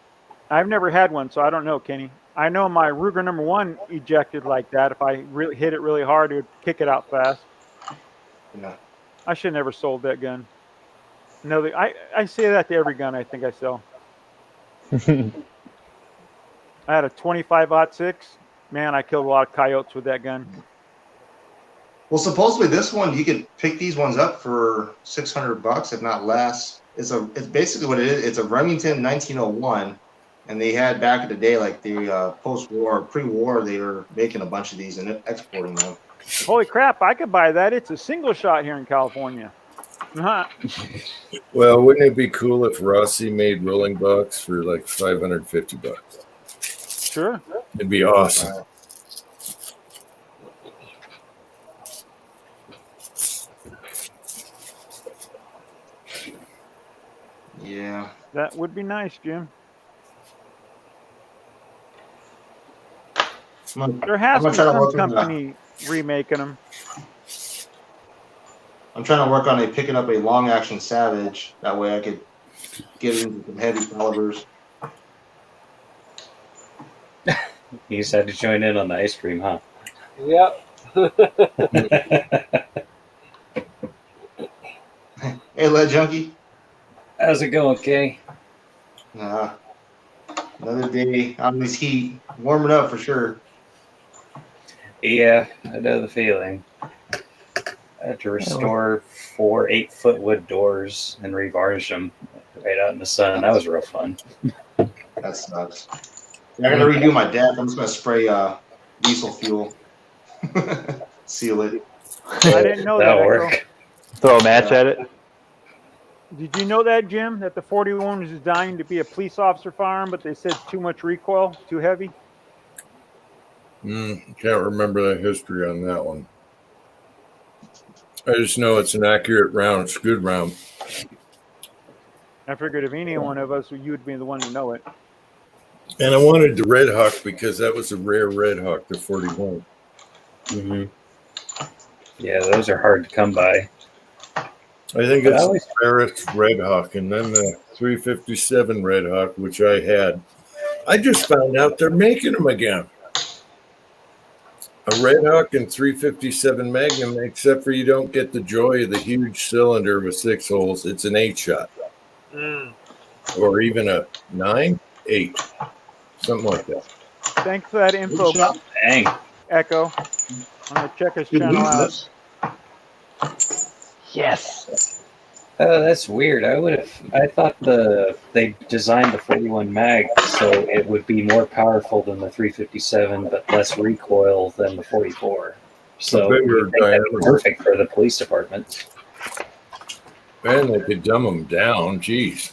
I've never had one, so I don't know, Kenny. I know my Ruger #1 ejected like that. If I really hit it really hard, it would kick it out fast. Yeah. I should have never sold that gun. No, I say that to every gun I think I sell. I had a 25-06. Man, I killed a lot of coyotes with that gun. Well, supposedly this one you could pick these ones up for $600, if not less. It's basically what it is. It's a Remington 1901, and they had back in the day, like the post-war, pre-war, they were making a bunch of these and exporting them. Holy crap, I could buy that. It's a single shot here in California. Uh-huh. Well, wouldn't it be cool if Rossi made rolling blocks for like $550? Sure. It'd be awesome. Yeah. That would be nice, Jim. There has to be some company remaking them. I'm trying to work on picking up a long action Savage. That way I could get into some heavy calibers. You just had to join in on the ice cream, huh? Yep. Hey, Lead Junkie. How's it going, Kenny? Another day on this heat. Warming up for sure. Yeah, I know the feeling. I had to restore 4 8-foot wood doors and revarnish them right out in the sun. That was real fun. That sucks. I'm gonna redo my deck. I'm just gonna spray diesel fuel. Seal it. I didn't know that. That'll Echo. work. Throw a match at it. Did you know that, Jim? That the 41 was designed to be a police officer firearm, but they said too much recoil, too heavy. Can't remember the history on that one. I just know it's an accurate round. It's a good round. I figured if any one of us, you would be the one to know it. And I wanted the Red Hawk because that was a rare Red Hawk, the 41. Mm-hmm. Yeah, those are hard to come by. I think it's the rarest Red Hawk, and then the 357 Red Hawk, which I had. I just found out they're making them again. A Red Hawk and 357 Magnum, except for you don't get the joy of the huge cylinder with 6 holes. It's an 8-shot. Or even a 9, 8. Something like that. Thanks for that info, Dang. Echo. I'm going to check his channel out. Yes. Oh, that's weird. I thought they designed the 41 mag so it would be more powerful than the 357, but less recoil than the 44. So bigger that'd be perfect for the police department. Man, they could dumb them down. Jeez.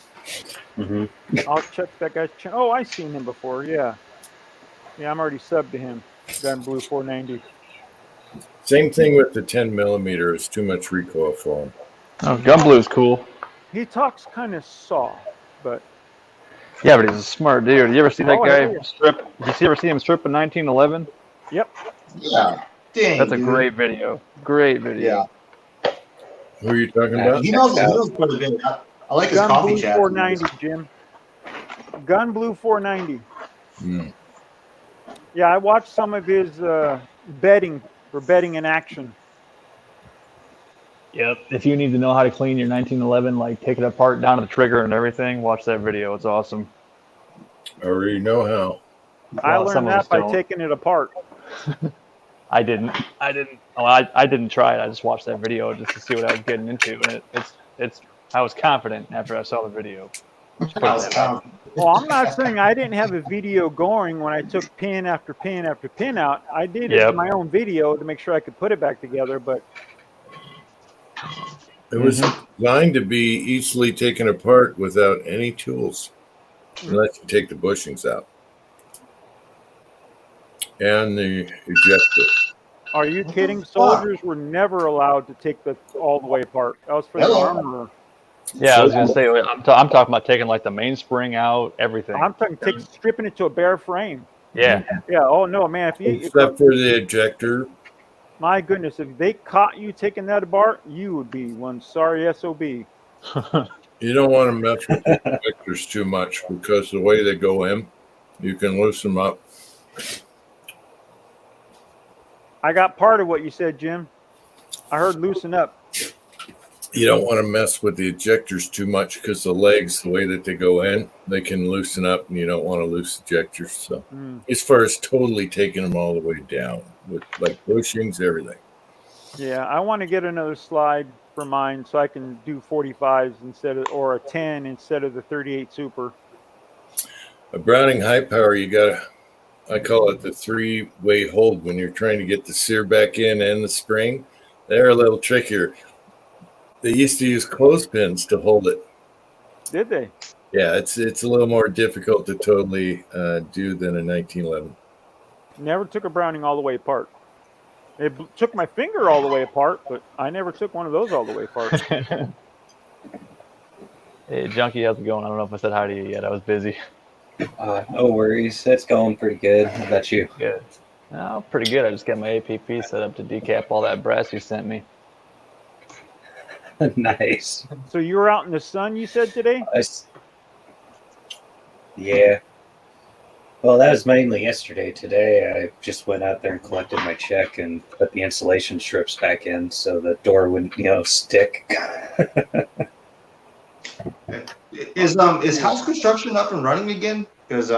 Mm-hmm. I'll check that guy's channel. Oh, I've seen him before. Yeah. Yeah, I'm already subbed to him. Gun Blue 490. Same thing with the 10 millimeter. It's too much recoil for him. Oh, Gun Blue is cool. He talks kind of soft, but Yeah, but he's a smart dude. Did you ever see that Oh, guy hell yeah. strip? Did you ever see him strip in 1911? yep. Yeah. Dang. That's a dude. great video. Great video. Yeah. Who are you talking about? He knows quite a bit. I like his Gun coffee Blue chat. 490, Jim. Gun Blue 490. Mm. Yeah, I watched some of his betting in action. Yep. If you need to know how to clean your 1911, like take it apart down to the trigger and everything, watch that video. It's awesome. I already know how. I Well, some learned of us that by don't. taking it apart. I didn't. Oh, I didn't try it. I just watched that video just to see what I was getting into, and it's. I was confident after I saw the video. Well, I'm not saying I didn't have a video going when I took pin after pin after pin out. I did it Yep. in my own video to make sure I could put it back together, but It was designed to be easily taken apart without any tools, unless you take the bushings out. And the ejector. are you kidding? Soldiers were never allowed to take the all the way apart. That was for the armorer. Yeah, I was gonna say I'm talking about taking like the mainspring out, everything. I'm talking stripping it to a bare frame. Yeah. Yeah. Oh no, man! If Except for the ejector. my goodness, if they caught you taking that apart, you would be one sorry SOB. You don't want to mess with the ejectors too much because the way they go in, you can loosen them up. I got part of what you said, Jim. I heard loosen up. You don't want to mess with the ejectors too much because the legs, the way that they go in, they can loosen up, and you don't want to loose ejectors. So, as far as totally taking them all the way down with like bushings, everything. Yeah, I want to get another slide for mine so I can do 45s instead of, or a 10 instead of the 38 Super. A Browning high power, you got I call it the 3-way hold when you're trying to get the sear back in and the spring. They're a little trickier. They used to use clothespins to hold it. Did they? Yeah, it's a little more difficult to totally do than a 1911. Never took a Browning all the way apart. It took my finger all the way apart, but I never took one of those all the way apart. Hey, Junkie, how's it going? I don't know if I said hi to you yet. I was busy. No worries. It's going pretty good. How about you? Good. Oh, pretty good. I just got my APP set up to decap all that brass you sent me. Nice. So you were out in the sun, you said today? Yeah. Well, that was mainly yesterday. Today, I just went out there and collected my check and put the insulation strips back in so the door wouldn't, stick. Is house construction up and running again? Because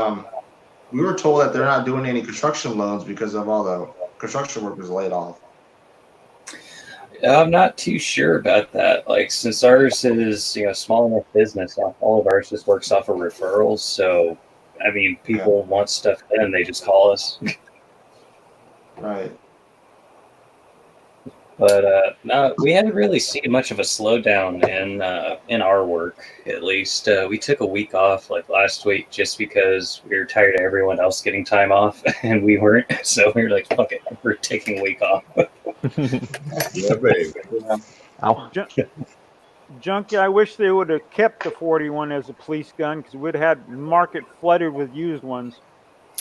we were told that they're not doing any construction loans because of all the construction workers laid off. I'm not too sure about that. Like, since ours is, small enough business, all of ours just works off of referrals. So, I mean, people want stuff done, they just call us. Right. But no, we haven't really seen much of a slowdown in our work. At least we took a week off like last week just because we were tired of everyone else getting time off and we weren't. So we were like, "Fuck it, we're taking a week off." Yeah, baby. Ow. Junkie, I wish they would have kept the 41 as a police gun because we'd have had market flooded with used ones.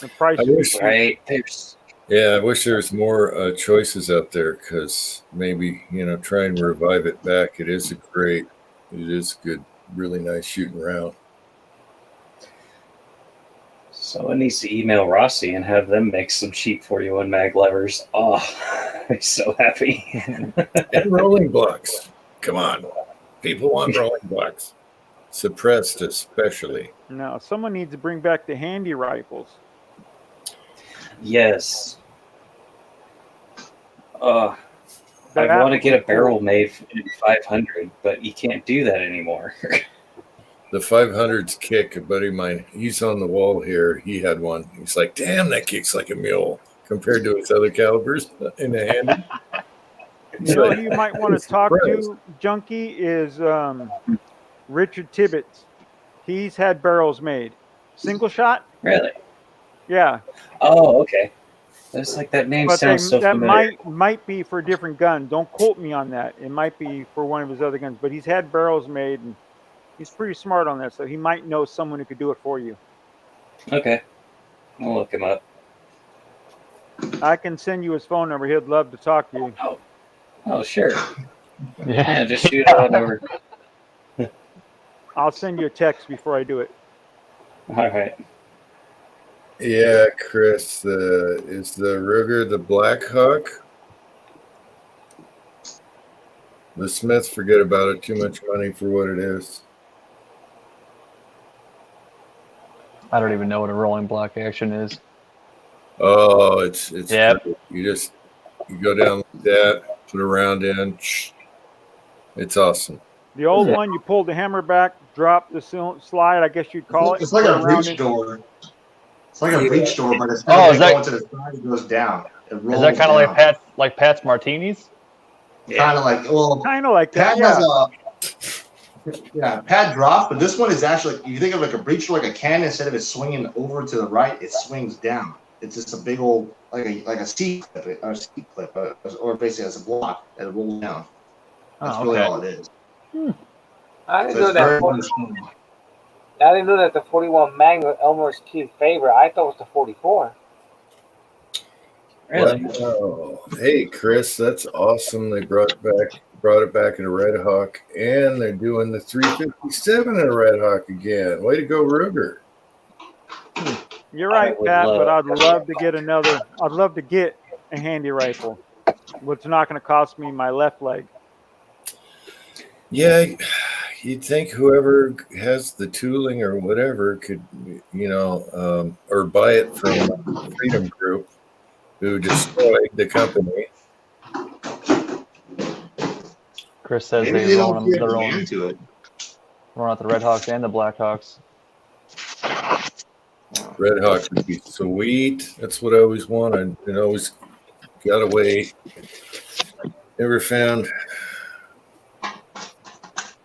The price I wish, Right? There's yeah, I wish there was more choices out there because maybe, try and revive it back. It is a good, really nice shooting round. someone needs to email Rossi and have them make some cheap 41 mag levers. Oh, I'm so happy. And rolling blocks. Come on. People want rolling blocks. Suppressed especially. No, someone needs to bring back the handy rifles. Yes. I That want to was get a cool. barrel made in 500, but you can't do that anymore. The 500's kick, a buddy of mine, he's on the wall here. He had one. He's like, damn, that kicks like a mule compared to his other calibers in the hand. You know who you might want to talk to, Junkie, is Richard Tibbetts. He's had barrels made. Single shot? Really? Yeah. Oh, okay. It's like that name But sounds so that familiar. might be for a different gun. Don't quote me on that. It might be for one of his other guns. But he's had barrels made, and he's pretty smart on that, so he might know someone who could do it for you. Okay. I'll look him up. I can send you his phone number. He'd love to talk to you. Oh, sure. Yeah, just shoot it on over. I'll send you a text before I do it. All right. Yeah, Chris, is the Ruger the Black Hawk? The Smith, forget about it. Too much money for what it is. I don't even know what a rolling block action is. Oh, it's Yep. you go down like that, put a round in. It's awesome. The old one, you pulled the hammer back, dropped the slide, I guess you'd call it. It's like put a it around breech it. door. It's like a breech door, but it's Oh, is that- going to the side, it goes down. It rolls Is that kind of down. like Pat's Martinis? Kind of like, well, Kind of like that, Pat yeah. has a Pat drop, but this one is actually, you think of like a breech door, like a cannon. Instead of it swinging over to the right, it swings down. It's just a big old like a C clip, or basically as a block that it rolls down. That's Oh, really okay. all it is. I didn't So know it's that. very understandable. I didn't know that the 41 Magnum was Elmer's kid's favorite. I thought it was the 44. Really? Wow. Hey, Chris, that's awesome. They brought it back in a Red Hawk, and they're doing the 357 in a Red Hawk again. Way to go, Ruger. You're right, would Pat, but love- I'd love to get I'd love to get a handy rifle. What's not going to cost me my left leg. Yeah, you'd think whoever has the tooling or whatever could, or buy it from Freedom Group, who destroyed the company. Chris says Maybe they they roll don't them. get They're rolling, into it. rolling out the Red Hawks and the Black Hawks. Red Hawk would be sweet. That's what I always wanted, and always got away. Never found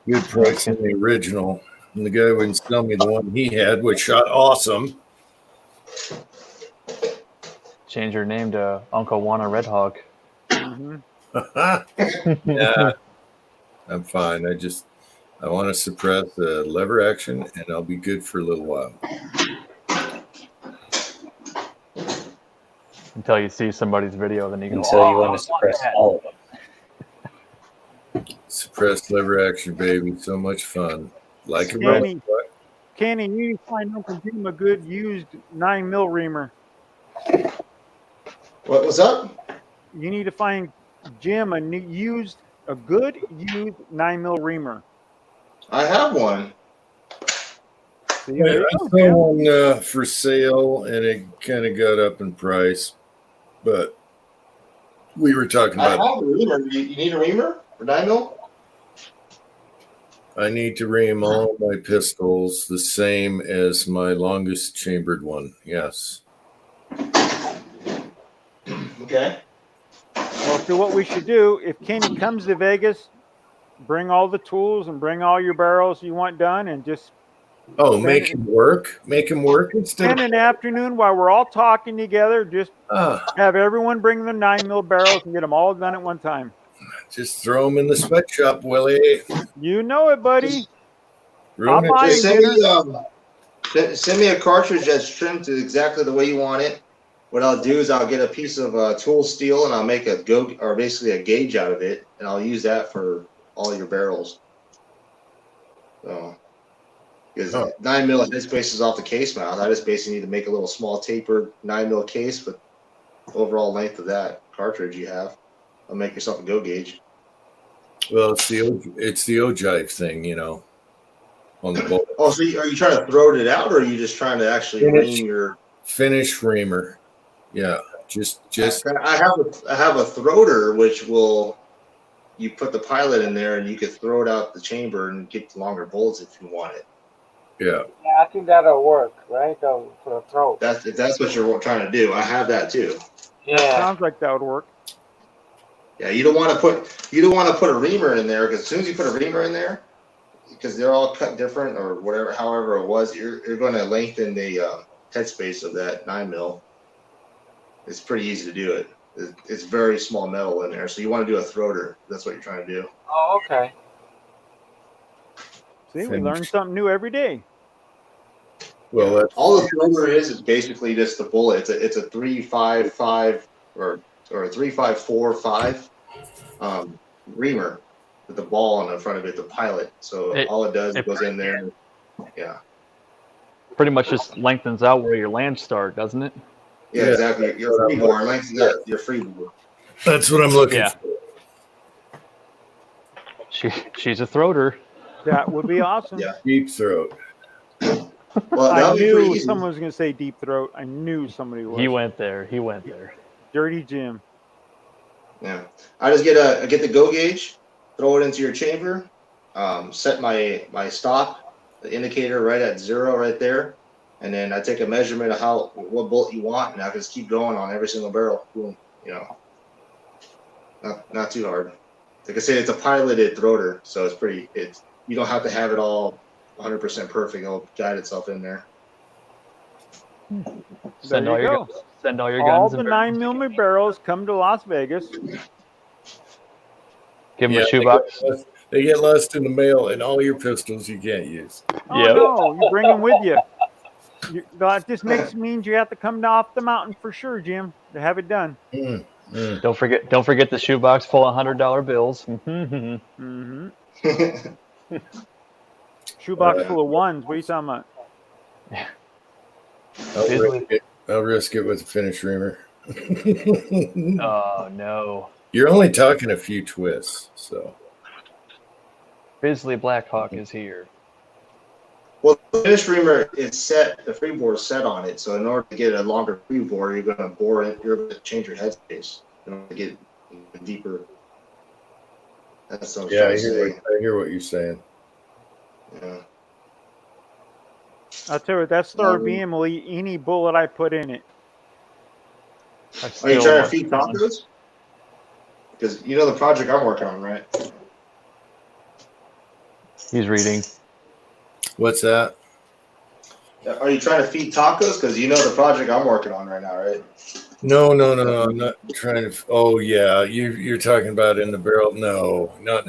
good price in the original, and the guy wouldn't sell me the one he had, which shot awesome. Change your name to Uncle Wanna Red Hawk. Hmm. Yeah, I'm fine. I want to suppress the lever action, and I'll be good for a little while. Until you see somebody's video, then you can Until you want to suppress all of them. Suppress lever action, baby. So much fun. Like a robot. Kenny, you need to find Uncle Jim a good used 9mm reamer. What was that? You need to find Jim a good used 9mm reamer. I have one. See, there you I go, saw Jim. one for sale, and it kind of got up in price, but we were talking I have about. a reamer. You need a reamer for 9mm? I need to ream all my pistols the same as my longest chambered one. Yes. Okay. Well, So what we should do, if Kenny comes to Vegas, bring all the tools and bring all your barrels you want done, and just Oh, make him work. Make him work instead spend of an afternoon while we're all talking together. Just have everyone bring their 9 mil barrels and get them all done at one time. just throw him in the sweatshop, Willie. You know it, buddy. Ruin it. buy Just you send me a cartridge that's trimmed to exactly the way you want it. What I'll do is I'll get a piece of tool steel and I'll make basically a gauge out of it, and I'll use that for all your barrels. So, because 9 mil headspace is off the case mount, I just basically need to make a little small tapered 9 mil case with overall length of that cartridge you have. I'll make yourself a go gauge. Well, it's the ogive thing, you know, on the bullet. Oh, so are you trying to throw it out, or are you just trying to actually ream your finish reamer? Yeah, just. I have a throater which will. You put the pilot in there, and you could throw it out the chamber and get longer bullets if you want it. Yeah. Yeah, I think that'll work, right? For the throat. If that's what you're trying to do. I have that too. Yeah. Sounds like that would work. Yeah, you don't want to put a reamer in there, because as soon as you put a reamer in there, because they're all cut different or whatever, however it was, you're going to lengthen the headspace of that 9 mil. It's pretty easy to do it. It's very small metal in there, so you want to do a throater. That's what you're trying to do. Oh, okay. See, we learn something new every day. Well, all the throater is basically just the bullet. It's a 3.55 or a 3.545 reamer with the ball on the front of it, the pilot. So all it does, it goes in there. Yeah. Pretty much just lengthens out where your lands start, doesn't it? Yeah, exactly. Your freebore, length of that, your freebore. That's what I'm looking for. She's a throater. That would be awesome. Yeah. Deep throat. Well, I that'll be pretty knew easy. someone was going to say deep throat. I knew somebody was. He went there. Dirty Jim. Yeah, I just get the go gauge, throw it into your chamber, set my stop, the indicator right at 0 right there, and then I take a measurement of what bolt you want, and I can just keep going on every single barrel. Boom, you know, not too hard. Like I said, it's a piloted throater, so you don't have to have it all 100% perfect. It'll guide itself in there. Send all your guns. Send all your All guns. the 9mm barrels come to Las Vegas. Give them a shoebox. They get lost in the mail, and all your pistols you can't use. Oh no, you bring them with you. That just means you have to come off the mountain for sure, Jim, to have it done. Don't forget the shoebox full of $100 bills. Mm-hmm. Shoebox full of ones. What are you talking about? I'll risk it with a finish reamer. Oh no! You're only talking a few twists, so. Bisley Blackhawk is here. Well, the finish reamer is set. The freeboard is set on it. So in order to get a longer freeboard, you're going to bore it. You're going to change your headspace in order to get deeper. That's what I'm trying to say. I hear what you're saying. Yeah. I'll tell you what, that Star BM will eat any bullet I put in it. Are you trying to feed tacos? Because you know the project I'm working on, right? He's reading. What's that? Are you trying to feed tacos? Because you know the project I'm working on right now, right? No. I'm not trying to. Oh yeah, you're talking about in the barrel. No, not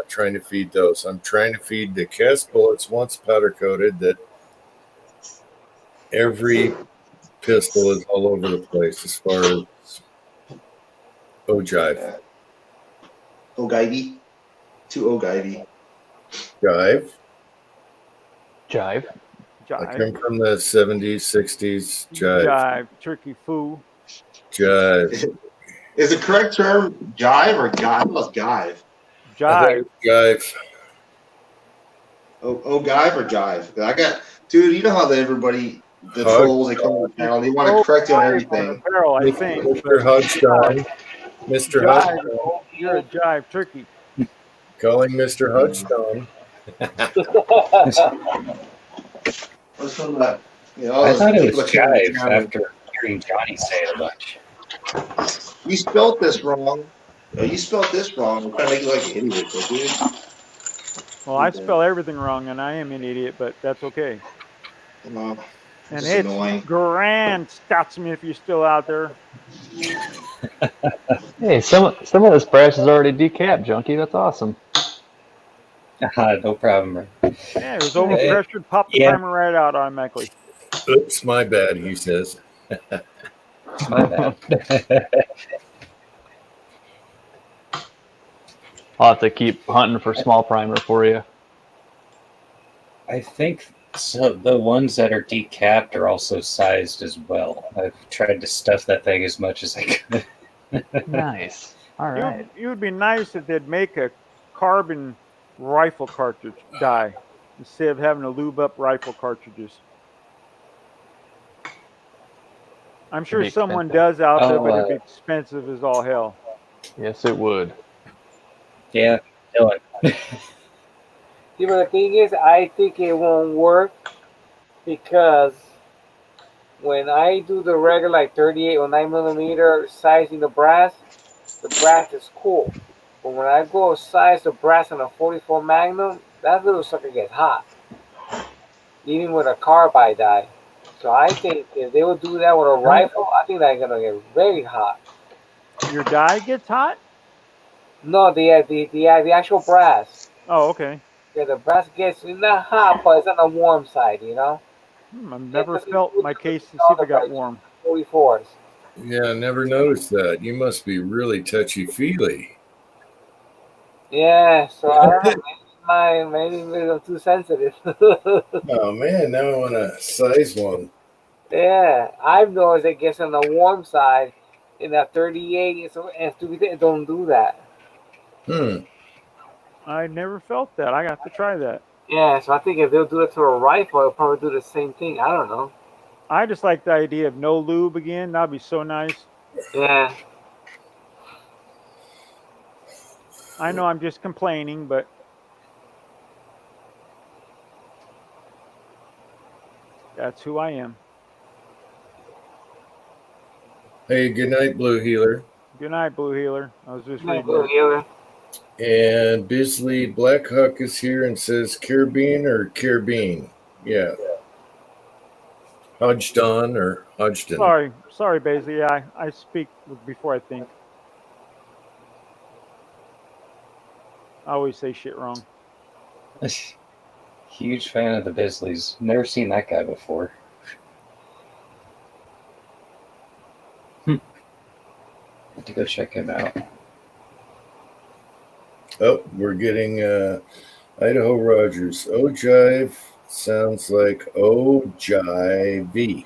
trying to feed those. I'm trying to feed the cast bullets once powder coated. That every pistol is all over the place as far as ogive. Ogive. To ogive. Jive. I come from the 70s, 60s. Jive. Turkey foo. Jive. Is the correct term jive or jive? What's jive? Jive. Jive. Ogive or jive? Dude, you know how everybody, the trolls, they come on the channel, they want to correct you on everything. Barrel, I think. Mr. Hudstone. Mr. Hudstone. You're a jive turkey. Calling Mr. Hudstone. What's from that? I thought it was jive after hearing Johnny say it a bunch. You spelled this wrong. You spelled this wrong. I'm trying to make you like an idiot, so, dude. Well, I spell everything wrong, and I am an idiot, but that's okay. No, And just it's annoying. Grand Scotsman if you're still out there. Hey, some of this brass is already decapped, Junkie. That's awesome. No problem. Bro. Yeah, it was overpressured, popped the Yeah. timer right out automatically. Oops, my bad, he says. My bad. I'll have to keep hunting for small primer for you. I think so. The ones that are decapped are also sized as well. I've tried to stuff that thing as much as I could. Nice. All right. It would be nice if they'd make a carbon rifle cartridge die instead of having to lube up rifle cartridges. I'm sure It'd be someone expensive. does out there, Oh, but it'd be expensive as all hell. Yes, it would. Yeah, Dylan. See, but the thing is, I think it won't work because when I do the regular like 38 or 9mm sizing the brass is cool. But when I go size the brass on a 44 Magnum, that little sucker gets hot, even with a carbide die. So I think if they would do that with a rifle, I think they're gonna get very hot. Your die gets hot? No, the actual brass. Oh, okay. Yeah, the brass gets not hot, but it's on the warm side, you know. I've never felt my case to see if it got warm. 44s. Yeah, I never noticed that. You must be really touchy-feely. Yeah, so I don't know, maybe I'm too sensitive. Oh, man, now I want to size one. Yeah, I've noticed it gets on the warm side in that 38, and don't do that. I never felt that. I got to try that. Yeah, so I think if they'll do it to a rifle, they'll probably do the same thing. I don't know. I just like the idea of no lube again. That'd be so nice. Yeah. I know I'm just complaining, but that's who I am. Hey, good night, Blue Healer. Good night, Blue Healer. I was just reading Blue that. Healer. And Bisley Blackhawk is here and says Carabine or Carabine. Yeah. Hodgdon or Hodgdon. Sorry, Baisley. Yeah, I speak before I think. I always say shit wrong. Huge fan of the Bisleys. Never seen that guy before. Have to go check him out. Oh, we're getting Idaho Rogers. Ojive sounds like O-J-V.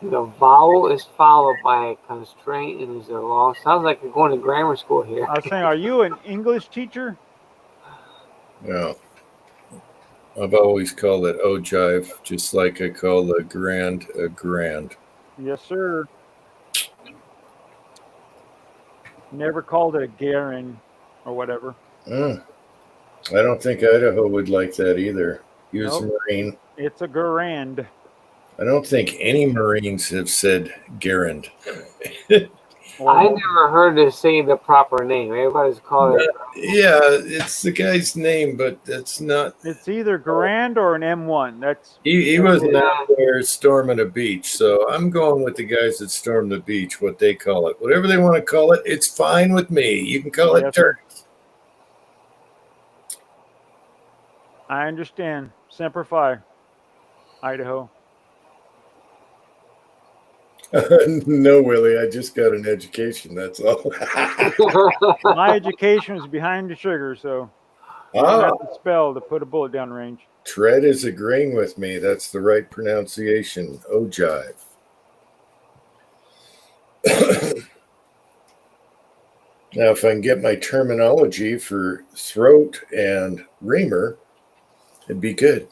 The vowel is followed by a constraint and is a law. Sounds like you're going to grammar school here. I was saying, are you an English teacher? No. I've always called it ojive, just like I call a grand a grand. Yes, sir. Never called it a Garen or whatever. I don't think Idaho would like that either. He was Nope. a Marine. It's a Garand. I don't think any Marines have said Garand. I never heard it say the proper name. Everybody's calling it. Yeah, it's the guy's name, but that's not. It's either Garand or an M1. That's He wasn't out there storming a beach, so I'm going with the guys that storm the beach, what they call it. Whatever they want to call it, it's fine with me. You can call it Yes, dirt. I understand. Semper Fi, Idaho. No, Willie, I just got an education, that's all. My education was behind the sugar, so I don't have to spell to put a bullet down range. Tread is agreeing with me. That's the right pronunciation. Ojive. Now, if I can get my terminology for throat and reamer, it'd be good.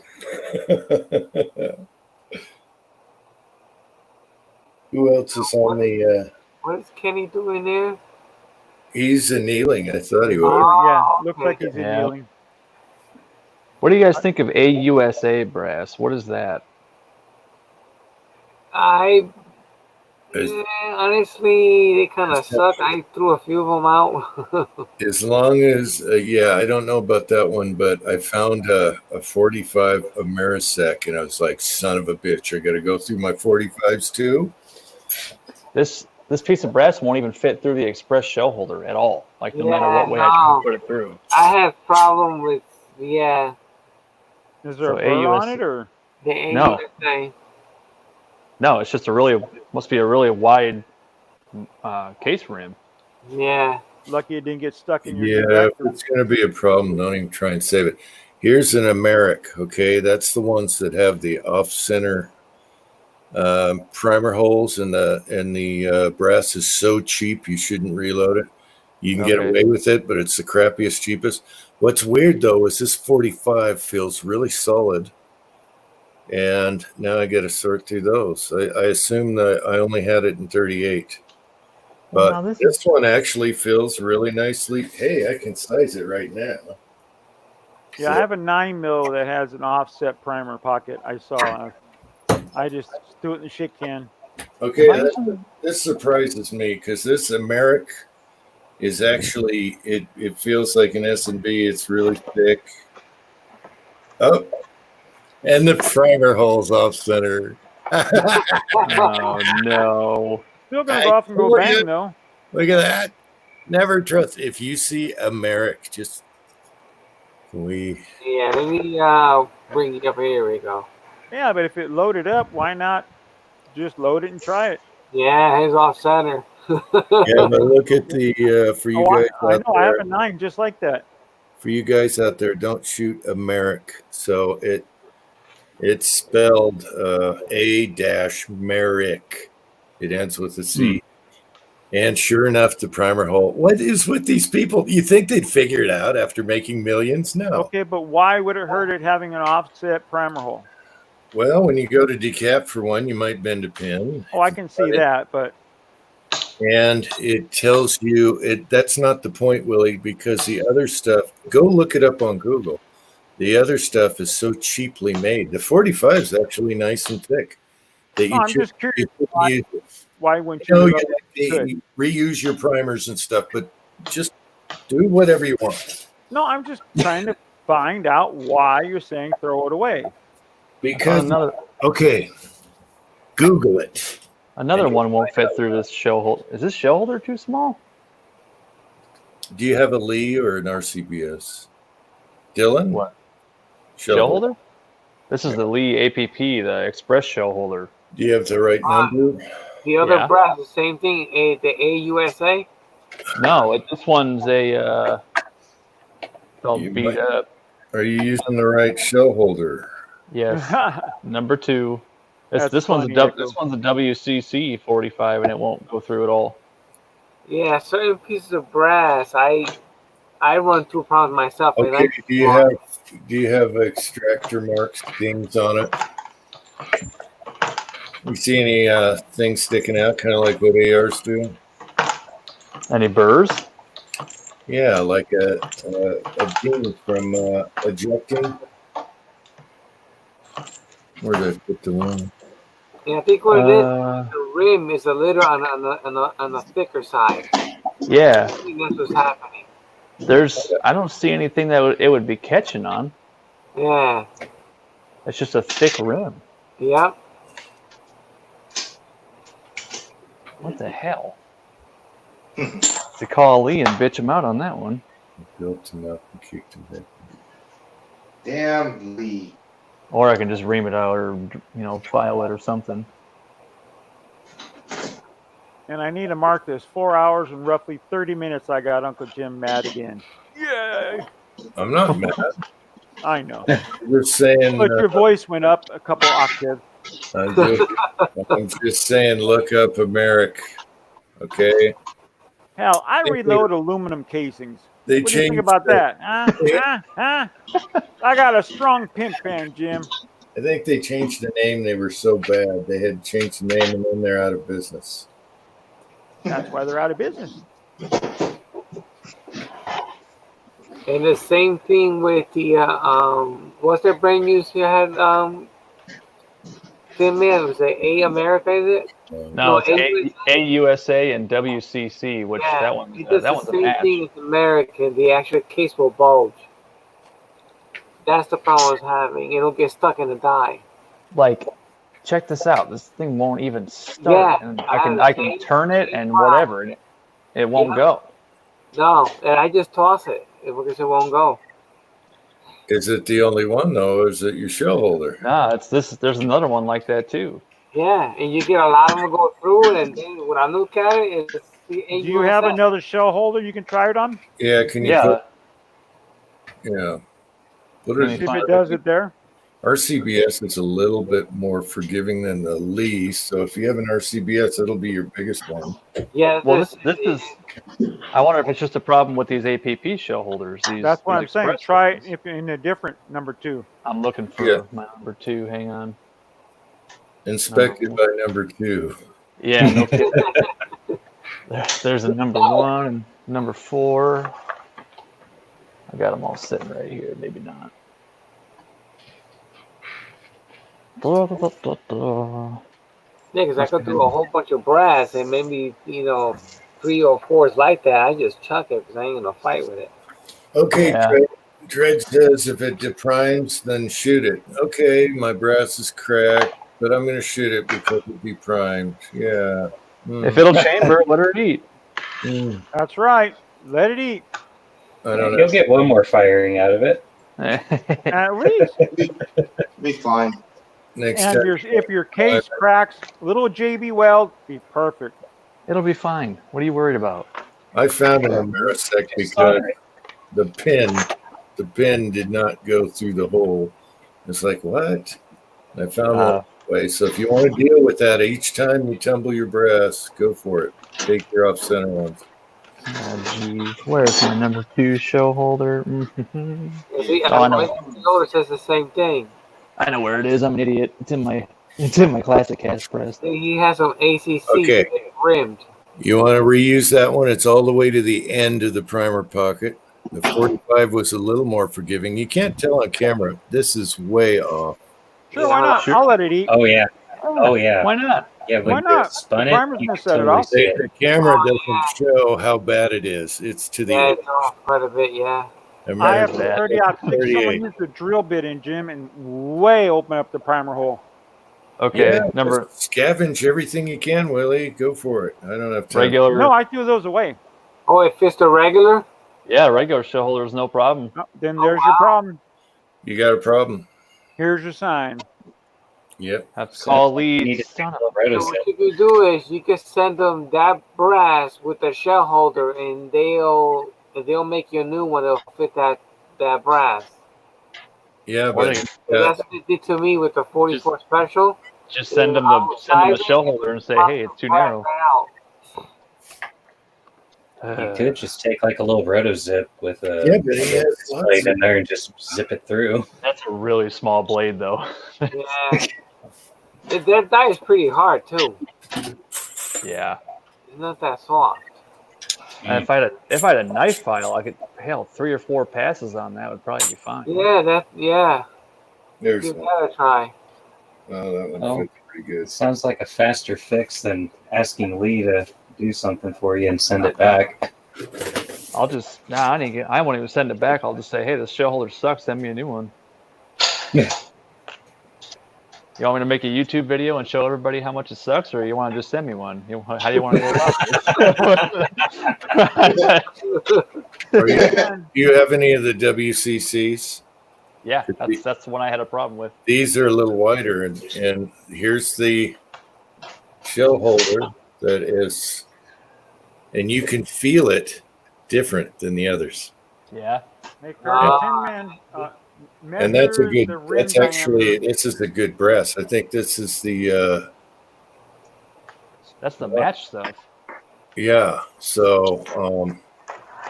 Who else is on the... What is Kenny doing there? He's kneeling. I thought he was. Yeah, looks like he's Yeah. kneeling. What do you guys think of AUSA brass? What is that? I Honestly, they kind of suck. I threw a few of them out. As long as, yeah, I don't know about that one, but I found a 45 Amerisec, and I was like, son of a bitch, I got to go through my 45s too. This piece of brass won't even fit through the express shell holder at all. Like no matter what way no. I put it through. I have problem with Is there So a burr on AUS it or? the No. AUSA. No, it's just must be a really wide case rim. Yeah. Lucky it didn't get stuck in your Yeah, if detector. it's going to be a problem, don't even try and save it. Here's an Americ, okay? That's the ones that have the off-center primer holes, and the brass is so cheap you shouldn't reload it. You can get Okay. away with it, but it's the crappiest, cheapest. What's weird though is this 45 feels really solid, and now I got to sort through those. I assume that I only had it in 38, but Well, now this one actually feels really nicely. Hey, I can size it right now. Yeah, I have a 9mm that has an offset primer pocket. I saw. I just threw it in the shit can. Okay, this surprises me because this Americ is actually it feels like an S&B. It's really thick. Oh, and the primer hole's off center. Oh no! Still gonna go off and go told bang you. though. Look at that. Never trust. If you see Americ, just Yeah, let me bring it up. Here we go. Yeah, but if it loaded up, why not just load it and try it? Yeah, it's off center. Yeah, but look at the for you guys I out know. I have there. a 9 just like that. For you guys out there, don't shoot Americ. So it's spelled A-Maric. It ends with a C. And sure enough, the primer hole. What is with these people? You think they'd figure it out after making millions? No. Okay, but why would it hurt it having an offset primer hole? Well, when you go to decap for one, you might bend a pin. Oh, I can see that, but And it tells you that's not the point, Willie, because the other stuff, go look it up on Google. The other stuff is so cheaply made. The 45 is actually nice and thick. That I'm just curious why wouldn't you? you reuse your primers and stuff, but just do whatever you want. No, I'm just trying to find out why you're saying throw it away. Because okay, Google it. Another one won't fit through this shell holder. Is this shell holder too small? Do you have a Lee or an RCBS? Dylan? What? Shell holder? This is the Lee APP, the express shell holder. Do you have the right number? The other Yeah. brass, the same thing. The AUSA. No, this one's a all You beat might- up. Are you using the right shell holder? Yes, number 2. That's This one's funny, this one's a WCC 45, and it won't go through at all. Yeah, certain pieces of brass. I run through problems myself. and Okay. I- Do you have extractor marks, dings on it? You see any things sticking out, kind of like what ARs do? Any burrs? Yeah, like a ding from ejecting. Where did I put the one? Yeah, I think what it is, Uh, the rim is a little on the thicker side. yeah, I think that's what's happening. I don't see anything that it would be catching on. Yeah. It's just a thick rim. Yep. What the hell? To call Lee and bitch him out on that one. Built him up and kicked him back. Damn Lee. Or I can just ream it out or, file it or something. And I need to mark this 4 hours and roughly 30 minutes. I got Uncle Jim mad again. Yay! I'm not mad. I know. You're saying. But your voice went up a couple octaves. I'm just saying, look up Americ. Okay. Hell, I reload aluminum casings. They What do you think changed about the- that? I got a strong pimp fan, Jim. I think they changed the name. They were so bad. They had changed the name, and then they're out of business. That's why they're out of business. And the same thing with the what's that brand new you had? Thin Man, was it A America? Is it? No, it's AUSA. AUSA and WCC, which Yeah, that one it does that the one's a same match. thing as American. The actual case will bulge. That's the problem I was having. It'll get stuck in the die. Like, check this out. This thing won't even start. Yeah, And I have I the can same- turn it same and problem. whatever, and it won't Yeah. go. No, and I just toss it because it won't go. Is it the only one though? Or is it your shell holder? Nah, it's this. There's another one like that too. Yeah, and you get a lot of them go through, and then when I look at it, it's the Do you have AUSA. another shell holder you can try it on? Yeah, can you? Yeah. Put, yeah. Put Can it, See if it does it there. RCBS is a little bit more forgiving than the Lee, so if you have an RCBS, it'll be your biggest one. Yeah, Well, this is. I wonder if it's just a problem with these APP shell holders. That's what I'm these saying. express Try it ones. if in a different number 2. I'm looking for Yeah. my number 2. Hang on. Inspected by number 2. Yeah, no kidding. There's a number 1 and number 4. I got them all sitting right here. Maybe not. Blah, blah, blah, blah, blah. Yeah, because I go through a whole bunch of brass, and maybe 3 or 4 is like that. I just chuck it because I ain't gonna fight with it. Okay, Yeah. Dredge says if it deprimes, then shoot it. Okay, my brass is cracked, but I'm going to shoot it because it deprimed. Yeah. If it'll chamber, let her eat. That's right. Let it eat. I don't know. You'll get one more firing out of it. At least. Be fine. Next And time. if your case cracks, little JB weld, be perfect. It'll be fine. What are you worried about? I found an Amerisec because the pin did not go through the hole. It's like, what? I found one way. So if you want to deal with that each time you tumble your brass, go for it. Take your off center ones. Oh, geez. Where's my number 2 show holder? Mhm. See, Oh, I know. my shoulder says the same thing. I know where it is. I'm an idiot. It's in my classic cash press. He has some ACC Okay. rimmed. You want to reuse that one? It's all the way to the end of the primer pocket. The 45 was a little more forgiving. You can't tell on camera. This is way off. Sure, why not? Sure. I'll let it eat. Oh yeah. Oh yeah. Why not? Yeah, when Why not? you spun The it, primer's you gonna can set it totally off. see it. The camera doesn't show how bad it is. It's to the Yeah, end. it's off quite a bit, yeah. I have that. 30 out 6. 38. Someone used the drill bit in, Jim, and way open up the primer hole. Okay, Yeah, number just scavenge everything you can, Willie. Go for it. I don't have time. regular. No, I threw those away. Oh, it fits the regular? Yeah, regular show holder is no problem. Oh, then there's your problem. You got a problem. Here's your sign. Yep. Have to call You need lead. to Son take of the So rotos what you can do is you can send them that brass with the shell holder, and they'll make you a new one that'll fit that brass. Yeah, Or but they- That's what they did to me with the 44 special. Just send them the shell holder and say, hey, it's too narrow. You could just take like a little roto zip with a Yeah, but he has lots blade of- in there and just zip it through. That's a really small blade, though. Yeah. That die is pretty hard too. Yeah. It's not that soft. And if I had a knife file, I could 3 or 4 passes on that would probably be fine. Yeah. There's Give one. that a try. Oh, that one Oh. fits pretty good. Sounds like a faster fix than asking Lee to do something for you and send it back. I'll just I won't even send it back. I'll just say, hey, this shell holder sucks. Send me a new one. Yeah. You want me to make a YouTube video and show everybody how much it sucks, or you want to just send me one? How do you want to go about this? Do you have any of the WCCs? Yeah, that's the one I had a problem with. These are a little wider, and here's the shell holder that is, and you can feel it different than the others. Yeah. Make her a 10-man. And that's a measure good. the rim That's actually diameter. this is a good brass. I think this is the That's the match stuff. yeah. So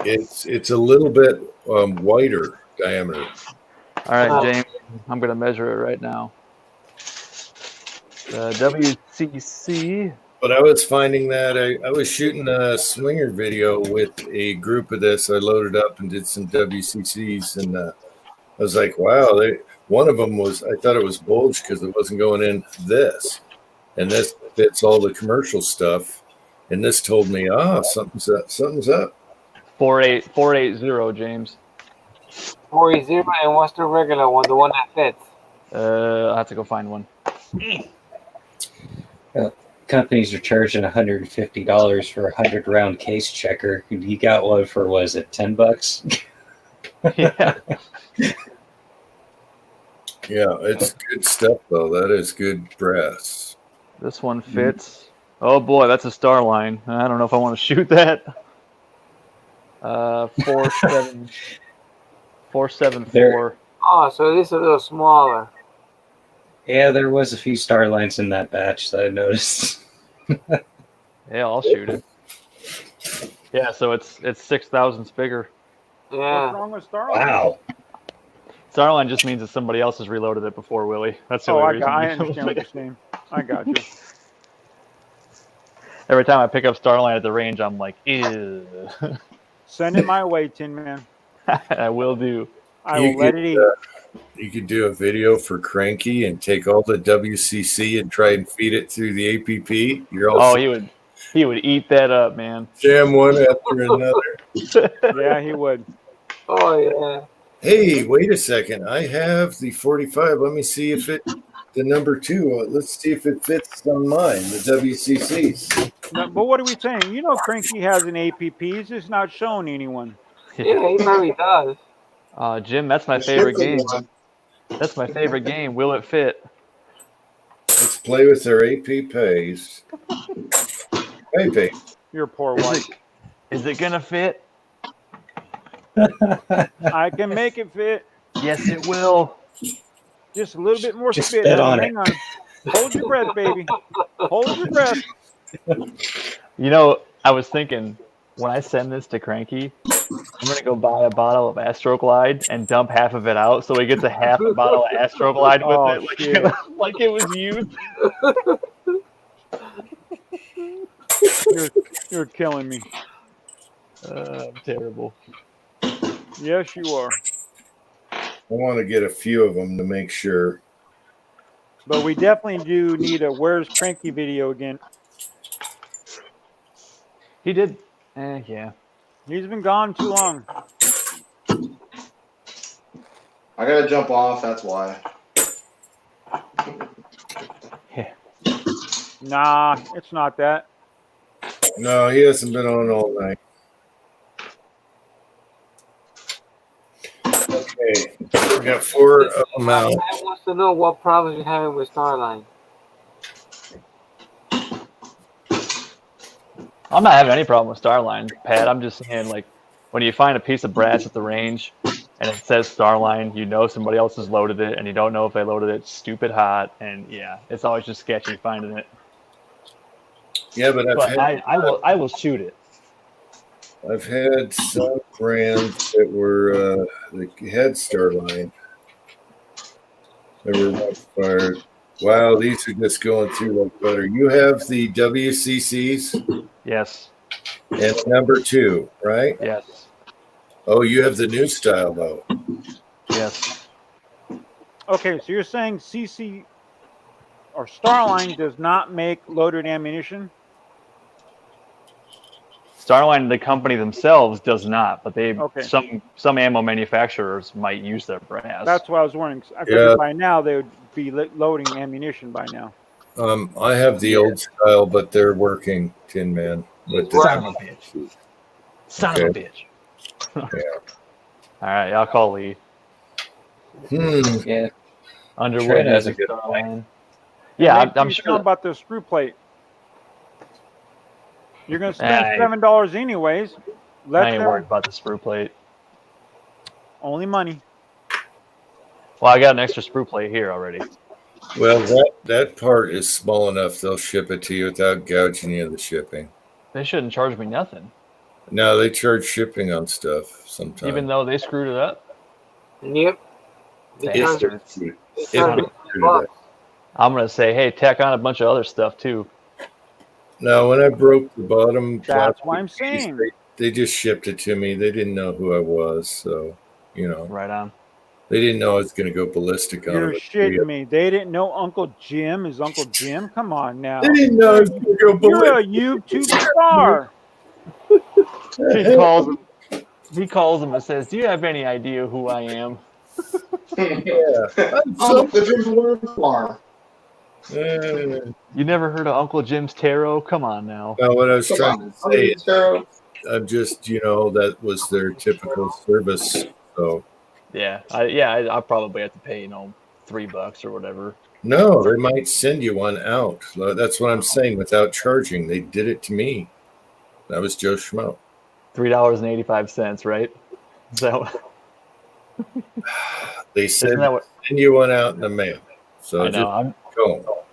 it's a little bit wider diameter. All right, Oh. James, I'm gonna measure it right now. WCC. But I was finding that I was shooting a swinger video with a group of this. I loaded up and did some WCCs, and I was like, wow, one of them was, I thought it was bulge because it wasn't going in this. And this fits all the commercial stuff. And this told me, something's up. Something's up. 480, James. 40, and what's the regular one? The one that fits? I'll have to go find one. Companies are charging $150 for a 100-round case checker. You got one for, was it $10? Yeah. Yeah, it's good stuff though. That is good brass. This one fits. Oh boy, that's a Starline. I don't know if I want to shoot that. 474. Oh, so this is a little smaller. Yeah, there was a few Starlines in that batch that I noticed. Yeah, I'll shoot it. Yeah, so it's 6 thousandths bigger. What's Yeah. wrong with Starline? Wow. Starline just means that somebody else has reloaded it before Willie. That's the Oh, only I reason. understand what you're saying. I got you. Every time I pick up Starline at the range, I'm like, ew. Send it my way, Tin Man. I will do. I You will let could, it eat. You could do a video for Cranky and take all the WCC and try and feed it through the APP. You're all Oh, he would eat that up, man. jam one after another. Yeah, he would. Oh, yeah. Hey, wait a second. I have the 45. Let me see if the number 2. Let's see if it fits on mine, the WCCs. No, but what are we saying? You know, Cranky has an APP. He's just not showing anyone. Yeah, he probably does. Jim, that's my favorite game. That's my favorite game. Will it fit? Let's play with their AP pays. AP. You're a poor wife. Is it gonna fit? I can make it fit. Yes, it will. Just a little bit more Just spit. spit Now, on hang on. Hold your breath, baby. Hold your breath. You know, I was thinking when I send this to Cranky, I'm gonna go buy a bottle of Astroglide and dump half of it out, so he gets a half a bottle of Astroglide with Oh, it, shit. like it was used. You're killing me. I'm terrible. Yes, you are. I want to get a few of them to make sure. But we definitely do need a Where's Cranky video again. He did. Yeah. He's been gone too long. I gotta jump off. That's why. Yeah. Nah, it's not that. No, he hasn't been on all night. Okay, we got 4 of them out. I wants to know what problems you're having with Starline. I'm not having any problem with Starline, Pat. I'm just saying, like, when you find a piece of brass at the range and it says Starline, you know somebody else has loaded it, and you don't know if they loaded it stupid hot, and yeah, it's always just sketchy finding it. Yeah, but I will shoot it. I've had some brands that were that had Starline. They were not fired. Wow, these are just going through like butter. You have the WCCs Yes. and number 2, right? Yes. Oh, you have the new style though. Yes. Okay, so you're saying CC or Starline does not make loaded ammunition? Starline, the company themselves, does not, but they Okay. some ammo manufacturers might use their brass. That's what I was wondering. I Yeah. figured by now they would be loading ammunition by now. I have the old style, but they're working, Tin Man. With the Son of a bitch. Son of a bitch. All right, I'll call Lee. Yeah. Underwood Trent has has a a good Starline. Yeah, Make I'm sure sure. about the screw plate. You're going to spend Aye. $7 anyways. I Let ain't them worried about the sprue plate. only money. Well, I got an extra sprue plate here already. Well, that part is small enough they'll ship it to you without gouging you the shipping. They shouldn't charge me nothing, No, they charge shipping on stuff sometimes. even though they screwed it up. Yep. Because Bastards. it's If only they screwed it $50. up. I'm gonna say, hey, tack on a bunch of other stuff too. No, when I broke the bottom, That's what I'm piece, saying. they just shipped it to me. They didn't know who I was, so you know. Right on. They didn't know I was going to go ballistic on You're them. shitting me. They didn't know Uncle Jim is Uncle Jim? Come on now. They didn't know I was going to go You're a ballistic. YouTube star. He calls him and says, "Do you have any idea who I am?" Uncle Jim's Worm Farm. You never heard of Uncle Jim's Tarot? Come on now. No, what I was Come trying on. to say is Tarot. I'm just, that was their typical service. So I'll probably have to pay, $3 or whatever. no, they might send you one out. That's what I'm saying. Without charging, they did it to me. That was Joe Schmo. $3.85, right? So They said isn't that what send you one out in the mail. So I just know? go.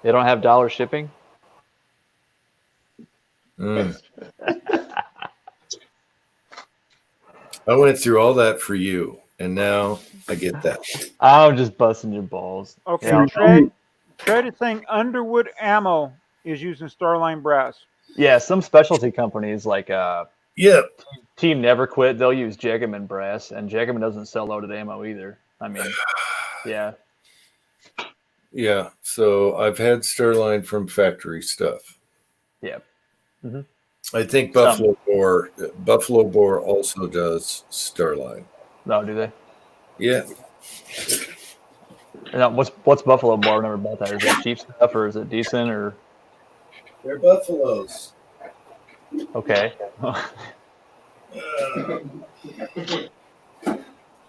They don't have dollar shipping. Mm. I went through all that for you, and now I get that. I'm just busting your balls. Okay, Yeah, Tread is saying Underwood Ammo is using Starline brass. yeah, some specialty companies like Yeah, Team Never Quit, they'll use Jegeman brass, and Jegeman doesn't sell loaded ammo either. I mean, yeah. yeah. So I've had Starline from factory stuff. Yeah. Mhm. I think Buffalo Bore also does Starline. No, do they? Yeah. Now, what's Buffalo Bar? I've never bought that. Is it cheap stuff or is it decent or They're Buffaloes. okay?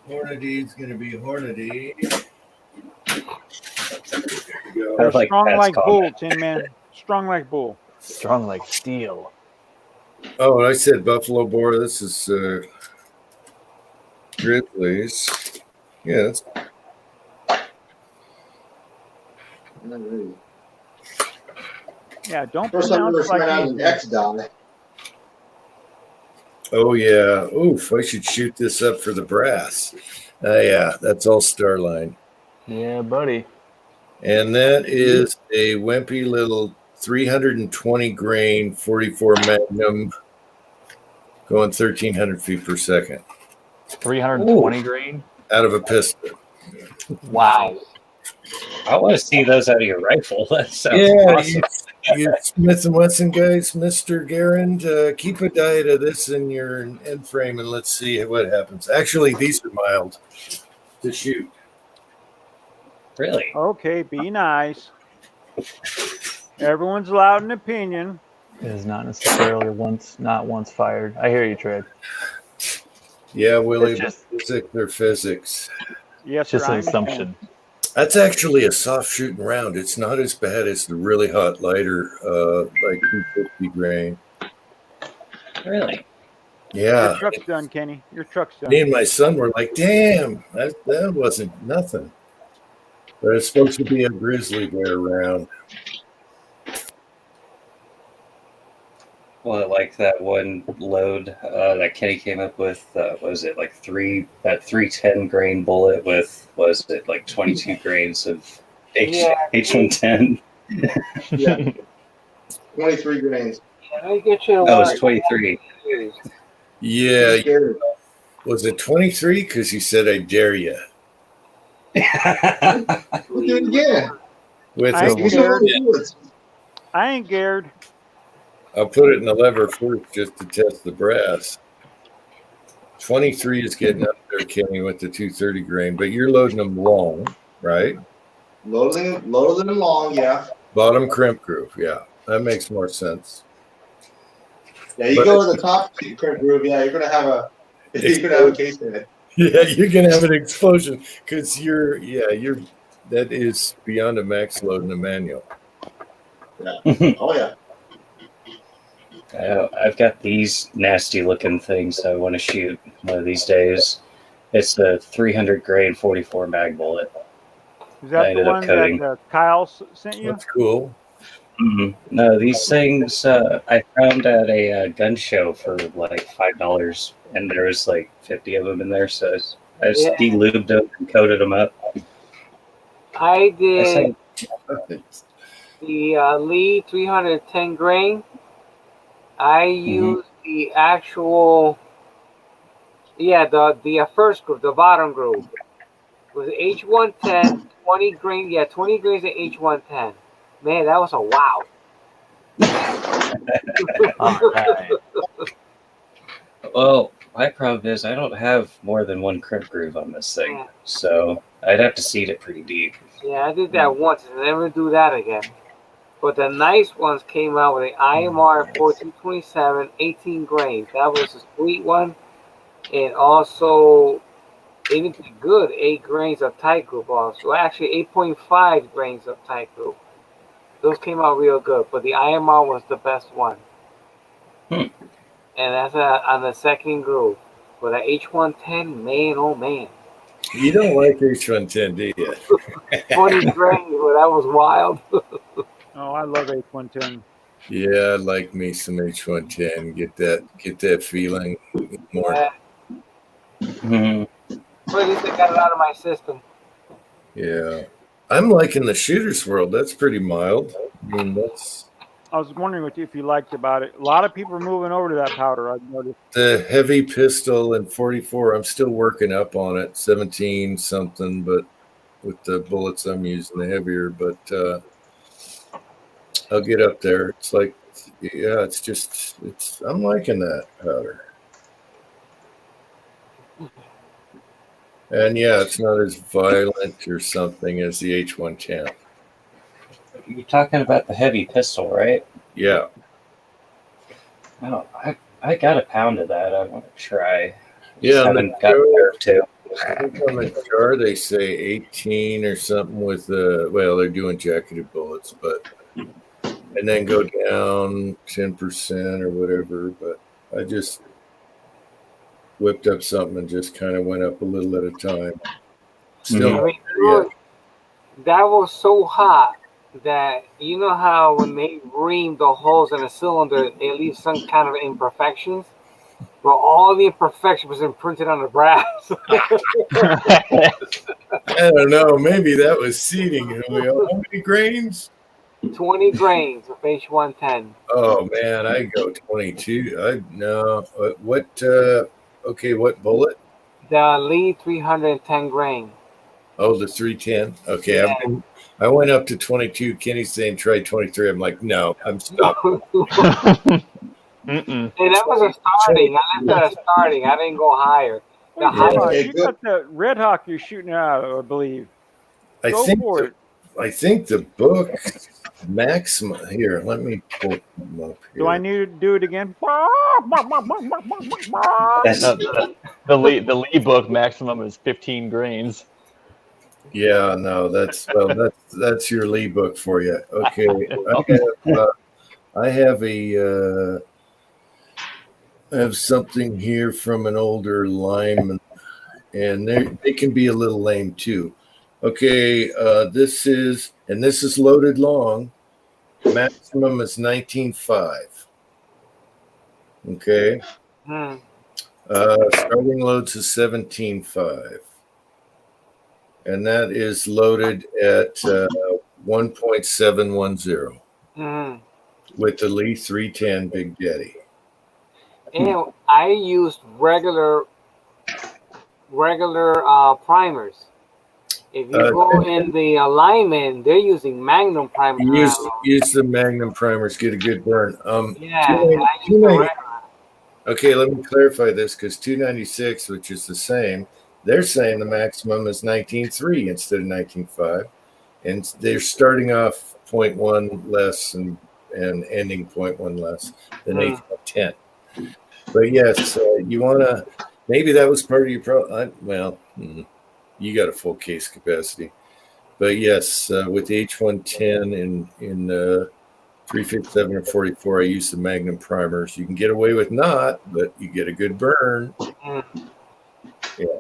Hornady's going to be Hornady. There you I go. like Strong Pat's like bull, comment. Tin Man. Strong like bull. Strong like steel. Oh, I said Buffalo Bore. This is Grizzlies. Yeah, that's Yeah, don't First time I ever pronounce found out like an me. X die. Oh yeah. Oof, I should shoot this up for the brass. Yeah, that's all Starline. Yeah, buddy. And that is a wimpy little 320 grain 44 Magnum going 1,300 feet per second 320 grain. out of a pistol. Wow. I want to see those out of your rifle. That sounds Yeah, awesome. you Smith & Wesson guys, Mr. Garand, keep a diet of this in your end frame and let's see what happens. Actually, these are mild to shoot. Really? Okay, be nice. Everyone's allowed an opinion. It is not necessarily not once fired. I hear you, Tread. Yeah, Willie, It's just- physics or physics. Yes, It's just sir, I an understand. assumption. That's actually a soft shooting round. It's not as bad as the really hot lighter, like 250 grain. Really? Yeah. Your truck's done, Kenny. Your truck's done. Me and my son were like, damn, that wasn't nothing. But it's supposed to be a grizzly bear round. Well, like that one load that Kenny came up with, what was it, like that 310 grain bullet with, was it like 22 grains of H110? Yeah. 23 grains. Let me get you a Oh, one. it's 23. Yeah. Scared. Was it 23? Because you said I dare you. We'll do it again. With I a, ain't scared. Bullets. I ain't scared. I'll put it in the lever first just to test the brass. 23 is getting up there, Kenny, with the 230 grain, but you're loading them long, right? Loading them long, yeah. Bottom crimp groove, yeah. That makes more sense. Yeah, you But- go to the top crimp groove, yeah, you're gonna have a case in it. Yeah, you're gonna have an explosion because that is beyond a max load in a manual. Oh yeah. I've got these nasty looking things I want to shoot one of these days. It's a 300 grain 44 mag bullet. Is I that the ended up one coding. that Kyle sent you? That's cool. No, these things I found at a gun show for like $5, and there was like 50 of them in there. So I just Yeah. de-lubed them and coated them up. I That's did like, the Lee 310 grain. I used the actual Yeah, the first group, the bottom group, was H110, 20 grains. Yeah, 20 grains of H110. Man, that was a wow. All right. Well, my problem is I don't have more than one crimp groove on this thing, Yeah. so I'd have to seed it pretty deep. Yeah, I did that once and never do that again. But the nice ones came out with the IMR 4227, 18 grains. That was a sweet one. And also, even good, 8 grains of tight group also. Actually, 8.5 grains of tight group. Those came out real good, but the IMR was the best one. And that's on the second group. But the H110, man, oh man. You don't like H110, do you? 20 grains, well, that was wild. Oh, I love H110. Yeah, I like me some H110. Get that feeling more. Yeah. Mhm. But at least I got it out of my system. Yeah. I'm liking the Shooter's World. That's pretty mild. I mean, that's I was wondering if you liked about it. A lot of people are moving over to that powder. I've noticed. the heavy pistol and 44. I'm still working up on it, 17 something, but with the bullets I'm using, the heavier. But I'll get up there. It's like, yeah, it's. I'm liking that powder. And yeah, it's not as violent or something as the H110. You're talking about the heavy pistol, right? Yeah. Oh, I got a pound of that. I want to try. Yeah, Just haven't got the nerve to. I think on the jar they say 18 or something with well, they're doing jacketed bullets, but and then go down 10% or whatever. But I just whipped up something and just kind of went up a little at a time. Still, I mean, that was so hot that you know how when they ream the holes in a cylinder, they leave some kind of imperfections. Well, all the imperfection was imprinted on the brass. I don't know. Maybe that was seeding, Julio. How many grains? 20 grains of H110. Oh man, I go 22. What? Okay, what bullet? The Lee 310 grain. Oh, the 310. Okay, Yeah. I went up to 22. Kenny's saying try 23. I'm like, no, I'm stopping. Hey, that was a starting. I left it at a starting. I didn't go higher. The Red highest, Hawk, you got the Red Hawk you're shooting out, I believe. I Go think for it. I think the book Maxima here. Let me pull them up here. Do I need to do it again? That's The Lee book maximum is 15 grains. Yeah, no, that's your Lee book for you. Okay, I have something here from an older lineman, and they can be a little lame too. Okay, this is loaded long. Maximum is 19.5. Okay. Starting loads is 17.5. And that is loaded at 1.710 with the Lee 310 Big Daddy. and I used regular primers. If you go in the alignment, they're using Magnum primers. Use the Magnum primers, get a good burn. Yeah, I use the regular. Okay, let me clarify this because 296, which is the same, they're saying the maximum is 19.3 instead of 19.5, and they're starting off 0.1 less and ending 0.1 less than H110. But yes, you want to. Maybe that was part of your problem. You got a full case capacity, but yes, with the H110 in 357 and 44, I use the Magnum primers. You can get away with not, but you get a good burn. Yeah,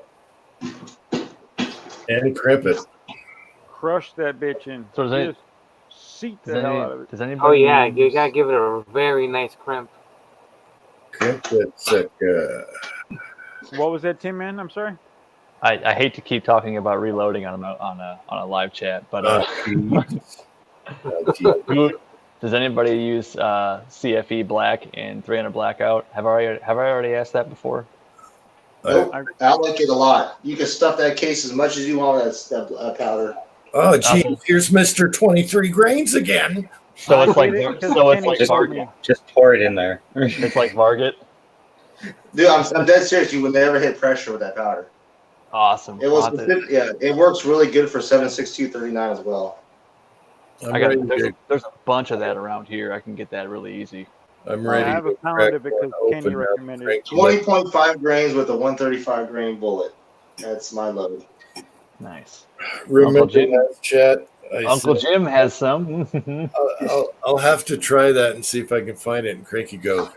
and crimp it. Crush that bitch in. So does Just seat the hell out of it. Does anybody? Oh yeah, you gotta give it a very nice crimp. Crimp that sucker. What was that, Tim, man? I'm sorry. I hate to keep talking about reloading on a live chat, but does anybody use CFE black and 300 blackout? Have I already asked that before? Nope. I like it a lot. You can stuff that case as much as you want with that powder. Oh, gee, here's Mr. 23 grains again. So it's like just pour it in there. It's like Varget. Dude, I'm dead serious. You would never hit pressure with that powder. Awesome. It was it works really good for 7.6239 as well. There's a bunch of that around here. I can get that really easy. I'm ready. I have a pound of it because Kenny recommended 20.5 grains with a 135 grain bullet. That's my load. Nice. Remember Uncle Jim, that, chat? Uncle Jim has some. I'll have to try that and see if I can find it. And Cranky go,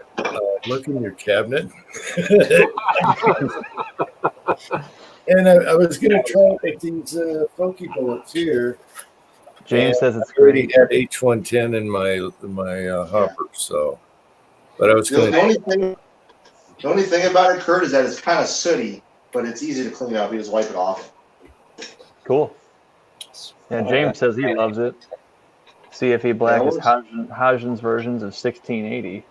look in your cabinet. And I was going to try it with these funky bullets here. James says it's I already had H110 in my hopper, so. But I was going The only thing about it, Kurt, is that it's kind of sooty, but it's easy to clean up. You just wipe it off. Cool. Yeah, James says he loves it. CFE Black is Hodgins versions of 1680.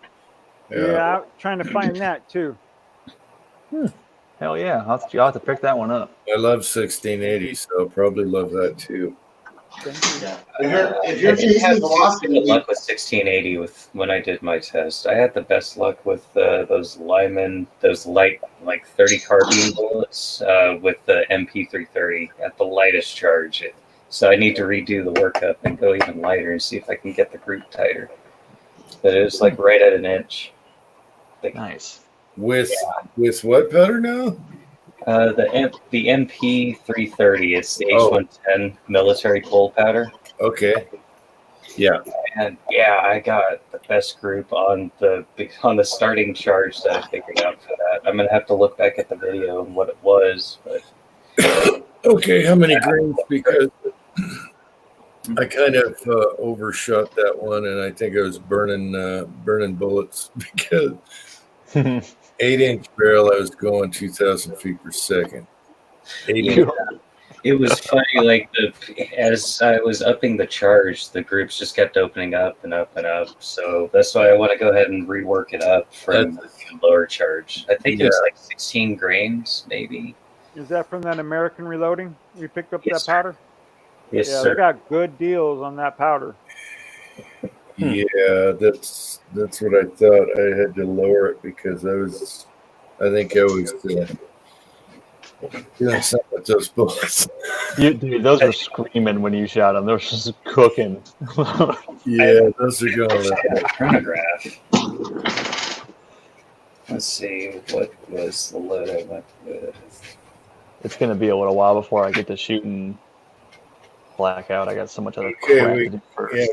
Yeah, I'm trying to find that too. Hell yeah. I'll have to pick that one up. I love 1680, so I'll probably love that too. Yeah. If you're I had velocity, good luck with 1680 when I did my test. I had the best luck with those Lyman, those light, like 30 carbine bullets with the MP330 at the lightest charge. So I need to redo the workup and go even lighter and see if I can get the group tighter. But it was like right at an inch. Nice. With what powder now? The MP330. It's the H110 military pull powder. Okay. Yeah. And yeah, I got the best group on the starting charge that I figured out for that. I'm gonna have to look back at the video and what it was, but Okay, how many grains? Because I kind of overshot that one, and I think I was burning bullets because 8-inch barrel I was going 2,000 feet per second. It was funny, like as I was upping the charge, the groups just kept opening up and up and up. So that's why I want to go ahead and rework it up from the lower charge. I think it was like 16 grains, maybe. Is that from that American Reloading? You picked up Yes, that powder? Yes, Yeah, sir. they got good deals on that powder. Yeah, that's what I thought. I had to lower it because I think I was doing something with those bullets. Dude, those were screaming when you shot them. They were just cooking. Yeah, those are going. Chronograph. Let's see, what was the load I went with? It's going to be a little while before I get to shooting blackout. I got so much other Okay, crap to do first. Yeah,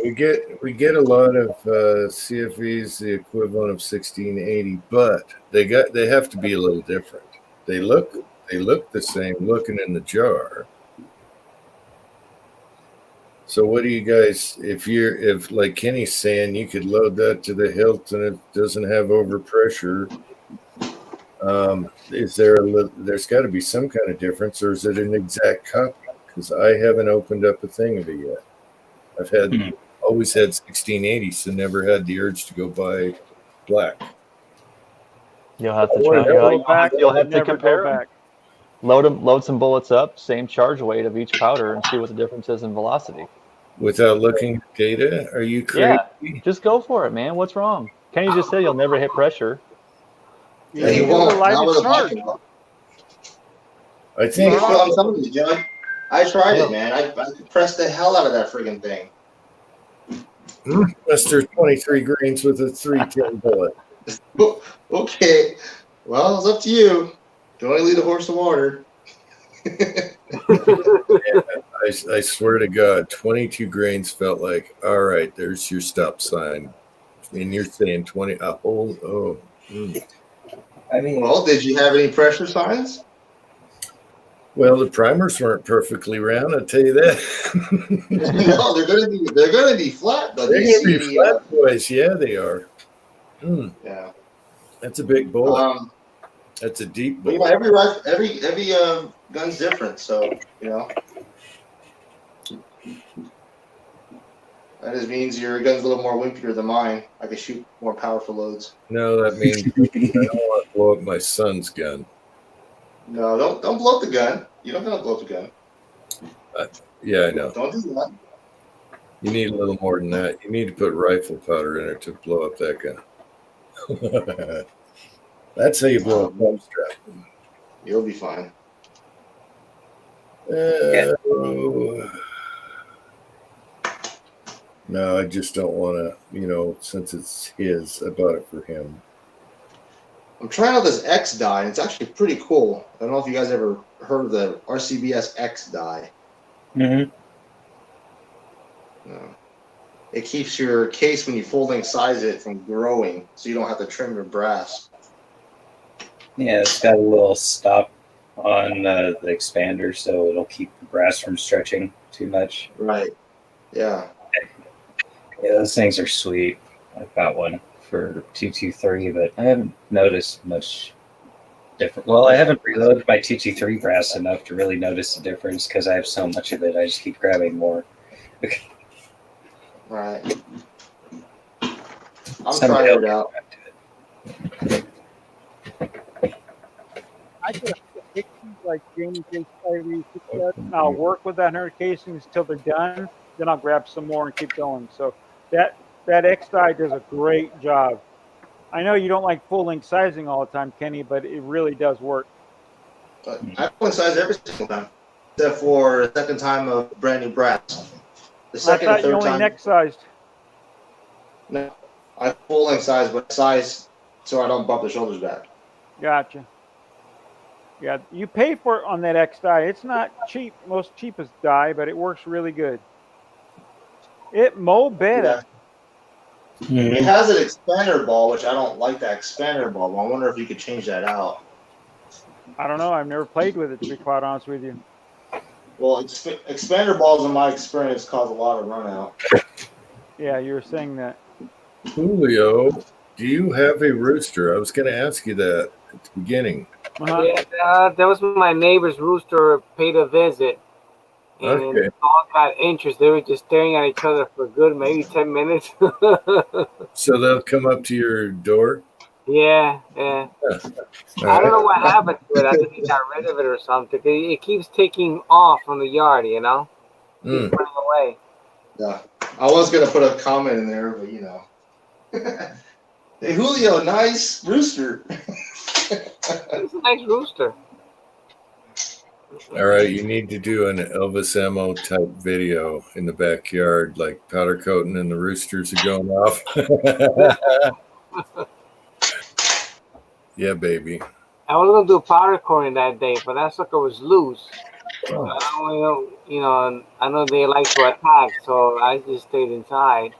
we get a lot of CFEs, the equivalent of 1680, but they have to be a little different. They look the same looking in the jar. So what do you guys, if like Kenny's saying, you could load that to the hilt and it doesn't have overpressure, is there's got to be some kind of difference, or is it an exact copy? Because I haven't opened up a thing of it yet. I've always had 1680, so never had the urge to go buy black. You'll have to try. You'll have to compare them. back. Load some bullets up, same charge weight of each powder, and see what the difference is in velocity. Without looking at data? Are you crazy? Yeah, just go for it, man. What's wrong? Kenny just said you'll never hit pressure. Yeah, he won't. Not with a charge. bucket. I think I'm telling you, John. I tried it, man. I pressed the hell out of that friggin' thing. Mr. 23 grains with a 310 bullet. Okay. Well, it's up to you. Don't only lead a horse to water. I swear to God, 22 grains felt like, all right, there's your stop sign. And you're saying 20, I mean, Well, did you have any pressure signs? Well, the primers weren't perfectly round, I'll tell you that. No, they're gonna be flat, but They're going to be flat, boys. Yeah, they are. Yeah. That's a big bullet. That's a deep But, bullet. every gun's different, so that just means your gun's a little more wimpier than mine. I can shoot more powerful loads. No, that means I don't want to blow up my son's gun. No, don't blow up the gun. You don't gotta blow up the gun. Yeah, I know. Don't do that. You need a little more than that. You need to put rifle powder in it to blow up that gun. That's how you blow up a bomb strap. You'll be fine. No, I just don't want to, since it's his, I bought it for him. I'm trying out this X die, and it's actually pretty cool. I don't know if you guys ever heard of the RCBS X die. Mm-hmm. No. It keeps your case when you folding size it from growing, so you don't have to trim your brass. Yeah, it's got a little stop on the expander, so it'll keep the brass from stretching too much. Right. Yeah. Yeah, those things are sweet. I've got one for 223, but I haven't noticed much different. Well, I haven't reloaded my 223 brass enough to really notice the difference because I have so much of it. I just keep grabbing more. Right. I'm trying it out. I get casings like Jamie takes I'll work with that 100 casings till they're done. Then I'll grab some more and keep going. So that X die does a great job. I know you don't like full length sizing all the time, Kenny, but it really does work. But I full size every single time, except for the second time of brand new brass. The second I and thought you third only time. neck sized. No, I full length size, but size so I don't bump the shoulders back. Gotcha. Yeah, you pay for it on that X die. It's not cheap, most cheapest die, but it works really good. It mo better. Yeah. It has an expander ball, which I don't like that expander ball. But I wonder if you could change that out. I don't know. I've never played with it, to be quite honest with you. Well, expander balls, in my experience, cause a lot of run out. Yeah, you were saying that. Julio, do you have a rooster? I was going to ask you that at the beginning. Yeah, that was my neighbor's rooster paid a visit. And Okay. they all got interest. They were just staring at each other for a good maybe 10 minutes. So they'll come up to your door? Yeah. All I don't know what happened to it. I think he got rid of it or something. It keeps taking off from the yard, Keeps running away. Yeah, I was gonna put a comment in there, but Hey Julio, nice rooster. It's a nice rooster. All right, you need to do an Elvis Ammo type video in the backyard, like powder coating and the roosters are going off. Yeah, baby. I was gonna do powder coating that day, but that sucker was loose. Oh. I know they like to attack, so I just stayed inside.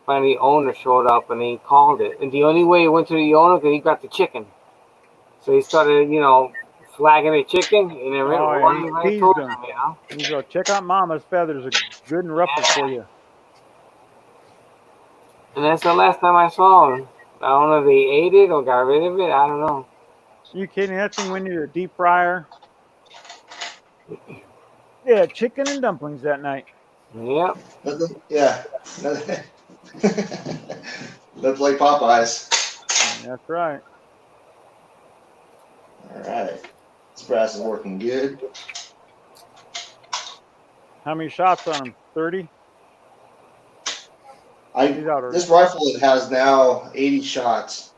Finally, the owner showed up and he called it. And the only way he went to the owner because he got the chicken. So he started, flagging the chicken and then running right towards him, You go check out Mama's feathers are good and ruffled for you. And that's the last time I saw him. I don't know if they ate it or got rid of it. I don't know. You kidding? That thing went into a deep fryer. Yeah, chicken and dumplings that night. Yep. Yeah. That's like Popeyes. That's right. All right. This brass is working good. How many shots on him? 30? This rifle it has now 80 shots.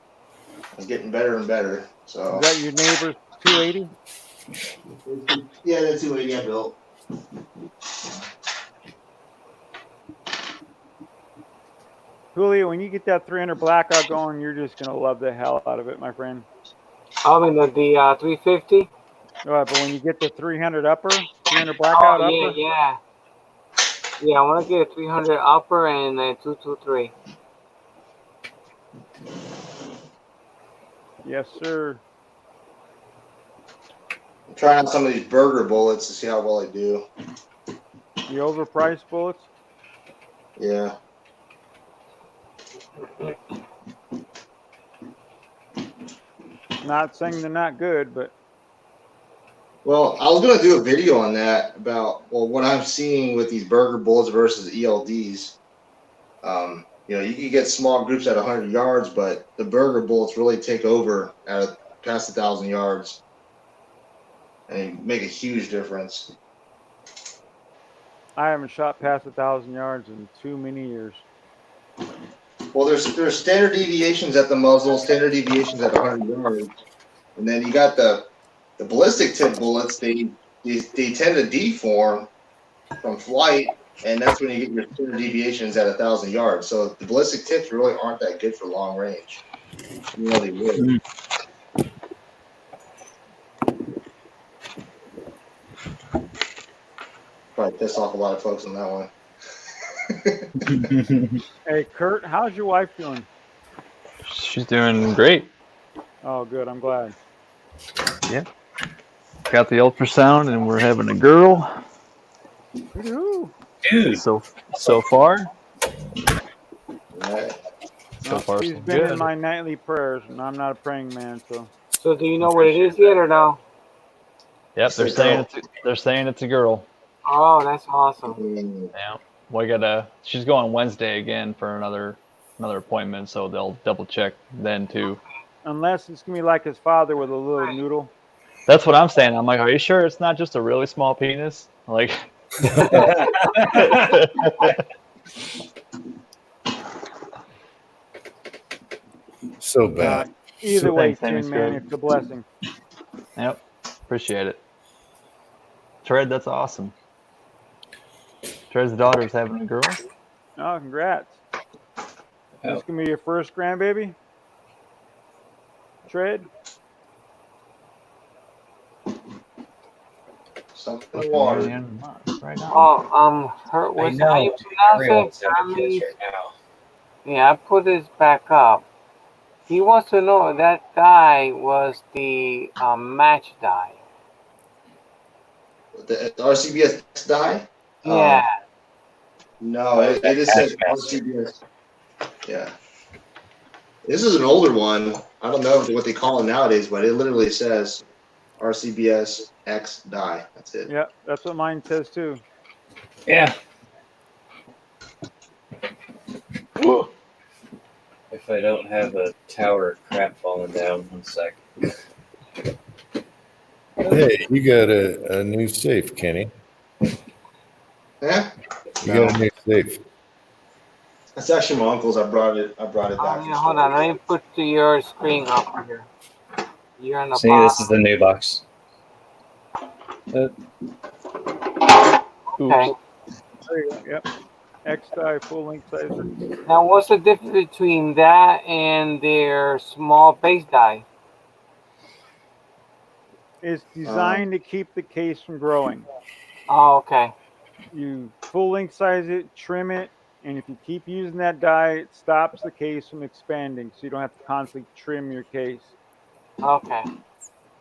It's getting better and better. So. Is that your neighbor's 280? Yeah, the 280 I built. Julio, when you get that 300 blackout going, you're just gonna love the hell out of it, my friend. I mean the 350. All right, but when you get the 300 upper, 300 blackout upper. Yeah. Yeah, I want to get a 300 upper and a 223. Yes, sir. I'm trying out some of these burger bullets to see how well they do. The overpriced bullets? Yeah. Not saying they're not good, but. Well, I was going to do a video on that about what I'm seeing with these burger bullets versus ELDs. You can get small groups at 100 yards, but the burger bullets really take over at past 1,000 yards. and they make a huge difference. I haven't shot past 1,000 yards in too many years. Well, there's standard deviations at the muzzle, standard deviations at 100 yards, and then you got the ballistic tip bullets. They tend to deform from flight, and that's when you get your standard deviations at 1,000 yards. So the ballistic tips really aren't that good for long range. Really would. Probably pissed off a lot of folks on that one. Hey, Kurt, how's your wife doing? She's doing great. Oh, good. I'm glad. Got the ultrasound, and we're having a girl. Woo-hoo. Dude, So far, Right. so far She's so been good. in my nightly prayers, and I'm not a praying man, so. So do you know what it is yet or no? Yep, they're saying it's a girl. Oh, that's awesome. Yeah, we gotta. She's going Wednesday again for another appointment, so they'll double check then too. Unless it's gonna be like his father with a little noodle. That's what I'm saying. I'm like, are you sure it's not just a really small penis? Like, So bad. Either way, Thanks, Tin Man, Greg. it's a blessing. yep, appreciate it. Tread, that's awesome. Tread's daughter's having a girl. Oh, congrats. Oh. This gonna be your first grandbaby? Tread? Something in the water. Right now. Oh, how you pronounce it? Yeah, I put this back up. He wants to know if that die was the match die. The RCBS die? Yeah. No, it just says RCBS. Yeah. This is an older one. I don't know what they call it nowadays, but it literally says RCBS X die. That's it. Yeah, that's what mine says too. Yeah. If I don't have a tower of crap falling down, 1 sec. Hey, you got a new safe, Kenny. Yeah? You got a new safe. That's actually my uncle's. I brought it back. Oh, yeah, hold on. Let me put your screen up here. You're on the See, bottom. this is the new box. Okay. There you go. Yep. X die full length sizer. Now, what's the difference between that and their small base die? It's designed to keep the case from growing. Oh, okay. You full length size it, trim it, and if you keep using that die, it stops the case from expanding, so you don't have to constantly trim your case. Okay.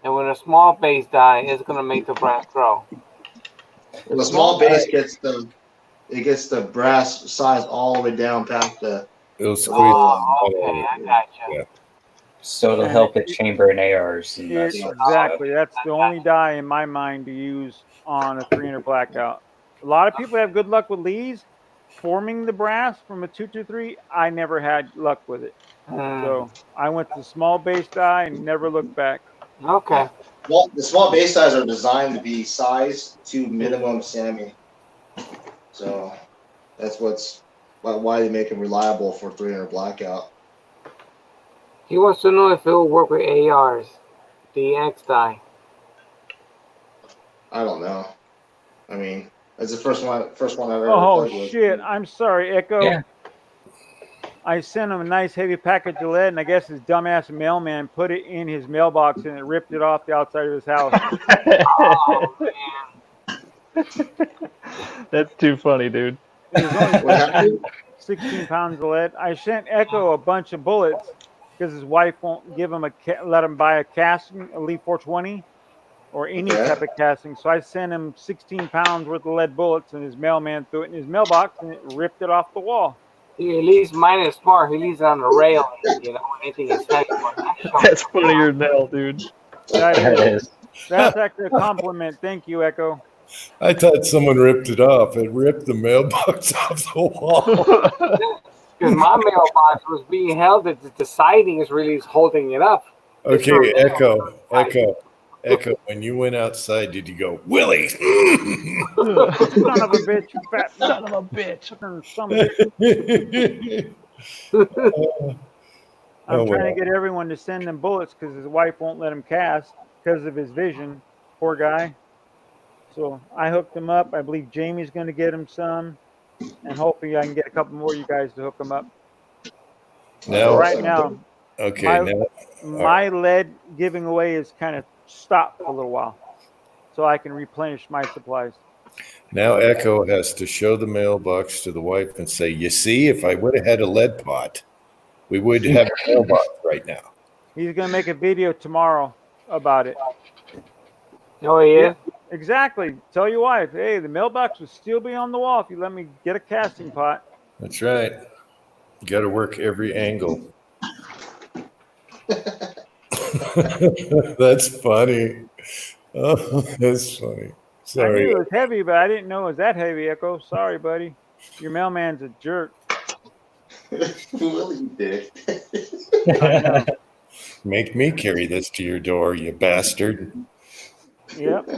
And with a small base die, it's gonna make the brass grow. Well, the small base gets the brass size all the way down past the. It'll squeeze. Oh, okay, I gotcha. Yeah. So it'll help it chamber in ARs. And that sort of Exactly. stuff. That's the only die in my mind to use on a 300 blackout. A lot of people have good luck with Lee's forming the brass from a 223. I never had luck with it. So I went to the small base die and never looked back. Okay. Well, the small base dies are designed to be size to minimum SAMI. So that's why they make them reliable for 300 blackout. He wants to know if it will work with ARs, the X die. I don't know. I mean, that's the first one I've ever Oh played with. shit! I'm sorry, Echo. Yeah. I sent him a nice heavy package of lead, and I guess his dumbass mailman put it in his mailbox and it ripped it off the outside of his house. Oh, man. That's too funny, dude. It was only What happened? 16 pounds of lead. I sent Echo a bunch of bullets because his wife won't give him let him buy a casting, a Lee 420, or any Okay. type of casting. So I sent him 16 pounds worth of lead bullets, and his mailman threw it in his mailbox and it ripped it off the wall. At least mine is smart. He leaves it on the rail, you know, anything is heavy. That's funnier than hell, dude. That That is, is. that's actually a compliment. Thank you, Echo. I thought someone ripped it off. It ripped the mailbox off the wall. Because my mailbox was being held, the siding is really holding it up. Okay, Echo. Echo, when you went outside, did you go, Willie? Son of a bitch, you fat Son of a bitch. son of a bitch. I'm Oh, trying well. to get everyone to send him bullets because his wife won't let him cast because of his vision. Poor guy. So I hooked him up. I believe Jamie's going to get him some, and hopefully I can get a couple more of you guys to hook him up. Now, Right now, okay, my lead giving away is kind of stopped for a little while, so I can replenish my supplies. now Echo has to show the mailbox to the wife and say, you see, if I would have had a lead pot, we would have a mailbox right now. He's going to make a video tomorrow about it. Oh, yeah? Exactly. Tell your wife, hey, the mailbox will still be on the wall if you let me get a casting pot. That's right. You got to work every angle. That's funny. Oh, that's funny. I knew Sorry. it was heavy, but I didn't know it was that heavy, Echo. Sorry, buddy. Your mailman's a jerk. Willie dick. I know. Make me carry this to your door, you bastard. Yep.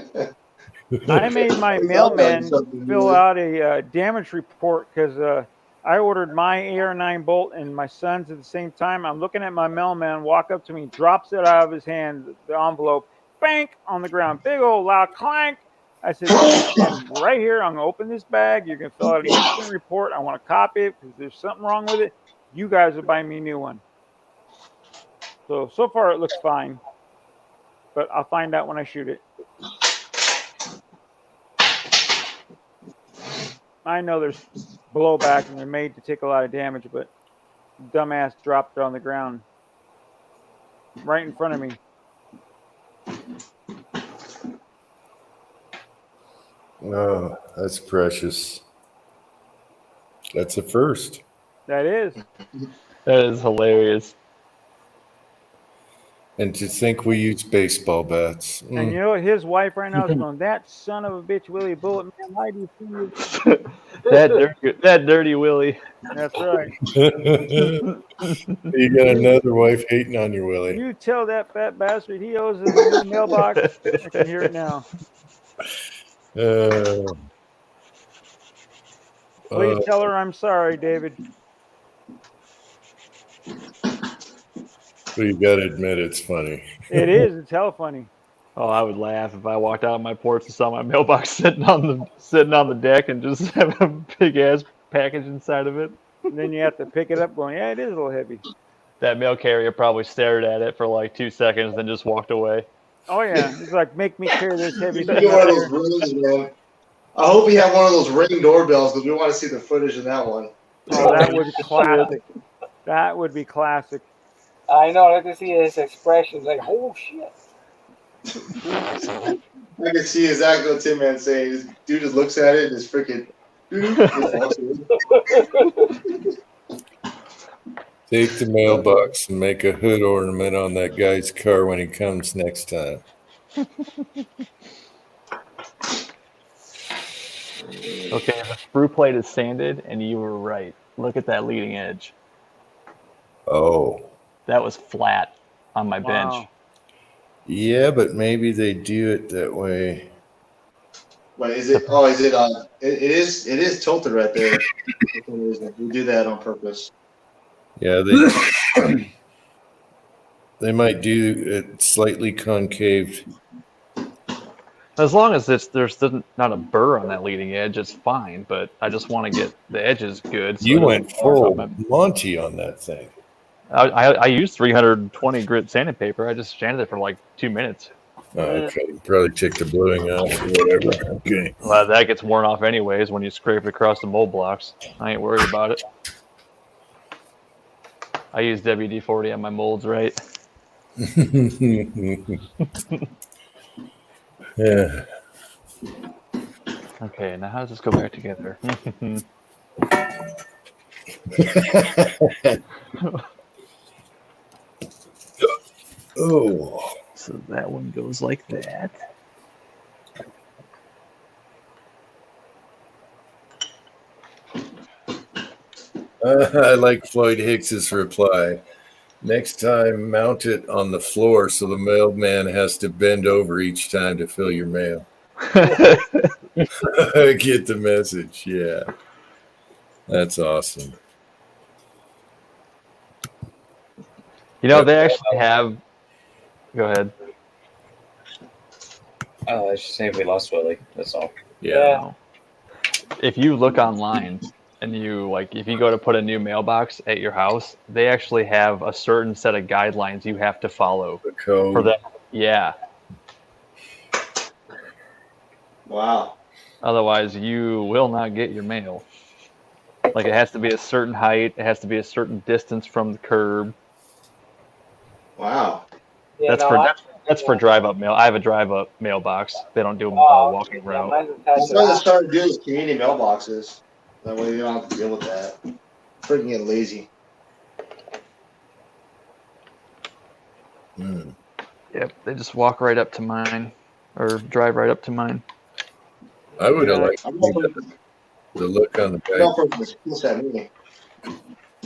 I made my mailman fill out a damage report because I ordered my AR-9 bolt and my son's at the same time. I'm looking at my mailman walk up to me, drops it out of his hand, the envelope, bank on the ground, big old loud clank. I said, right here, I'm going to open this bag. You're going to fill out an incident report. I want to copy it because there's something wrong with it. You guys will buy me a new one. So far it looks fine, but I'll find out when I shoot it. I know there's blowback and they're made to take a lot of damage, but dumbass dropped it on the ground right in front of me. Oh, that's precious. That's a first. That is. That is hilarious. And to think we use baseball bats. And you know what? His wife right now is going, that son of a bitch, Willie Bullet, man, why do you see you? that dirty Willie. That's right. You got another wife hating on you, Willie. You tell that fat bastard he owes us a new mailbox. I can hear it now. Please tell her I'm sorry, David. Well, you got to admit it's funny. It is. It's hella funny. Oh, I would laugh if I walked out on my porch and saw my mailbox sitting on the deck and just have a big ass package inside of it. And then you have to pick it up going, yeah, it is a little heavy. That mail carrier probably stared at it for like 2 seconds, then just walked away. Oh yeah, it's like, make me carry this heavy You thing. get one of those rings, man. I hope you have one of those Ring doorbells because we want to see the footage of that one. Oh, that would be classic. That would be classic. I know. I can see his expression. Like, oh, shit. I can see exactly what Tim Man's saying. This dude just looks at it and is freaking. Take the mailbox and make a hood ornament on that guy's car when he comes next time. Okay, the sprue plate is sanded, and you were right. Look at that leading edge. Oh. That was flat on my bench. Yeah, but maybe they do it that way. Wait, is it? Oh, is it? It is tilted right there. For some reason. We do that on purpose. Yeah, they might do it slightly concave. As long as there's not a burr on that leading edge, it's fine. But I just want to get the edges good. So You went full Monty on that thing. I used 320 grit sanding paper. I just sanded it for like 2 minutes. Oh, okay, probably take the bluing off or whatever. Okay. Well, that gets worn off anyways when you scrape it across the mold blocks. I ain't worried about it. I use WD-40 on my molds, right? Yeah. Okay, now how does this go back together? Oh. So that one goes like that. I like Floyd Hicks's reply. Next time, mount it on the floor so the mailman has to bend over each time to fill your mail. Get the message. Yeah. That's awesome. You know, they actually have. Go ahead. Oh, I was just saying we lost Willie. That's all. Yeah. If you look online and if you go to put a new mailbox at your house, they actually have a certain set of guidelines you have to follow The code. for that. Yeah. Wow. Otherwise, you will not get your mail. Like, it has to be a certain height. It has to be a certain distance from the curb. Wow. Yeah, That's for drive-up mail. I have a drive-up mailbox. They don't do walking route. Mine's That's attached to why they that. started doing these community mailboxes. That way you don't have to deal with that. Freaking get lazy. Yep, they just walk right up to mine, or drive right up to mine. I would have liked I'm to not see the look on the I'm guy. not from the school set me.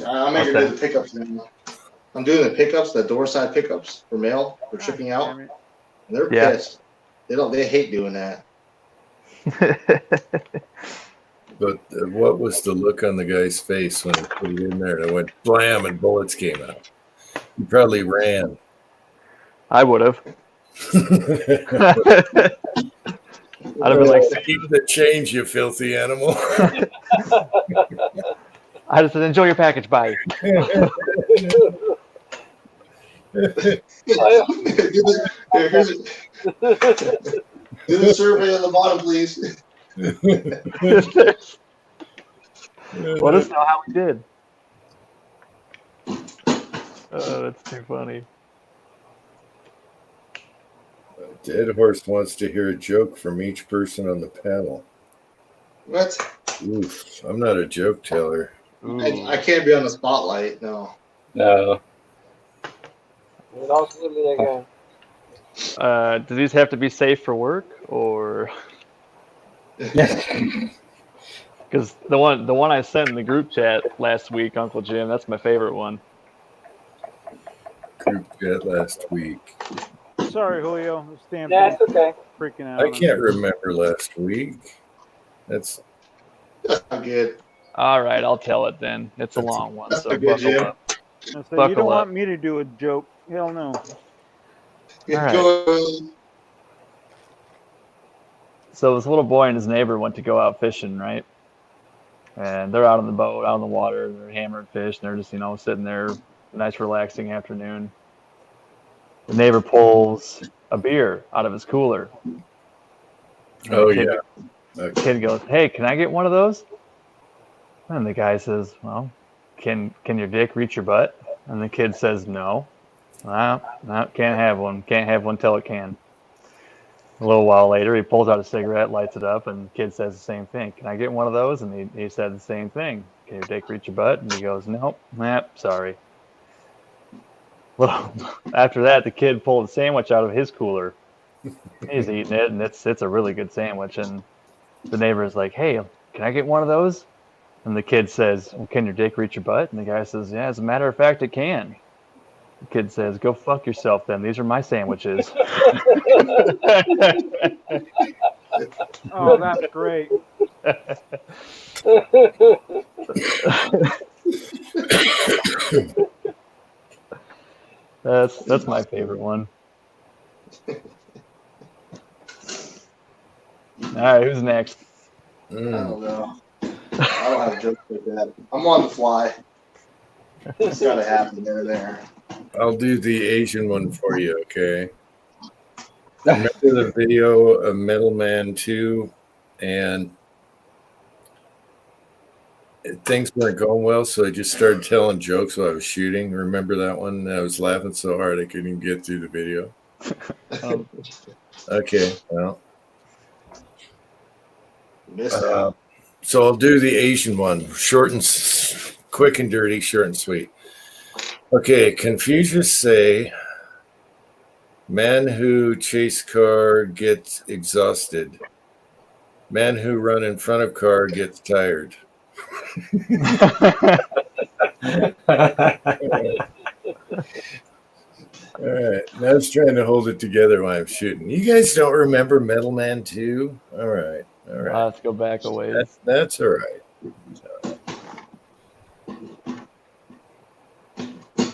I'm making do the pickups now. I'm doing the pickups, the door side pickups for mail for shipping out. Damn it. And they're Yeah. pissed. They hate doing that. But what was the look on the guy's face when he put it in there and it went blam and bullets came out? He probably ran. I would have. I'd have been like, Keep the change, you filthy animal. I just said, enjoy your package, bye. Do the survey on the bottom, please. Let us know how we did. Oh, that's too funny. Dead Horse wants to hear a joke from each person on the panel. What? Oof, I'm not a joke teller. I can't be on the spotlight. No. No. We lost Willie again. Do these have to be safe for work, or? Because the one I sent in the group chat last week, Uncle Jim, that's my favorite one. Group chat last week. Sorry, Julio. I'm stamping. Yeah, it's okay. Freaking out. I can't remember last week. That's I'm good. All right, I'll tell it then. It's a long one, so Good, buckle Jim. up. I said, you Buckle don't up. want me to do a joke. Hell no. right. Go. So this little boy and his neighbor went to go out fishing, right? And they're out on the boat, out on the water. They're hammering fish, and they're just, sitting there, nice relaxing afternoon. The neighbor pulls a beer out of his cooler. And oh the kid, yeah. The kid goes, "Hey, can I get one of those?" And the guy says, "Well, can your dick reach your butt?" And the kid says, "No, no, can't have one. Can't have one till it can." A little while later, he pulls out a cigarette, lights it up, and the kid says the same thing. "Can I get one of those?" And he said the same thing. "Can your dick reach your butt?" And he goes, "Nope, sorry." Well, after that, the kid pulled a sandwich out of his cooler. He's eating it, and it's a really good sandwich. And the neighbor's like, "Hey, can I get one of those?" And the kid says, "Well, can your dick reach your butt?" And the guy says, "Yeah, as a matter of fact, it can." The kid says, "Go fuck yourself then. These are my sandwiches." Oh, that's great. That's my favorite one. All right, who's next? I don't know. I don't have jokes like that. I'm on the fly. It's gotta happen there. I'll do the Asian one for you, okay? Remember the video of Metal Man 2 and things weren't going well, so I just started telling jokes while I was shooting. Remember that one? I was laughing so hard I couldn't even get through the video. Okay, well. Missed out. So I'll do the Asian one. Short and quick and dirty, short and sweet. Okay, Confucius say, man who chase car gets exhausted. Man who run in front of car gets tired. All right. Now I was trying to hold it together while I'm shooting. You guys don't remember Metal Man 2? All right. All right. Let's go back a ways. That's all right.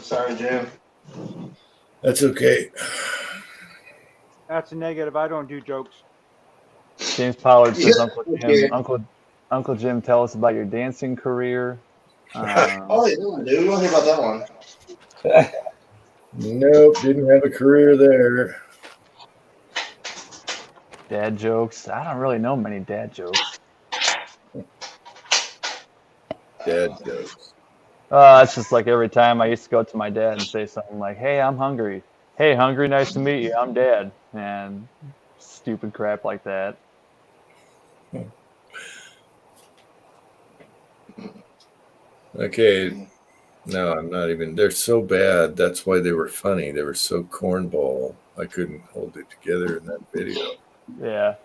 Sorry, Jim. That's okay. That's a negative. I don't do jokes. James Pollard says, Yeah, Uncle Jim, okay. Uncle Jim, tell us about your dancing career. Oh, yeah, dude. We don't hear about that one. Nope, didn't have a career there. Dad jokes. I don't really know many dad jokes. Dad jokes. It's just like every time I used to go to my dad and say something like, "Hey, I'm hungry." "Hey, hungry, nice to meet you. I'm Dad." And stupid crap like that. Okay. No, I'm not even. They're so bad. That's why they were funny. They were so cornball. I couldn't hold it together in that video. Yeah.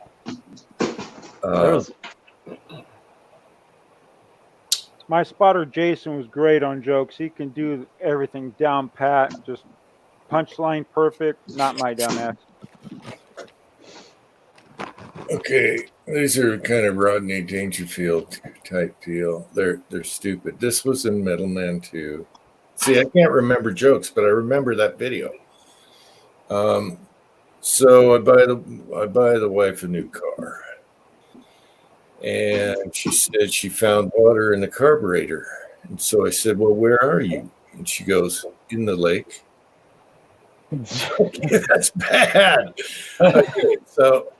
There was My spotter Jason was great on jokes. He can do everything down pat, just punchline perfect. Not my dumb ass. Okay, these are kind of Rodney Dangerfield type deal. They're stupid. This was in Metal Man 2. See, I can't remember jokes, but I remember that video. So I buy the wife a new car, and she said she found water in the carburetor. And so I said, "Well, where are you?" And she goes, "In the lake." Okay, that's bad. Okay, so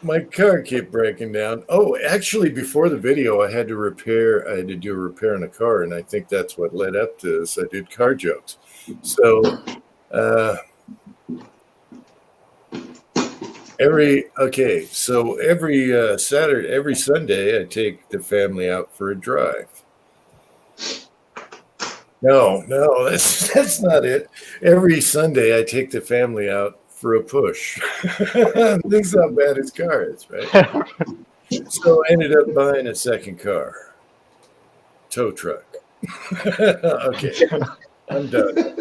my car kept breaking down. Oh, actually, before the video, I had to do a repair in a car, and I think that's what led up to this. I did car jokes. So every Saturday, every Sunday, I take the family out for a drive. No, that's not it. Every Sunday, I take the family out for a push. Think how bad his car is, right? So I ended up buying a second car, tow truck. Okay, I'm done.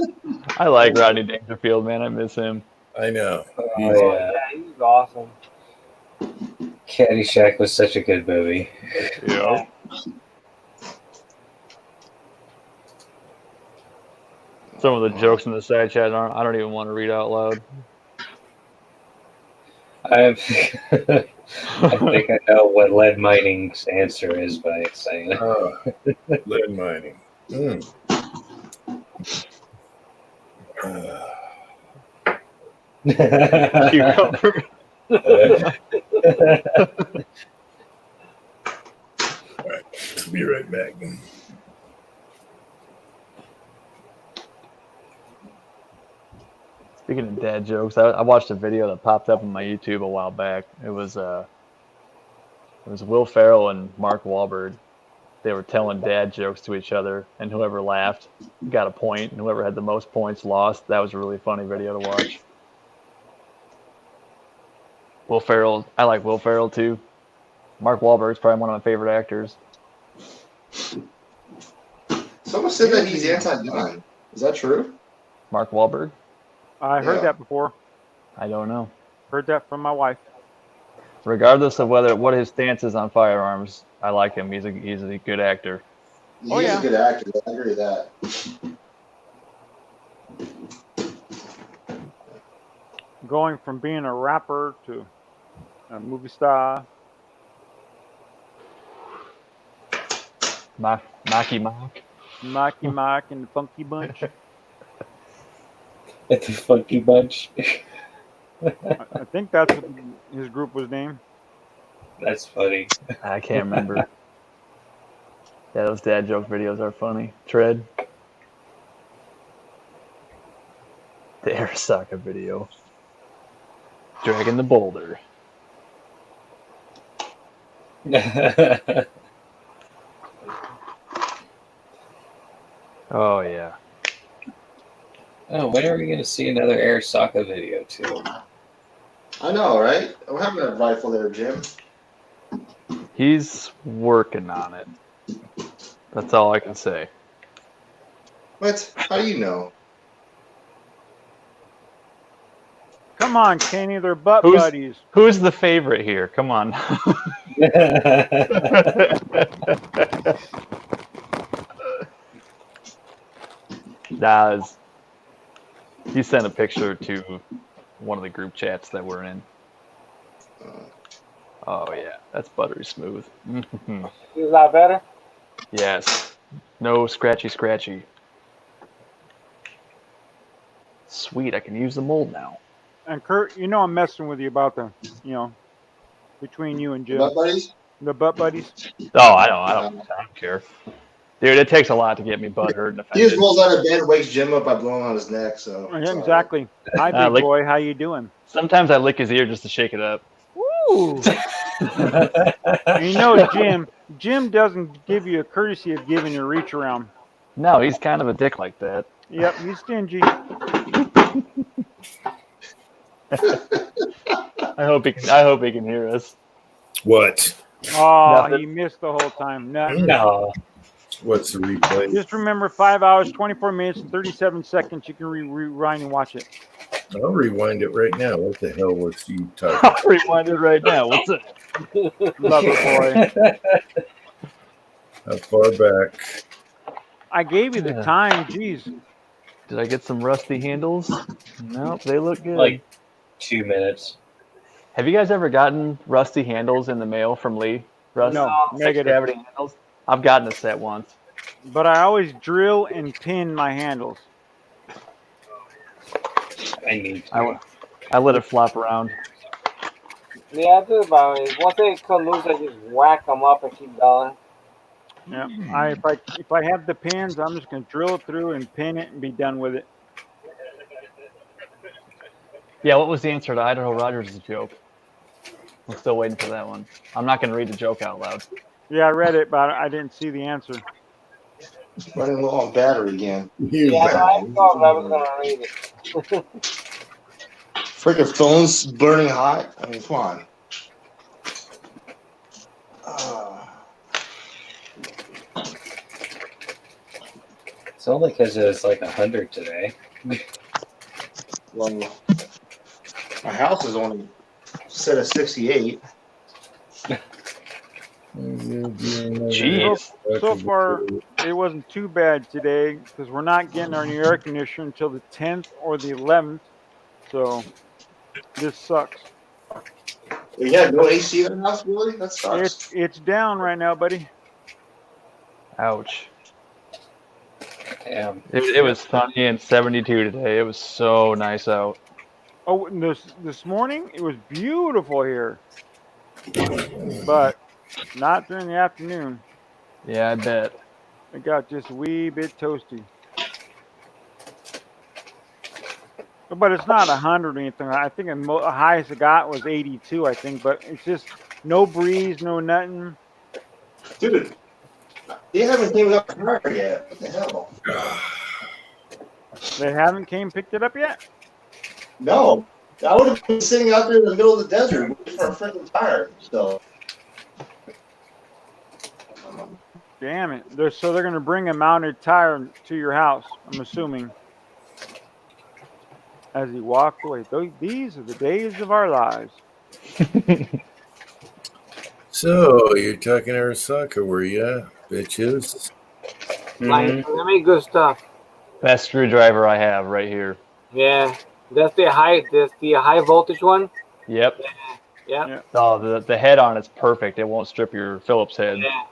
I like Rodney Dangerfield, man. I miss him. I know. Oh, Yeah, he was awesome. Caddyshack was such a good movie. Yeah. Some of the jokes in the side chat I don't even want to read out loud. I think I know what lead mining's answer is by saying it. Lead mining. Cucumber. All right, be right back. Speaking of dad jokes, I watched a video that popped up on my YouTube a while back. It was Will Ferrell and Mark Wahlberg. They were telling dad jokes to each other, and whoever laughed got a point, and whoever had the most points lost. That was a really funny video to watch. Will Ferrell, I like Will Ferrell too. Mark Wahlberg's probably one of my favorite actors. Someone said that he's anti-gun. Is that true? Mark Wahlberg? I heard Yeah. that before. I don't know. Heard that from my wife. Regardless of what his stance is on firearms, I like him. He's a good actor. He's Oh, yeah. a good actor. I agree with that. Going from being a rapper to a movie star. Marky Mark. Marky Mark and the Funky Bunch. It's a funky bunch. I think that's what his group was named. That's funny. I can't remember. Yeah, those dad joke videos are funny. Tread. The Arasaka video. Dragging the boulder. Oh, yeah. Oh, when are we going to see another Arasaka video too? I know, right? We're having a rifle there, Jim. He's working on it. That's all I can say. What? How do you know? Come on, Kenny, they're butt Who's- buddies. Who's the favorite here? Come on. He sent a picture to one of the group chats that we're in. Oh yeah, that's buttery smooth. Mhm. Is a lot better? Yes. No scratchy. Sweet, I can use the mold now. And Kurt, you know I'm messing with you about the, between you and Jim. Butt buddies? The butt buddies. Oh, I don't care. Dude, it takes a lot to get me butthurt and He just offended. rolls out of bed, wakes Jim up by blowing on his neck. So it's Yeah, all right. exactly. Hi, big like- boy. How you doing? Sometimes I lick his ear just to shake it up. Woo! And you know, Jim doesn't give you a courtesy of giving you a reach around. No, he's kind of a dick like that. Yep, he's stingy. I hope he can hear us. What? Oh, Nothing. he missed the whole time. Nothing. No. What's the replay? Just remember 5 hours, 24 minutes, and 37 seconds. You can rewind and watch it. I'll rewind it right now. What the hell was you talking? I'll rewind it right now. What's it? Love it, boy. How far back? I gave you the Yeah. time. Jeez. Did I get some rusty handles? Nope, they look good. Like 2 minutes. Have you guys ever gotten rusty handles in the mail from Lee? Russ? No, Fixed negative. gravity handles? I've gotten a set once. But I always drill and pin my handles. I need to. I let it flop around. Yeah, I do about it. Once they come loose, I just whack them up and keep going. Yeah. If I have the pins, I'm just gonna drill it through and pin it and be done with it. Yeah, what was the answer to Idaho Rogers' joke? I'm still waiting for that one. I'm not going to read the joke out loud. Yeah, I read it, but I didn't see the answer. Running low on battery again. Yeah, I thought I was gonna read it. Freaking phone's burning hot. I mean, come on. It's only because it was like 100 today. Well, my house is only set at 68. Jeez. So far, it wasn't too bad today because we're not getting our new air conditioner until the 10th or the 11th. So this sucks. You have no AC in the house, really? That sucks. It's down right now, buddy. Ouch. Damn. It was sunny and 72 today. It was so nice out. Oh, and this morning it was beautiful here, but not during the afternoon. Yeah, I bet. It got just a wee bit toasty. But it's not 100 or anything. I think the highest it got was 82, I think. But it's just no breeze, no nothing. Dude, they haven't came up here yet. What the hell? They haven't picked it up yet. No. I would have been sitting out there in the middle of the desert waiting for a freaking tire. So, Damn it. So they're going to bring a mounted tire to your house, I'm assuming. As he walked away. These are the days of our lives. So you're talking Arasaka, were ya, bitches? Like, I mean, good stuff. Best screwdriver I have right here. Yeah, that's the high voltage one. Yep. Yeah. Oh, the head on it's perfect. It won't strip your Phillips head. Yeah.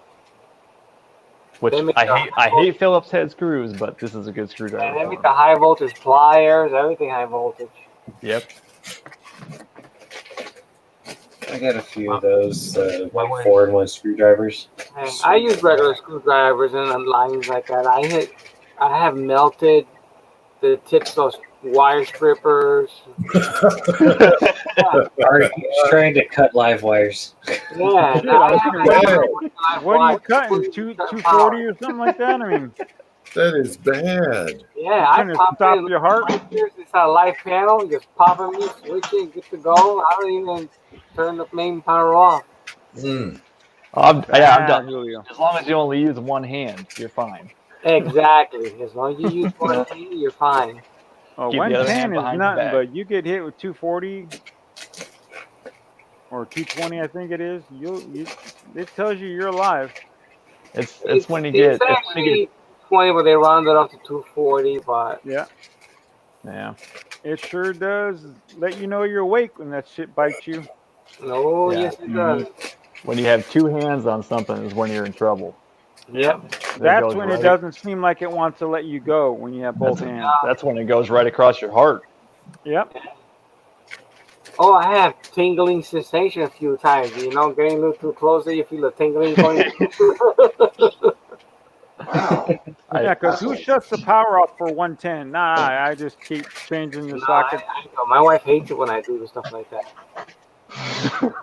Which They make I hate Phillips head screws, but this is a good And screwdriver. they for make it. the high voltage pliers, everything high voltage. Yep. I got a few of those, like 4-in-1 screwdrivers. And I use regular screwdrivers and lines like that. I have melted the tips of wire strippers. Art, he's trying to cut live wires. Yeah. Shit, no, I was I gonna have say, what are you cutting? 240 or something like that? I mean, That is bad. Yeah, I Trying to pop stop in your heart? It's a live panel. You just pop them, you switch it, get to go. I don't even turn the main power off. Mm. I'm done. Julio. As long as you only use one hand, you're fine. Exactly. As long as you use one hand, you're fine. Oh, Keep the other 110 hand is behind your nothing, back. but you get hit with 240 or 220, I think it is. It tells you you're alive. It's when you It's get actually 20, but they rounded up to 240. But Yeah, yeah. it sure does let you know you're awake when that shit bites you. no, Yeah. yes, it does. When you have two hands on something is when you're in trouble. Yep. That's goes when right- it doesn't seem like it wants to let you go when you have both hands. That's when it goes right across your heart. Yep. Oh, I have tingling sensation a few times. You know, getting a little too close, you feel the tingling going. Wow. Yeah, because who shuts the power off for 110? Nah, I just keep changing the No, socket. I know. My wife hates it when I do stuff like that.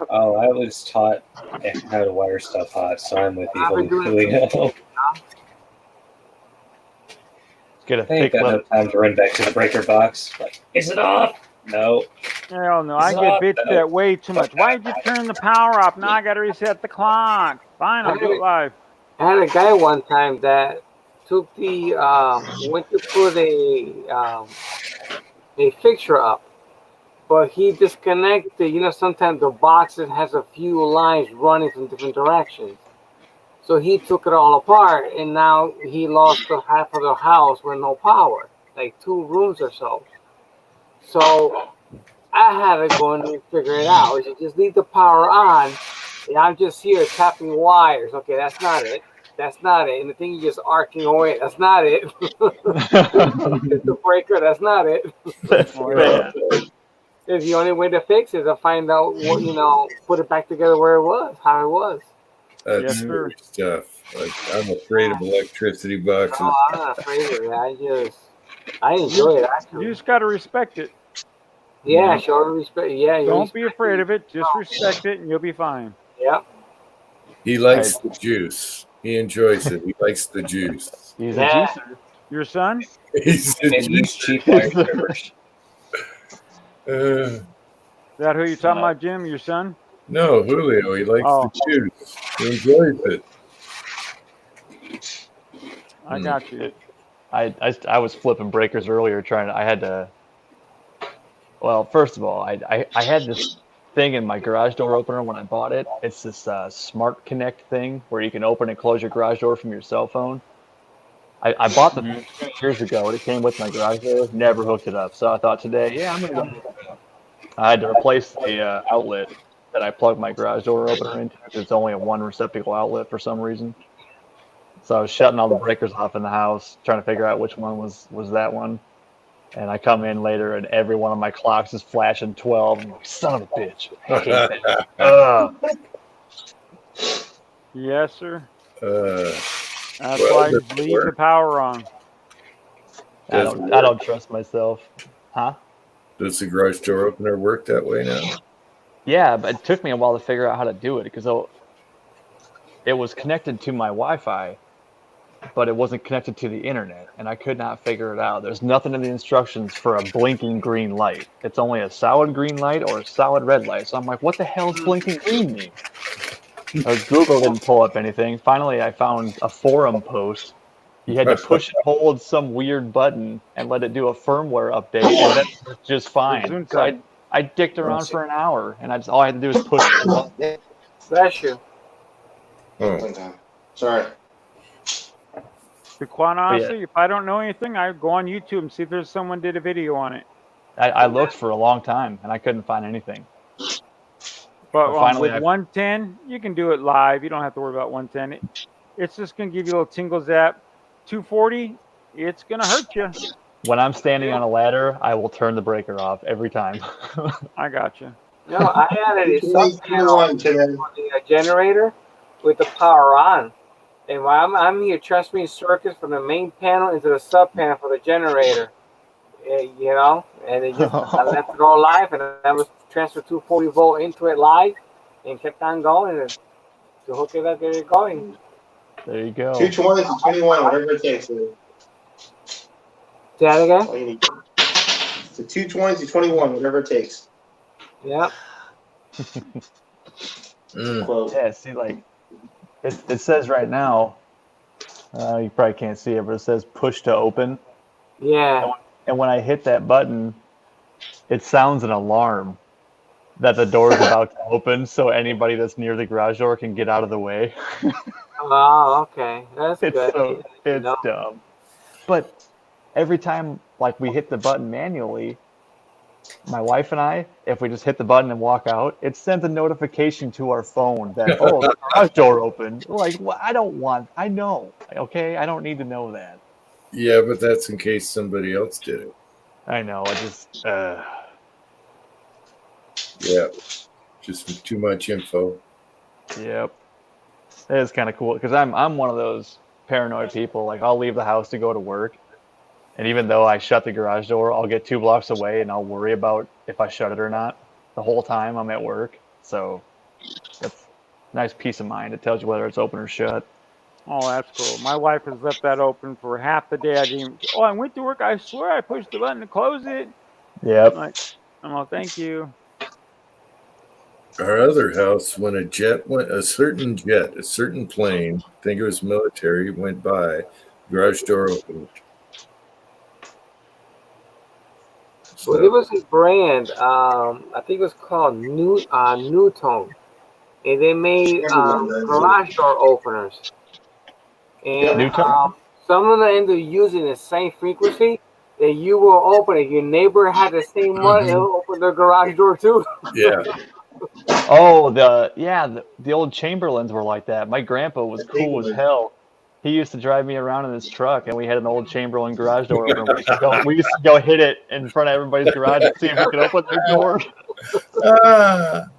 Oh, I was taught how to wire stuff hot, so I'm with you, I've been doing Julio. Get a I ain't thick got no leather. time to run back to the breaker box. Like, is it off? No. Hell no, I get bitched at way too much. Why'd you turn the power off? Now I gotta reset the clock. Fine, I'll do it live. I had a guy one time that took the went to put a fixture up, but he disconnected. You know, sometimes the boxes has a few lines running from different directions. So he took it all apart, and now he lost the half of the house with no power, like 2 rooms or so. So I had to go in and figure it out. You just leave the power on, and I'm just here tapping wires. Okay, that's not it. That's not it. And the thing is just arcing away. That's not it. The breaker. That's not it. It's the only way to fix it, to find out what, put it back together where it was, how it was. That's Yes, sir. scary stuff. Like, I'm afraid of electricity boxes. No, I'm not afraid of it. I enjoy it You actually. just gotta respect it. Yeah, show respect. Yeah, you Don't be respect afraid it. of it. Just respect it, and you'll be fine. Yeah. He likes the juice. He enjoys it. He likes the juice. He's Yeah. a juicer. Your son? He's a And use juicer. cheap wire strippers. Is that who you're talking about, Jim? Your son? No, Julio. He likes Oh. the juice. He enjoys it. I got you. I was flipping breakers earlier I had to. Well, first of all, I had this thing in my garage door opener when I bought it. It's this Smart Connect thing where you can open and close your garage door from your cell phone. I bought the thing 2 years ago. It came with my garage door. Never hooked it up. So I thought today, I'm going to hook it up. I had to replace the outlet that I plugged my garage door opener into. It's only a 1 receptacle outlet for some reason. So I was shutting all the breakers off in the house, trying to figure out which one was that one. And I come in later, and every one of my clocks is flashing 12. I'm like, son of a bitch. I hate that. Yes, sir. That's well, why you does it leave work? the power on. I don't trust myself. Huh? Does the garage door opener work that way now? Yeah, but it took me a while to figure out how to do it because it was connected to my Wi-Fi, but it wasn't connected to the internet, and I could not figure it out. There's nothing in the instructions for a blinking green light. It's only a solid green light or a solid red light. So I'm like, what the hell does blinking green mean? Google didn't pull up anything. Finally, I found a forum post. You had to push and hold some weird button and let it do a firmware update, and that was just fine. So I dicked around for an hour, and all I had to do was push the button. Bless you. Sorry. But quite honestly, if I don't know anything, I go on YouTube and see if there's someone did a video on it. I looked for a long time, and I couldn't find anything. But finally, with 110, you can do it live. You don't have to worry about 110. It's just going to give you a little tingle zap. 240, it's going to hurt you. When I'm standing on a ladder, I will turn the breaker off every time. I got you. No, I had a sub panel for the generator with the power on. And while I'm here transferring circuits from the main panel into the sub panel for the generator, and it just I left it all live, and I was transferred 240 volt into it live, and kept on going and to hook it up, get it going. There you go. 220 to 21, whatever it takes. Dude. Say that again? That's all you need. So 220 to 21, whatever it takes. Yeah. Yeah, see, like, it says right now, You probably can't see it, but it says push to open. Yeah. And when I hit that button, it sounds an alarm that the door is about to open, so anybody that's near the garage door can get out of the way. Oh, okay. That's It's good. it's dumb. But every time like we hit the button manually, my wife and I, if we just hit the button and walk out, it sends a notification to our phone that, oh, the garage door opened. We're like, well, I know. Okay, I don't need to know that. Yeah, but that's in case somebody else did it. I know. I just Yeah, just too much info. Yep. It is kind of cool because I'm one of those paranoid people. Like I'll leave the house to go to work, and even though I shut the garage door, I'll get 2 blocks away and I'll worry about if I shut it or not the whole time I'm at work. So that's nice peace of mind. It tells you whether it's open or shut. Oh, that's cool. My wife has left that open for half the day. I didn't even. Oh, I went to work. I swear I pushed the button to close it. Yep. I'm like, thank you. Our other house, when a certain plane, I think it was military, went by, garage door opened. Well, there was a brand, I think it was called Newtone, and they made garage door openers. And some of them ended up using the same frequency that you will open it. Your neighbor had the same one, and he'll open their garage door too. Yeah. Oh, the old Chamberlains were like that. My grandpa was cool as hell. He used to drive me around in his truck, and we had an old Chamberlain garage door opener. We used to go hit it in front of everybody's garage and see if we could open their door.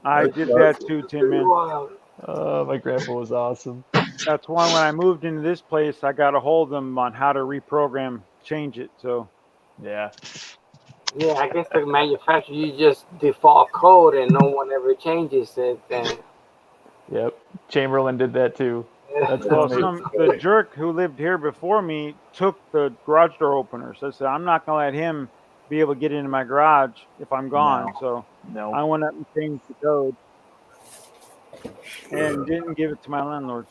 I did that too, Tim, man. My grandpa was awesome. That's why when I moved into this place, I got a hold of them on how to reprogram, change it. So, yeah. Yeah, I guess the manufacturer, you just default code and no one ever changes it. Then. Yep. Chamberlain did that too. That's well, the jerk who lived here before me took the garage door openers. I said, I'm not going to let him be able to get into my garage if I'm gone. So I went up and changed the code and didn't give it to my landlord.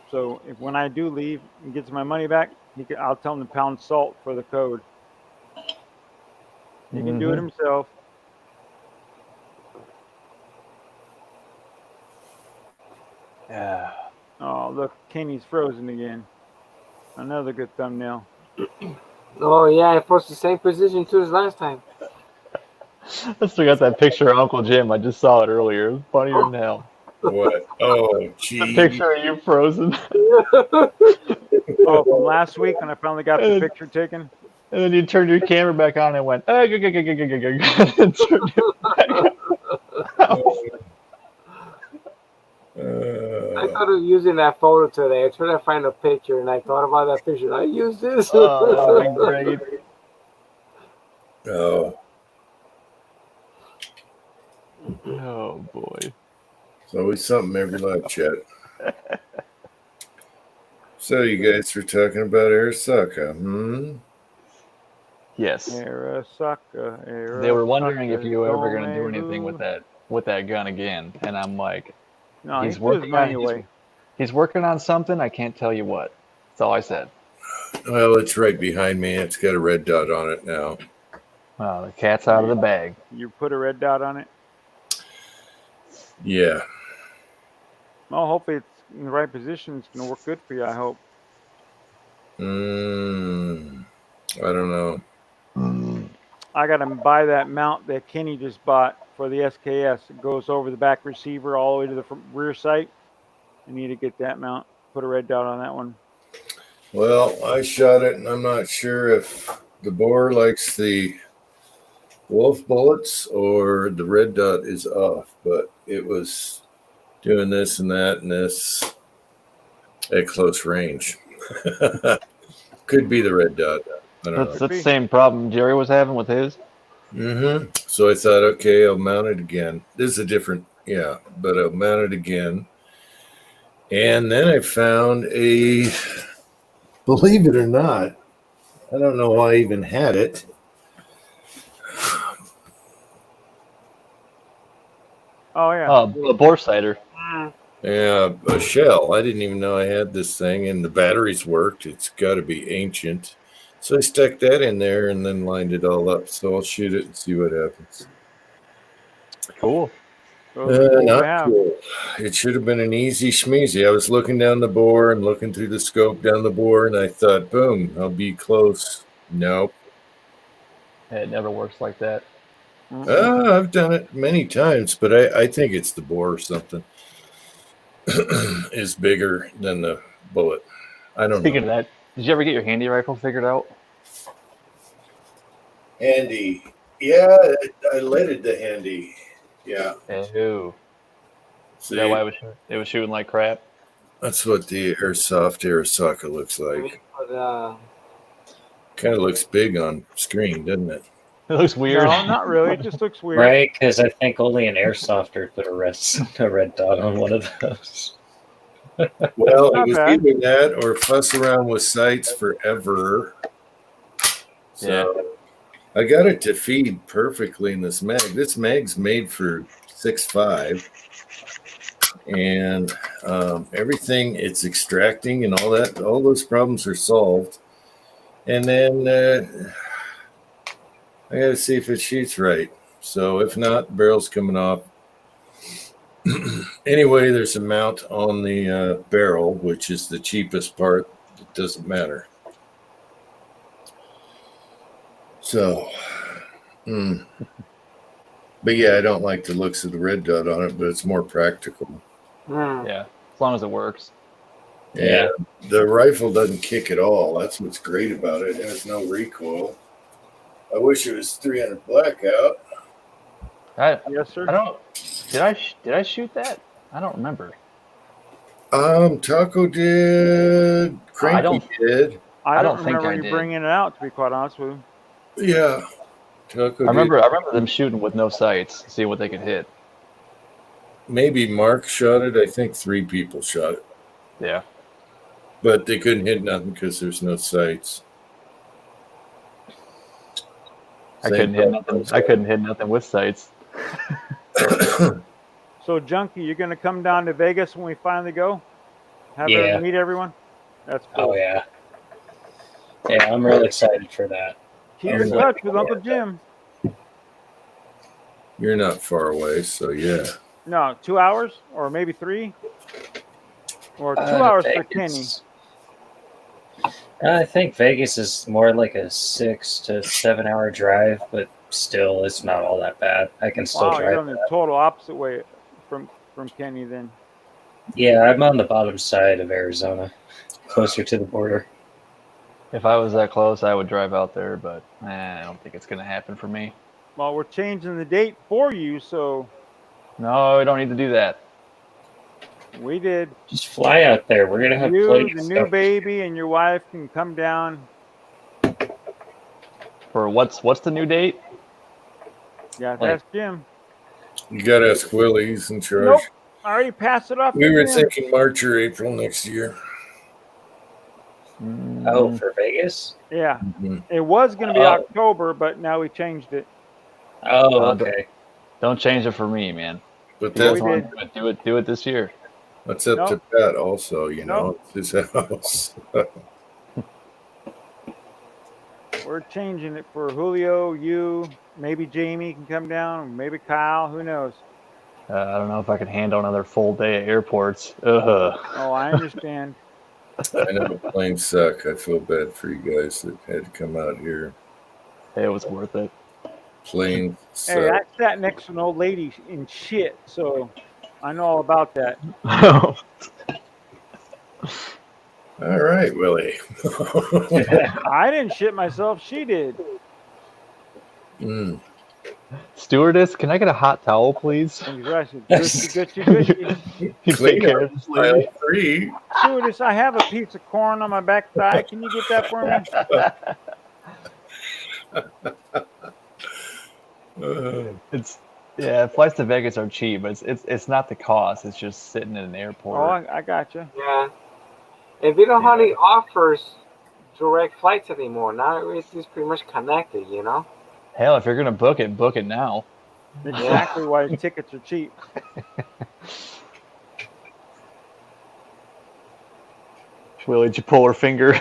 So when I do leave and gets my money back, I'll tell him to pound salt for the code. He can do it himself. Yeah. Oh, look, Kenny's frozen again. Another good thumbnail. Oh, yeah, it was the same position too as last time. I still got that picture of Uncle Jim. I just saw it earlier. It was funnier than hell. What? Oh, gee. The picture of you frozen. Oh, from last week when I finally got the picture taken. And then you turned your camera back on and went, and turned it back on. I thought of using that photo today. I tried to find a picture, and I thought about that picture. I use this. Oh, that would be great. Oh. Oh, boy. It's always something every live chat. So you guys were talking about Arasaka, Yes. Arasaka. They were wondering if you were ever going to do anything with that gun again, and I'm like, no, he's working on something. I can't tell you what. That's all I said. Well, it's right behind me. It's got a red dot on it now. The cat's out of the bag. You put a red dot on it? Yeah. Well, hopefully it's in the right position. It's going to work good for you, I hope. I don't know. I got to buy that mount that Kenny just bought for the SKS. It goes over the back receiver all the way to the rear sight. I need to get that mount. Put a red dot on that one. Well, I shot it, and I'm not sure if the bore likes the wolf bullets or the red dot is off, but it was doing this and that and this at close range. Could be the red dot. I don't know. That's the same problem Jerry was having with his. So I thought, okay, I'll mount it again. This is a different, but I'll mount it again. And then I found believe it or not, I don't know why I even had it. Oh, yeah. A bore sighter. Yeah, a shell. I didn't even know I had this thing, and the batteries worked. It's got to be ancient. So I stuck that in there and then lined it all up. So I'll shoot it and see what happens. Cool. Those are cool to Not have. cool. It should have been an easy schmeezy. I was looking down the bore and looking through the scope down the bore, and I thought, boom, I'll be close. Nope. It never works like that. I've done it many times, but I think it's the bore or something is bigger than the bullet. I don't Speaking know. of that, did you ever get your handy rifle figured out? Handy. Yeah, I leaded the handy. Yeah. Ew. See, Is that why it was shooting like crap? that's what the airsoft Arisaka looks like. But, Kind of looks big on screen, doesn't it? It looks weird. No, not really. It just looks weird. Right? Because I think only an airsofter put a red dot on one of those. Well, it Not was bad. either that or fuss around with sights forever. So I got it to feed perfectly in this mag. This mag's made for 6.5, and everything it's extracting and all that. All those problems are solved. And then I got to see if it shoots right. So if not, the barrel's coming off. Anyway, there's a mount on the barrel, which is the cheapest part. It doesn't matter. So, but yeah, I don't like the looks of the red dot on it, but it's more practical. Yeah, as long as it works. Yeah, the rifle doesn't kick at all. That's what's great about it. It has no recoil. I wish it was 300 blackout. Yes, sir. I don't. Did I shoot that? I don't remember. Taco did. Cranky did. I don't don't think remember I you did. bringing it out, to be quite honest with you. Yeah. Taco I remember them shooting with no sights, see what they could hit. Maybe Mark shot it. I think 3 people shot it. Yeah. But they couldn't hit nothing because there's no sights. I couldn't hit nothing with sights. So, Junkie, you're going to come down to Vegas when we finally go? Have Yeah. her meet everyone? That's cool. Oh yeah. Yeah, I'm really excited for that. Keep in touch with Uncle Jim. You're not far away, so yeah. No, 2 hours or maybe 3? Or 2 hours for Kenny. Vegas. I think Vegas is more like a 6 to 7 hour drive, but still, it's not all that bad. I can still Wow, you're drive on the that. total opposite way from Kenny then. Yeah, I'm on the bottom side of Arizona, closer to the border. If I was that close, I would drive out there, but I don't think it's going to happen for me. Well, we're changing the date for you, so No, we don't need to do that. we did. Just fly out there. We're gonna have You, plenty the of new stuff. baby, and your wife can come down. For what's the new date? Yeah, that's Jim. You got to ask Willie. He's in charge. Nope. I already passed it off. We to were Jim. thinking March or April next year. Oh, for Vegas? Yeah, Mhm. it was going to be Oh. October, but now we changed it. Oh, okay. Don't change it for me, man. But If you that's, we want did. to do it this year. that's up to Nope. Pat also, you know. It's his house. We're changing it for Julio, you, maybe Jamie can come down, maybe Kyle. Who knows? I don't know if I can handle another full day at airports. Ugh. Oh, I understand. I know planes suck. I feel bad for you guys that had to come out here. It was worth it. Hey, Planes I suck. sat next to an old lady in shit, so I know all about that. All right, Willie. I didn't shit myself. She did. Mm. Stewardess, can I get a hot towel, please? Congratulations. Gushy, gushy, gushy. You take Clean care up of this lady. aisle 3. Stewardess, I have a piece of corn on my back thigh. Can you get that for me? It's flights to Vegas are cheap, but it's not the cost. It's just sitting in an airport. Oh, I got you. Yeah. And they don't hardly offers direct flights anymore. Now it's just pretty much connected, you know? Hell, if you're gonna book it now. Exactly why tickets are cheap. Willie, did you pull her finger?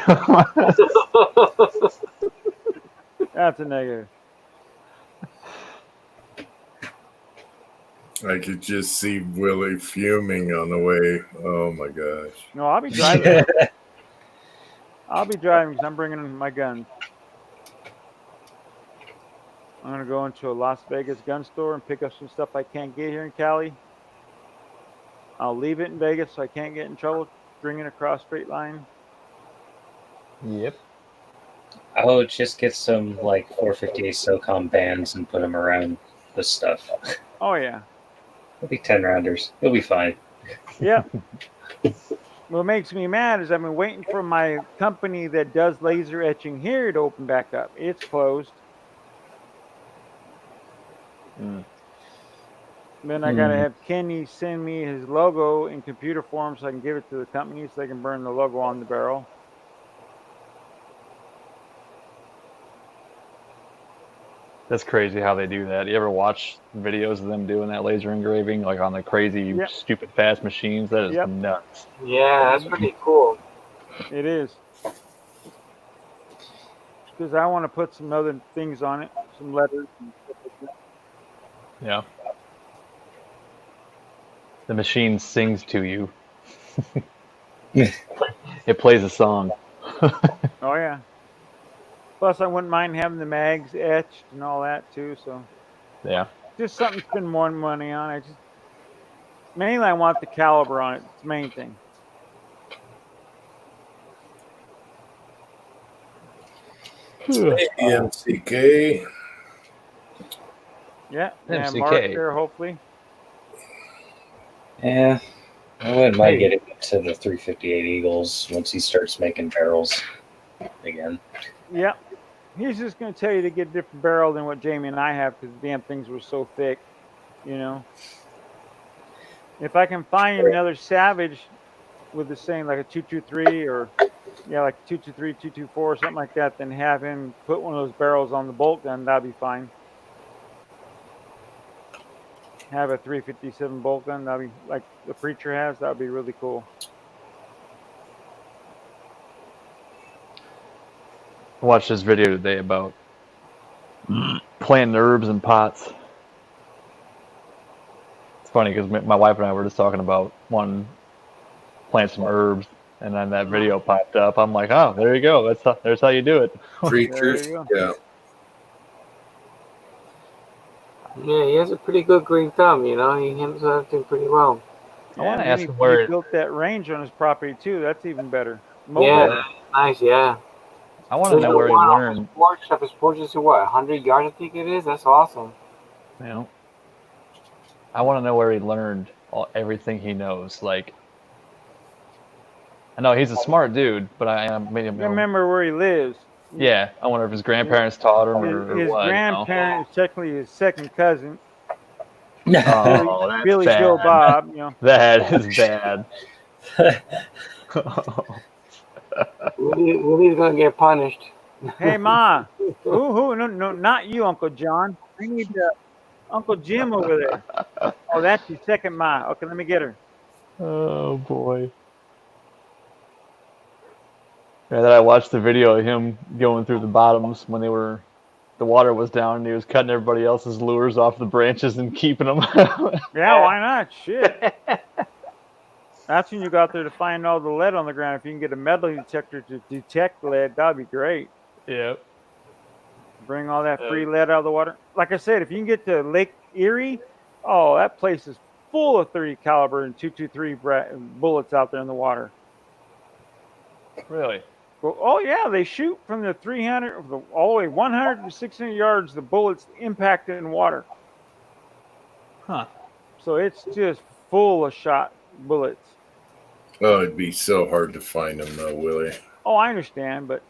That's a negative. I could just see Willie fuming on the way. Oh my gosh. No, I'll be driving. I'll be driving because I'm bringing in my guns. I'm going to go into a Las Vegas gun store and pick up some stuff I can't get here in Cali. I'll leave it in Vegas so I can't get in trouble bringing it across straight line. Yep. I would just get some like 458 SOCOM bands and put them around the stuff. Oh, yeah. It'll be 10 rounders. It'll be fine. Yep. What makes me mad is I've been waiting for my company that does laser etching here to open back up. It's closed. Then I gotta have Kenny send me his logo in computer form so I can give it to the company so they can burn the logo on the barrel. That's crazy how they do that. You ever watch videos of them doing that laser engraving, like on the crazy, Yep. stupid fast machines? That is Yep. nuts. Yeah, that's pretty cool. It is. Because I want to put some other things on it, some letters and stuff like that. Yeah. The machine sings to you. It plays a song. Oh, yeah. Plus, I wouldn't mind having the mags etched and all that, too. So, Yeah. just something to spend more money on. Mainly, I want the caliber on it. It's the main thing. MCK. Yeah. And MCK. Mark there, hopefully. Yeah. I wouldn't mind getting to the 358 Eagles once he starts making barrels again. Yeah. He's just going to tell you to get a different barrel than what Jamie and I have because the damn things were so thick, you know. If I can find another Savage with the same, like a 223 or, yeah, like 223, 224, something like that, then have him put one of those barrels on the bolt gun, that'd be fine. Have a 357 bolt gun, that'd be like the Preacher has, that'd be really cool. I watched this video today about planting herbs in pots. It's funny because my wife and I were just talking about wanting to plant some herbs, and then that video popped up. I'm like, oh, there you go. There's how you do it. Creatures. There you Yeah. Yeah, he has a pretty good green thumb, you know. He handles everything pretty well. I want to and ask he him where it, built that range on his property too. That's even better. Yeah, nice, yeah. I want to know where he learned. His porch is what, 100 yards, I think it is? That's awesome. You know, I want to know where he learned everything he knows. Like, I know he's a smart dude, but I made him. Remember where he lives. Yeah, I wonder if his grandparents taught him or His what. grandparent is technically his second cousin. Oh, that's Billy bad. Joe Bob, you know. That is bad. Willie's gonna get punished. Hey, Ma. Who? No, not you, Uncle John. I need Uncle Jim over there. Oh, that's your second Ma. Okay, let me get her. Oh boy. Yeah, then I watched the video of him going through the bottoms when the water was down, and he was cutting everybody else's lures off the branches and keeping them. Yeah, why not? Shit. That's when you go out there to find all the lead on the ground. If you can get a metal detector to detect lead, that'd be great. Yep. Bring all that free lead out of the water. Like I said, if you can get to Lake Erie, oh, that place is full of 30 caliber and 223 bullets out there in the water. Really? Well, oh yeah, they shoot from the 300 all the way 100 to 600 yards. The bullets impacted in water. Huh. So it's just full of shot bullets. Oh, it'd be so hard to find them though, Willie. Oh, I understand, but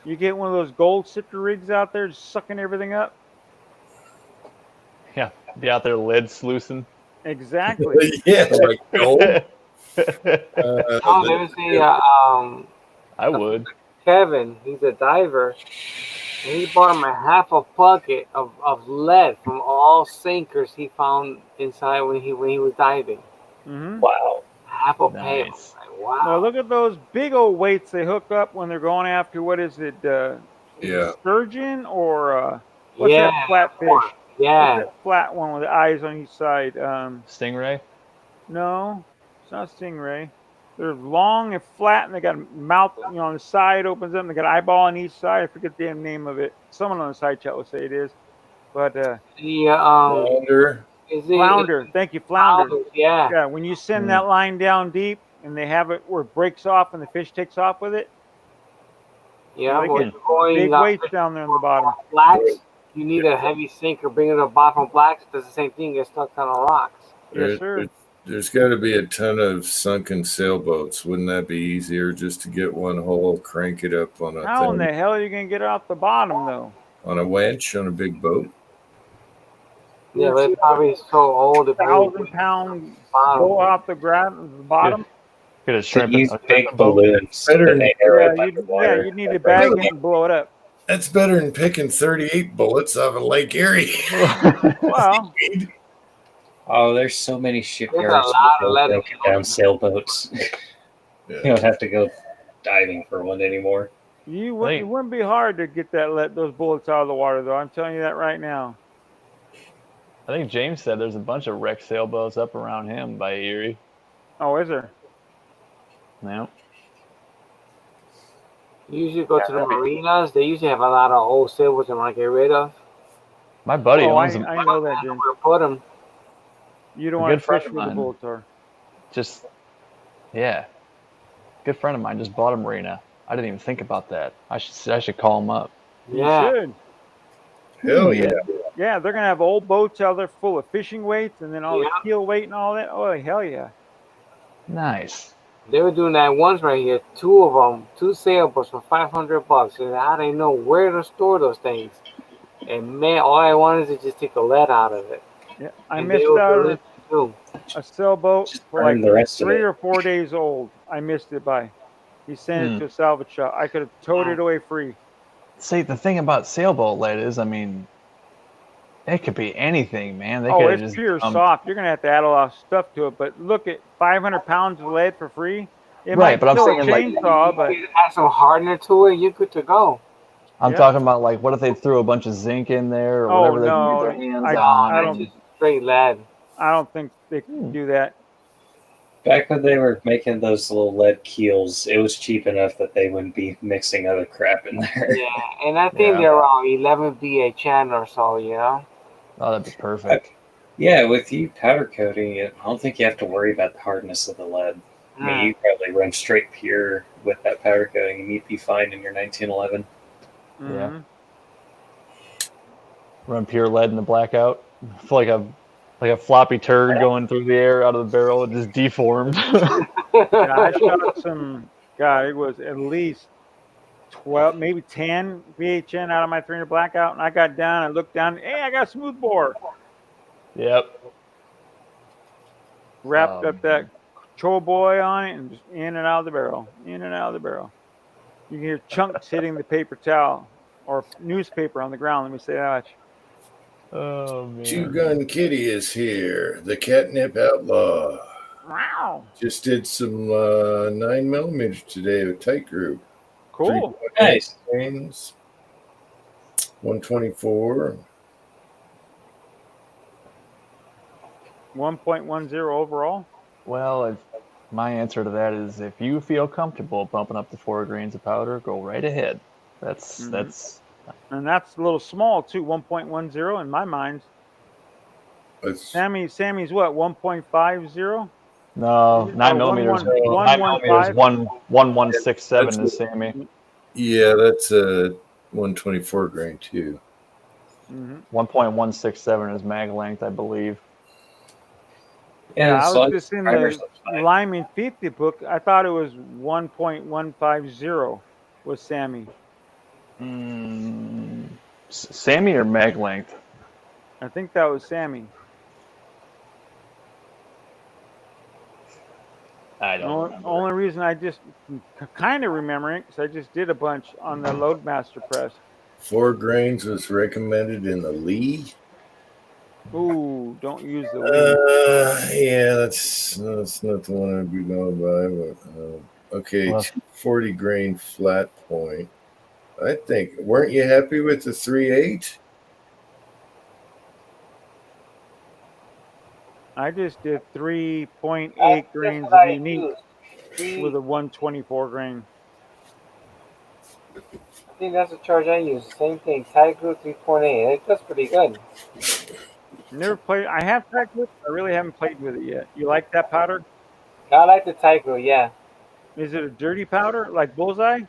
you get one of those gold sifter rigs out there just sucking everything up. Yeah, be out there lead sluicing. Exactly. Yeah, like gold. Oh, there's I would. Kevin. He's a diver. And he bought him a half a bucket of lead from all sinkers he found inside when he was diving. Mm-hmm. Wow. Half a pail. Nice. Wow. Now look at those big old weights they hook up when they're going after what is it? Yeah. Sturgeon or what's yeah. that flat fish? What's Yeah. that flat one with the eyes on each side? Stingray. No, it's not stingray. They're long and flat, and they got a mouth, on the side opens up, and they got an eyeball on each side. I forget the damn name of it. Someone on the side chat will say it is, but The Flounder. is it flounder. Thank you, flounder. Yeah. Yeah, when you send that line down deep, and they have it where it breaks off, and the fish takes off with it. Yeah. They When get you're going big weights down there on the bottom. blacks, you need a heavy sinker. Bring it to the bottom of blacks. It does the same thing. Get stuck on the rocks. Yes, sir. There's got to be a ton of sunken sailboats. Wouldn't that be easier just to get one hole, crank it up on a How in thing, the hell are you gonna get it off the bottom though? on a winch on a big boat? Yeah, but it's probably so old. It 1,000-pound bottom. go off the ground, the bottom. Get a To shrimp. use a big shrimp boat. balloons Better that they air up underwater. You need to bag it and blow it up. That's better than picking 38 bullets off of Lake Erie. Well, Oh, there's so many There's a shipyards lot of with lead. broken down sailboats. You don't have to go diving for one anymore. it Right. wouldn't be hard to get those bullets out of the water, though. I'm telling you that right now. I think James said there's a bunch of wrecked sailboats up around him by Erie. Oh, is there? Yeah. You usually go to the marinas. They usually have a lot of old sailboats they want to get rid of. My buddy Oh, owns them. I know that, Jim. Where to put them? You don't A want to good friend fish of where the mine. bullets are. Just, yeah. Good friend of mine just bought a marina. I didn't even think about that. I should call him up. Yeah. You should. Hell yeah. Yeah, they're gonna have old boats out there full of fishing weights, and then all Yeah. the keel weight and all that. Oh, hell yeah! Nice. They were doing that once right here. Two of them, two sailboats for $500. And I didn't know where to store those things. And man, all I wanted is to just take the lead out of it. Yeah, I And they missed were out on delicious too. a sailboat Just for burn like the rest of 3 it. or 4 days old. I missed it by. He sent it to a salvage shop. I could have towed it away free. See, the thing about sailboat lead is, I mean, it could be anything, man. They Oh, could have it's just pure soft. You're gonna have to add a lot of stuff to it. But look at 500 pounds of lead for free. It Right, might but I'm kill a saying, like- chainsaw, but You add some hardener to it, you're good to go. I'm Yeah. talking about, like, what if they threw a bunch of zinc in there or Oh, whatever they no, can get their hands I on? don't- Just straight lead. I don't think they can do that. Back when they were making those little lead keels, it was cheap enough that they wouldn't be mixing other crap in there. Yeah, and I think Yeah. they're around 11 BHN or so, you know? Oh, that'd be perfect. Yeah, with you powder coating it, I don't think you have to worry about the hardness of the lead. I mean, you probably run straight pure with that powder coating, and you'd be fine in your 1911. Yeah. Mhm. Run pure lead in the blackout. Like a floppy turd going through the air out of the barrel. It just deformed. Yeah, I shot some. God, it was at least 12, maybe 10 VHN out of my 300 blackout, and I got down. I looked down. Hey, I got smooth bore. Yep. Wrapped Oh, up that troll boy on it and just in and out of the barrel. In and out of the barrel. You can hear chunks hitting the paper towel or newspaper on the ground. Let me say that much. Oh, man. Two Gun Kitty is here. The catnip outlaw. Wow. Just did some 9mm today with tight group. Cool. Nice. Grains, 124. 1.10 overall. Well, my answer to that is if you feel comfortable bumping up to 4 grains of powder, go right ahead. That's Mhm. that's And that's a little small, too. 1.10 in my mind. It's Sammy's what? 1.50? no 9 millimeters. 1.15. 1167 is Sammy. yeah, that's a 124 grain too. Mm-hmm. 1.167 is mag length, I believe. Yeah, I so was just in primers the looks fine. Lyman 50 book. I thought it was 1.150 was Sammy. Sammy or mag length? I think that was Sammy. I The don't only, remember. only reason I just kind of remember it because I just did a bunch on the Loadmaster press. 4 grains was recommended in the Lee. Ooh, don't use the weed. Yeah, That's not the one I'd be going by. But, okay, Well- 240 grain flat point. I think, weren't you happy with the 3.8? I just did 3.8 That's grains what I of unique use. Three- with a 124 grain. I think that's the charge I use. Same thing. Tiger 3.8. It does pretty good. Never played. I have tried with it. I really haven't played with it yet. You like that powder? I like the Tiger, yeah. Is it a dirty powder like Bullseye?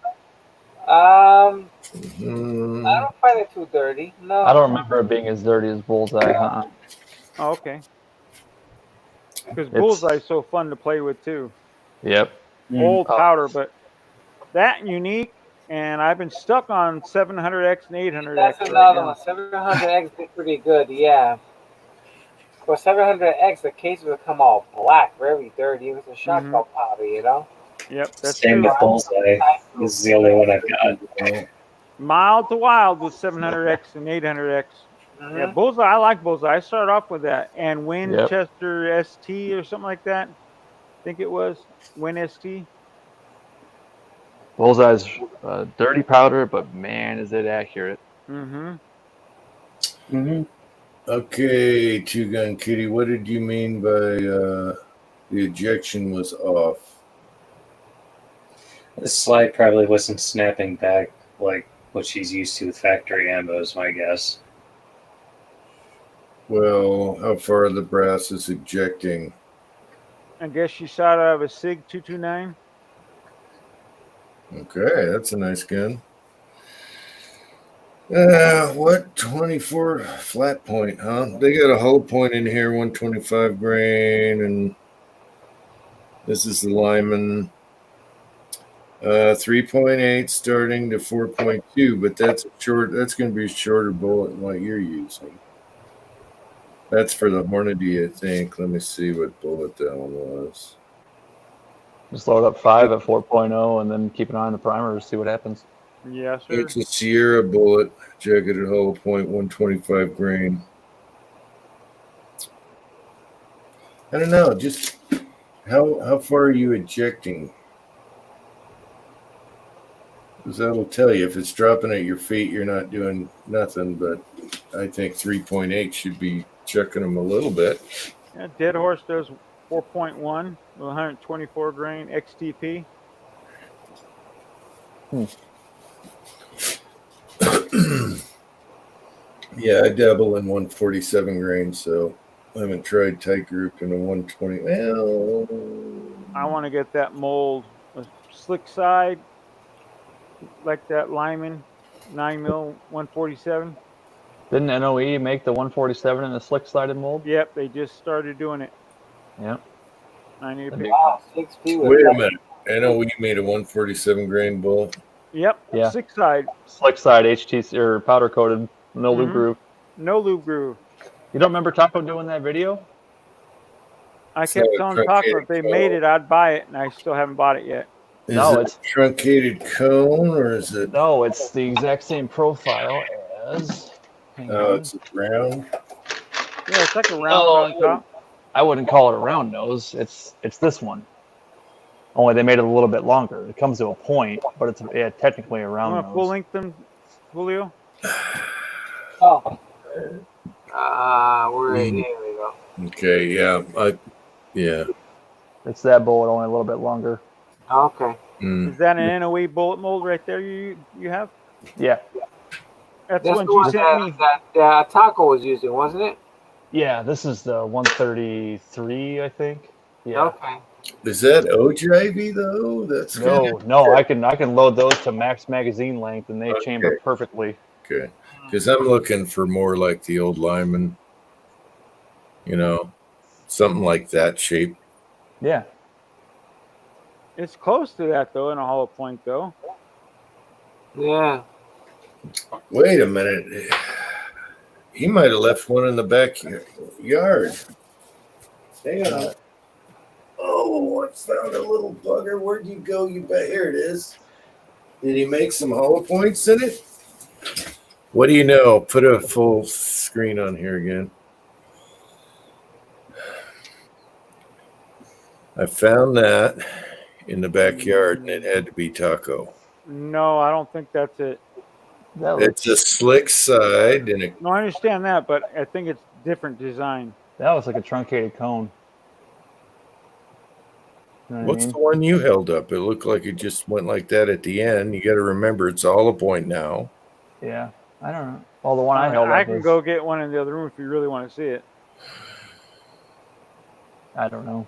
Mm, I don't find it too dirty. No. I don't remember it being as dirty as Bullseye. Oh, okay. Because It's- Bullseye's so fun to play with too. Yep. Old Oh. powder, but that and unique. And I've been stuck on 700X and 800X. That's right another now. one. 700X did pretty good, yeah. For 700X, the case would come all black, very dirty. It was a shotgun powder, you know? Yep, that's Same true. with Bullseye. This is the only one I've got. Mild to wild with 700X and 800X. Mm-hmm. Yeah, Bullseye. I like Bullseye. I started off with that. And Winchester ST or something like that. I think it was Win ST. Bullseye's dirty powder, but man, is it accurate. Mm-hmm. Mm-hmm. okay, Two Gun Kitty, what did you mean by the ejection was off? The slide probably wasn't snapping back like what she's used to with factory ammo, is my guess. Well, how far the brass is ejecting? I guess she shot out of a SIG 229. Okay, that's a nice gun. What 24 flat point, huh? They got a hull point in here, 125 grain, and this is the Lyman 3.8 starting to 4.2, but that's short. That's going to be a shorter bullet than what you're using. That's for the Hornady, I think. Let me see what bullet that one was. Just load up 5 at 4.0 and then keep an eye on the primer to see what happens. Yes, sir. It's a Sierra bullet, jacketed hull point, 125 grain. I don't know, just how far are you ejecting? Because that'll tell you. If it's dropping at your feet, you're not doing nothing, but I think 3.8 should be checking them a little bit. Yeah, Dead Horse does 4.1 with 124 grain XTP. Yeah, I dabble in 147 grain, so I haven't tried tight group in a 120. Well, I want to get that mold, a slick side, like that Lyman 9mm 147. Didn't NOE make the 147 in a slick-sided mold? Yep, they just started doing it. Yep. I need to That'd pick. be- Wow, 6 feet. was wait a like- minute. I know we made a 147 grain bullet. Yep, Yeah. six side, Slick side HTC or powder coated, no loop Mhm. groove. no lube groove. You don't remember Taco doing that video? I So kept a telling Taco truncated if they made cone. it, I'd buy it, and I still haven't bought it yet. Is No, it it's- a truncated cone or is it? No, it's the exact same profile as. Hang Oh, on. it's round. Yeah, it's like a round Oh, on top. I wouldn't call it a round nose. It's this one. Only they made it a little bit longer. It comes to a point, but it's technically a You round want to full nose. length them, Julio? Oh. Where is Mm. There we go. Okay, yeah. It's that bullet, only a little bit longer. Okay. Mm. Is that an NOE bullet mold right there you have? Yeah, That's That's one the she one sent me. that Taco was using, wasn't it? yeah. This is the 133, I think. Yeah. Okay. Is that ogive though? That's No. I can load those to max magazine length, and they Okay. chamber perfectly. Okay, because I'm looking for more like the old Lyman. You know, something like that shape. Yeah. It's close to that though in a hollow point though. Yeah. Wait a minute. He might have left one in the backyard. Hang on. Oh, I found a little bugger. Where'd you go? You bet. Here it is. Did he make some hollow points in it? What do you know? Put a full screen on here again. I found that in the backyard, and it had to be Taco. No, I don't think that's it. That It's a looks, slick side, and it, No, I understand that, but I think it's different design. that looks like a truncated cone. You know what what's I the mean? one you held up? It looked like it just went like that at the end. You got to remember, it's all a point now. Yeah, I don't know. Well, the one I held I up can was, go get one in the other room if you really want to see it. I don't know.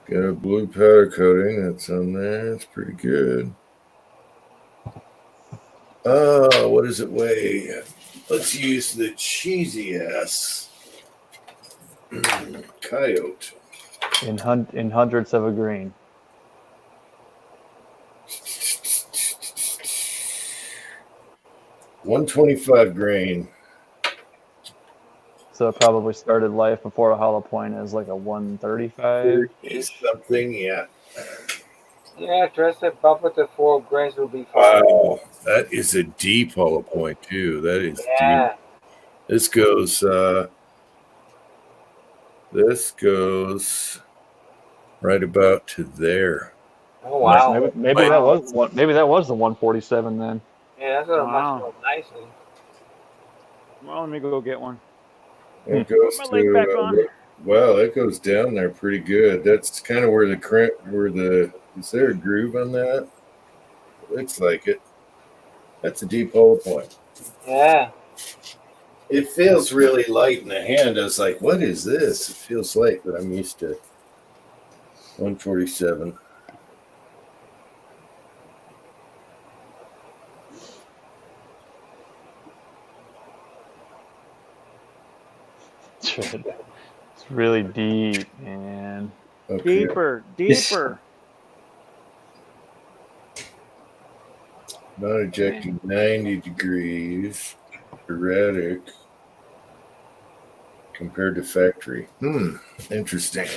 Got a blue powder coating that's on there. It's pretty good. What does it weigh? Let's use the cheesy ass coyote. In hundredths of a grain. $125 grain. So it probably started life before a hollow point as like a 135. Is something, yeah. Yeah, dress it up with the 4 grains will be fine. Wow, that is a deep hollow point too. That is Yeah. deep. This goes right about to there. Oh wow. Maybe that was one. Maybe that was the 147 then. Yeah, that's what Wow. much more nicely. Well, let me go get one. It goes Put my leg back on. wow, that goes down there pretty good. That's kind of where is there a groove on that? Looks like it. That's a deep hollow point. Yeah. It feels really light in the hand. I was like, what is this? It feels light, but I'm used to 147. It's really deep, man. Okay. Deeper. Not ejecting 90 degrees. Erratic. Compared to factory. Interesting.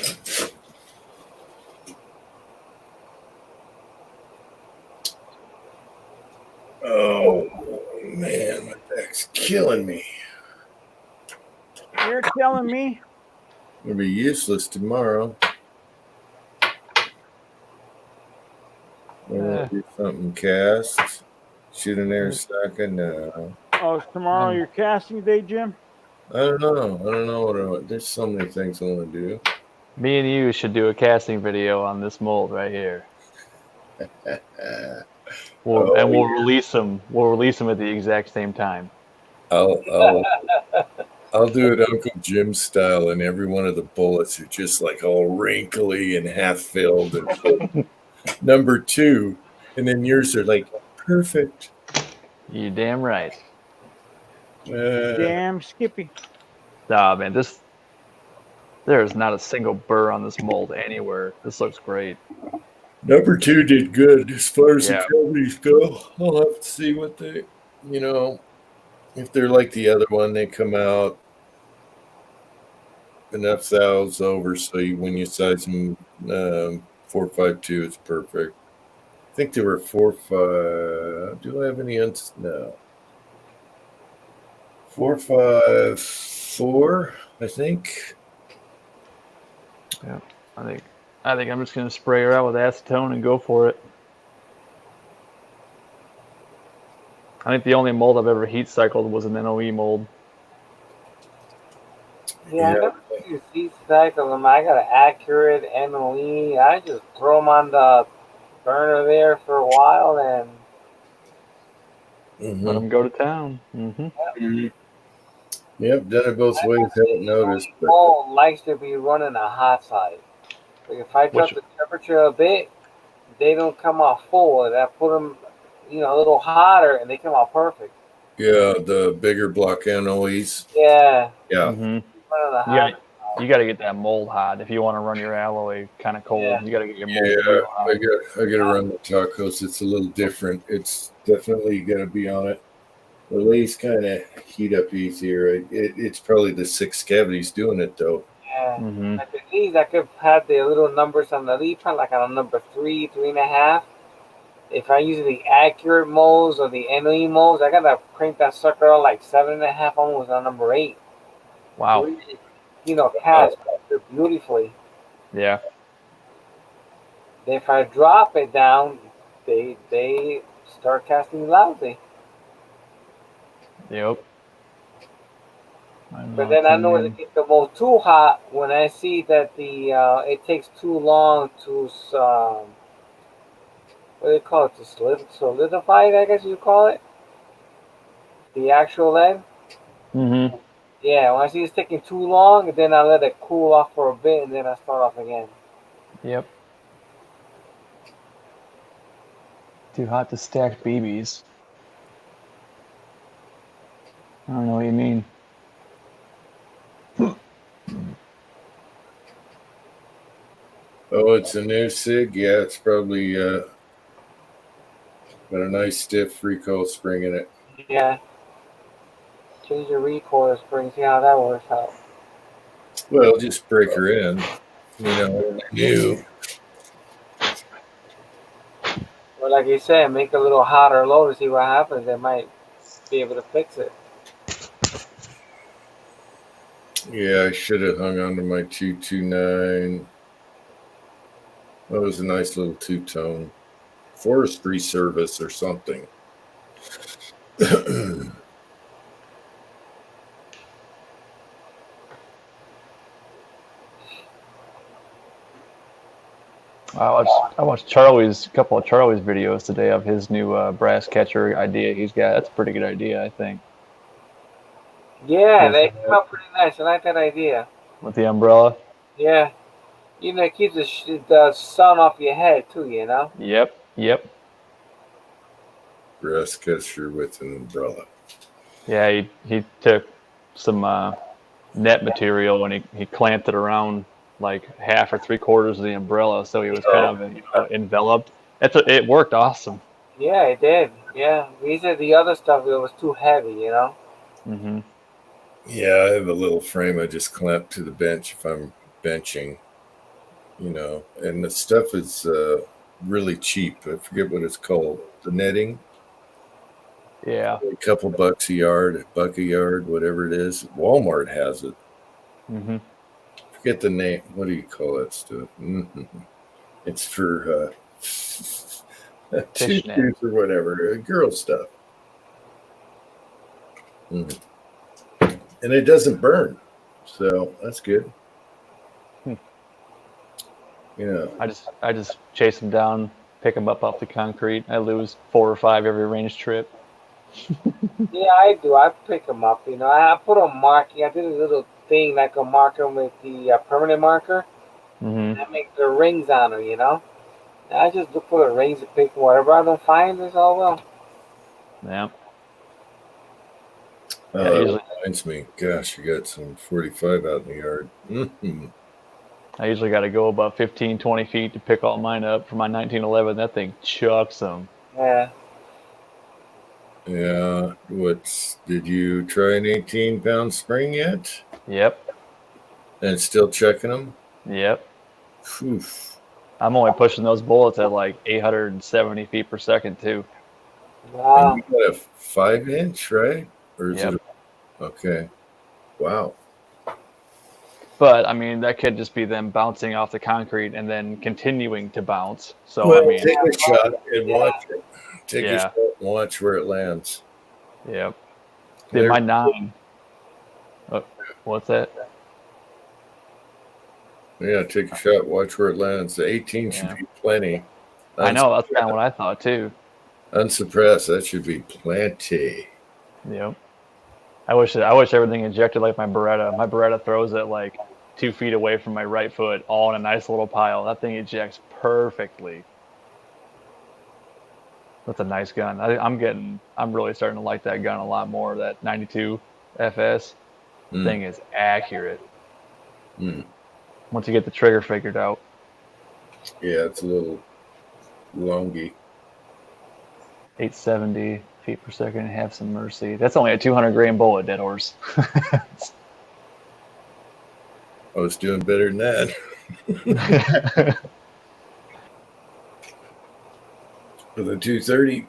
Oh, man, my back's killing me. You're telling me? It'll be useless tomorrow. I want to do something cast. Shoot an air socket? No. Oh, is tomorrow your casting day, Jim? I don't know what I want. There's so many things I want to do. Me and you should do a casting video on this mold right here. We'll release them. We'll release them at the exact same time. I'll do it Uncle Jim style, and every one of the bullets are just like all wrinkly and half filled and number 2, and then yours are like perfect. You damn right. Damn Skippy. Nah, man, there is not a single burr on this mold anywhere. This looks great. Number 2 did good as far as Yeah. the cavities go. I'll have to see what they, if they're like the other one, they come out enough thous over, so when you size them 4.52, it's perfect. I think they were 4.5. Do I have any? No. 4.54, I think. Yeah, I think I'm just gonna spray her out with acetone and go for it. I think the only mold I've ever heat cycled was an NOE mold. Yeah, I never use heat cycle them. I got an accurate NOE. I just throw them on the burner there for a while and Let them go to town. Yep, done it both ways. Haven't noticed, but mold likes to be running a hot side. Like if I drop the temperature a bit, they don't come out full. And I put them, a little hotter, and they come out perfect. yeah, the bigger block NOEs. Yeah. Yeah. Running a hot. You got to get that mold hot if you want to run your alloy kind of cold. Yeah. You got to get your mold Yeah, real hot. I got to run the tacos. It's a little different. It's definitely got to be on it. The lace kind of heat up easier. It's probably the 6 cavities doing it though. Yeah. Mm-hmm. Like with these, I could have the little numbers on the leaf pan, like on a number 3, 3.5. If I use the accurate molds or the NOE molds, I gotta crank that sucker out like 7.5, almost on number 8. Wow. So cast beautifully. Yeah. If I drop it down, they start casting loudly. Yep. But then I know it gets the most too hot when I see that it takes too long to what do you call it, to solidify it, I guess you call it, the actual lead. Mm-hmm. Yeah, when I see it's taking too long, then I let it cool off for a bit, and then I start off again. Yep. Too hot to stack BBs. I don't know what you mean. Oh, it's a new SIG. Yeah, it's probably got a nice stiff recoil spring in it. Yeah. Change the recoil spring, see how that works out. Well, just break her in. New. Well, like you said, make a little hotter low to see what happens. They might be able to fix it. Yeah, I should have hung on to my 229. That was a nice little two-tone. Forestry service or something. I watched a couple of Charlie's videos today of his new brass catcher idea he's got. That's a pretty good idea, I think. Yeah, they came out pretty nice. I like that idea. With the umbrella? Yeah. It keeps the sun off your head, too, Yep. Brass catcher with an umbrella. Yeah, he took some net material and he clamped it around like half or 3/4 of the umbrella, so he was kind of enveloped. It worked awesome. Yeah, it did. Yeah, he said the other stuff it was too heavy, Mm-hmm. Yeah, I have a little frame I just clamp to the bench if I'm benching, and the stuff is really cheap. I forget what it's called. The netting. Yeah. A couple bucks a yard, $1 a yard, whatever it is. Walmart has it. Mm-hmm. Forget the name. What do you call that stuff? Mm-hmm. It's for tutus or whatever, girl stuff. Mm-hmm. And it doesn't burn, so that's good. I just chase them down, pick them up off the concrete. I lose 4 or 5 every range trip. Yeah, I do. I pick them up. I put a marking. I did a little thing like a marker with the permanent marker. Mm-hmm. I make the rings on them. I just look for the rings and pick whatever I don't find. It's all well. Yeah. That reminds me. Gosh, you got some 45 out in the yard. Mm-hmm. I usually got to go about 15, 20 feet to pick all mine up for my 1911. That thing chucks them. Yeah. Yeah. Did you try an 18-pound spring yet? Yep. And still checking them? Yep. Oof. I'm only pushing those bullets at like 870 feet per second too. Wow. And you got a 5-inch, right? Or is it? Okay. Wow. But I mean, that could just be them bouncing off the concrete and then continuing to bounce. So well, I mean, take a shot and watch it. Take a Yeah. shot and watch where it lands. Yep. Did my 9. What's that? Yeah, take a shot, watch where it lands. The 18 should be plenty. I know, that's kind of what I thought too. Unsuppressed, that should be plenty. Yep. I wish everything ejected like my Beretta. My Beretta throws it like 2 feet away from my right foot, all in a nice little pile. That thing ejects perfectly. That's a nice gun. I'm really starting to like that gun a lot more. That 92 FS thing is accurate. Mm. Once you get the trigger figured out. Yeah, it's a little longy. 870 feet per second and have some mercy. That's only a 200 grain bullet, dead horse. I was doing better than that. For the 230.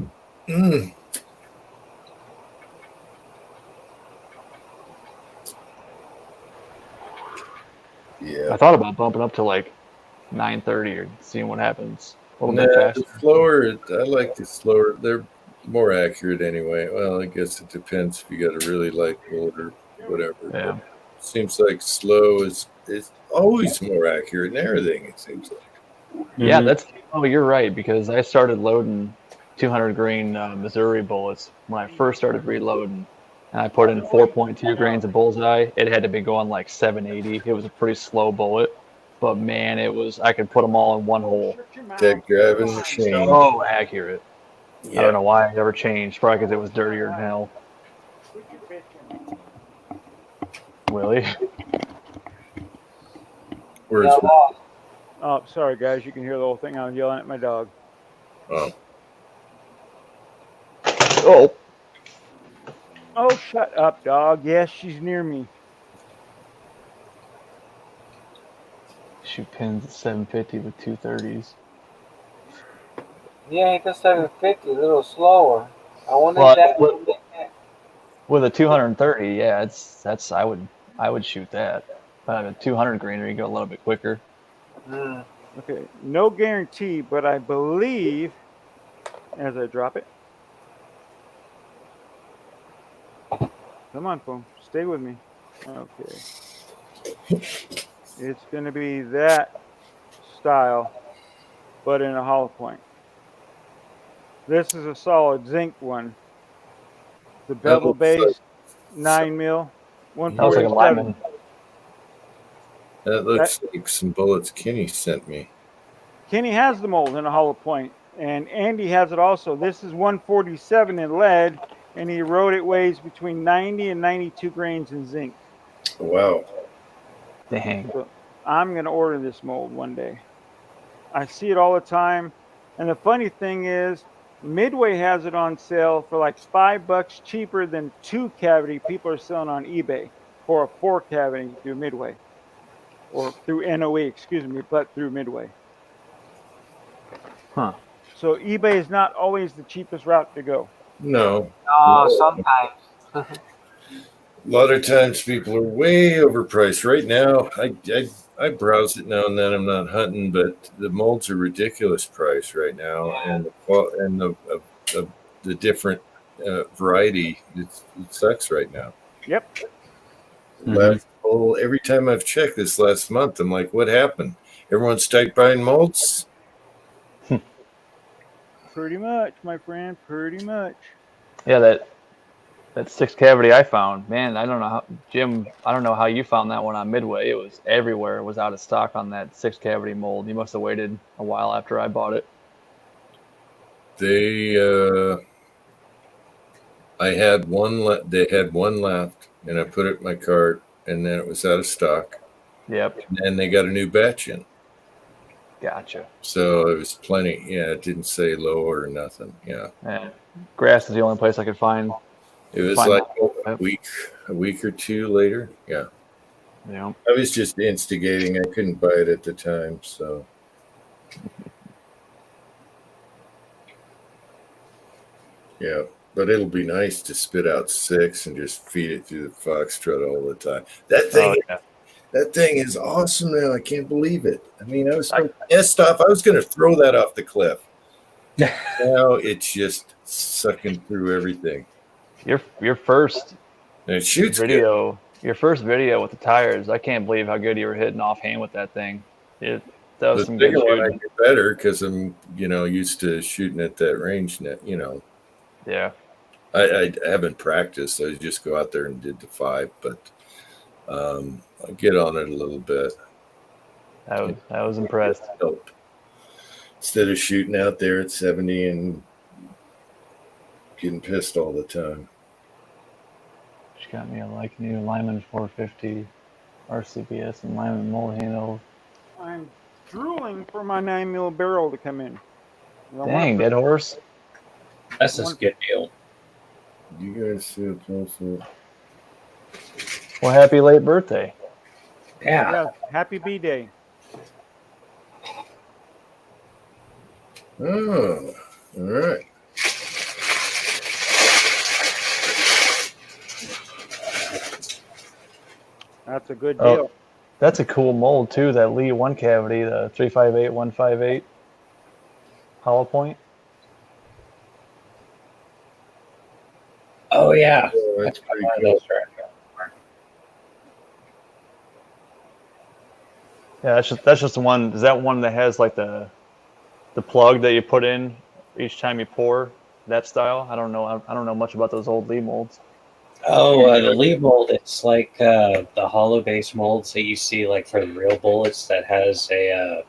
Yeah. I thought about bumping up to like 9:30 or seeing what happens a little bit Nah, faster. the slower. I like the slower. They're more accurate anyway. Well, I guess it depends if you got a really light bullet or whatever. Yeah. But seems like slow is always more accurate in everything. It seems like. Yeah, that's. Oh, you're right because I started loading 200 grain Missouri bullets when I first started reloading, and I put in 4.2 grains of bullseye. It had to be going like 780. It was a pretty slow bullet, but man, it was. I could put them all in one hole. Tech driving machine. So accurate. Yeah. I don't know why I ever changed. Probably because it was dirtier than hell. Willie. Where's Oh, sorry guys, you can hear the whole thing. I was yelling at my dog. oh. Oh. Oh, shut up, dog. Yes, she's near me. Shoot pins at 750 with 230s. Yeah, the 750 a little slower. I wonder Well, if that with a 230, yeah, that's I would shoot that. But a 200 grainer, you go a little bit quicker. Mm. Okay, no guarantee, but I believe, as I drop it. Come on, phone. Stay with me. Okay. It's going to be that style, but in a hollow point. This is a solid zinc one. The bevel base, 9 mil, That looks like a 147. lineman. That looks like some bullets Kenny sent me. Kenny has the mold in a hollow point, and Andy has it also. This is 147 in lead, and he wrote it weighs between 90 and 92 grains in zinc. Wow. Dang. So I'm going to order this mold one day. I see it all the time, and the funny thing is, Midway has it on sale for like $5 cheaper than 2 cavity people are selling on eBay for a 4 cavity through Midway. Or through NOE, excuse me, but through Midway. Huh. So eBay is not always the cheapest route to go. No. Oh, sometimes. A lot of times people are way overpriced. Right now, I browse it now and then. I'm not hunting, but the molds are ridiculous price right now, and the different variety it sucks right now. Yep. Last whole every time I've checked this last month, I'm like, what happened? Everyone started buying molds. Pretty much, my friend. Pretty much. Yeah, that 6 cavity I found, man, I don't know how, Jim, I don't know how you found that one on Midway. It was everywhere. It was out of stock on that 6 cavity mold. You must have waited a while after I bought it. I had one. They had one left, and I put it in my cart, and then it was out of stock. Yep. And then they got a new batch in. Gotcha. So it was plenty. Yeah, it didn't say low or nothing. Yeah. And grass is the only place I could find. It was Find like that. a week or two later. Yeah. Yeah. I was just instigating. I couldn't buy it at the time, so. Yeah, but it'll be nice to spit out 6 and just feed it through the foxtrot all the time. That thing, that thing is awesome now. I can't believe it. I mean, I was so pissed off. I was going to throw that off the cliff. Now it's just sucking through everything. Your first And it shoots video, your first video with the tires, I can't believe how good you were hitting offhand with that thing. That was The some good bigger one I shooting. get better because I'm, used to shooting at that range. Yeah. I haven't practiced. I just go out there and did the 5, but I get on it a little bit. I was impressed. Help. Instead of shooting out there at 70 and getting pissed all the time. She got me a new Lyman 450 RCBS and Lyman mold handle. I'm drooling for my 9 mil barrel to come in. Dang, dead horse. That's a good deal. You guys see a close up? Well, happy late birthday. Yeah. Happy B-Day. Oh, all right. That's a good Oh. deal. That's a cool mold too. That Lee one cavity, the 358-158 hollow point. Oh yeah, Yeah, that's that's pretty one of cool. those right. Yeah, that's just the one. Is that one that has like the plug that you put in each time you pour? That style? I don't know. I don't know much about those old Lee molds. Oh, the lead mold. It's like the hollow base molds that you see like for the real bullets that has a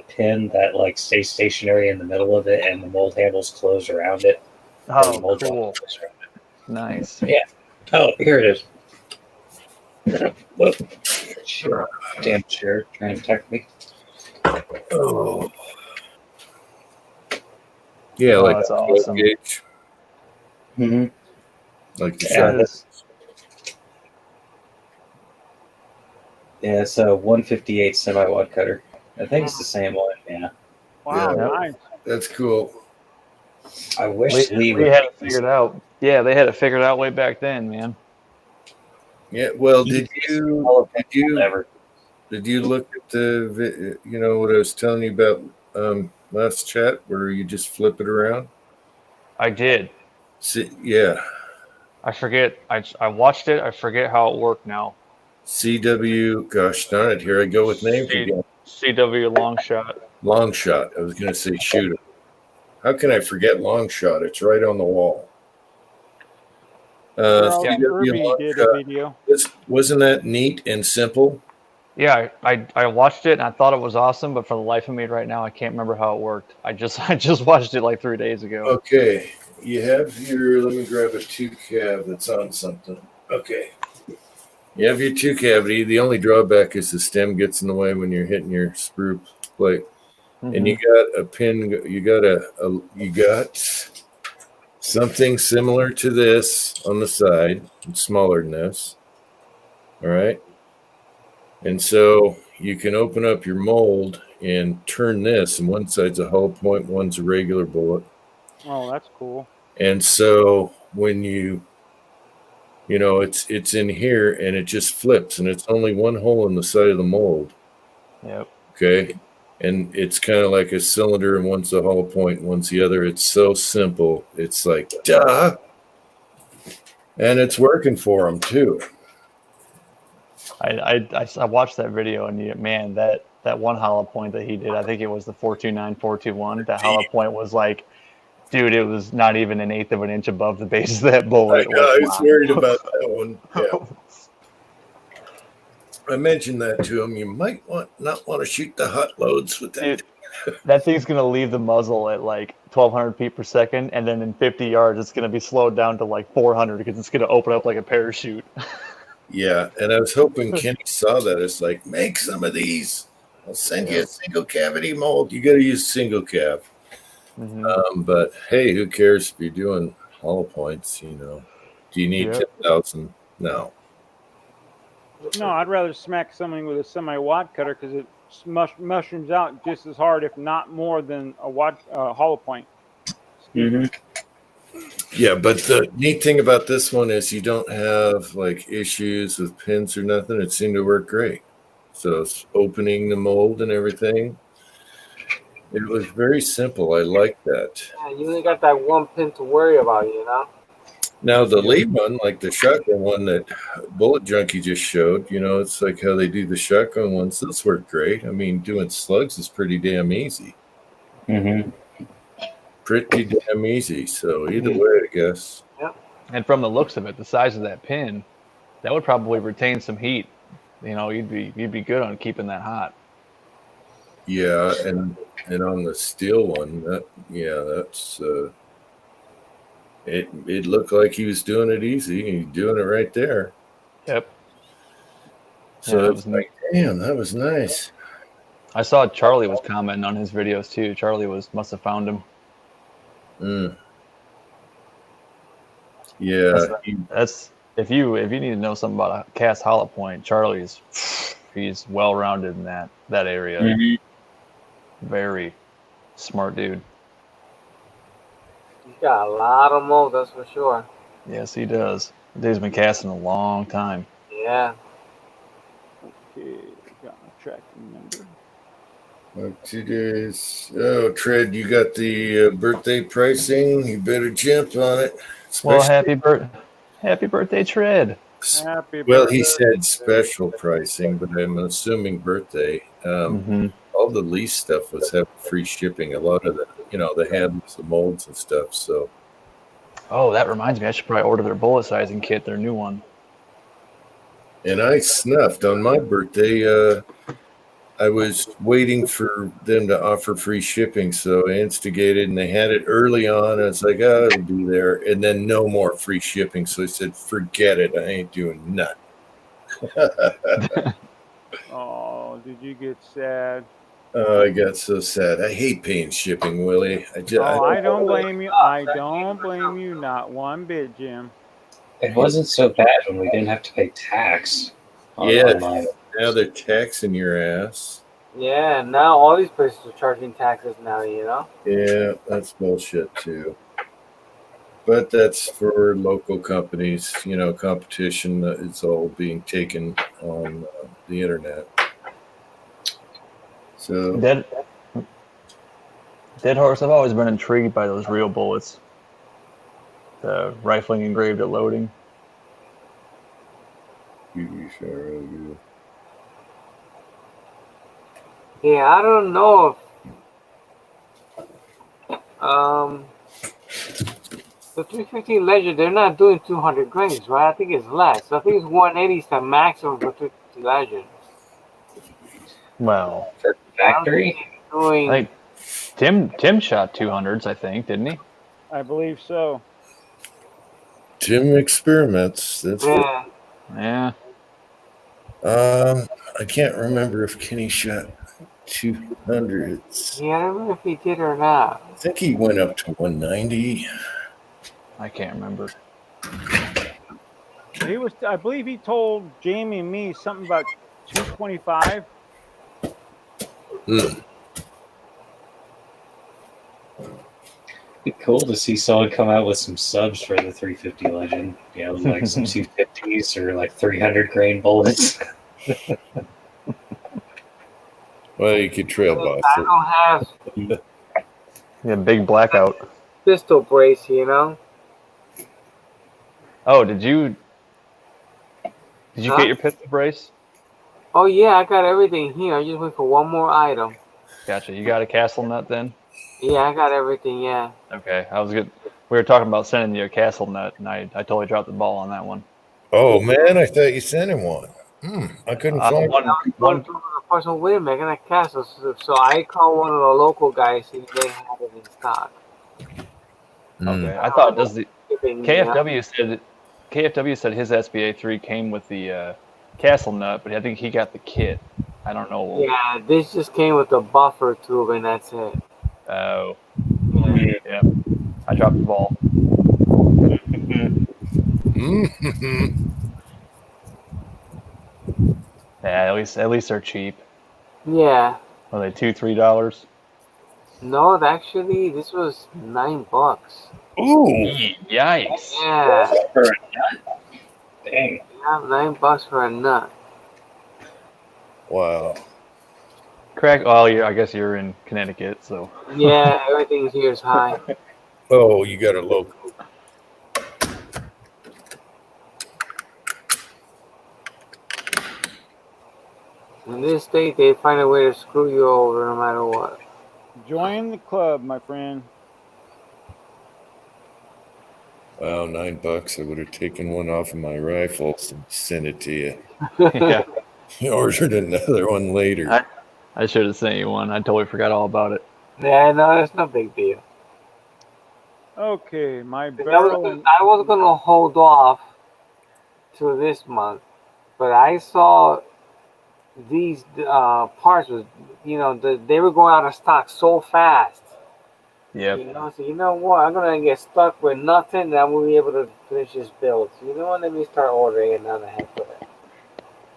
pin that like stays stationary in the middle of it, and the mold handles close around it. And the Oh, mold cool. close around it. Nice. Yeah. Oh, here it is. Whoop. Sure. Damn chair trying to attack me. Oh. Yeah, Oh, like that's a awesome. gauge, Mm-hmm. like the Yeah, shot. Yeah, it's a 158 semi-wad cutter. I think it's the same one. Yeah. Wow, Yeah. nice. That's cool. I wish Lee We would had make it these. figured out. Yeah, they had it figured out way back then, man. Yeah. Well, did Easiest you hollow point ever. did you look at the you know what I was telling you about last chat where you just flip it around? I did. See, yeah. I forget. I watched it. I forget how it worked now. CW. Gosh darn it! Here I go with names again. CW long shot. Long shot. I was going to say shooter. How can I forget long shot? It's right on the wall. Charles yeah, CW Irby long did shot. a video. Wasn't that neat and simple? Yeah, I watched it and I thought it was awesome, but for the life of me right now, I can't remember how it worked. I just watched it like 3 days ago. Okay. You have your, let me grab a 2 cav that's on something. Okay. You have your 2 cavity. The only drawback is the stem gets in the way when you're hitting your sprue plate. And you got a pin, you got something similar to this on the side. It's smaller than this. All right. And so you can open up your mold and turn this, and one side's a hollow point, one's a regular bullet. Oh, that's cool. And so when you know, it's in here and it just flips, and it's only one hole in the side of the mold. Yep. Okay. And it's kind of like a cylinder, and one's the hollow point, and one's the other. It's so simple. It's like, duh. And it's working for them too. I watched that video and man, that one hollow point that he did, I think it was the 429, 421. That hollow point was like, dude, it was not even an eighth of an inch above the base of that bullet. I was worried about that one. Yeah. I mentioned that to him. You might not want to shoot the hot loads with that. That thing's gonna leave the muzzle at like 1,200 feet per second, and then in 50 yards, it's gonna be slowed down to like 400 because it's gonna open up like a parachute. Yeah, and I was hoping Kenny saw that. It's like, make some of these. I'll send you a single cavity mold. You got to use single cav. But hey, who cares if you're doing hollow points? You know, do you need 10,000? No. No, I'd rather smack something with a semi-wad cutter because it mushrooms out just as hard, if not more, than a hollow point. Mm-hmm. Yeah, but the neat thing about this one is you don't have like issues with pins or nothing. It seemed to work great. So it's opening the mold and everything. It was very simple. I like that. Yeah, you only got that one pin to worry about, you know? Now the lead one, like the shotgun one that Bullet Junkie just showed, you know, it's like how they do the shotgun ones. Those work great. I mean, doing slugs is pretty damn easy. Mm-hmm. Pretty damn easy. So either way, I guess. Yep. And from the looks of it, the size of that pin, that would probably retain some heat. You know, you'd be good on keeping that hot. Yeah, and on the steel one, that's it looked like he was doing it easy. He's doing it right there. Yep. So Yeah, it's like, damn, that was nice. I saw Charlie was commenting on his videos too. Charlie must have found him. Yeah, that's if you need to know something about a cast hollow point, he's well rounded in that area. Mm-hmm. Very smart dude. He's got a lot of mold, that's for sure. Yes, he does. Dude's been casting a long time. Yeah. Okay. Got my tracking number. Like 2 days. Oh, Tread, you got the birthday pricing. You better jump on it. Well, Especially- happy birthday, Tread. Happy Well, birthday. he said special pricing, but I'm assuming birthday. All the lease stuff was having free shipping. A lot of the, the handles, the molds and stuff. So, Oh, that reminds me. I should probably order their bullet sizing kit, their new one. and I snuffed on my birthday. I was waiting for them to offer free shipping, so I instigated, and they had it early on. I was like, "Oh, it'll be there," and then no more free shipping. So I said, "Forget it. I ain't doing nothing." Oh, did you get sad? Oh, I got so sad. I hate paying shipping, Willie. I don't blame you. I don't blame you, not one bit, Jim. It wasn't so bad when we didn't have to pay tax. Yeah, online. now they're taxing your ass. Yeah, now all these places are charging taxes now, Yeah, that's bullshit too. But that's for local companies. Competition is all being taken on the internet. So Dead Horse, I've always been intrigued by those real bullets. The rifling engraved at loading. Yeah, I don't know if the 350 Legend, they're not doing 200 grains, right? I think it's less. I think it's 180 is the maximum for 350 Legend. For Well, I don't factory? think they're doing, I think Tim shot 200s, I think, didn't he? I believe so. Tim experiments. That's yeah. Yeah. I can't remember if Kenny shot 200s. Yeah, I don't know if he did or not. I think he went up to 190. I can't remember. I believe he told Jamie and me something about 225. Be cool to see someone come out with some subs for the 350 Legend. Like some 250s or like 300 grain bullets. Well, you could trail boss I it. don't have Yeah, big blackout. pistol brace, Oh, did you Huh? get your pistol brace? Oh yeah, I got everything here. I just went for one more item. Gotcha. You got a castle nut then? Yeah, I got everything. Yeah. Okay. I was good. We were talking about sending you a castle nut, and I totally dropped the ball on that one. Oh man, I thought you sent him one. I couldn't find One, One person, wait a minute, I got a castle. So I called one of the local guys, and they had it in stock. Okay. I thought does the Shipping, yeah. KFW said his SBA 3 came with the castle nut, but I think he got the kit. I don't know. Yeah, this just came with the buffer tube, and that's it. Oh. Yeah. Yeah. I dropped the ball. Yeah, at least they're cheap. Yeah. Are they $2-3? No, actually, this was $9. Ooh. Yikes. Yeah. For a nut? Dang. Yeah, $9 for a nut. Wow. Crack. Well, I guess you're in Connecticut, so. Yeah, everything here is high. Oh, you got a local. In this state, they find a way to screw you over no matter what. Join the club, my friend. Wow, $9. I would have taken one off of my rifles and sent it to you. Yeah. You ordered another one later. I should have sent you one. I totally forgot all about it. Yeah, no, that's no big deal. Okay, my I barrel. was gonna hold off to this month, but I saw these parts was, they were going out of stock so fast. Yep. So you know what? I'm gonna get stuck with nothing, and I won't be able to finish this build. So you know what? Let me start ordering it now that I have for it.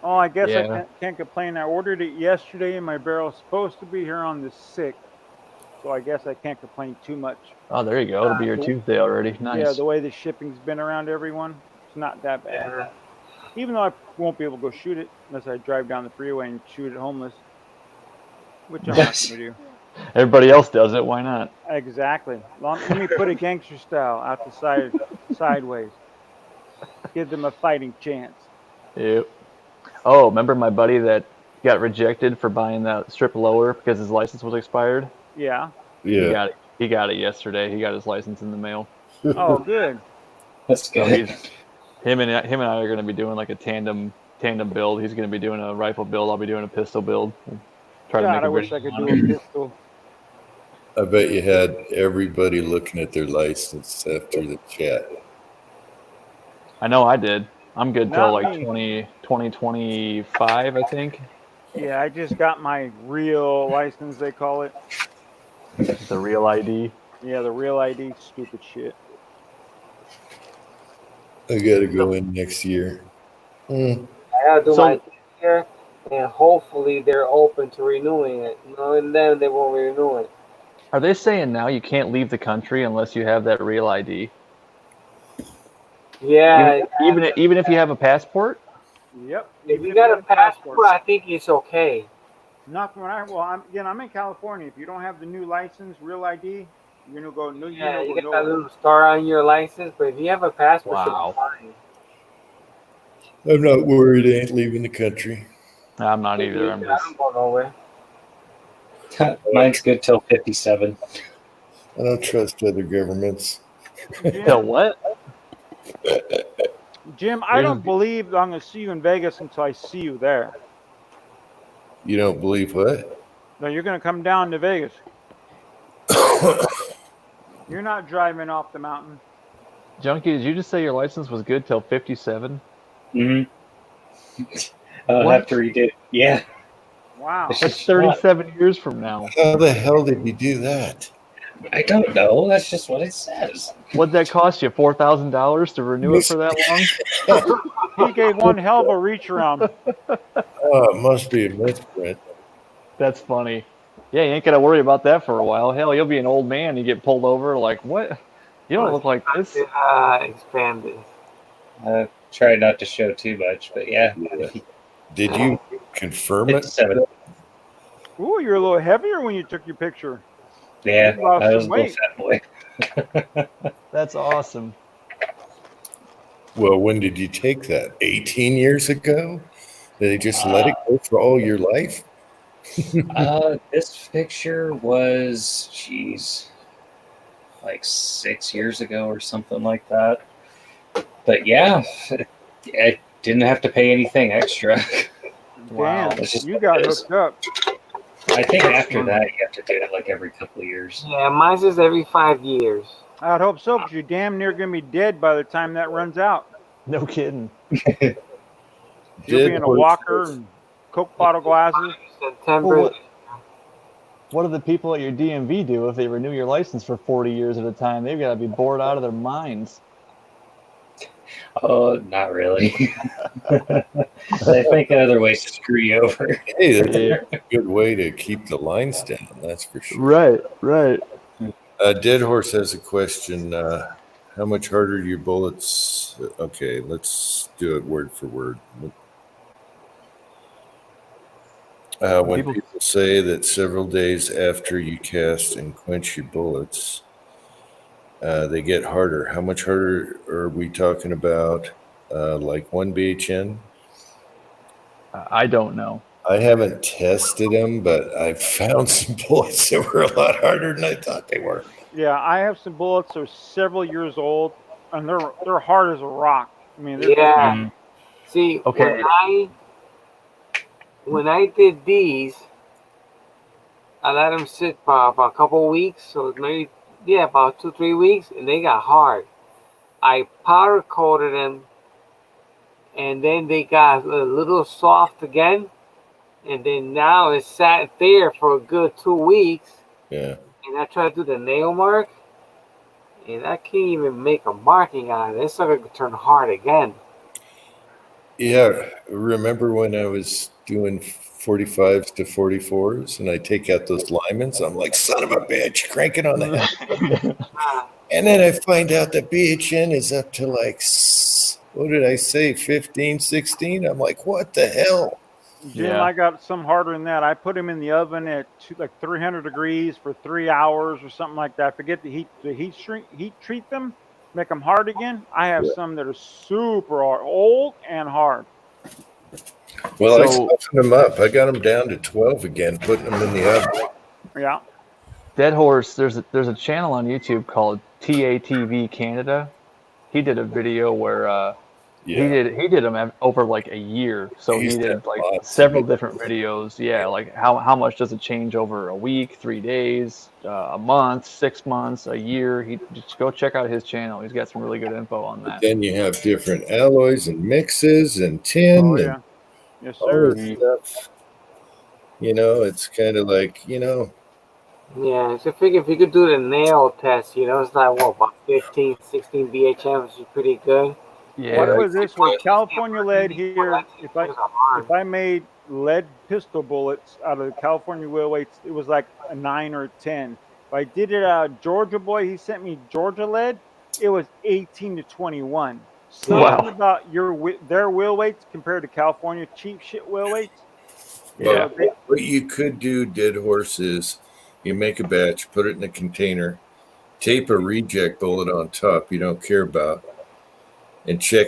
Oh, I guess I Yeah. can't complain. I ordered it yesterday, and my barrel's supposed to be here on the 6th. So I guess I can't complain too much. Oh, there you go. It'll be your Tuesday already. Nice. Yeah, the way the shipping's been around everyone, it's not that bad. Yeah. Even though I won't be able to go shoot it unless I drive down the freeway and shoot it homeless, which I'm not going to do. Everybody else does it. Why not? Exactly. Let me put a gangster style out the side, sideways. Give them a fighting chance. Yep. Oh, remember my buddy that got rejected for buying that strip lower because his license was expired? Yeah. Yeah. He got it yesterday. He got his license in the mail. Oh, good. That's So good. him and I are going to be doing like a tandem build. He's going to be doing a rifle build. I'll be doing a pistol build. Try to God, make I a wish video I could on do it. a pistol. I bet you had everybody looking at their license after the chat. I know I did. I'm good till Not like me. 2025, I think. Yeah, I just got my real license, they call it. The real ID. Yeah, the real ID. Stupid shit. I gotta go in next year. I gotta do my here, and hopefully they're open to renewing it. Knowing them, they won't renew it. Are they saying now you can't leave the country unless you have that real ID? Yeah, Even if you have a passport? Yep. if you got a passport, I think it's okay. Not when I'm in California. If you don't have the new license, real ID, you're gonna go no. Yeah, you go got that nowhere. little star on your license, but if you have a passport, Wow. it's fine. I'm not worried. I ain't leaving the country. I'm not either. I'm I just don't go nowhere. Mine's good till 57. I don't trust other governments. Till what? Jim, I don't believe I'm gonna see you in Vegas until I see you there. You don't believe what? No, you're gonna come down to Vegas. You're not driving off the mountain. Junkie, did you just say your license was good till 57? Mm-hmm. I'll What? have to redo it. Yeah. Wow. That's 37 years from now. How the hell did you do that? I don't know. That's just what it says. What'd that cost you? $4,000 to renew it for that long? He gave one hell of a reach around. Oh, it must be a misprint. That's funny. Yeah, you ain't got to worry about that for a while. Hell, you'll be an old man. You get pulled over, like, what? You don't look like this. Expanded. Try not to show too much, but yeah. Did you confirm it? 57. Ooh, you're a little heavier when you took your picture. Yeah, You lost I was some a little weight. fat boy. That's awesome. Well, when did you take that? 18 years ago? Did they just let it go for all your life? This picture was, like 6 years ago or something like that. But yeah, I didn't have to pay anything extra. Wow. Damn, That's just you what got it is. hooked up. I think after that, you have to do it like every couple of years. Yeah, mine's is every 5 years. I'd hope so, because you're damn near gonna be dead by the time that runs out. No kidding. You'll be in a walker and Coke bottle glasses. September. Well, what do the people at your DMV do if they renew your license for 40 years at a time? They've got to be bored out of their minds. Oh, not really. They think of other ways to screw you over. Hey, that's a good way to keep the lines down, that's for sure. Right. Dead Horse has a question. How much harder your bullets? Okay, let's do it word for word. When people say that several days after you cast and quench your bullets, they get harder. How much harder are we talking about? Like 1 BHN? I don't know. I haven't tested them, but I've found some bullets that were a lot harder than I thought they were. Yeah, I have some bullets that are several years old, and they're hard as a rock. I mean, Yeah. See, Okay. when I did these, I let them sit for about a couple of weeks, so maybe about 2-3 weeks, and they got hard. I powder coated them, and then they got a little soft again, and then now it sat there for a good 2 weeks. Yeah. And I tried to do the nail mark, and I can't even make a marking on it. It's like it turn hard again. Yeah. Remember when I was doing 45s to 44s and I take out those linemen? I'm like, son of a bitch, cranking on the head. And then I find out that BHN is up to like what did I say? 15, 16? I'm like, what the hell? Jim, Yeah. I got some harder than that. I put him in the oven at like 300 degrees for 3 hours or something like that. Forget the heat treat them, make them hard again. I have Yeah. some that are super hard, old and hard. Well, I So- softened them up. I got them down to 12 again, putting them in the oven. Yeah. Dead Horse, there's a channel on YouTube called TATV Canada. He did a video where he did them over like a year. So He's he did done like lots of several videos. different videos. Yeah, like how much does it change over a week, 3 days, a month, 6 months, a year? He just go check out his channel. He's got some really good info on that. Then you have different alloys and mixes and tin Oh and yeah. Yes, all sir. this stuff. You know, it's kind of like, you know, Yeah, so I figure if you could do the nail test, you know, it's like what, about 15, 16 BHM, which is pretty good. Yeah. What was this with California lead here? If I made lead pistol bullets out of the California wheel weights, it was like a 9 or a 10. If I did it out of Georgia boy, he sent me Georgia lead, it was 18 to 21. Something Wow. about their wheel weights compared to California cheap shit wheel weights. Yeah. what you could do, Dead Horse, is you make a batch, put it in a container, tape a reject bullet on top you don't care about, and check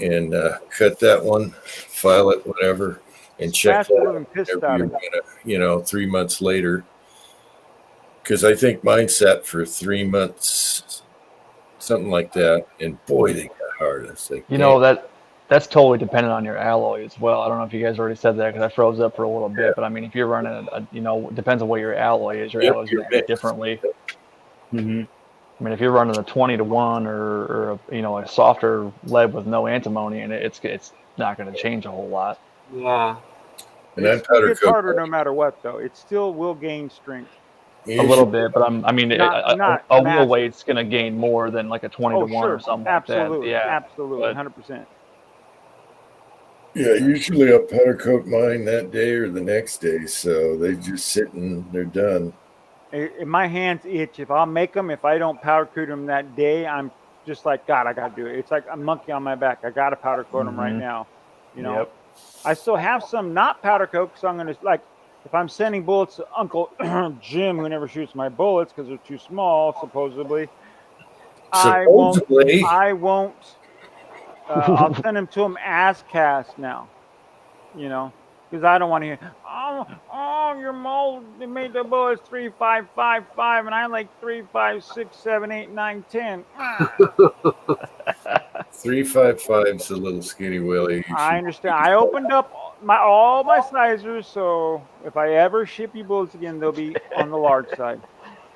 and cut that one, file it, whatever, and check Faster that than pissed whenever out you're of it. gonna, you know, 3 months later. Because I think mine sat for 3 months, something like that, and boy, they got hard. It's like, You know, that's totally dependent on your alloy as well. I don't know if you guys already said that because I froze up for a little bit, but I mean, if you're running you know, it depends on what your alloy is. Your Yep, alloy's your going to be mix. differently. Mm-hmm. I mean, if you're running a 20 to 1 or you know, a softer lead with no antimony in it, it's not going to change a whole lot. Yeah. and I It still powder gets coat harder no matter what, though. It still will gain strength. A little bit, but I mean, Not a wheel massive. weight's going to gain more than like a 20 Oh, to 1 sure. or something Absolutely. like that. Yeah. Absolutely. but- 100%. Yeah, usually I'll powder coat mine that day or the next day, so they just sit and they're done. My hands itch. If I'll make them, if I don't powder coat them that day, I'm just like, God, I got to do it. It's like a monkey on my back. I got to powder coat them right Mhm. now. You know, Yep. I still have some not powder coat because I'm going to, like, if I'm sending bullets to Uncle Jim, who never shoots my bullets because they're too small, supposedly, Supposedly. I won't. I'll send them to him ass cast now. You know, because I don't want to hear. Oh, your mold. They made the bullets 3.555, and I like 3.5, 6, 7, 8, 9, 10. 355's a little skinny Willie. I understand. I opened up all my sizers, so if I ever ship you bullets again, they'll be on the large side.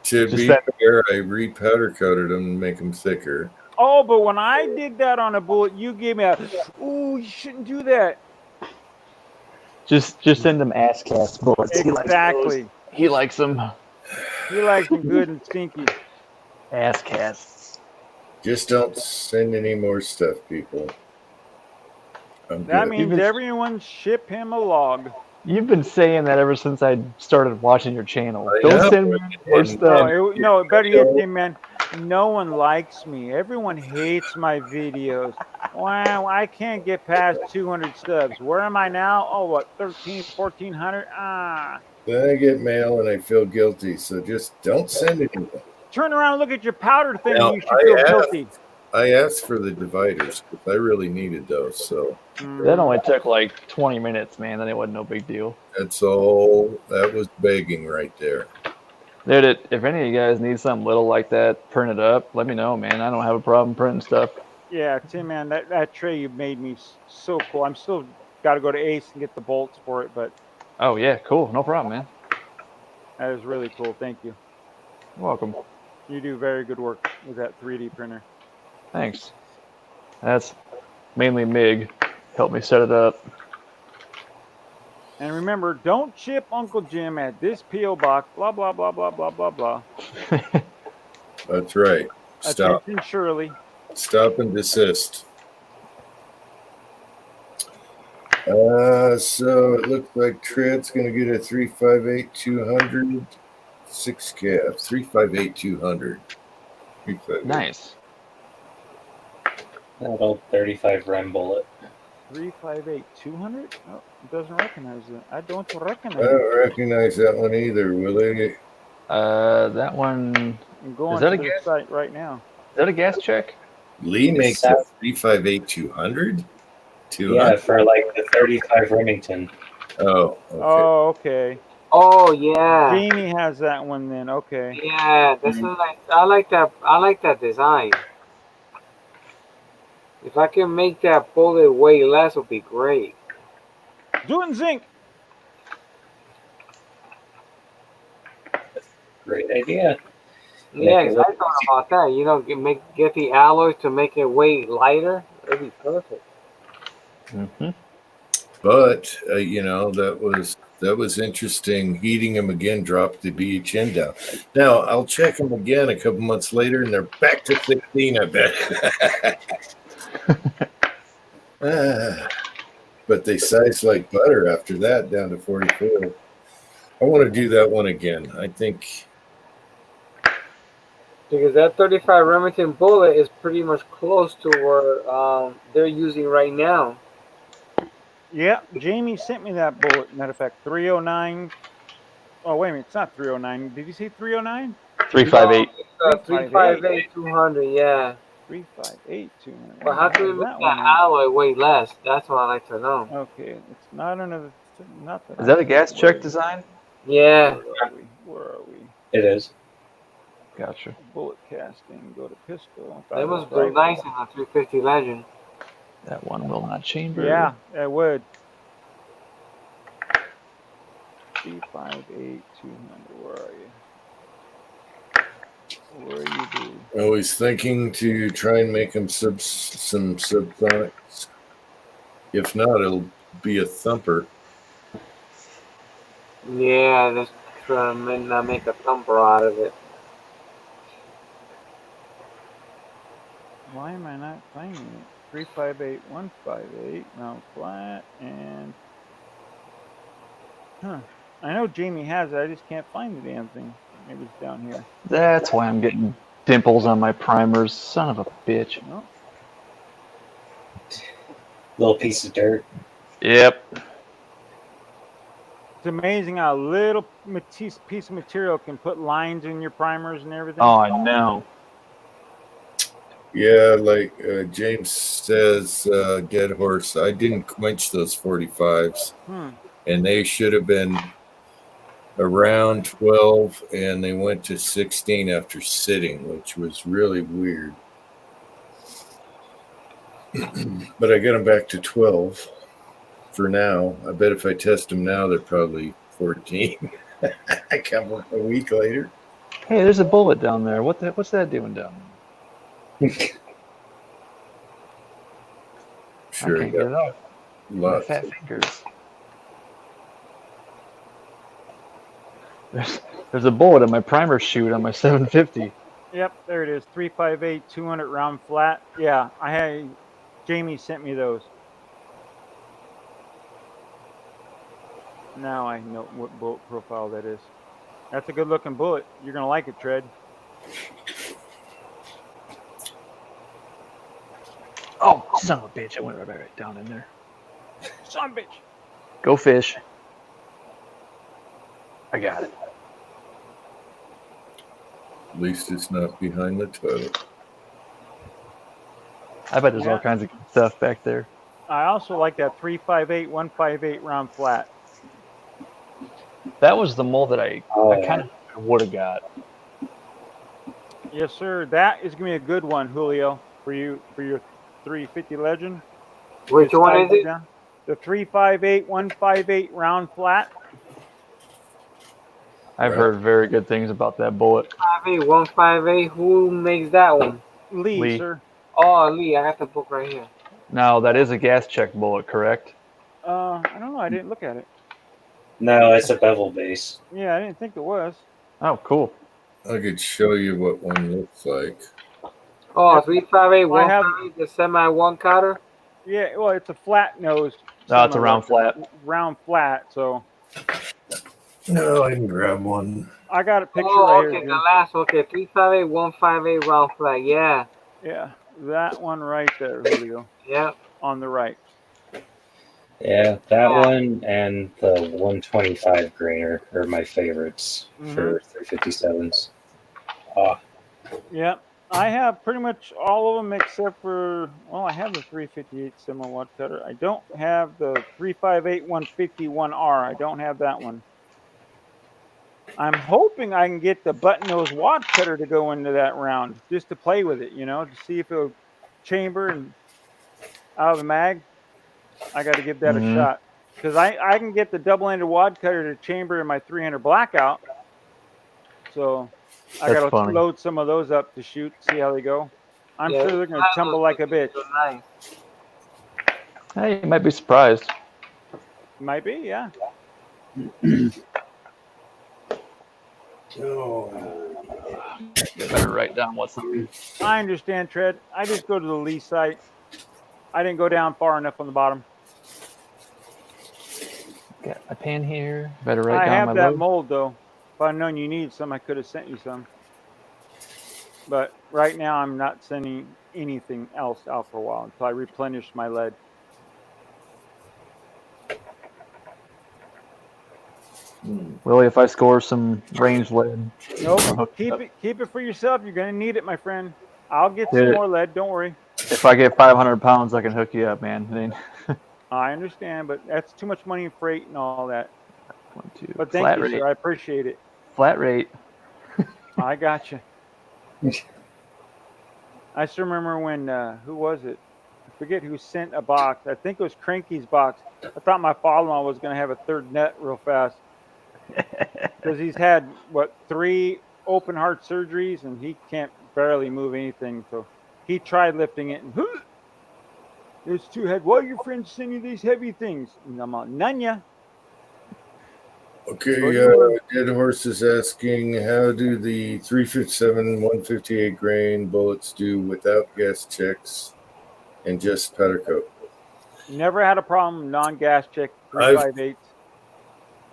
To Just be that- fair, I re-powder coated them and make them thicker. Oh, but when I did that on a bullet, you gave me a, ooh, you shouldn't do that. Just send them ass cast bullets. Exactly. He likes them He likes them good and stinky. ass casts. Just don't send any more stuff, people. I'm That good. means Even- everyone ship him a log. You've been saying that ever since I started watching your channel. I Don't know. send me more And- stuff. No, better yet, hey, man, no one likes me. Everyone hates my videos. Wow, I can't get past 200 subs. Where am I now? Oh, what, 1,400? Ah. Then I get mail and I feel guilty, so just don't send anything. Turn around and look at your powder thing. Now, You should feel I have- guilty. I asked for the dividers because I really needed those, so That only took like 20 minutes, man. Then it wasn't no big deal. that's all. That was begging right there. Dude, if any of you guys need something little like that printed up, let me know, man. I don't have a problem printing stuff. Yeah, Tim, man, that tray you made me so cool. I'm still got to go to Ace and get the bolts for it, but Oh, yeah, cool. No problem, man. that is really cool. Thank you. You're welcome. You do very good work with that 3D printer. Thanks. That's mainly MIG. Helped me set it up. And remember, don't chip Uncle Jim at this P.O. box, blah, blah, blah, blah, blah, blah, blah. That's right. Stop. Attention, Shirley. Stop and desist. So it looks like Tread's going to get a 358-200 6 calf. 358-200. 358. Nice. That old 35 Rem bullet. 358 200. Oh, it doesn't recognize it. I don't I recognize it. don't recognize that one either, Willie. That one. I'm going Is that to a the gas? site right now. Is that a gas check? Lee It's makes South- a 358-200? Yeah, for like the 35 Remington. Oh, okay. Oh, okay. Oh yeah. Jamie has that one then. Okay. Yeah, this is like I like that. I like that design. If I can make that bullet weigh less, would be great. Do it in zinc. Great idea. Yeah, Make it 'cause I thought about that. You know, get the alloys to make it weigh lighter. It'd be perfect. Mm-hmm. But you know, that was interesting. Heating them again dropped the BHN down. Now I'll check them again a couple months later, and they're back to 16. I bet. But they size like butter after that, down to 44. I want to do that one again. I think. Because that 35 Remington bullet is pretty much close to where they're using right now. Yeah, Jamie sent me that bullet. Matter of fact, 309. Oh, wait a minute. It's not 309. Did you say 309? 358. 358 200, yeah. 358 200. But how can we make that that one? alloy weigh less? That's what I'd like to know. Okay, it's not another. Not that. Is that a gas check design? Yeah. Where are we? It is. Gotcha. Bullet casting. Go to pistol. They must build nice in a 350 Legend. That one will not chamber. Yeah, it would. 358 200. Where are you? Where are you, dude? I was thinking to try and make them some subsonics. If not, it'll be a thumper. Yeah, just try to make a thumper out of it. Why am I not finding it? 358 158. Now flat and. Huh. I know Jamie has it. I just can't find the damn thing. Maybe it's down here. That's why I'm getting dimples on my primers. Son of a bitch. No. Little piece of dirt. Yep. It's amazing how a little piece of material can put lines in your primers and everything. Oh, I know. Yeah, like James says, Dead Horse, I didn't quench those 45s. And they should have been around 12, and they went to 16 after sitting, which was really weird. But I got them back to 12 for now. I bet if I test them now, they're probably 14. A week later. Hey, there's a bullet down there. What's that doing down there? Sure, I can't get it off. Lots. Fat fingers. There's a bullet in my primer chute on my 750. Yep, there it is. 358 200 round flat. Yeah, I had Jamie sent me those. Now I know what bullet profile that is. That's a good looking bullet. You're gonna like it, Tread. Oh, son of a bitch. I went right down in there. Son of a bitch. Go fish. I got it. At least it's not behind the toilet. I bet there's all kinds of stuff back there. I also like that 358 158 round flat. That was the mold that I kind of would have got. Yes, sir. That is gonna be a good one, Julio, for your 350 Legend. Which one is it? The 358 158 round flat. I've heard very good things about that bullet. 158 158. Who makes that one? Lee, sir. Oh, Lee. I got the book right here. Now, that is a gas check bullet, correct? I don't know. I didn't look at it. No, it's a bevel base. Yeah, I didn't think it was. Oh, cool. I could show you what one looks like. Oh, 358 158. The semi one cutter. Yeah, well, it's a flat nose. No, it's a round flat. Round flat. So. No, I can grab one. I got a picture Oh, right okay. here. The last one. Okay, 358 158 round flat. Yeah. Yeah. That one right there, Julio, Yeah. on the right. Yeah, that one and the 125 grainer are my favorites for 357s. Yeah, I have pretty much all of them except for, well, I have the 358 semi watt cutter. I don't have the 358 151R. I don't have that one. I'm hoping I can get the button nose wad cutter to go into that round just to play with it, you know, to see if it'll chamber and out of the mag. I got to give that a shot because I can get the double-ended wad cutter to chamber in my 300 blackout. So I That's got to funny. load some of those up to shoot, see how they go. I'm Yeah, sure they're going to tumble like a bitch. Nice. Hey, you might be surprised. Might be, yeah. You better write down what's on. I understand, Tread. I just go to the lee site. I didn't go down far enough on the bottom. Got my pen here. Better write I down have my that load. mold though. If I'd known you need some, I could have sent you some. But right now, I'm not sending anything else out for a while until I replenish my lead. Willie, if I score some range lead, Nope, keep it for yourself. You're gonna need it, my friend. I'll get some Dude. more lead. Don't worry. if I get 500 pounds, I can hook you up, man. I mean, I understand, but that's too much money in freight and all that. 1, 2. But thank Flat you, rate. sir. I appreciate it. Flat rate. I got you. I still remember when who was it? I forget who sent a box. I think it was Cranky's box. I thought my father-in-law was going to have a third nut real fast because he's had 3 open heart surgeries and he can't barely move anything. So he tried lifting it and it's too heavy. Why are your friends sending you these heavy things? And I'm like, none ya. Okay, Dead Horse is asking, how do the 357 158 grain bullets do without gas checks and just powder coat? Never had a problem. Non-gas check 358.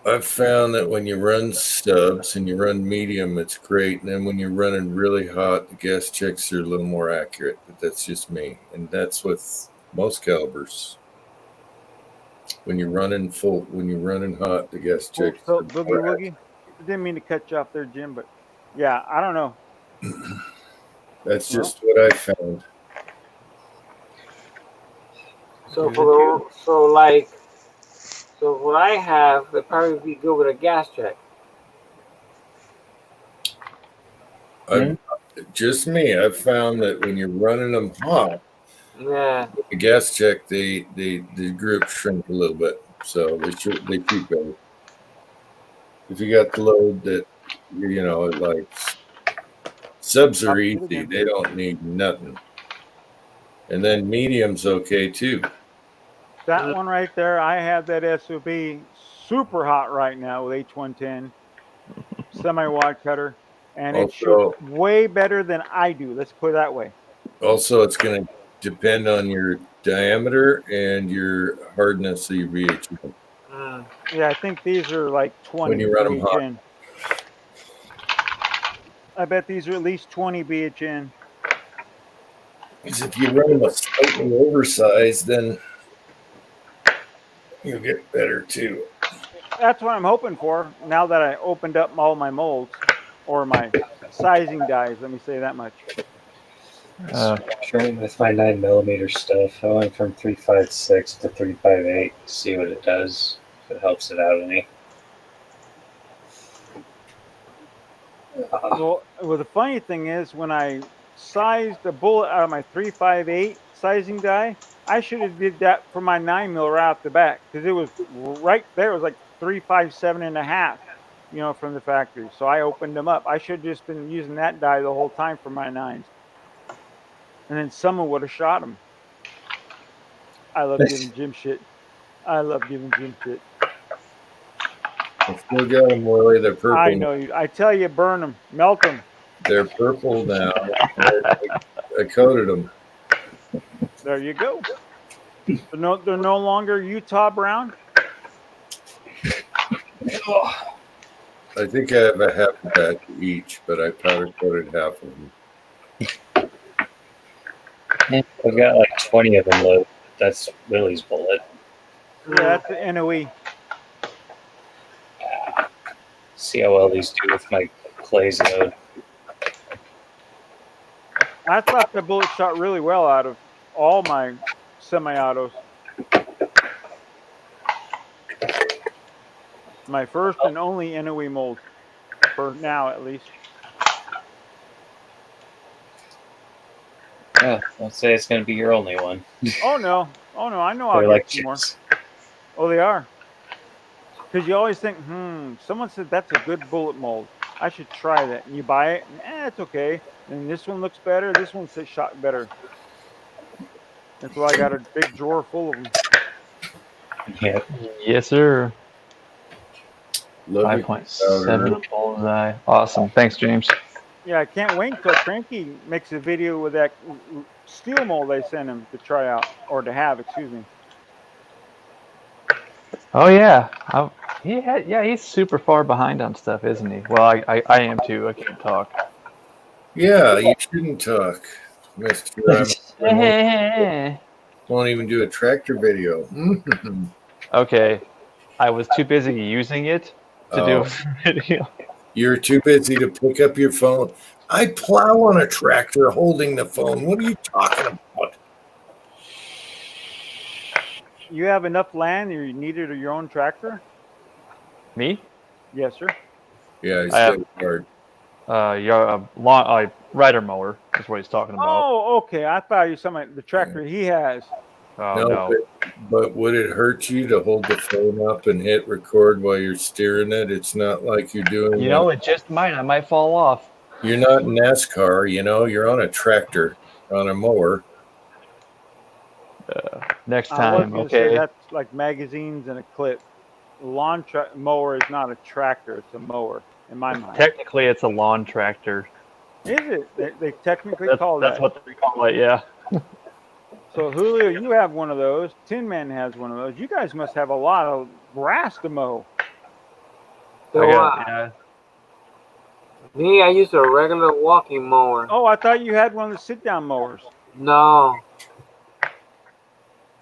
I've found that when you run stubs and you run medium, it's great. And then when you're running really hot, the gas checks are a little more accurate. But that's just me. And that's with most calibers. When you're running hot, the gas checks So, are Boogie more Woogie. Didn't mean to cut you off there, Jim, but yeah, I don't know. That's just what I found. So what I have, it'd probably be good with a gas check. Just me. I've found that when you're running them hot, Yeah. the gas check, the group shrink a little bit, so they keep better. If you got the load that like subs are easy, they don't need nothing, and then medium's okay too. That one right there, I have that SOB super hot right now with H110 semi-wide cutter, and it shoots way better than I do. Let's put it that way. Also, it's going to depend on your diameter and your hardness of your VHN. Yeah, I think these are like 20 When you run them hot. BHN. I bet these are at least 20 BHN. Because if you run them a slightly oversized, then you'll get better too. That's what I'm hoping for now that I opened up all my molds or my sizing dies. Let me say that much. Trying with my 9mm stuff. I went from 356 to 358 to see what it does. If it helps it out any. Well, the funny thing is, when I sized the bullet out of my 358 sizing die, I should have did that for my 9mm right off the back because it was right there. It was like 357.5, from the factory. So I opened them up. I should have just been using that die the whole time for my 9s. And then someone would have shot him. I love giving Jim shit. I still got them, Willie. They're purple. I know you. I tell you, burn them, melt them. They're purple now. I coated them. There you go. They're no longer Utah brown. I think I have a half a batch each, but I powder coated half of them. I've got like 20 of them loaded. That's Willie's bullet. Yeah, that's the NOE. See how well these do with my clay zone. I thought the bullet shot really well out of all my semi-autos. My first and only NOE mold, for now at least. Oh, don't say it's going to be your only one. Oh no, I know I'll They're get like some more. chips. Oh, they are. Because you always think, someone said that's a good bullet mold. I should try that. And you buy it, and it's okay. And this one looks better. This one says shot better. That's why I got a big drawer full of them. Yeah. Yes, sir. Love it. 5.7 bullseye. Awesome. Thanks, James. Yeah, I can't wait until Cranky makes a video with that steel mold I sent him to try out, or to have, excuse me. Oh yeah, he's super far behind on stuff, isn't he? Well, I am too. I can't talk. Yeah, you shouldn't talk, Mister. Won't even do a tractor video. Okay, I was too busy using it to do a video. You're too busy to pick up your phone. I plow on a tractor holding the phone. What are you talking about? You have enough land you needed your own tractor? Me? Yes, sir. Yeah, he's I have- hard. Rider mower is what he's talking about. Oh, okay. I thought you were talking about the tractor he has. Oh no. But would it hurt you to hold the phone up and hit record while you're steering it? It's not like you're doing. You know, it just might. I might fall off. You're not NASCAR. You know, you're on a tractor, on a mower. Next I was time, gonna say okay. that's like magazines and a clip. Lawn mower is not a tractor; it's a mower in my mind. Technically, it's a lawn tractor. Is it? They technically That's call that. that's what they call it. Yeah. So Julio, you have one of those. Tin Man has one of those. You guys must have a lot of grass to mow. Me, I use a regular walking mower. Oh, I thought you had one of the sit-down mowers. No.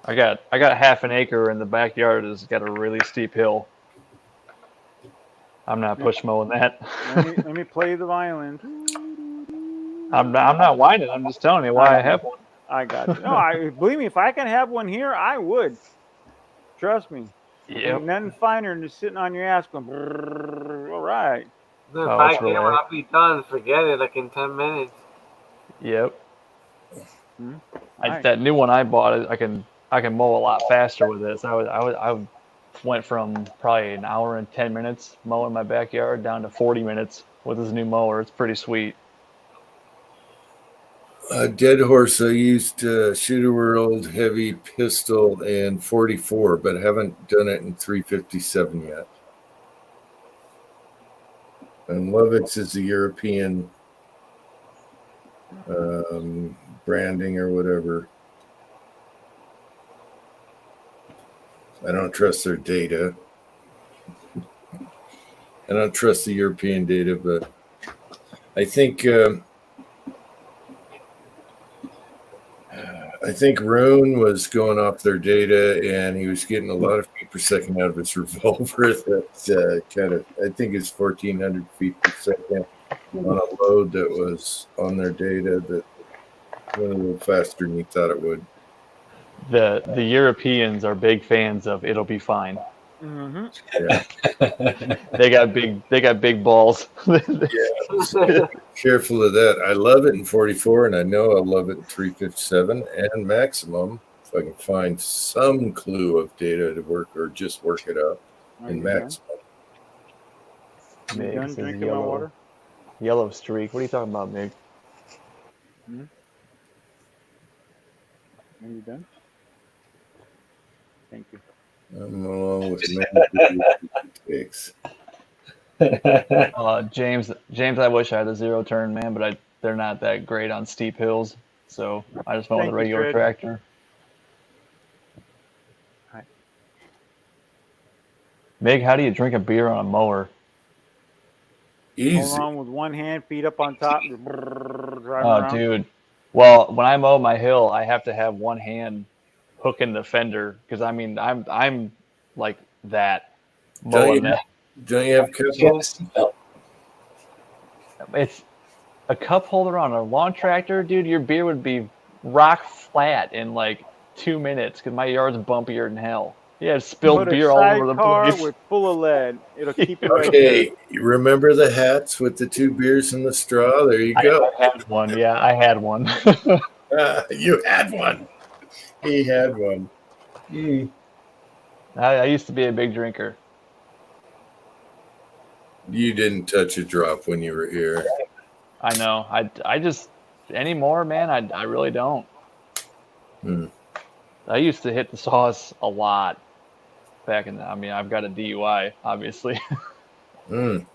I got half an acre in the backyard. It's got a really steep hill. I'm not push mowing that. Let me play the violin. I'm not whining. I'm just telling you why I have one. I got you. No, believe me, if I can have one here, I would. Trust me. Yep. Ain't nothing finer than just sitting on your ass going, brrr, all right. If I can, I'll be done. Forget it, like in 10 minutes. Yep. Nice. That new one I bought, I can mow a lot faster with this. I went from probably an hour and 10 minutes mowing my backyard down to 40 minutes with this new mower. It's pretty sweet. Dead Horse, I used Shooter World Heavy Pistol and 44, but haven't done it in 357 yet. And Lovix is the European branding or whatever. I don't trust their data. I don't trust the European data, but I think Rune was going off their data, and he was getting a lot of feet per second out of his revolver. That I think it's 1,400 feet per second on a load that was on their data that went a little faster than he thought it would. The Europeans are big fans of "It'll be fine." Mm-hmm. Yeah. They got big balls. Yeah. Careful of that. I love it in 44, and I know I'll love it in 357 and maximum if I can find some clue of data to work or just work it up in maximum. You done drinking my water? Yellow streak. What are you talking about, Mig? Are you done? Thank you. I'm along with many takes. James, I wish I had a zero turn, man, but they're not that great on steep hills, so I just went with a regular tractor. Hi. Mig, how do you drink a beer on a mower? Easy. Hold on with one hand, feet up on top. Driving Oh, around. dude, Well, when I mow my hill, I have to have one hand hooking the fender because I mean I'm like that mowing that. Don't you have cup holes? It's a cup holder on a lawn tractor, dude. Your beer would be rock flat in like 2 minutes because my yard's bumpier than hell. Yeah, spilled Put beer a all over the sidecar place. with full of lead. It'll keep it right Okay, you remember the hats with the 2 beers in the straw? There you go. I had one. Yeah, I had one. You had one. He had one. I used to be a big drinker. You didn't touch a drop when you were here. I know. I just anymore, man. I really don't. I used to hit the sauce a lot back in. I mean, I've got a DUI, obviously. Mm.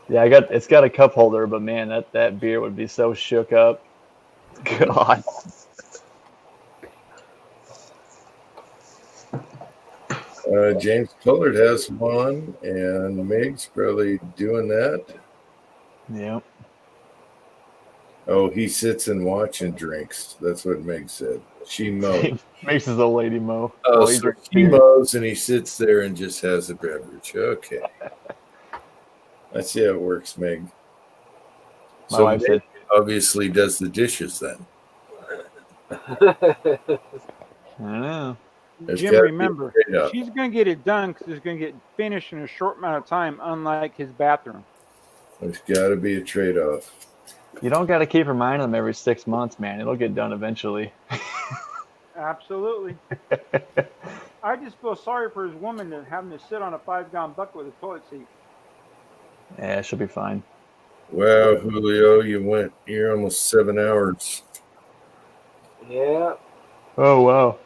Yeah, it's got a cup holder, but man, that beer would be so shook up. God. James Pullard has one, and Meg's probably doing that. Yep. Oh, he sits and watches and drinks. That's what Meg said. She mows. Makes his old lady mow. Oh, he so drinks he beer. mows and he sits there and just has a beverage. Okay. I see how it works, Meg. My So wife Meg said, obviously does the dishes then. I don't know. There's Jim, gotta be a remember, trade-off. she's going to get it done because it's going to get finished in a short amount of time, unlike his bathroom. There's got to be a trade-off. You don't got to keep reminding them every 6 months, man. It'll get done eventually. Absolutely. I just feel sorry for his woman and having to sit on a 5-gallon bucket with a toilet seat. Yeah, she'll be fine. Wow, Julio, you're almost 7 hours. Yeah. Oh, wow.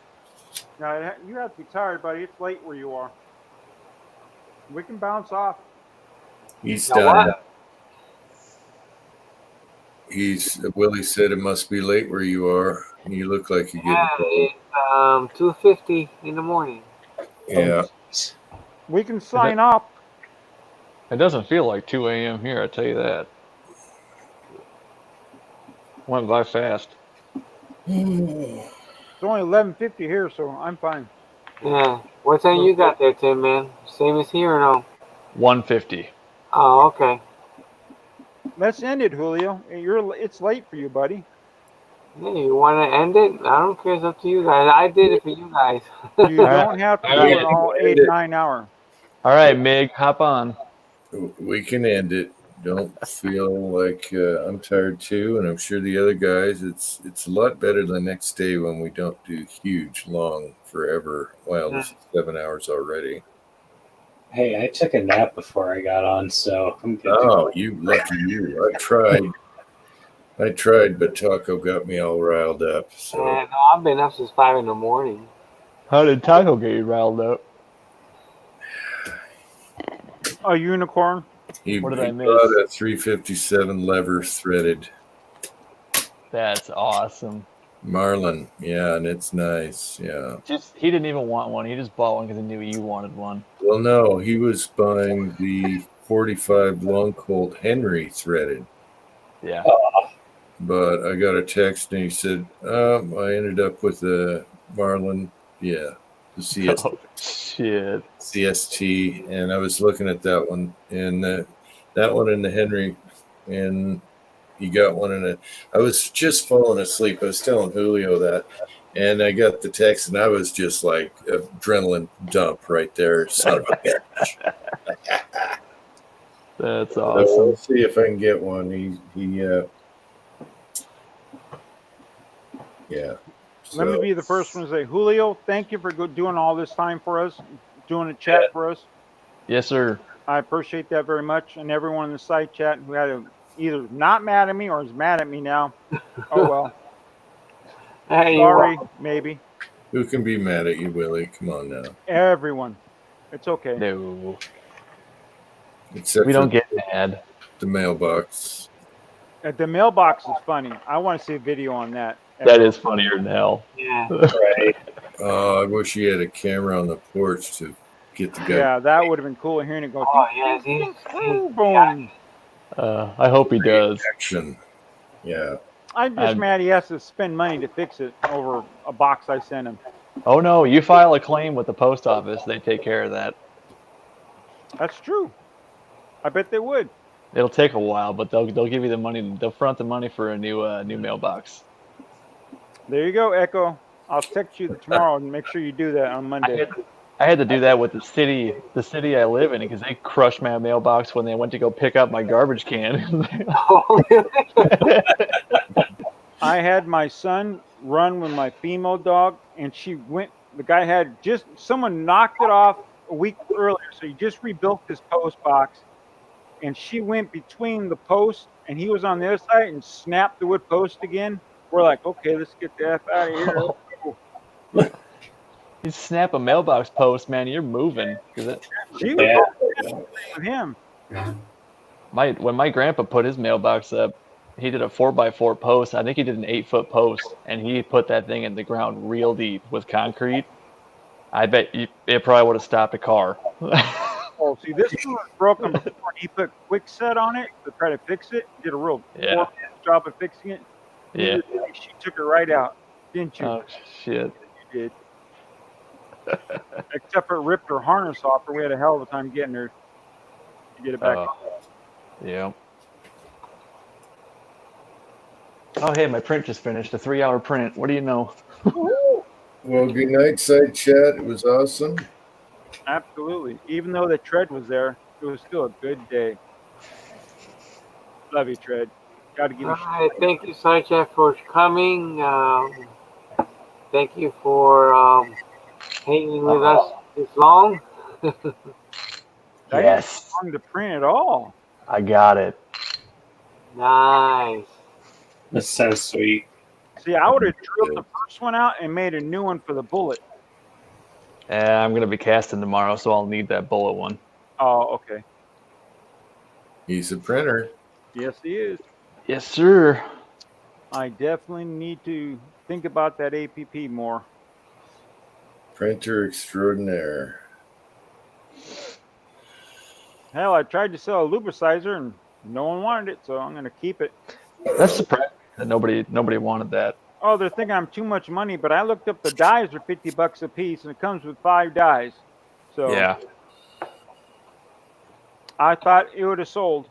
Now, you have to be tired, buddy. It's late where you are. We can bounce off. He's You know done. what? Willie said it must be late where you are. You look like you're Yeah, getting it's 2:50 in the morning. Yeah. We can sign off. It doesn't feel like 2 a.m. here, I tell you that. Went by fast. It's only 11:50 here, so I'm fine. Yeah. What time you got there, Tim, man? Same as here or no? 1:50. Oh, okay. Let's end it, Julio. It's late for you, buddy. Yeah, you want to end it? I don't care. It's up to you guys. I did it for you guys. You don't have to do it all 8, 9 hours. All right, Mig, hop on. We can end it. Don't feel like I'm tired too, and I'm sure the other guys. It's a lot better the next day when we don't do huge, long, forever. Well, this is 7 hours already. Hey, I took a nap before I got on, so I'm good. Oh, you lucky you! I tried, but Taco got me all riled up. So No, I've been up since 5 in the morning. How did Taco get you riled up? A unicorn. he What did I bought miss? a 357 lever threaded That's awesome. Marlin. Yeah, and it's nice. Yeah. He didn't even want one. He just bought one because he knew you wanted one. Well, no, he was buying the 45 Long Colt Henry threaded. Yeah. But I got a text and he said, I ended up with a Marlin. Yeah. The CST. Oh, shit. CST, and I was looking at that one, and that one in the Henry, and he got one in it. I was just falling asleep. I was telling Julio that, and I got the text, and I was just like adrenaline dump right there. Son of a bitch. That's So awesome. we'll see if I can get one. Yeah. Let me be the first one to say, Julio, thank you for doing all this time for us, doing a chat for us. Yes, sir. I appreciate that very much. And everyone in the side chat who had either not mad at me or is mad at me now. Oh, well. Hey, Sorry, maybe. Who can be mad at you, Willie? Come on now. Everyone. It's okay. No. Except We don't for get mad. the mailbox. The mailbox is funny. I want to see a video on that. That is funnier than hell. Yeah. Right. I wish he had a camera on the porch to get the guy. Yeah, that would have been cool hearing it go. Oh, yeah. Boom. I hope he does. Action. Yeah. I'm just I'm- mad he has to spend money to fix it over a box I sent him. Oh no, you file a claim with the post office, they take care of that. That's true. I bet they would. It'll take a while, but they'll give you the money. They'll front the money for a new mailbox. There you go, Echo. I'll text you tomorrow and make sure you do that on Monday. I had to do that with the city I live in because they crushed my mailbox when they went to go pick up my garbage can. Oh, really? I had my son run with my female dog, and she went. The guy had just someone knocked it off a week earlier, so he just rebuilt his post box, and she went between the post, and he was on the other side and snapped the wood post again. We're like, okay, let's get the F out of here. You snap a mailbox post, man, you're moving. 'Cause it, She was with him. when my grandpa put his mailbox up, he did a 4x4 post. I think he did an 8-foot post, and he put that thing in the ground real deep with concrete. I bet it probably would have stopped a car. Oh, see, this one was broken before he put Quickset on it to try to fix it. He did a real Yeah. poor job of fixing it. Yeah. She took it right out, didn't you? Oh shit. You did. Except for it ripped her harness off, or we had a hell of a time getting her to get it back. Yeah. Oh, hey, my print just finished. A 3-hour print. What do you know? Well, good night, side chat. It was awesome. Absolutely. Even though the tread was there, it was still a good day. Love you, tread. Got to give you. All right, thank you, Sidechat, for coming. Thank you for hanging with us this long. I Yes. didn't to print at all. I got it. Nice. That's so sweet. See, I would have drilled the first one out and made a new one for the bullet. I'm going to be casting tomorrow, so I'll need that bullet one. Oh, okay. He's a printer. Yes, he is. Yes, sir. I definitely need to think about that APP more. Printer extraordinaire. Hell, I tried to sell a lubicizer and no one wanted it, so I'm going to keep it. That's surprising that nobody wanted that. Oh, they're thinking I'm too much money, but I looked up the dies are $50 a piece, and it comes with 5 dies. So Yeah. I thought it would have sold.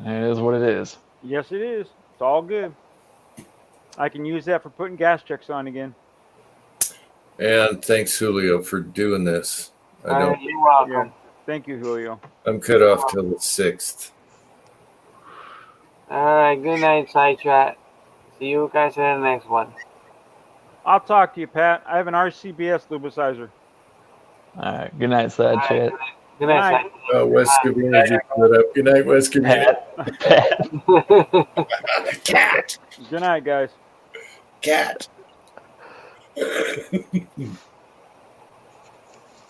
It is what it is. Yes, it is. It's all good. I can use that for putting gas checks on again. And thanks, Julio, for doing this. I don't. You're welcome. Yeah. Thank you, Julio. I'm cut off till the 6th. All right, good night, Sidechat. See you guys in the next one. I'll talk to you, Pat. I have an RCBS lubicizer. All right. Good night, side chat. Good night, West Covina just put up. Good night, West Covina. Sidechat. Cat. Good night, guys. Cat.